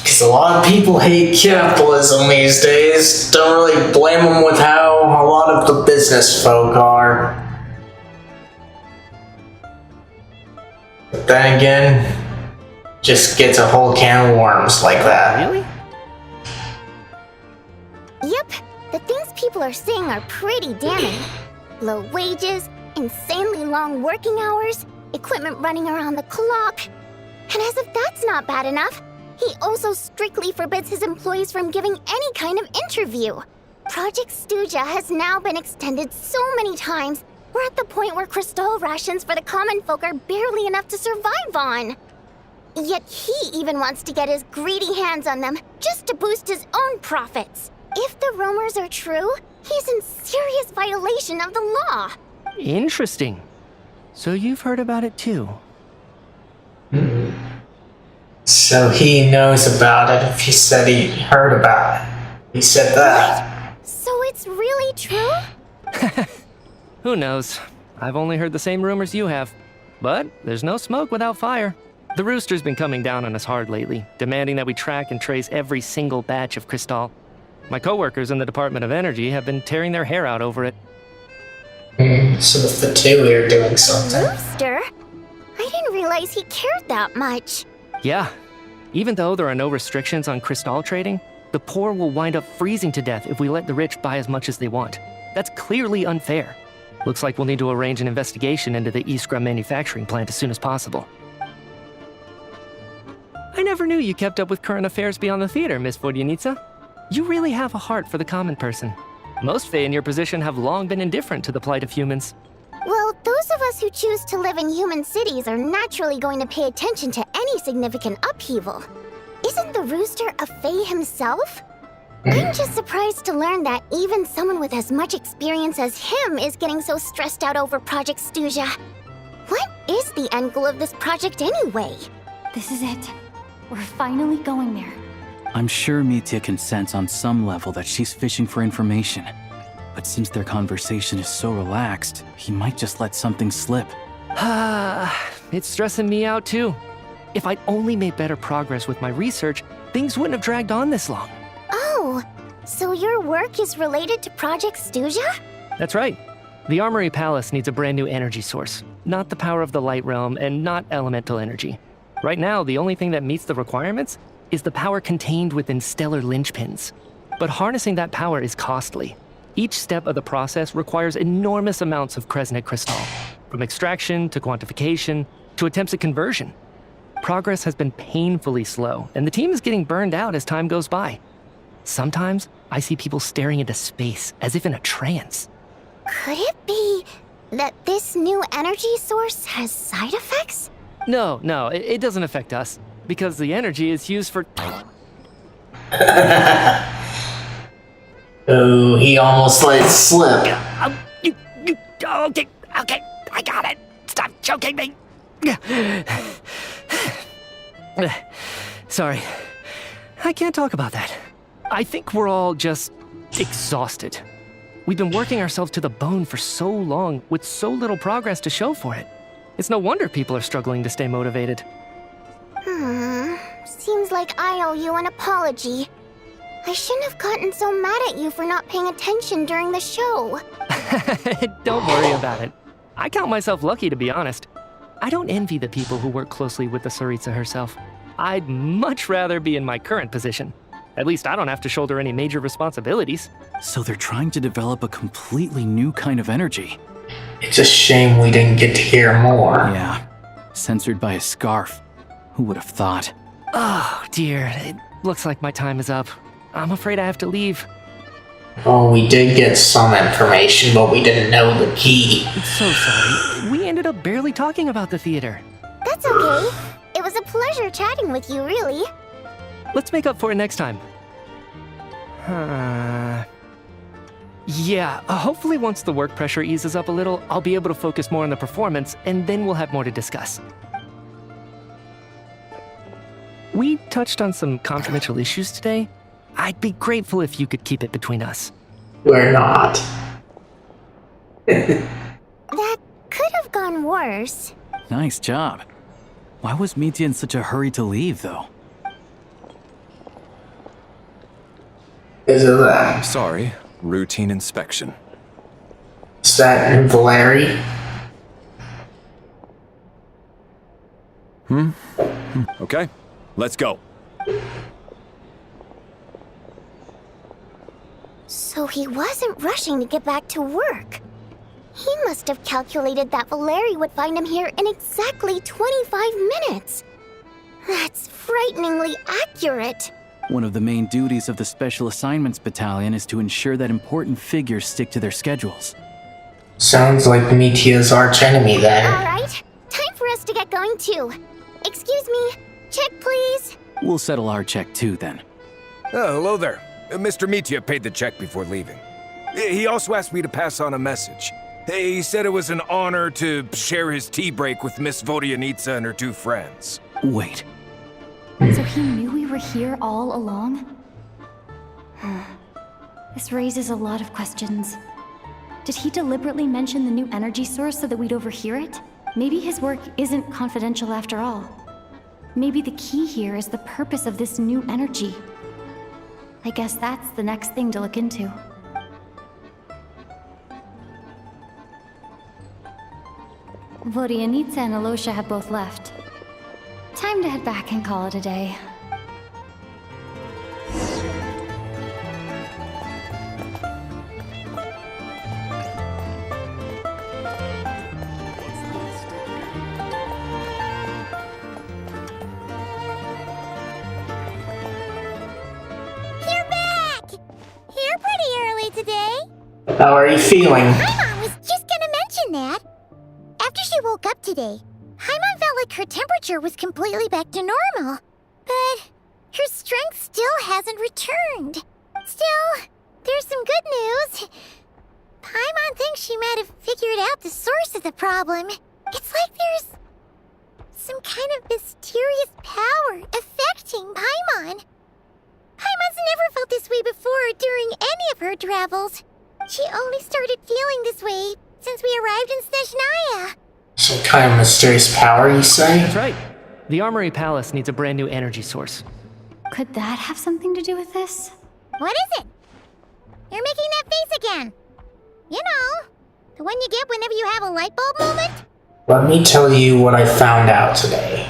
Because a lot of people hate capitalism these days. Don't really blame them with how a lot of the business folk are. But then again, just gets a whole can of worms like that. Really? Yep, the things people are saying are pretty damning. Low wages, insanely long working hours, equipment running around the clock. And as if that's not bad enough, he also strictly forbids his employees from giving any kind of interview. Project Stuja has now been extended so many times, we're at the point where crystal rations for the common folk are barely enough to survive on. Yet he even wants to get his greedy hands on them just to boost his own profits. If the rumors are true, he's in serious violation of the law. Interesting. So you've heard about it too? So he knows about it if he said he heard about it. He said that. So it's really true? Who knows? I've only heard the same rumors you have. But there's no smoke without fire. The Rooster's been coming down on us hard lately, demanding that we track and trace every single batch of Crystal. My coworkers in the Department of Energy have been tearing their hair out over it. So the Fatui are doing something. Rooster? I didn't realize he cared that much. Yeah. Even though there are no restrictions on Crystal trading, the poor will wind up freezing to death if we let the rich buy as much as they want. That's clearly unfair. Looks like we'll need to arrange an investigation into the Iskra manufacturing plant as soon as possible. I never knew you kept up with current affairs beyond the theater, Miss Vodyanica. You really have a heart for the common person. Most Fae in your position have long been indifferent to the plight of humans. Well, those of us who choose to live in human cities are naturally going to pay attention to any significant upheaval. Isn't the Rooster a Fae himself? I'm just surprised to learn that even someone with as much experience as him is getting so stressed out over Project Stuja. What is the end goal of this project anyway? This is it. We're finally going there. I'm sure Mitya can sense on some level that she's fishing for information. But since their conversation is so relaxed, he might just let something slip. It's stressing me out too. If I'd only made better progress with my research, things wouldn't have dragged on this long. Oh, so your work is related to Project Stuja? That's right. The Armory Palace needs a brand new energy source. Not the power of the Light Realm and not elemental energy. Right now, the only thing that meets the requirements is the power contained within stellar linchpins. But harnessing that power is costly. Each step of the process requires enormous amounts of Kresnik crystal, from extraction to quantification to attempts at conversion. Progress has been painfully slow, and the team is getting burned out as time goes by. Sometimes, I see people staring into space as if in a trance. Could it be that this new energy source has side effects? No, it doesn't affect us, because the energy is used for... Oh, he almost let it slip. Okay, I got it. Stop choking me. Sorry, I can't talk about that. I think we're all just exhausted. We've been working ourselves to the bone for so long with so little progress to show for it. It's no wonder people are struggling to stay motivated. Seems like I owe you an apology. I shouldn't have gotten so mad at you for not paying attention during the show. Don't worry about it. I count myself lucky, to be honest. I don't envy the people who work closely with the Tsaritsa herself. I'd much rather be in my current position. At least I don't have to shoulder any major responsibilities. So they're trying to develop a completely new kind of energy. It's a shame we didn't get to hear more. Yeah, censored by a scarf. Who would have thought? Oh, dear. It looks like my time is up. I'm afraid I have to leave. Oh, we did get some information, but we didn't know the key. I'm so sorry. We ended up barely talking about the theater. That's That's okay. It was a pleasure chatting with you, really. Let's make up for it next time. Yeah, hopefully once the work pressure eases up a little, I'll be able to focus more on the performance, and then we'll have more to discuss. We touched on some confidential issues today. I'd be grateful if you could keep it between us. We're not. That could have gone worse. Nice job. Why was Mitya in such a hurry to leave, though? Is it that? Sorry, routine inspection. Is that Valeri? Okay, let's go. So he wasn't rushing to get back to work. He must have calculated that Valeri would find him here in exactly 25 minutes. That's frighteningly accurate. One of the main duties of the Special Assignments Battalion is to ensure that important figures stick to their schedules. Sounds like Mitya's archenemy then. Alright, time for us to get going too. Excuse me, check please. We'll settle our check too, then. Oh, hello there. Mr. Mitya paid the check before leaving. He also asked me to pass on a message. He said it was an honor to share his tea break with Miss Vodyanitsa and her two friends. Wait. So he knew we were here all along? This raises a lot of questions. Did he deliberately mention the new energy source so that we'd overhear it? Maybe his work isn't confidential after all. Maybe the key here is the purpose of this new energy. I guess that's the next thing to look into. Vodyanitsa and Alosha have both left. Time to head back and call it a day. You're back! You're pretty early today. How are you feeling? My mom was just gonna mention that. After she woke up today, Haimon felt like her temperature was completely back to normal. But her strength still hasn't returned. Still, there's some good news. Paimon thinks she might have figured out the source of the problem. It's like there's some kind of mysterious power affecting Paimon. Paimon's never felt this way before during any of her travels. She only started feeling this way since we arrived in Snezhnaya. Some kind of mysterious power, you say? That's right. The Armory Palace needs a brand new energy source. Could that have something to do with this? What is it? You're making that face again. You know, the one you get whenever you have a light bulb moment? Let me tell you what I found out today.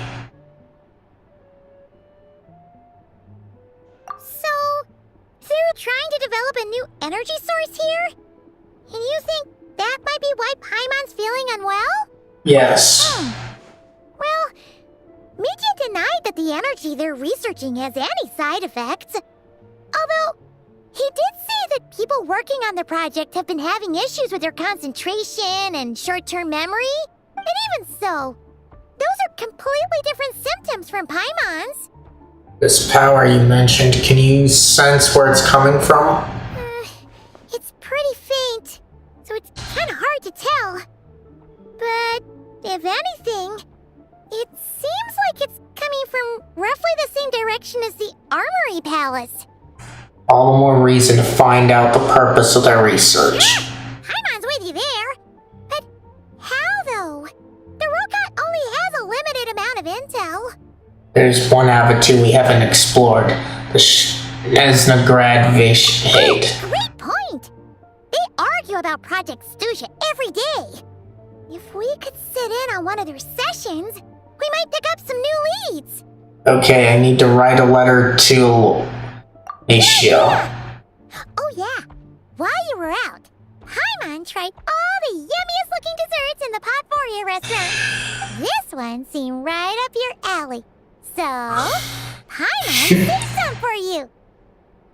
So, they're trying to develop a new energy source here? And you think that might be why Paimon's feeling unwell? Yes. Well, Mitya denied that the energy they're researching has any side effects. Although, he did say that people working on the project have been having issues with their concentration and short-term memory. And even so, those are completely different symptoms from Paimon's. This power you mentioned, can you sense where it's coming from? It's pretty faint, so it's kind of hard to tell. But, if anything, it seems like it's coming from roughly the same direction as the Armory Palace. All the more reason to find out the purpose of their research. Paimon's with you there. But how, though? The Rokat only has a limited amount of intel. There's one avenue we haven't explored. The Snezhnograd Vishhate. Great point! They argue about Project Stusha every day. If we could sit in on one of their sessions, we might pick up some new leads. Okay, I need to write a letter to Ishio. Oh yeah, while you were out, Paimon tried all the yummiest looking desserts in the Potvoria restaurant. This one seemed right up your alley. So, Paimon did some for you.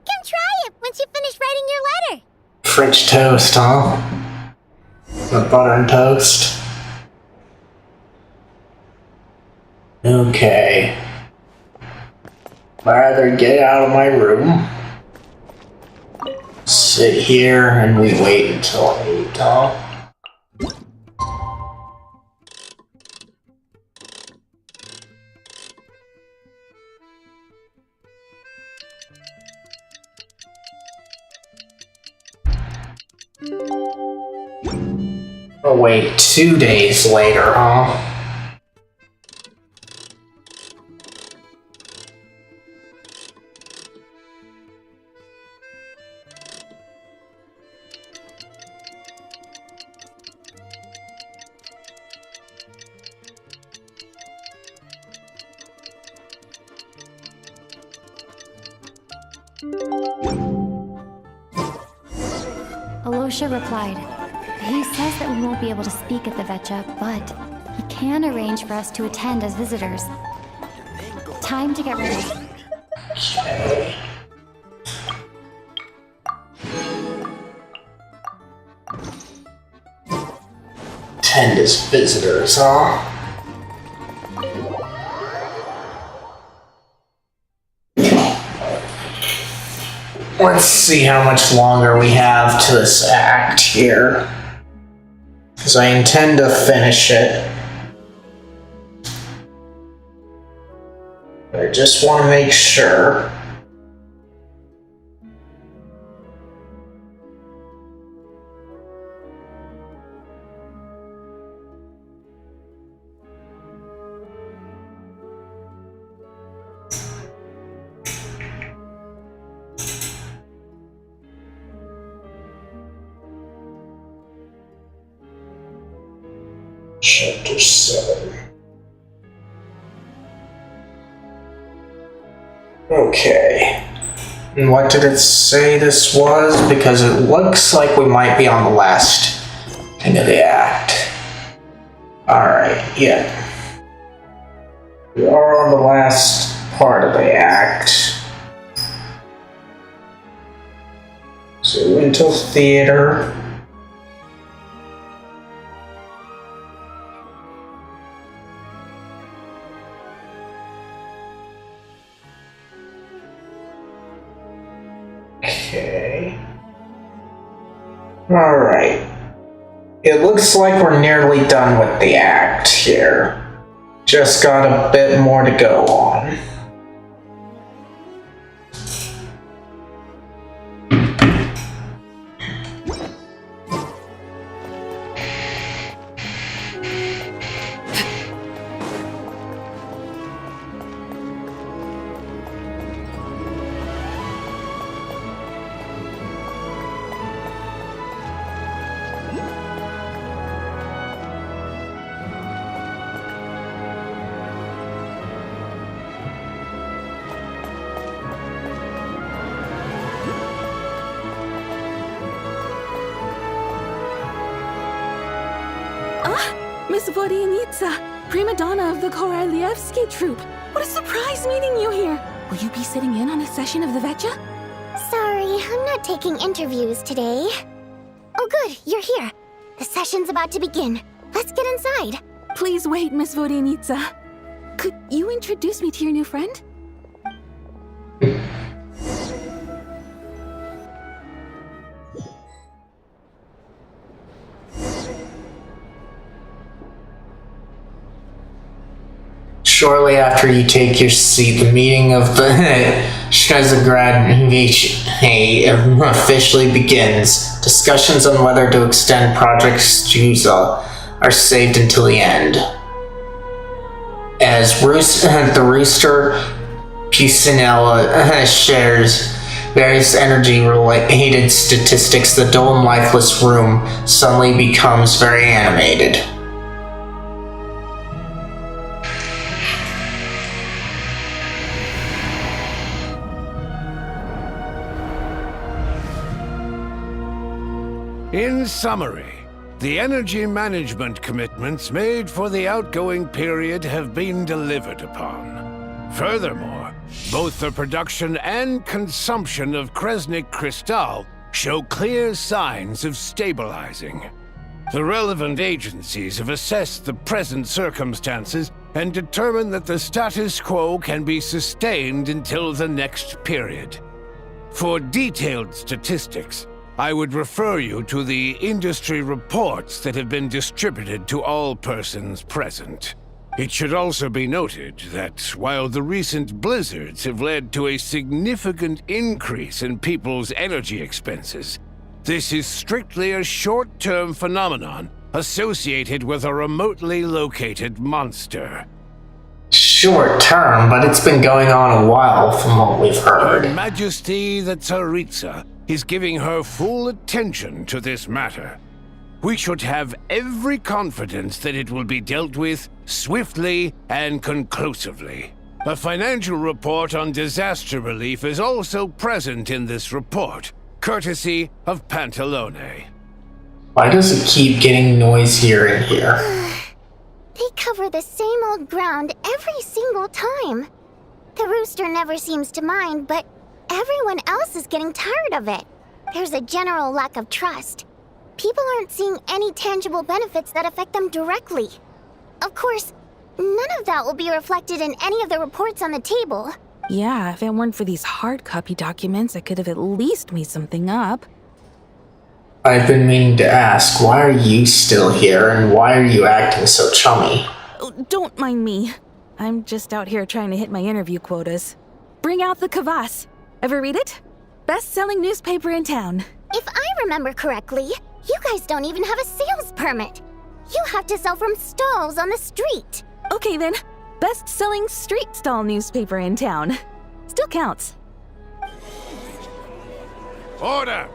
Come try it once you finish writing your letter. French toast, huh? The butter and toast. Okay. Rather get out of my room. Sit here and we wait until I need to. Oh wait, 2 days later, huh? Alosha replied. He says that we won't be able to speak at the Vetcha, but he can arrange for us to attend as visitors. Time to get ready. Okay. Attend as visitors, huh? Let's see how much longer we have to this act here. Because I intend to finish it. But I just want to make sure. Chapter 7. Okay. And what did it say this was? Because it looks like we might be on the last thing of the act. Alright, yeah. We are on the last part of the act. So we went to theater. Okay. Alright. It looks like we're nearly done with the act here. Just got a bit more to go on. Miss Vodyanitsa, prima donna of the Korolievsky troupe. What a surprise meeting you here. Will you be sitting in on a session of the Vetcha? Sorry, I'm not taking interviews today. Oh good, you're here. The session's about to begin. Let's get inside. Please wait, Miss Vodyanitsa. Could you introduce me to your new friend? Shortly after you take your seat, the meeting of the Shnezagrad officially begins. Discussions on whether to extend Project Stuza are saved until the end. As the Rooster Pucinella shares various energy-related statistics, the dull and lifeless room suddenly becomes very animated. In summary, the energy management commitments made for the outgoing period have been delivered upon. Furthermore, both the production and consumption of Kresnik Crystal show clear signs of stabilizing. The relevant agencies have assessed the present circumstances and determine that the status quo can be sustained until the next period. For detailed statistics, I would refer you to the industry reports that have been distributed to all persons present. It should also be noted that while the recent blizzards have led to a significant increase in people's energy expenses, this is strictly a short-term phenomenon associated with a remotely located monster. Short term, but it's been going on a while from what we've heard. Her Majesty the Tsaritsa is giving her full attention to this matter. We should have every confidence that it will be dealt with swiftly and conclusively. A financial report on disaster relief is also present in this report, courtesy of Pantalone. Why does it keep getting noisier in here? They cover the same old ground every single time. The rooster never seems to mind, but everyone else is getting tired of it. There's a general lack of trust. People aren't seeing any tangible benefits that affect them directly. Of course, none of that will be reflected in any of the reports on the table. Yeah, if it weren't for these hard copy documents, I could have at least made something up. I've been meaning to ask, why are you still here, and why are you acting so chummy? Oh, don't mind me. I'm just out here trying to hit my interview quotas. Bring out the kvass. Ever read it? Best-selling newspaper in town. If I remember correctly, you guys don't even have a sales permit. You have to sell from stalls on the street. Okay then, best-selling street stall newspaper in town. Still counts. Order!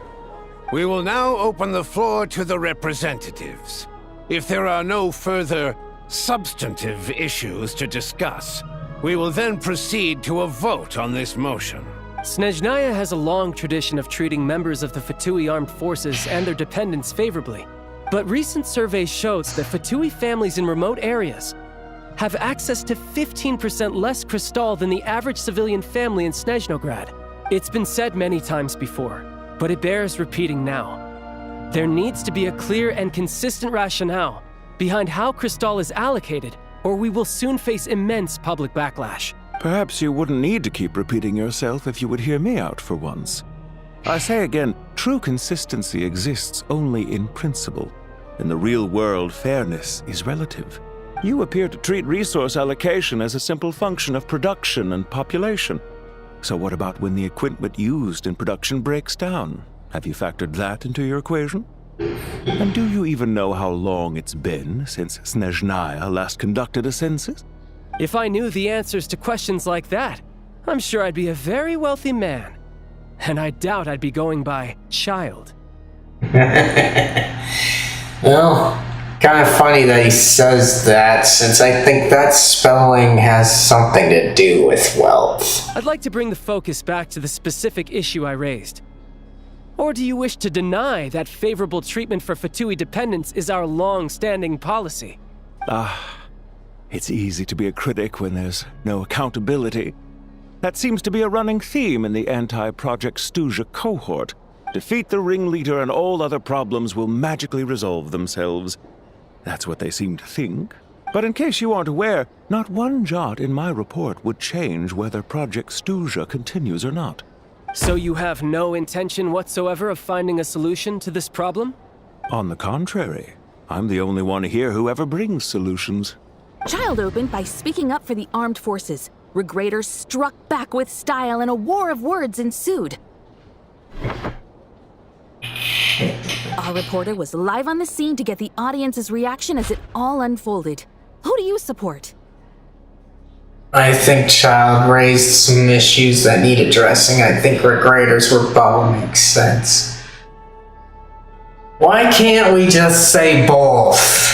We will now open the floor to the representatives. If there are no further substantive issues to discuss, we will then proceed to a vote on this motion. Snezhnaya has a long tradition of treating members of the Fatui armed forces and their dependents favorably. But recent surveys shows that Fatui families in remote areas have access to 15% less crystal than the average civilian family in Snezhnograd. It's been said many times before, but it bears repeating now. There needs to be a clear and consistent rationale behind how crystal is allocated, or we will soon face immense public backlash. Perhaps you wouldn't need to keep repeating yourself if you would hear me out for once. I say again, true consistency exists only in principle. In the real world, fairness is relative. You appear to treat resource allocation as a simple function of production and population. So what about when the equipment used in production breaks down? Have you factored that into your equation? And do you even know how long it's been since Snezhnaya last conducted a census? If I knew the answers to questions like that, I'm sure I'd be a very wealthy man. And I doubt I'd be going by child. Well, kind of funny that he says that, since I think that spelling has something to do with wealth. I'd like to bring the focus back to the specific issue I raised. Or do you wish to deny that favorable treatment for Fatui dependents is our long-standing policy? It's easy to be a critic when there's no accountability. That seems to be a running theme in the anti-Project Stuja cohort. Defeat the ringleader and all other problems will magically resolve themselves. That's what they seem to think. But in case you aren't aware, not one jot in my report would change whether Project Stuja continues or not. So you have no intention whatsoever of finding a solution to this problem? On the contrary, I'm the only one here who ever brings solutions. Child opened by speaking up for the armed forces. Regraders struck back with style and a war of words ensued. Our reporter was live on the scene to get the audience's reaction as it all unfolded. Who do you support? I think Child raised some issues that need addressing. I think Regraders were bubble makes sense. Why can't we just say both?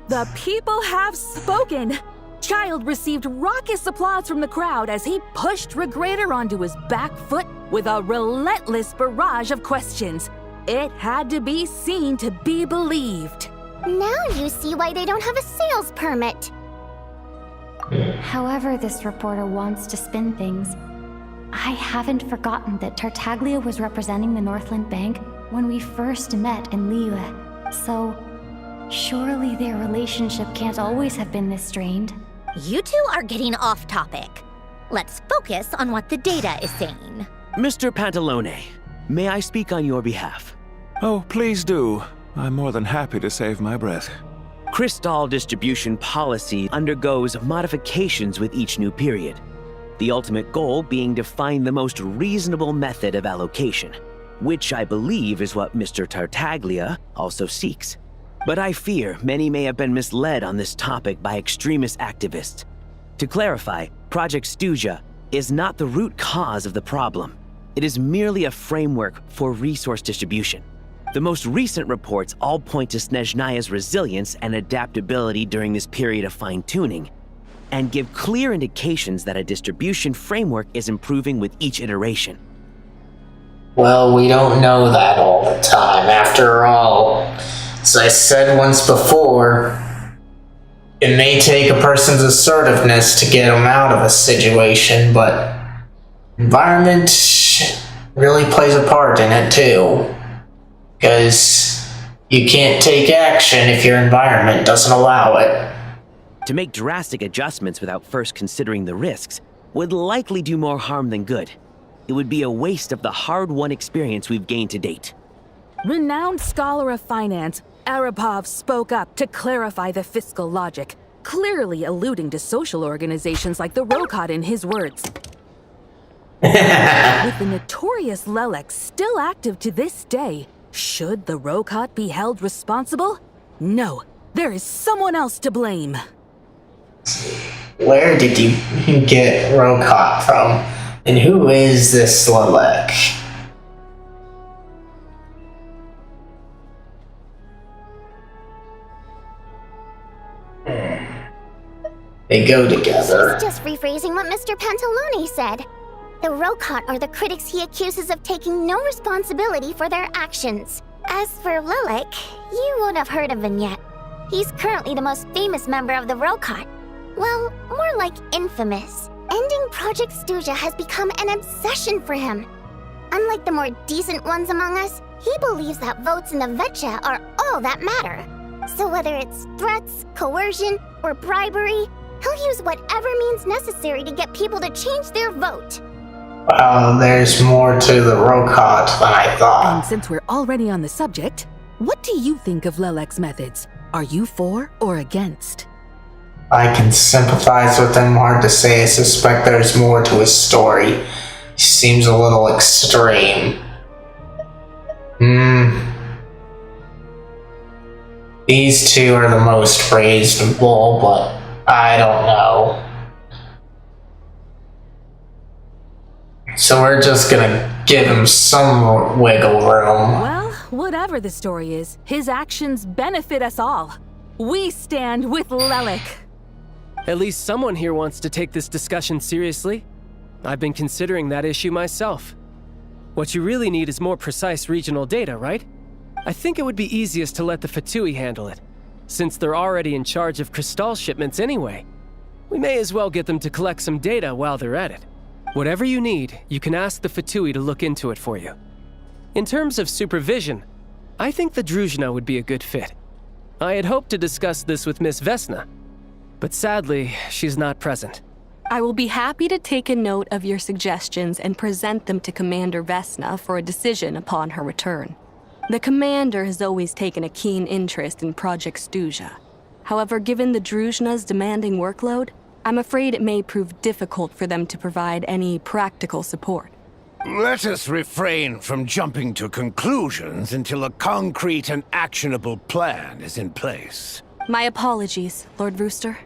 The people have spoken! Child received raucous applause from the crowd as he pushed Regrader onto his back foot with a relentless barrage of questions. It had to be seen to be believed. Now you see why they don't have a sales permit. However this reporter wants to spin things, I haven't forgotten that Tartaglia was representing the Northland Bank when we first met in Liyue. So, surely their relationship can't always have been this strained. You two are getting off topic. Let's focus on what the data is saying. Mr. Pantalone, may I speak on your behalf? Oh, please do. I'm more than happy to save my breath. Crystal distribution policy undergoes modifications with each new period. The ultimate goal being to find the most reasonable method of allocation, which I believe is what Mr. Tartaglia also seeks. But I fear many may have been misled on this topic by extremist activists. To clarify, Project Stuja is not the root cause of the problem. It is merely a framework for resource distribution. The most recent reports all point to Snezhnaya's resilience and adaptability during this period of fine-tuning, and give clear indications that a distribution framework is improving with each iteration. Well, we don't know that all the time. After all, as I said once before, it may take a person's assertiveness to get them out of a situation, but environment really plays a part in it too. Because you can't take action if your environment doesn't allow it. To make drastic adjustments without first considering the risks would likely do more harm than good. It would be a waste of the hard-won experience we've gained to date. Renowned scholar of finance, Arapov spoke up to clarify the fiscal logic, clearly alluding to social organizations like the Rokot in his words. With the notorious Lelex still active to this day, should the Rokot be held responsible? No, there is someone else to blame. Where did you get Rokot from? And who is this Lelek? They go together. She's just rephrasing what Mr. Pantalone said. The Rokot are the critics he accuses of taking no responsibility for their actions. As for Lilac, you won't have heard of him yet. He's currently the most famous member of the Rokot. Well, more like infamous. Ending Project Stuja has become an obsession for him. Unlike the more decent ones among us, he believes that votes in the Vetcha are all that matter. So whether it's threats, coercion, or bribery, he'll use whatever means necessary to get people to change their vote. Well, there's more to the Rokot than I thought. And since we're already on the subject, what do you think of Lelec's methods? Are you for or against? I can sympathize with him, hard to say. I suspect there's more to his story. He seems a little extreme. These two are the most reasonable, but I don't know. So we're just gonna give him some wiggle room. Well, whatever the story is, his actions benefit us all. We stand with Lelec. At least someone here wants to take this discussion seriously. I've been considering that issue myself. What you really need is more precise regional data, right? I think it would be easiest to let the Fatui handle it, since they're already in charge of Crystal shipments anyway. We may as well get them to collect some data while they're at it. Whatever you need, you can ask the Fatui to look into it for you. In terms of supervision, I think the Druzhna would be a good fit. I had hoped to discuss this with Miss Vesna, but sadly, she's not present. I will be happy to take a note of your suggestions and present them to Commander Vesna for a decision upon her return. The Commander has always taken a keen interest in Project Stuja. However, given the Druzhna's demanding workload, I'm afraid it may prove difficult for them to provide any practical support. Let us refrain from jumping to conclusions until a concrete and actionable plan is in place. My apologies, Lord Rooster.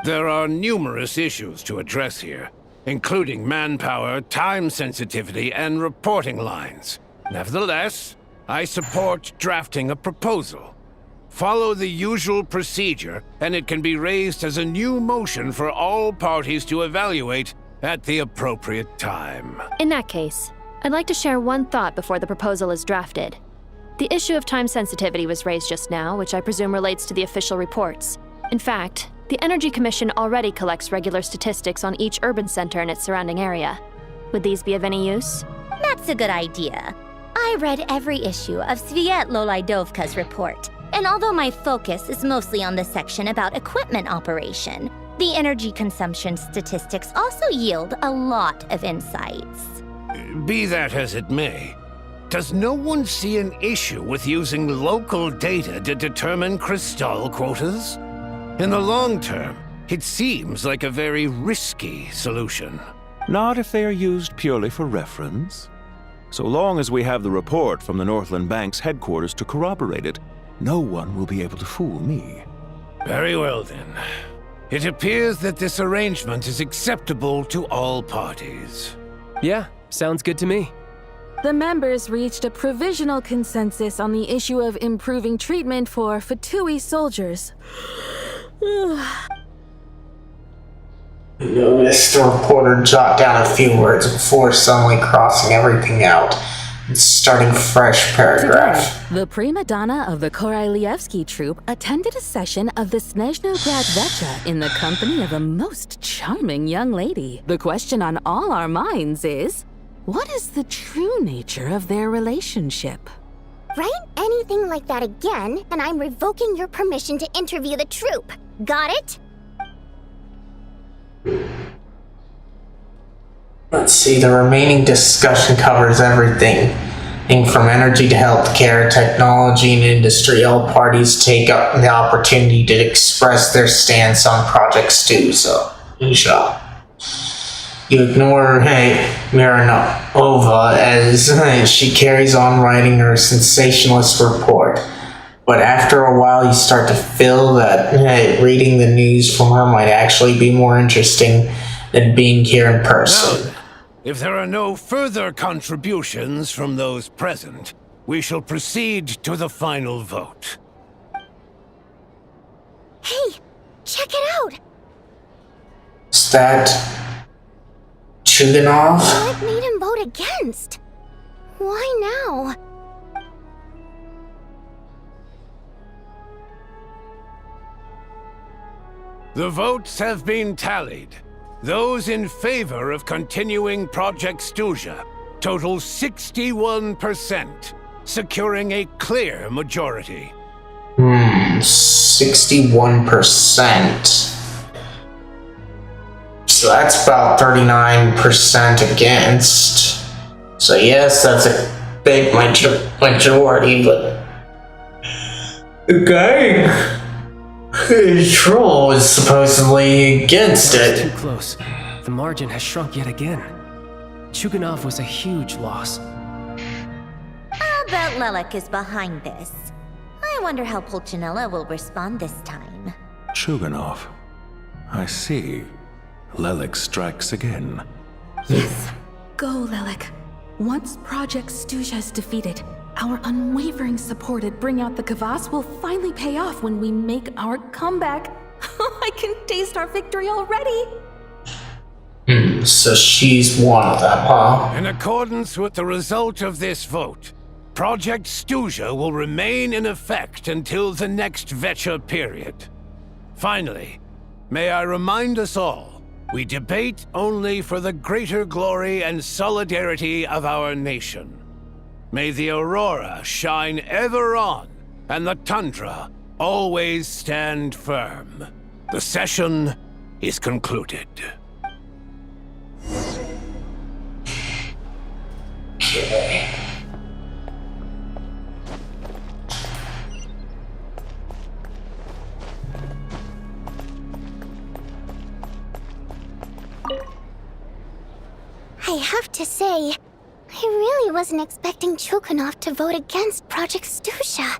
There are numerous issues to address here, including manpower, time sensitivity, and reporting lines. Nevertheless, I support drafting a proposal. Follow the usual procedure, and it can be raised as a new motion for all parties to evaluate at the appropriate time. In that case, I'd like to share one thought before the proposal is drafted. The issue of time sensitivity was raised just now, which I presume relates to the official reports. In fact, the Energy Commission already collects regular statistics on each urban center and its surrounding area. Would these be of any use? That's a good idea. I read every issue of Sviet Lolaidovka's report, And although my focus is mostly on the section about equipment operation, the energy consumption statistics also yield a lot of insights. Be that as it may, does no one see an issue with using local data to determine crystal quotas? In the long term, it seems like a very risky solution. Not if they are used purely for reference. So long as we have the report from the Northland Bank's headquarters to corroborate it, no one will be able to fool me. Very well then. It appears that this arrangement is acceptable to all parties. Yeah, sounds good to me. The members reached a provisional consensus on the issue of improving treatment for Fatui soldiers. Noticed the reporter jot down a few words before suddenly crossing everything out and starting a fresh paragraph. Today, the prima donna of the Korylevsky troupe attended a session of the Snezhnograd Vecha in the company of a most charming young lady. The question on all our minds is, what is the true nature of their relationship? Write anything like that again, and I'm revoking your permission to interview the troupe. Got it? Let's see, the remaining discussion covers everything from energy to healthcare, technology, and industry. All parties take up the opportunity to express their stance on Project Stuza. You ignore Miranova as she carries on writing her sensationalist report. But after a while, you start to feel that reading the news from her might actually be more interesting than being here in person. Now, if there are no further contributions from those present, we shall proceed to the final vote. Hey, check it out! Is that Chuganov? What made him vote against? Why now? The votes have been tallied. Those in favor of continuing Project Stuza total 61%, securing a clear majority. 61%. So that's about 39% against. So yes, that's a big majority, but the gang Troll is supposedly against it. Too close. The margin has shrunk yet again. Chuganov was a huge loss. I'll bet Lelek is behind this. I wonder how Pulcinella will respond this time. Chuganov. I see. Lelek strikes again. Yes. Go, Lelek. Once Project Stuza is defeated, our unwavering support at Bring Out the Kvass will finally pay off when we make our comeback. I can taste our victory already. So she's one of them, huh? In accordance with the result of this vote, Project Stuza will remain in effect until the next Vecha period. Finally, may I remind us all, we debate only for the greater glory and solidarity of our nation. May the aurora shine ever on, and the tundra always stand firm. The session is concluded. Okay. I have to say, I really wasn't expecting Chuganov to vote against Project Stuza.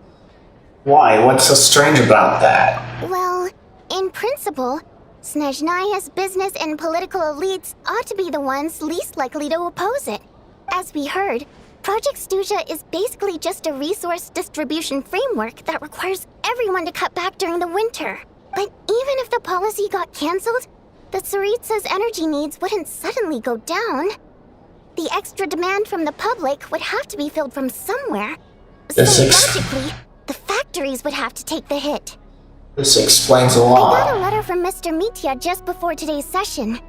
Why? What's so strange about that? Well, in principle, Snezhnaya's business and political elites ought to be the ones least likely to oppose it. As we heard, Project Stuza is basically just a resource distribution framework that requires everyone to cut back during the winter. But even if the policy got cancelled, the Tsaritsa's energy needs wouldn't suddenly go down. The extra demand from the public would have to be filled from somewhere. So logically, the factories would have to take the hit. This explains a lot. I got a letter from Mr. Mitya just before today's session.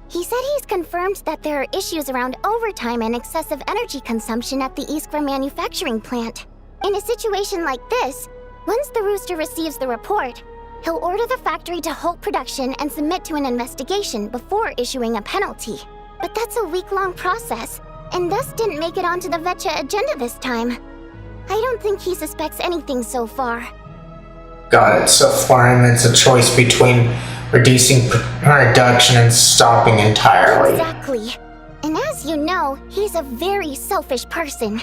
He said he's confirmed that there are issues around overtime and excessive energy consumption at the Iskra manufacturing plant. In a situation like this, Once the Rooster receives the report, he'll order the factory to halt production and submit to an investigation before issuing a penalty. But that's a week-long process, and thus didn't make it onto the Vetcha agenda this time. I don't think he suspects anything so far. Got it. So for him, it's a choice between reducing production and stopping entirely. Exactly. And as you know, he's a very selfish person.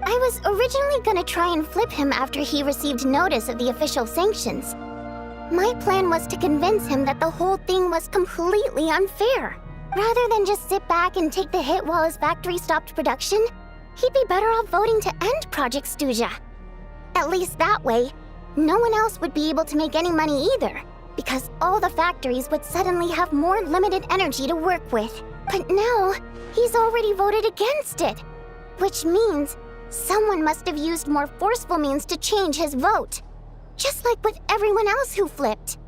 I was originally gonna try and flip him after he received notice of the official sanctions. My plan was to convince him that the whole thing was completely unfair. Rather than just sit back and take the hit while his factory stopped production, he'd be better off voting to end Project Stuja. At least that way, no one else would be able to make any money either, because all the factories would suddenly have more limited energy to work with. But now, he's already voted against it, which means someone must have used more forceful means to change his vote. Just like with everyone else who flipped.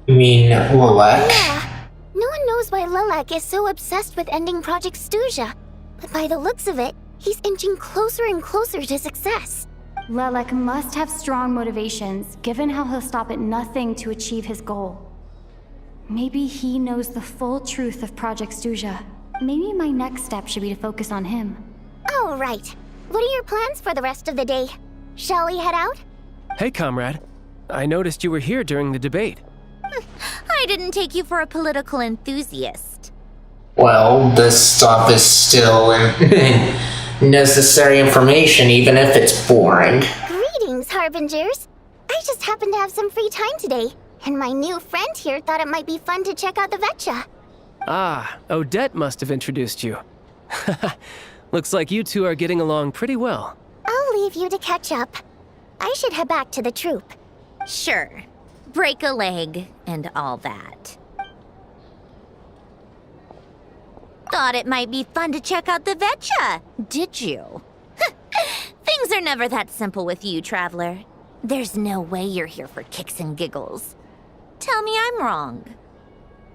You mean Lilac? Yeah. No one knows why Lilac is so obsessed with ending Project Stuja, but by the looks of it, he's inching closer and closer to success. Lilac must have strong motivations, given how he'll stop at nothing to achieve his goal. Maybe he knows the full truth of Project Stuja. Maybe my next step should be to focus on him. Oh, right. What are your plans for the rest of the day? Shall we head out? Hey, comrade. I noticed you were here during the debate. I didn't take you for a political enthusiast. Well, this stuff is still necessary information, even if it's boring. Greetings, Harbingers. I just happened to have some free time today, and my new friend here thought it might be fun to check out the Vetcha. Ah, Odette must have introduced you. Looks like you two are getting along pretty well. I'll leave you to catch up. I should head back to the troop. Sure. Break a leg and all that. Thought it might be fun to check out the Vetcha, did you? Things are never that simple with you, Traveler. There's no way you're here for kicks and giggles. Tell me I'm wrong.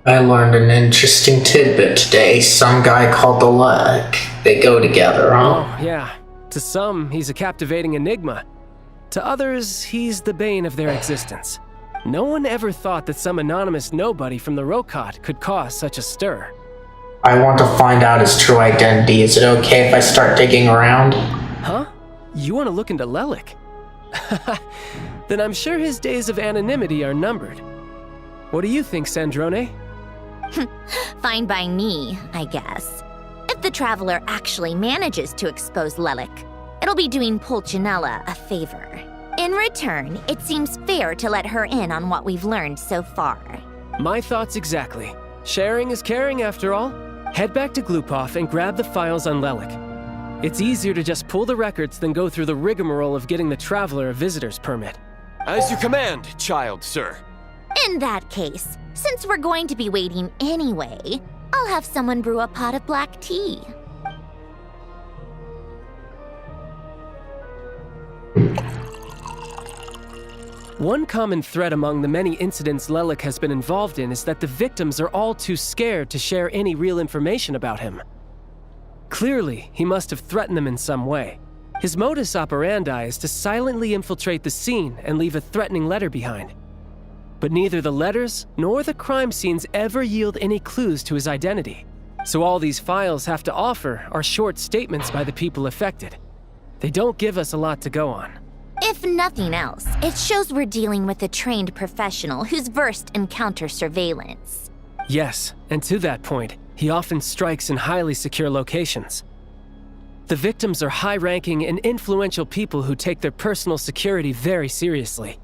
I learned an interesting tidbit today. Some guy called the Leg. They go together, huh? Oh, yeah. To some, he's a captivating enigma. To others, he's the bane of their existence. No one ever thought that some anonymous nobody from the Rokot could cause such a stir. I want to find out his true identity. Is it okay if I start digging around? Huh? You want to look into Lelik? Then I'm sure his days of anonymity are numbered. What do you think, Sandrone? Fine by me, I guess. If the Traveler actually manages to expose Lelik, it'll be doing Pulcinella a favor. In return, it seems fair to let her in on what we've learned so far. My thoughts exactly. Sharing is caring after all. Head back to Glupov and grab the files on Lelik. It's easier to just pull the records than go through the rigmarole of getting the Traveler a visitor's permit. As you command, child, sir. In that case, since we're going to be waiting anyway, I'll have someone brew a pot of black tea. One common thread among the many incidents Lelik has been involved in is that the victims are all too scared to share any real information about him. Clearly, he must have threatened them in some way. His modus operandi is to silently infiltrate the scene and leave a threatening letter behind. But neither the letters nor the crime scenes ever yield any clues to his identity. So all these files have to offer are short statements by the people affected. They don't give us a lot to go on. If nothing else, it shows we're dealing with a trained professional who's versed in counter-surveillance. Yes, and to that point, he often strikes in highly secure locations. The victims are high-ranking and influential people who take their personal security very seriously.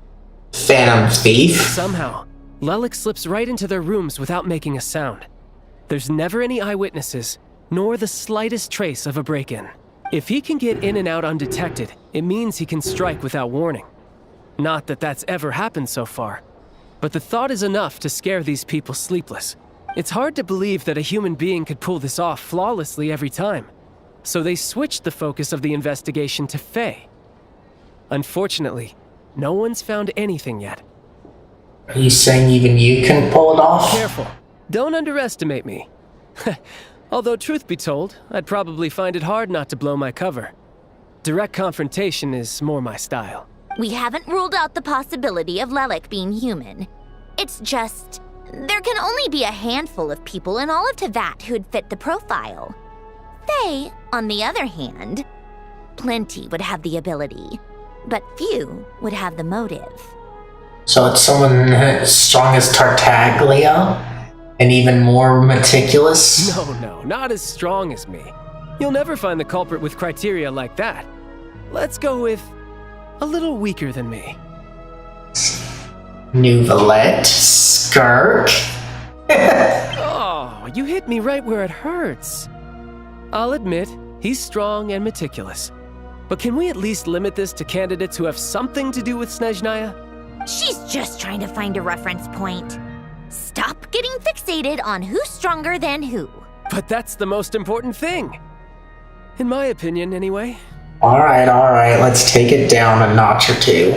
Phantom thief? Somehow, Lelik slips right into their rooms without making a sound. There's never any eyewitnesses, nor the slightest trace of a break-in. If he can get in and out undetected, it means he can strike without warning. Not that that's ever happened so far, but the thought is enough to scare these people sleepless. It's hard to believe that a human being could pull this off flawlessly every time, so they switched the focus of the investigation to Faye. Unfortunately, no one's found anything yet. Are you saying even you can pull it off? Careful. Don't underestimate me. Although, truth be told, I'd probably find it hard not to blow my cover. Direct confrontation is more my style. We haven't ruled out the possibility of Lelik being human. It's just, there can only be a handful of people in all of Teyvat who'd fit the profile. They, on the other hand, plenty would have the ability, but few would have the motive. So it's someone as strong as Tartaglia? And even more meticulous? No, not as strong as me. You'll never find the culprit with criteria like that. Let's go with a little weaker than me. Nouvelette? Skirk? Oh, you hit me right where it hurts. I'll admit, he's strong and meticulous. But can we at least limit this to candidates who have something to do with Snezhnaya? She's just trying to find a reference point. Stop getting fixated on who's stronger than who. But that's the most important thing. In my opinion, anyway. Alright, let's take it down a notch or two.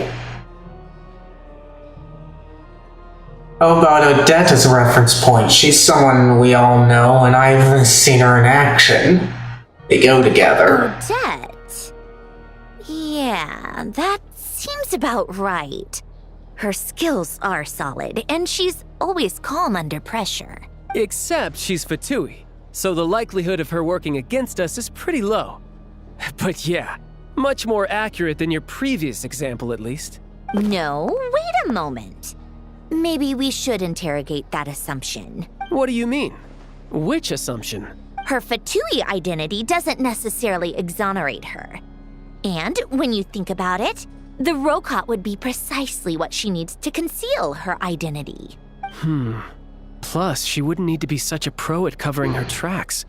Oh god, Odette is a reference point. She's someone we all know, and I've seen her in action. They go together. Odette? Yeah, that seems about right. Her skills are solid, and she's always calm under pressure. Except she's Fatui, so the likelihood of her working against us is pretty low. But yeah, much more accurate than your previous example at least. No, wait a moment. Maybe we should interrogate that assumption. What do you mean? Which assumption? Her Fatui identity doesn't necessarily exonerate her. And when you think about it, the Rokot would be precisely what she needs to conceal her identity. Plus, she wouldn't need to be such a pro at covering her tracks.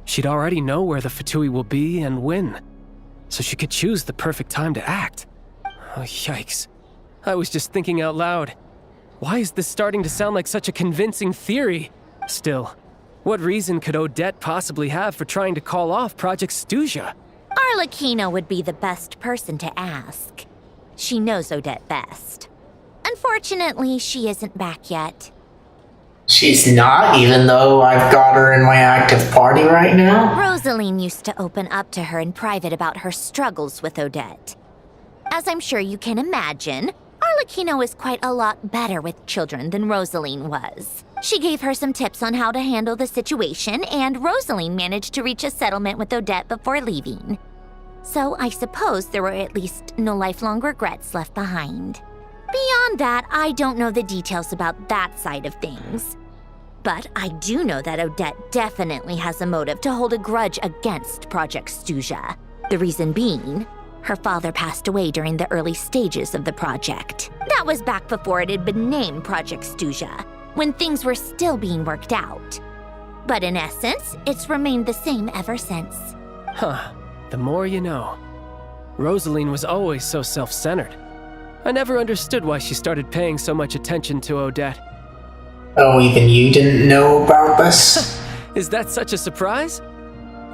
She'd already know where the Fatui will be and when, so she could choose the perfect time to act. Oh, yikes. I was just thinking out loud. Why is this starting to sound like such a convincing theory? Still, what reason could Odette possibly have for trying to call off Project Stuzha? Arlecchino would be the best person to ask. She knows Odette best. Unfortunately, she isn't back yet. She's not, even though I've got her in my active party right now? Rosaline used to open up to her in private about her struggles with Odette. As I'm sure you can imagine, Arlecchino is quite a lot better with children than Rosaline was. She gave her some tips on how to handle the situation, and Rosaline managed to reach a settlement with Odette before leaving. So I suppose there were at least no lifelong regrets left behind. Beyond that, I don't know the details about that side of things. But I do know that Odette definitely has a motive to hold a grudge against Project Stuzha. The reason being, her father passed away during the early stages of the project. That was back before it had been named Project Stuzha, when things were still being worked out. But in essence, it's remained the same ever since. Huh. The more you know. Rosaline was always so self-centered. I never understood why she started paying so much attention to Odette. Oh, even you didn't know about this? Is that such a surprise?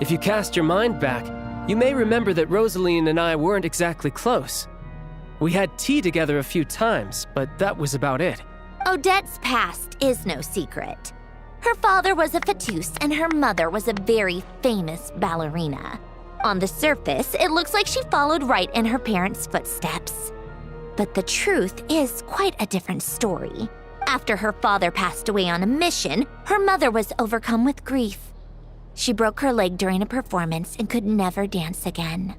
If you cast your mind back, you may remember that Rosaline and I weren't exactly close. We had tea together a few times, but that was about it. Odette's past is no secret. Her father was a fatus and her mother was a very famous ballerina. On the surface, it looks like she followed right in her parents' footsteps. But the truth is quite a different story. After her father passed away on a mission, her mother was overcome with grief. She broke her leg during a performance and could never dance again.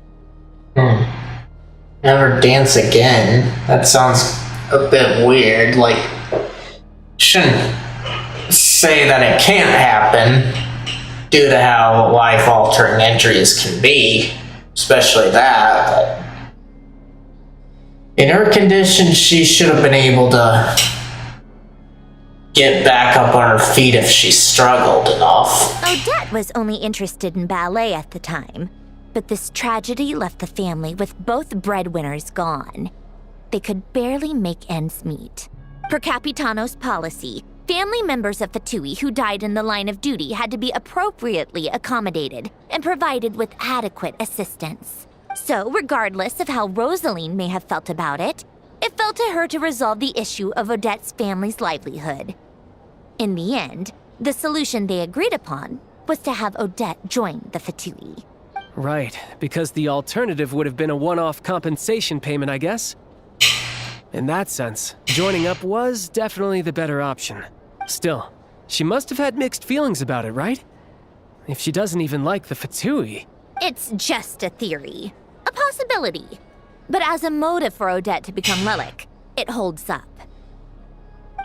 Never dance again? That sounds a bit weird. Like, shouldn't say that it can't happen due to how life-altering injuries can be, especially that, but in her condition, she should have been able to get back up on her feet if she struggled enough. Odette was only interested in ballet at the time, but this tragedy left the family with both breadwinners gone. They could barely make ends meet. Per Capitano's policy, family members of Fatui who died in the line of duty had to be appropriately accommodated and provided with adequate assistance. So, regardless of how Rosaline may have felt about it, it fell to her to resolve the issue of Odette's family's livelihood. In the end, the solution they agreed upon was to have Odette join the Fatui. Right, because the alternative would have been a one-off compensation payment, I guess. In that sense, joining up was definitely the better option. Still, she must have had mixed feelings about it, right? If she doesn't even like the Fatui. It's just a theory. A possibility. But as a motive for Odette to become Lilac, it holds up.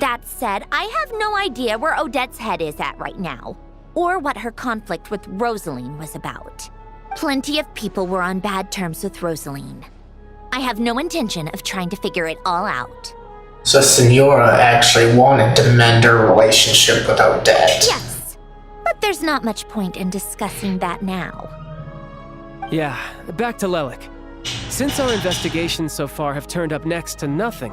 That said, I have no idea where Odette's head is at right now, or what her conflict with Rosaline was about. Plenty of people were on bad terms with Rosaline. I have no intention of trying to figure it all out. So Senora actually wanted to mend her relationship with Odette. Yes, but there's not much point in discussing that now. Yeah, back to Lilac. Since our investigations so far have turned up next to nothing,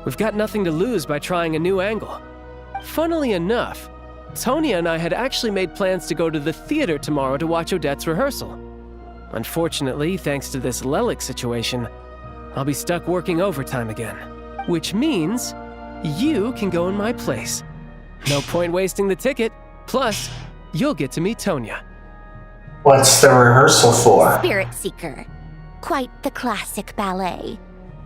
we've got nothing to lose by trying a new angle. Funnily enough, Tonya and I had actually made plans to go to the theater tomorrow to watch Odette's rehearsal. Unfortunately, thanks to this Lilac situation, I'll be stuck working overtime again. Which means you can go in my place. No point wasting the ticket. Plus, you'll get to meet Tonya. What's the rehearsal for? Spirit Seeker. Quite the classic ballet.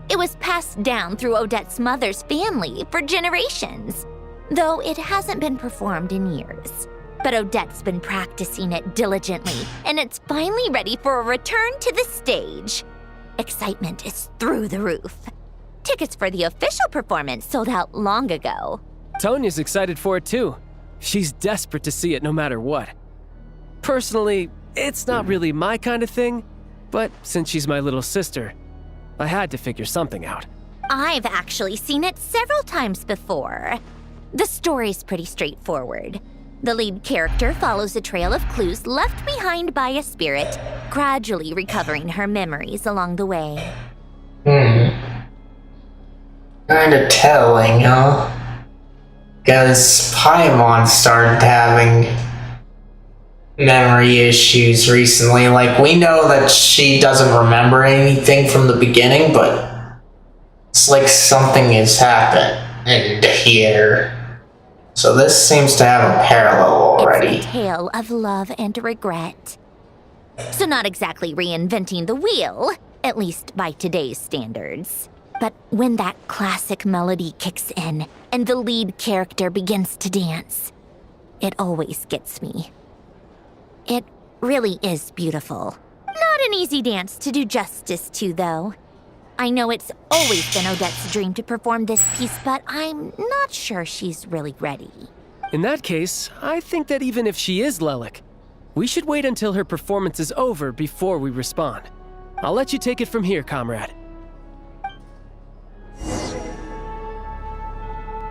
It was passed down through Odette's mother's family for generations, though it hasn't been performed in years. But Odette's been practicing it diligently, and it's finally ready for a return to the stage. Excitement is through the roof. Tickets for the official performance sold out long ago. Tonya's excited for it too. She's desperate to see it no matter what. Personally, it's not really my kind of thing, but since she's my little sister, I had to figure something out. I've actually seen it several times before. The story's pretty straightforward. The lead character follows a trail of clues left behind by a spirit, gradually recovering her memories along the way. Kinda telling, huh? Because Paimon started having memory issues recently. Like, we know that she doesn't remember anything from the beginning, but it's like something has happened here. So this seems to have a parallel already. It's a tale of love and regret. So not exactly reinventing the wheel, at least by today's standards. But when that classic melody kicks in and the lead character begins to dance, it always gets me. It really is beautiful. Not an easy dance to do justice to, though. I know it's always been Odette's dream to perform this piece, but I'm not sure she's really ready. In that case, I think that even if she is Lilac, we should wait until her performance is over before we respond. I'll let you take it from here, comrade.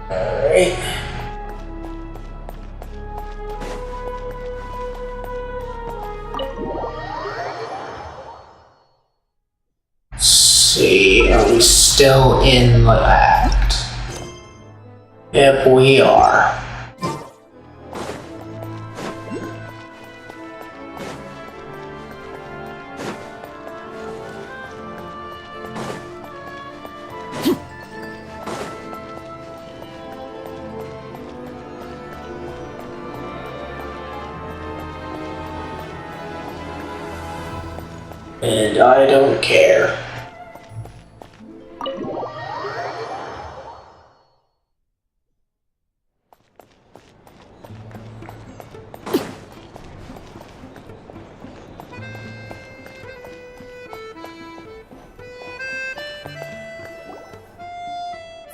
Alright. See, are we still in the act? Yep, we are. And I don't care.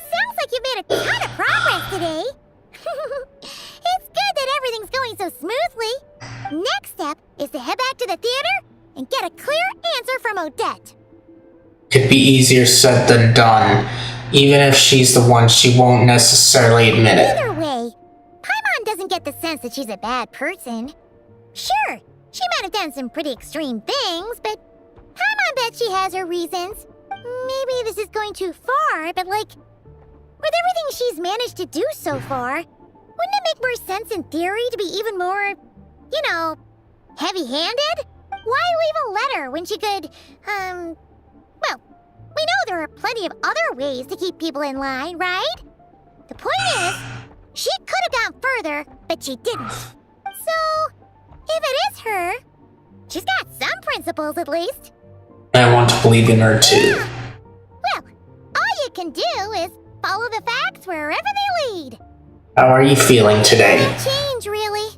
Sounds like you've made a ton of progress today. It's good that everything's going so smoothly. Next step is to head back to the theater and get a clear answer from Odette. Could be easier said than done. Even if she's the one, she won't necessarily admit it. Either way, Paimon doesn't get the sense that she's a bad person. Sure, she might have done some pretty extreme things, but Paimon bet she has her reasons. Maybe this is going too far, but like, with everything she's managed to do so far, wouldn't it make more sense in theory to be even more, you know, heavy-handed? Why leave a letter when she could, well, we know there are plenty of other ways to keep people in line, right? The point is, she could have gone further, but she didn't. So, if it is her, she's got some principles at least. I want to believe in her too. Well, all you can do follow the facts wherever they lead. How are you feeling today? No change, really.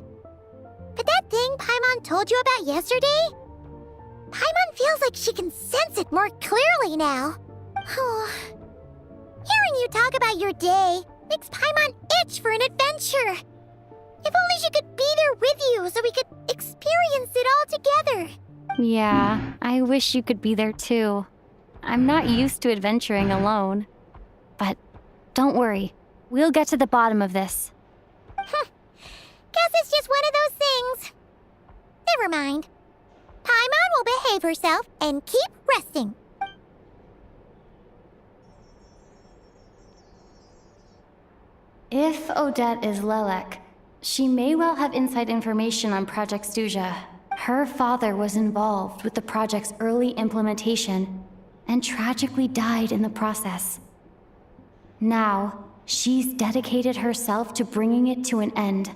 But that thing Paimon told you about yesterday? Paimon feels like she can sense it more clearly now. Hearing you talk about your day makes Paimon itch for an adventure. If only she could be there with you so we could experience it all together. Yeah, I wish you could be there too. I'm not used to adventuring alone. But don't worry, we'll get to the bottom of this. Guess it's just one of those things. Never mind. Paimon will behave herself and keep resting. If Odette is Lelek, she may well have inside information on Project Stuja. Her father was involved with the project's early implementation and tragically died in the process. Now, she's dedicated herself to bringing it to an end.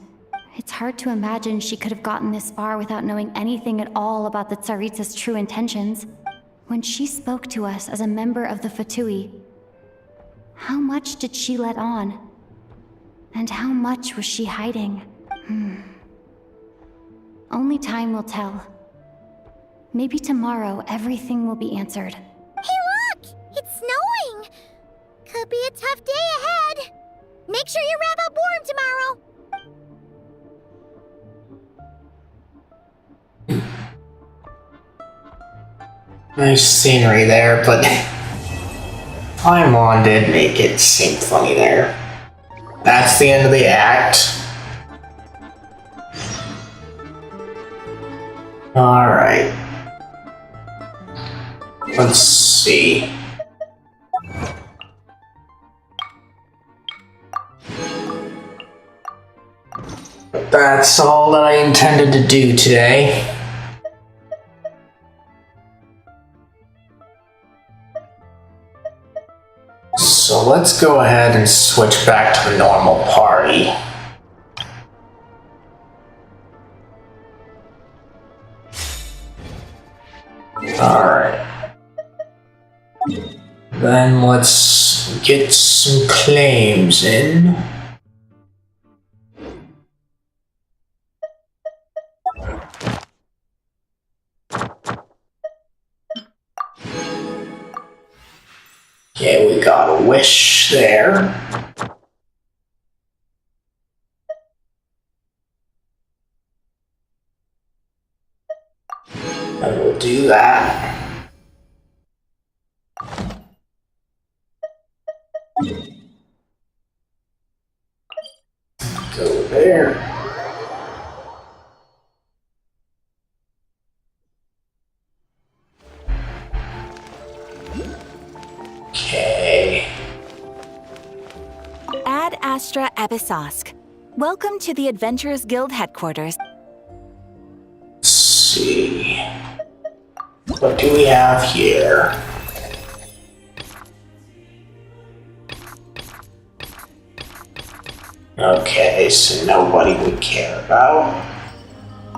It's hard to imagine she could have gotten this far without knowing anything at all about the Tsaritsa's true intentions. When she spoke to us as a member of the Fatui, how much did she let on? And how much was she hiding? Only time will tell. Maybe tomorrow everything will be answered. Hey look! It's snowing! Could be a tough day ahead. Make sure you wrap up warm tomorrow. Nice scenery there, but Paimon did make it seem funny there. That's the end of the act. Alright. Let's see. That's all that I intended to do today. So let's go ahead and switch back to the normal party. Alright. Then let's get some claims in. Okay, we got a wish there. And we'll do that. Go there. Okay. Ad Astra Abyssosk. Welcome to the Adventurers Guild headquarters. Let's see. What do we have here? Okay, so nobody would care about.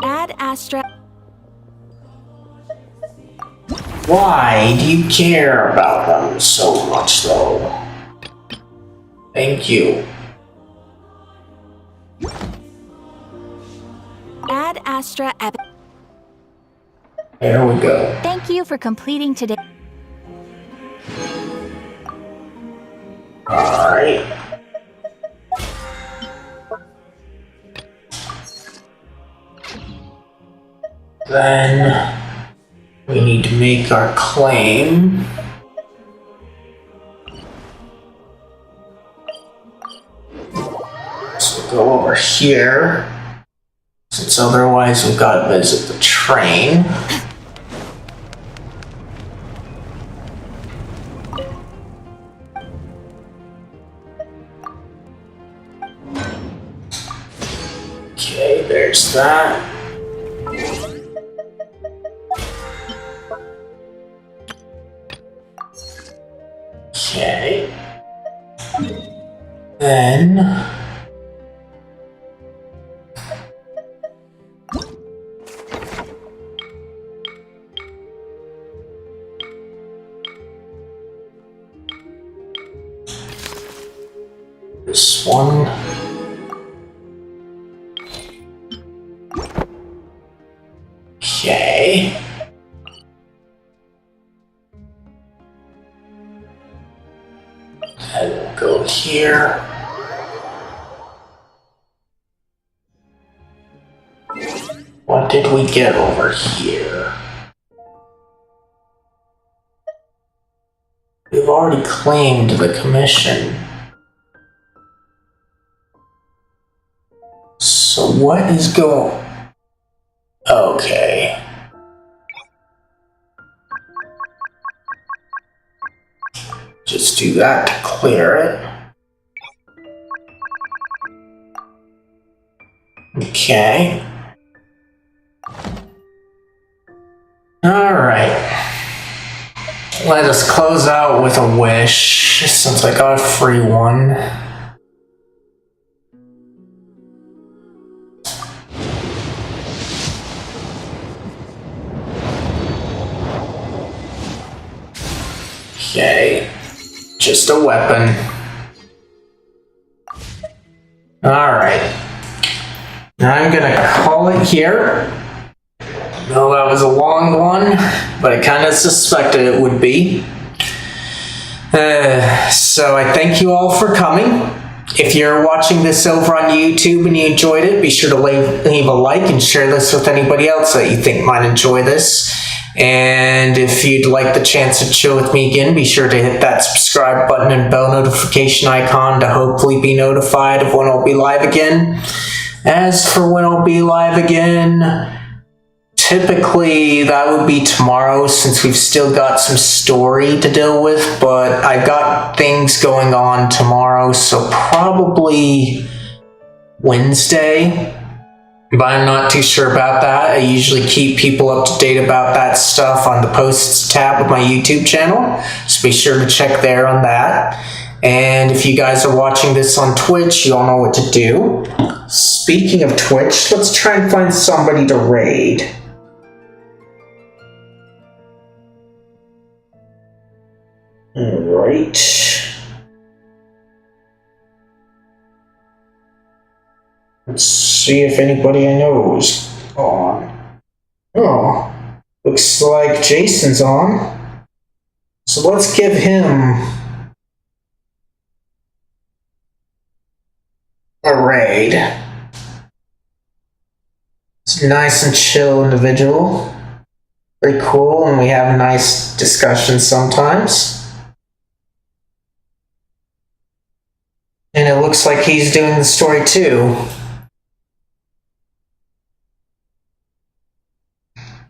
Ad Astra. Why do you care about them so much, though? Thank you. Ad Astra Ab. There we go. Thank you for completing today. Alright. Then we need to make our claim. So we'll go over here, since otherwise we've got to visit the train. Okay, there's that. Okay. Then this one. Okay. And we'll go here. What did we get over here? We've already claimed the commission. So what is going... Okay. Just do that to clear it. Okay. Alright. Let us close out with a wish, since I got a free one. Okay. Just a weapon. Alright. Now I'm gonna call it here. No, that was a long one, but I kind of suspected it would be. So I thank you all for coming. If you're watching this over on YouTube and you enjoyed it, be sure to leave a like and share this with anybody else that you think might enjoy this. And if you'd like the chance to chill with me again, be sure to hit that subscribe button and bell notification icon to hopefully be notified of when I'll be live again. As for when I'll be live again, typically that would be tomorrow since we've still got some story to deal with, but I've got things going on tomorrow, so probably Wednesday. But I'm not too sure about that. I usually keep people up to date about that stuff on the posts tab of my YouTube channel, so be sure to check there on that. And if you guys are watching this on Twitch, you all know what to do. Speaking of Twitch, let's try and find somebody to raid. Alright. Let's see if anybody I know is on. Oh, looks like Jason's on. So let's give him a raid. It's a nice and chill individual. Very cool, and we have nice discussions sometimes. And it looks like he's doing the story too.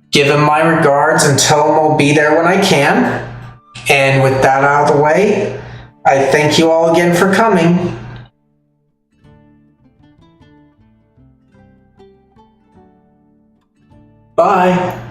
Give him my regards and tell him I'll be there when I can. And with that out of the way, I thank you all again for coming. Bye.